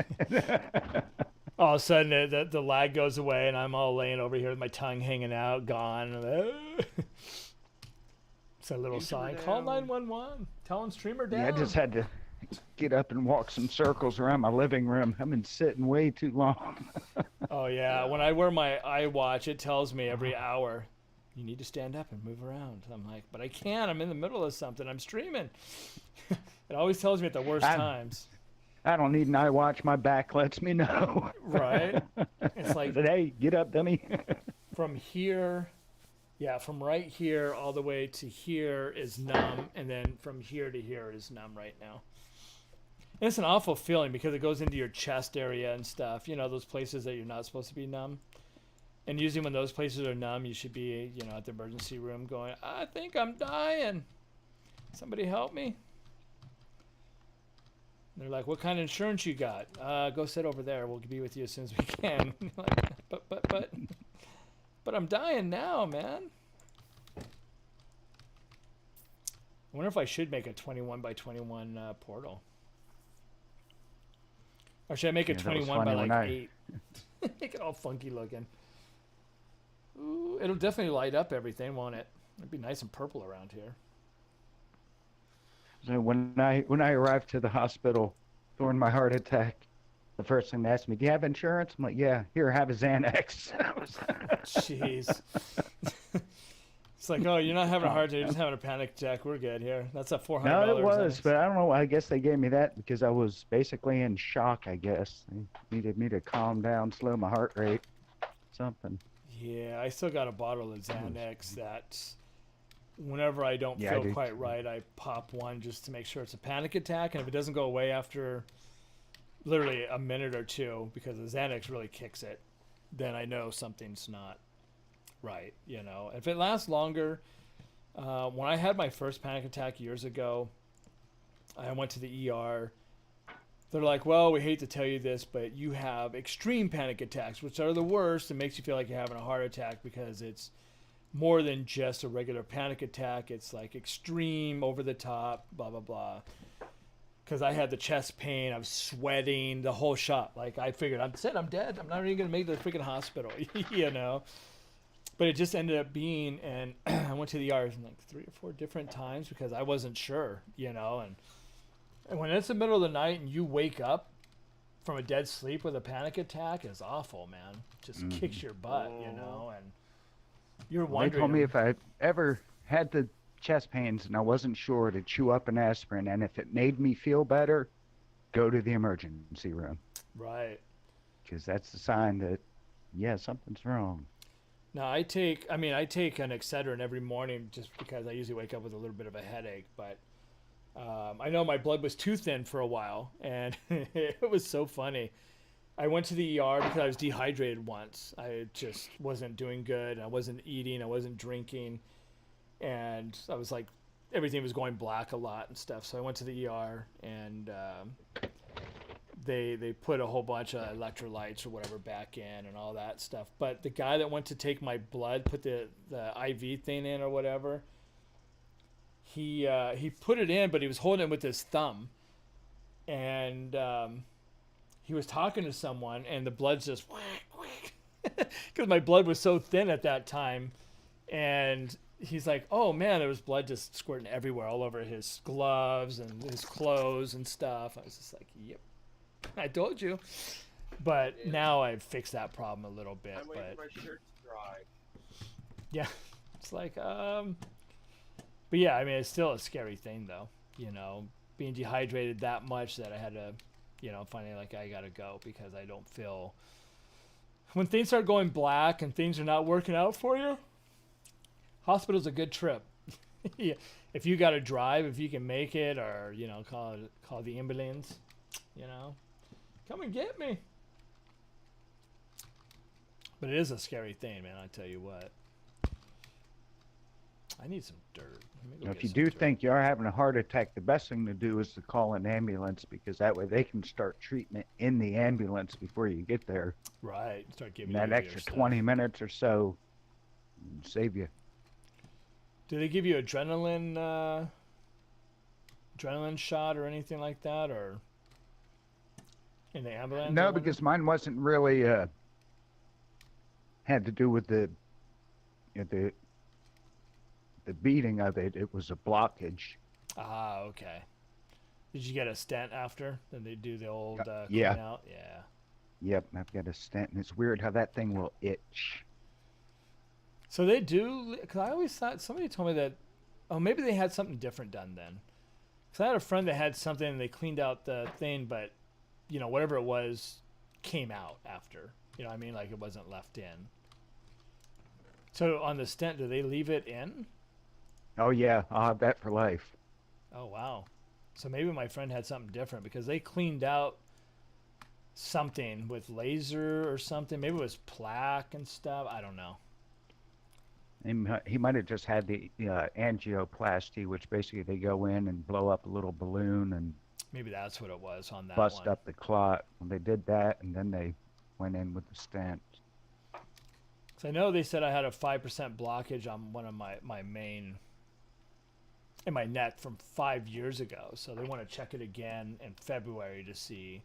All of a sudden the lag goes away and I'm all laying over here with my tongue hanging out, gone. It's a little sign. Call 911. Tell them streamer down. Yeah, I just had to get up and walk some circles around my living room. I've been sitting way too long. Oh yeah, when I wear my iWatch, it tells me every hour, you need to stand up and move around. I'm like, but I can't. I'm in the middle of something. I'm streaming. It always tells me at the worst times. I don't need an iWatch. My back lets me know. Right? It's like, hey, get up, dummy. From here, from right here all the way to here is numb, and then from here to here is numb right now. And it's an awful feeling because it goes into your chest area and stuff. You know, those places that you're not supposed to be numb. And usually when those places are numb, you should be, at the emergency room going, I think I'm dying. Somebody help me. And they're like, what kind of insurance you got? Go sit over there. We'll be with you as soon as we can. Like, but I'm dying now, man. I wonder if I should make a 21 by 21 portal. Or should I make it 21 by like 8? Make it all funky looking. Ooh, it'll definitely light up everything, won't it? It'd be nice and purple around here. So when I arrived to the hospital during my heart attack, the first thing they asked me, "Do you have insurance?" I'm like, "Yeah, here, have a Xanax." Jeez. It's like, oh, you're not having a heart attack, you're just having a panic attack. We're good here. That's a $400. No, it was, Xanax. but I don't know. I guess they gave me that because I was basically in shock. I guess they needed me to calm down, slow my heart rate, something. Yeah, I still got a bottle of Xanax that whenever I don't Yeah, I feel do quite too. right, I pop one just to make sure it's a panic attack. And if it doesn't go away after literally a minute or two, because the Xanax really kicks it, then I know something's not right. If it lasts longer, when I had my first panic attack years ago, I went to the ER. They're like, well, we hate to tell you this, but you have extreme panic attacks, which are the worst. It makes you feel like you're having a heart attack because it's more than just a regular panic attack. It's like extreme, over the top, blah, blah, blah. Because I had the chest pain, I was sweating, the whole shot. Like, I figured, I'm dead. I'm not even going to make it to the freaking hospital, But it just ended up being, and I went to the ER like 3 or 4 different times because I wasn't sure, and when it's the middle of the night and you wake up from a dead sleep with a panic attack, it's awful, man. Just kicks your butt, and you're Well, they wondering. told me if I ever had the chest pains and I wasn't sure, to chew up an aspirin, and if it made me feel better, go to the emergency room, Right. because that's the sign that, yeah, something's wrong. Now I take an Excedrin every morning just because I usually wake up with a little bit of a headache, but I know my blood was too thin for a while, and it was so funny. I went to the ER because I was dehydrated once. I just wasn't doing good. I wasn't eating. I wasn't drinking, and I was like, everything was going black a lot and stuff. So I went to the ER, and they put a whole bunch of electrolytes or whatever back in and all that stuff. But the guy that went to take my blood, put the IV thing in or whatever, he put it in, but he was holding it with his thumb, and he was talking to someone, and the blood's just because my blood was so thin at that time, and he's like, "Oh man, there was blood just squirting everywhere, all over his gloves and his clothes and stuff." I was just like, "Yep, I told you." But Yeah. now I've fixed that problem a little bit. I'm waiting But for my shirt to dry. yeah, it's like but yeah, I mean, it's still a scary thing, though. Being dehydrated that much that I had to, finally, like, I gotta go because I don't feel. When things start going black and things are not working out for you, hospital's a good trip. Yeah. If you gotta drive, if you can make it, or call the ambulance, come and get me. But it is a scary thing, man. I tell you what. I need some dirt. Let me go Now, get if you some do dirt. think you are having a heart attack, the best thing to do is to call an ambulance, because that way they can start treatment in the ambulance before you get there. Right, start giving And that you your extra stuff. 20 minutes or so will save you. Do they give you adrenaline shot or anything like that, or in the ambulance? I No, wonder? because mine wasn't really had to do with the the beating of it. It was a blockage. Okay. Did you get a stent after? Then they do the old Yeah. clean out. Yeah. Yep, I've got a stent, and it's weird how that thing will itch. So they do, because I always thought somebody told me that. Oh, maybe they had something different done then. Because I had a friend that had something and they cleaned out the thing, but whatever it was came out after. You know what I mean? Like it wasn't left in. So on the stent, do they leave it in? Oh yeah, I'll have that for life. Oh wow. So maybe my friend had something different because they cleaned out something with laser or something. Maybe it was plaque and stuff. I don't know. He might have just had the angioplasty, which basically they go in and blow up a little balloon and Maybe that's what it was on that bust one. up the clot. Well, they did that, and then they went in with the stent. So I know they said I had a 5% blockage on one of my main in my neck from 5 years ago. So they want to check it again in February to see.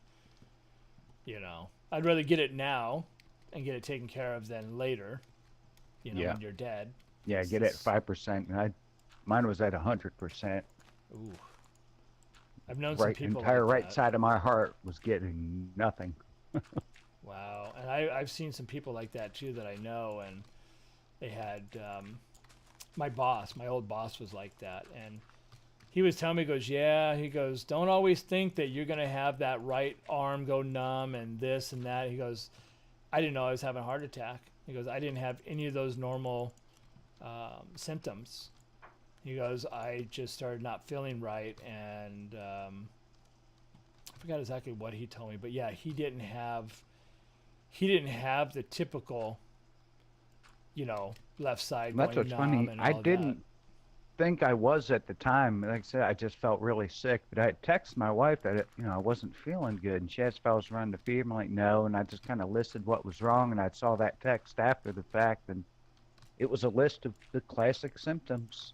I'd rather get it now and get it taken care of than later. Yeah. When you're dead. Yeah, get it at 5%. And mine was at 100%. Ooh. I've known some people Entire like right that. side of my heart was getting nothing. Wow. And I've seen some people like that too that I know, and they had my old boss was like that, and he was telling me, he goes, don't always think that you're gonna have that right arm go numb and this and that. He goes, I didn't know I was having a heart attack. He goes, I didn't have any of those normal symptoms. He goes, I just started not feeling right, and I forgot exactly what he told me, but yeah, he didn't have the typical, left side That's going what's numb funny. and I all that. didn't think I was at the time. Like I said, I just felt really sick. But I had texted my wife that I wasn't feeling good, and she asked if I was running the fever. I'm like, no, and I just kind of listed what was wrong, and I saw that text after the fact, and it was a list of the classic symptoms.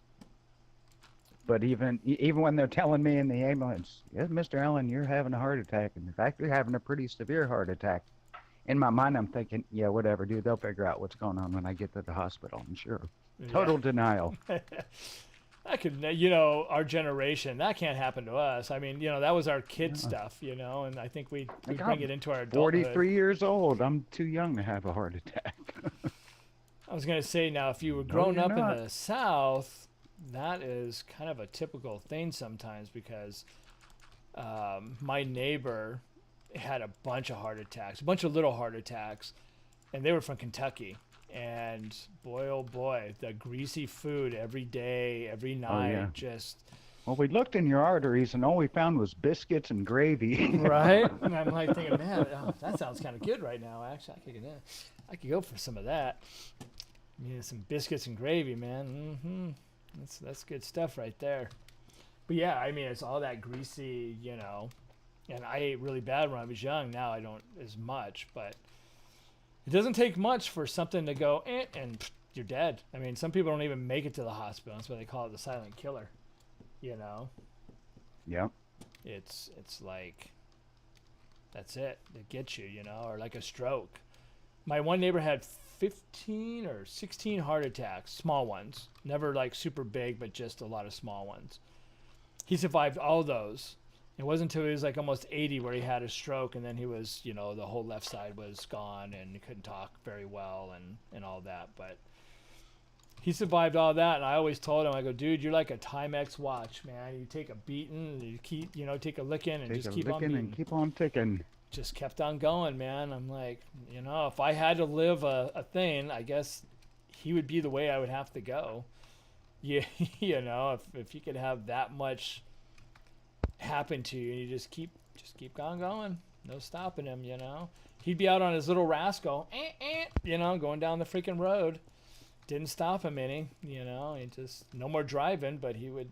But even when they're telling me in the ambulance, yes, Mr. Allen, you're having a heart attack, and in fact, you're having a pretty severe heart attack. In my mind, I'm thinking, yeah, whatever, dude. They'll figure out what's going on when I get to the hospital. I'm sure. Total denial. That could, our generation, that can't happen to us. I mean, that was our kid stuff, and I think we bring it into our adulthood. 43 years old. I'm too young to have a heart attack. I was going to say, now, if you were grown up in the South, that is kind of a typical thing sometimes, because my neighbor had a bunch of heart attacks, a bunch of little heart attacks, and they were from Kentucky. And boy, oh boy, the greasy food every day, every night, just... Well, we looked in your arteries, and all we found was biscuits and gravy. Right? And I'm like thinking, man, that sounds kind of good right now. Actually, I could go for some of that. Some biscuits and gravy, man. That's good stuff right there. But yeah, I mean, it's all that greasy, And I ate really bad when I was young. Now I don't as much, but it doesn't take much for something to go and you're dead. I mean, some people don't even make it to the hospital. That's why they call it the silent killer. Yep. It's like, that's it. It gets you, or like a stroke. My one neighbor had 15 or 16 heart attacks, small ones. Never like super big, but just a lot of small ones. He survived all those. It wasn't until he was like almost 80 where he had a stroke, and then he was, the whole left side was gone, and he couldn't talk very well and all that. But he survived all that, and I always told him, I go, dude, you're like a Timex watch, man. You take a beating, you keep, take a licking, and just keep on beating. And keep on ticking. Just kept on going, man. I'm like, if I had to live a thing, I guess he would be the way I would have to go. Yeah, if you could have that much happen to you, and you just keep going, no stopping him. He'd be out on his little rascal, going down the freaking road. Didn't stop him any, he just, no more driving, but he would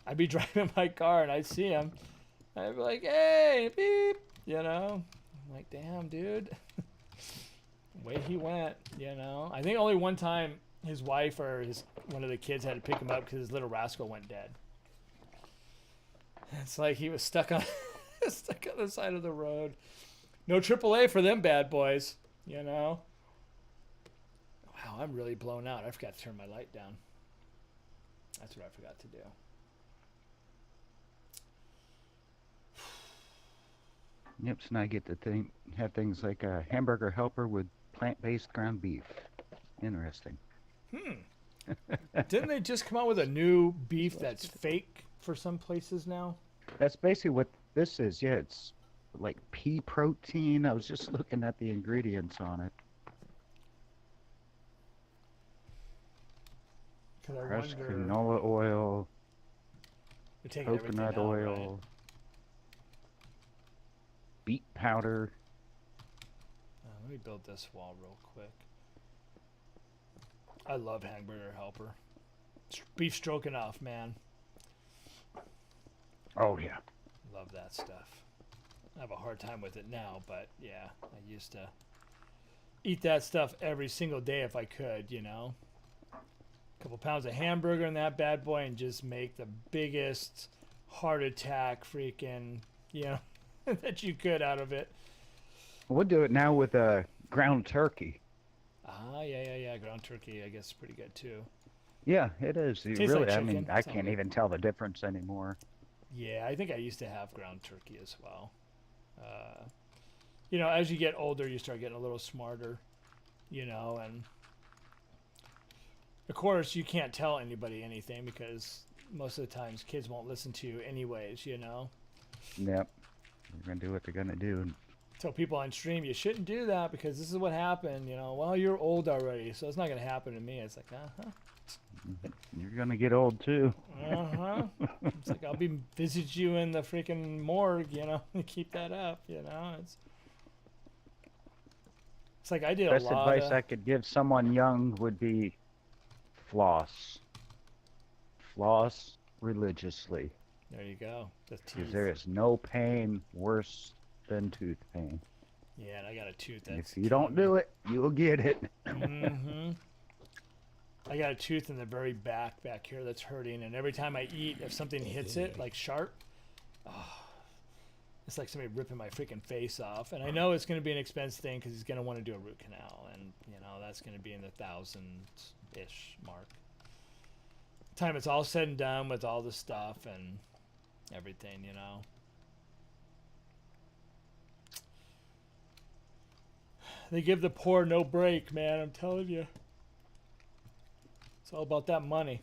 I'd be driving my car and I'd see him, I'd be like, hey, beep, I'm like, damn, dude. Way he went, I think only one time his wife or one of the kids had to pick him up because his little rascal went dead. It's like he was stuck on the side of the road. No AAA for them bad boys, Wow, I'm really blown out. I forgot to turn my light down. That's what I forgot to do. Yep, so now I get to have things like a hamburger helper with plant-based ground beef. Interesting. Didn't they just come out with a new beef that's fake for some places now? That's basically what this is. Yeah, it's like pea protein. I was just looking at the ingredients on it. Crushed canola oil, coconut oil, right? Beet powder. Let me build this wall real quick. I love hamburger helper. Beef stroganoff, man. Oh yeah. Love that stuff. I have a hard time with it now, but yeah, I used to eat that stuff every single day if I could, Couple pounds of hamburger in that bad boy and just make the biggest heart attack freaking, that you could out of it. We'll do it now with ground turkey. Yeah. Ground turkey, I guess, is pretty good too. Yeah, it is. Tastes like chicken. I can't even tell the difference anymore. Yeah, I think I used to have ground turkey as well. You know, as you get older, you start getting a little smarter, you know, and of course you can't tell anybody anything because most of the times kids won't listen to you anyways, you know. Yep. They're gonna do what they're gonna do. Tell people on stream you shouldn't do that because this is what happened, you know. Well, you're old already, so it's not going to happen to me. It's like, You're gonna get old too. It's like I'll be visit you in the freaking morgue, you know. Keep that up, you know. It's like I did Best a lot advice I could give someone young would be floss. Floss religiously. There you go. The Because teeth. there is no pain worse than tooth pain. Yeah, and I got a tooth And that's if you don't do it, you'll get it. I got a tooth in the very back here that's hurting, and every time I eat, if something hits it like sharp, it's like somebody ripping my freaking face off. And I know it's going to be an expense thing because he's going to want to do a root canal, and you know that's going to be in the $1,000-ish mark. Time it's all said and done with all the stuff and everything, you know. They give the poor no break, man. I'm telling you. It's all about that money.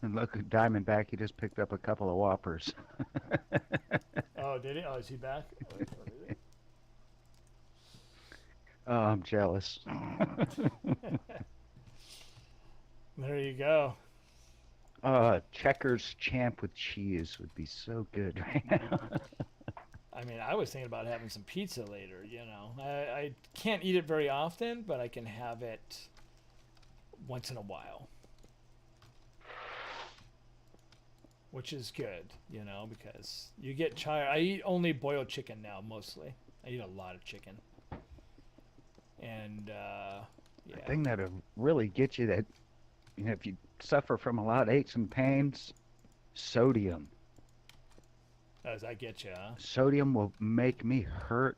And look at Diamondback, he just picked up a couple of whoppers. Oh, did he? Oh, is he back? Oh, I'm jealous. There you go. Checkers champ with cheese would be so good right now. I mean, I was thinking about having some pizza later, you know. I can't eat it very often, but I can have it once in a while. Which is good, you know, because you get tired. I eat only boiled chicken now, mostly. I eat a lot of chicken. And, yeah. The thing that'll really get you that, you know, if you suffer from a lot of aches and pains, sodium. Does that get you, huh? Sodium will make me hurt.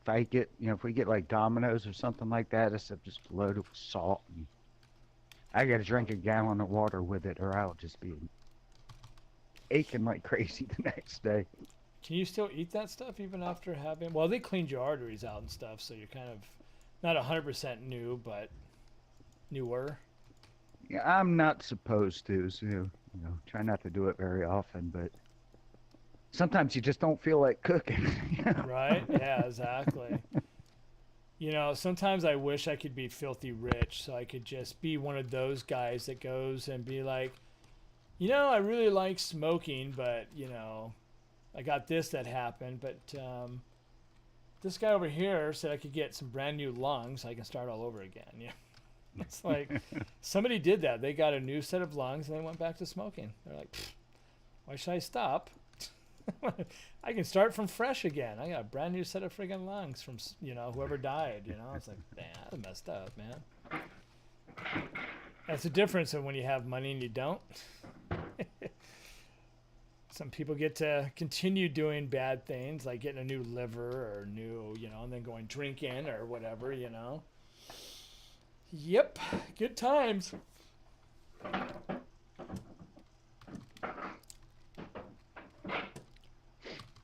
If I get, you know, if we get like Domino's or something like that, it's just loaded with salt. And I got to drink a gallon of water with it, or I'll just be aching like crazy the next day. Can you still eat that stuff even after having? Well, they cleaned your arteries out and stuff, so you're kind of not 100% new, but newer. Yeah, I'm not supposed to, so you know, try not to do it very often, but sometimes you just don't feel like cooking. You know? Right? Yeah, exactly. You know, sometimes I wish I could be filthy rich so I could just be one of those guys that goes and be like, you know, I really like smoking, but, you know, I got this that happened, but this guy over here said I could get some brand new lungs so I can start all over again. Yeah. It's like somebody did that. They got a new set of lungs and they went back to smoking. They're like, why should I stop? I can start from fresh again. I got a brand new set of friggin' lungs from, you know, whoever died, you know. It's like, man, that's messed up, man. That's the difference of when you have money and you don't. Some people get to continue doing bad things, like getting a new liver or new, you know, and then going drinking or whatever, you know. Yep, good times.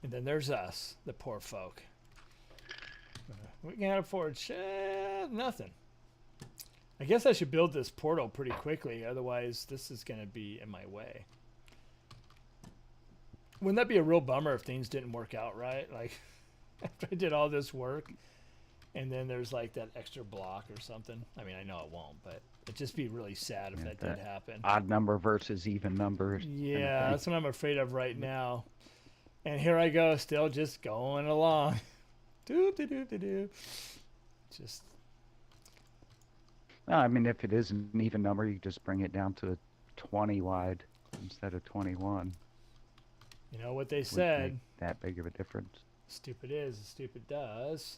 And then there's us, the poor folk. We can't afford nothing. I guess I should build this portal pretty quickly, otherwise this is going to be in my way. Wouldn't that be a real bummer if things didn't work out right? Like, after I did all this work, and then there's like that extra block or something. I mean, I know it won't, but it'd just be really sad if that did happen. Odd number versus even numbers. Yeah, that's what I'm afraid of right now. And here I go, still just going along. Just. No, I mean, if it is an even number, you just bring it down to 20 wide instead of 21. You know what they said. Make that big of a difference. Stupid is, stupid does.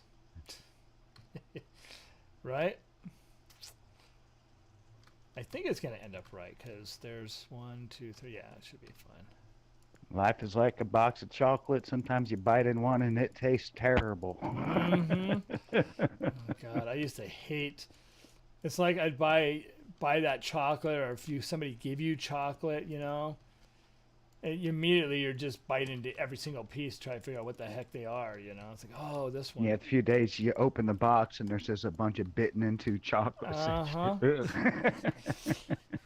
Right? I think it's going to end up right because there's 1, 2, 3. Yeah, it should be fine. Life is like a box of chocolate. Sometimes you bite in one and it tastes terrible. Mm-hmm. Oh, God, I used to hate. It's like I'd buy buy that chocolate, or if somebody give you chocolate, you know, and immediately you're just biting into every single piece, trying to figure out what the heck they are, you know. It's like, oh, this one. Yeah, a few days you open the box and there's just a bunch of bitten into chocolates. Uh-huh.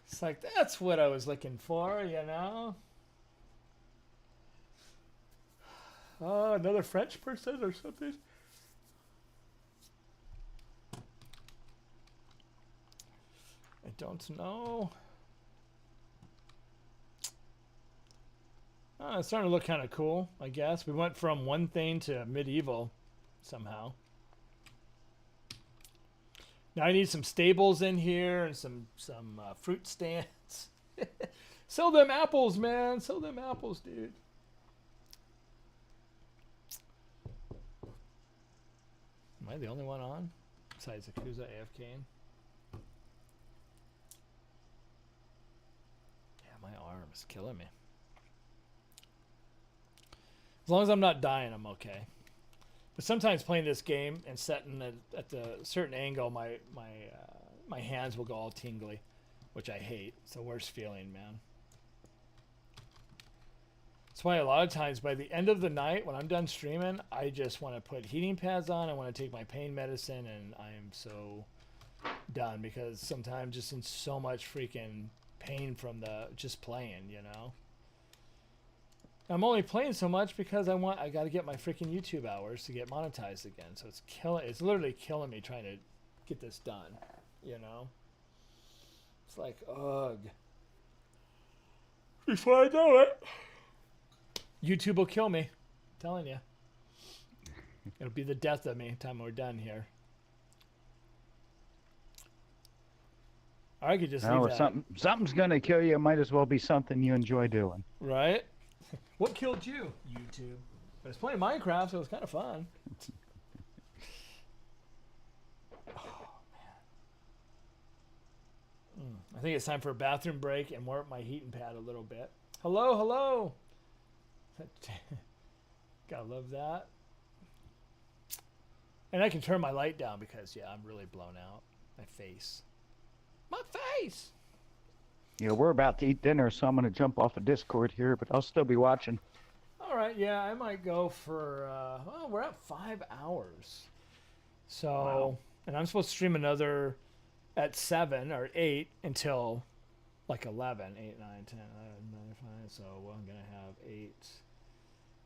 It's like, that's what I was looking for, you know. Oh, another French person or something. I don't know. Oh, it's starting to look kind of cool, I guess. We went from one thing to medieval somehow. Now I need some stables in here and some fruit stands. Sell them apples, man. Sell them apples, dude. Am I the only one on? Besides Akuza AFK? Yeah, my arm is killing me. As long as I'm not dying, I'm okay. But sometimes playing this game and setting it at the certain angle, my hands will go all tingly, which I hate. It's the worst feeling, man. That's why a lot of times by the end of the night, when I'm done streaming, I just want to put heating pads on. I want to take my pain medicine, and I am so done, because sometimes just in so much freaking pain from the just playing, you know. I'm only playing so much because I got to get my freaking YouTube hours to get monetized again. So it's literally killing me trying to get this done, you know. It's like, ugh. Before I know it, YouTube will kill me. I'm telling you. It'll be the death of me time we're done here. Or I could just leave that. Something's gonna kill you. It might as well be something you enjoy doing. Right? What killed you? YouTube. I was playing Minecraft, so it was kind of fun. Oh, man. I think it's time for a bathroom break and warm up my heating pad a little bit. Hello, hello. Gotta love that. And I can turn my light down because, yeah, I'm really blown out. My face. My face! Yeah, we're about to eat dinner, so I'm going to jump off of Discord here, but I'll still be watching. All right, yeah, I might go for, well, we're at 5 hours. So, wow. And I'm supposed to stream another at 7 or 8 until like 11, 8, 9, 10, 11, 9, 5. So I'm going to have 8.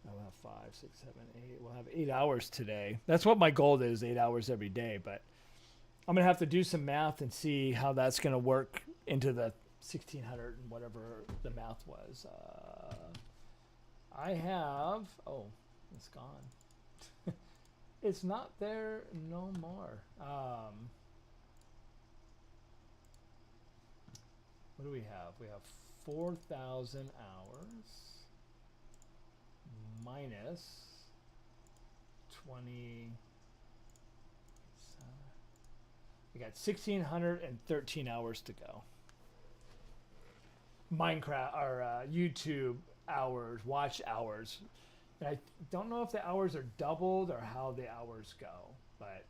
I'll have 5, 6, 7, 8. We'll have 8 hours today. That's what my goal is, 8 hours every day. But I'm going to have to do some math and see how that's going to work into the 1600 and whatever the math was. I have, oh, it's gone. It's not there no more. What do we have? We have 4,000 hours minus 20. We got 1,613 hours to go. Minecraft or YouTube hours, watch hours. And I don't know if the hours are doubled or how the hours go, but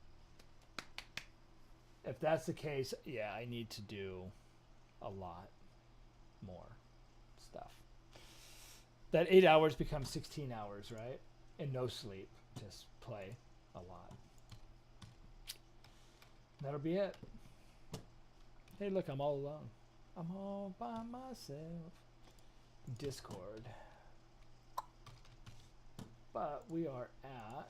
if that's the case, yeah, I need to do a lot more stuff. That 8 hours becomes 16 hours, right? And no sleep, just play a lot. That'll be it. Hey, look, I'm all alone. I'm all by myself. Discord. But we are at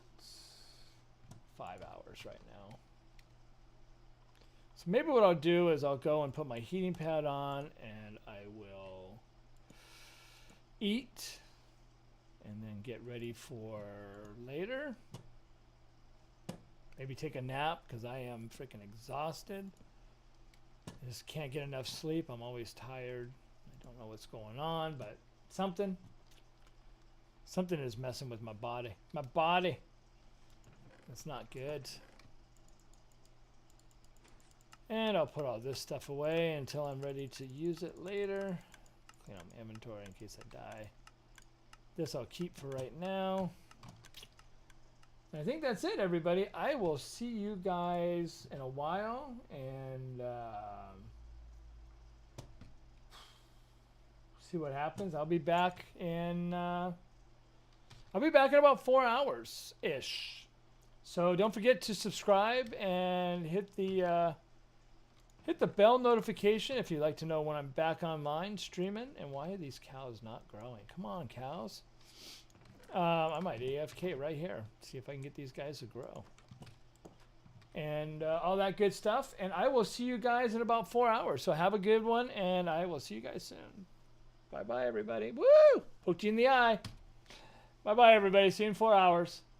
5 hours right now. So maybe what I'll do is I'll go and put my heating pad on and I will eat and then get ready for later. Maybe take a nap because I am freaking exhausted. I just can't get enough sleep. I'm always tired. I don't know what's going on, but something is messing with my body. My body. That's not good. And I'll put all this stuff away until I'm ready to use it later. Clean up my inventory in case I die. This I'll keep for right now. I think that's it, everybody. I will see you guys in a while, and See what happens. I'll be back in about 4 hours ish. So don't forget to subscribe and hit the bell notification if you'd like to know when I'm back online streaming. And why are these cows not growing? Come on, cows. I might AFK right here. See if I can get these guys to grow. And all that good stuff. And I will see you guys in about 4 hours. So have a good one, and I will see you guys soon. Bye-bye, everybody. Woo! Poked you in the eye. Bye-bye, everybody. See you in 4 hours.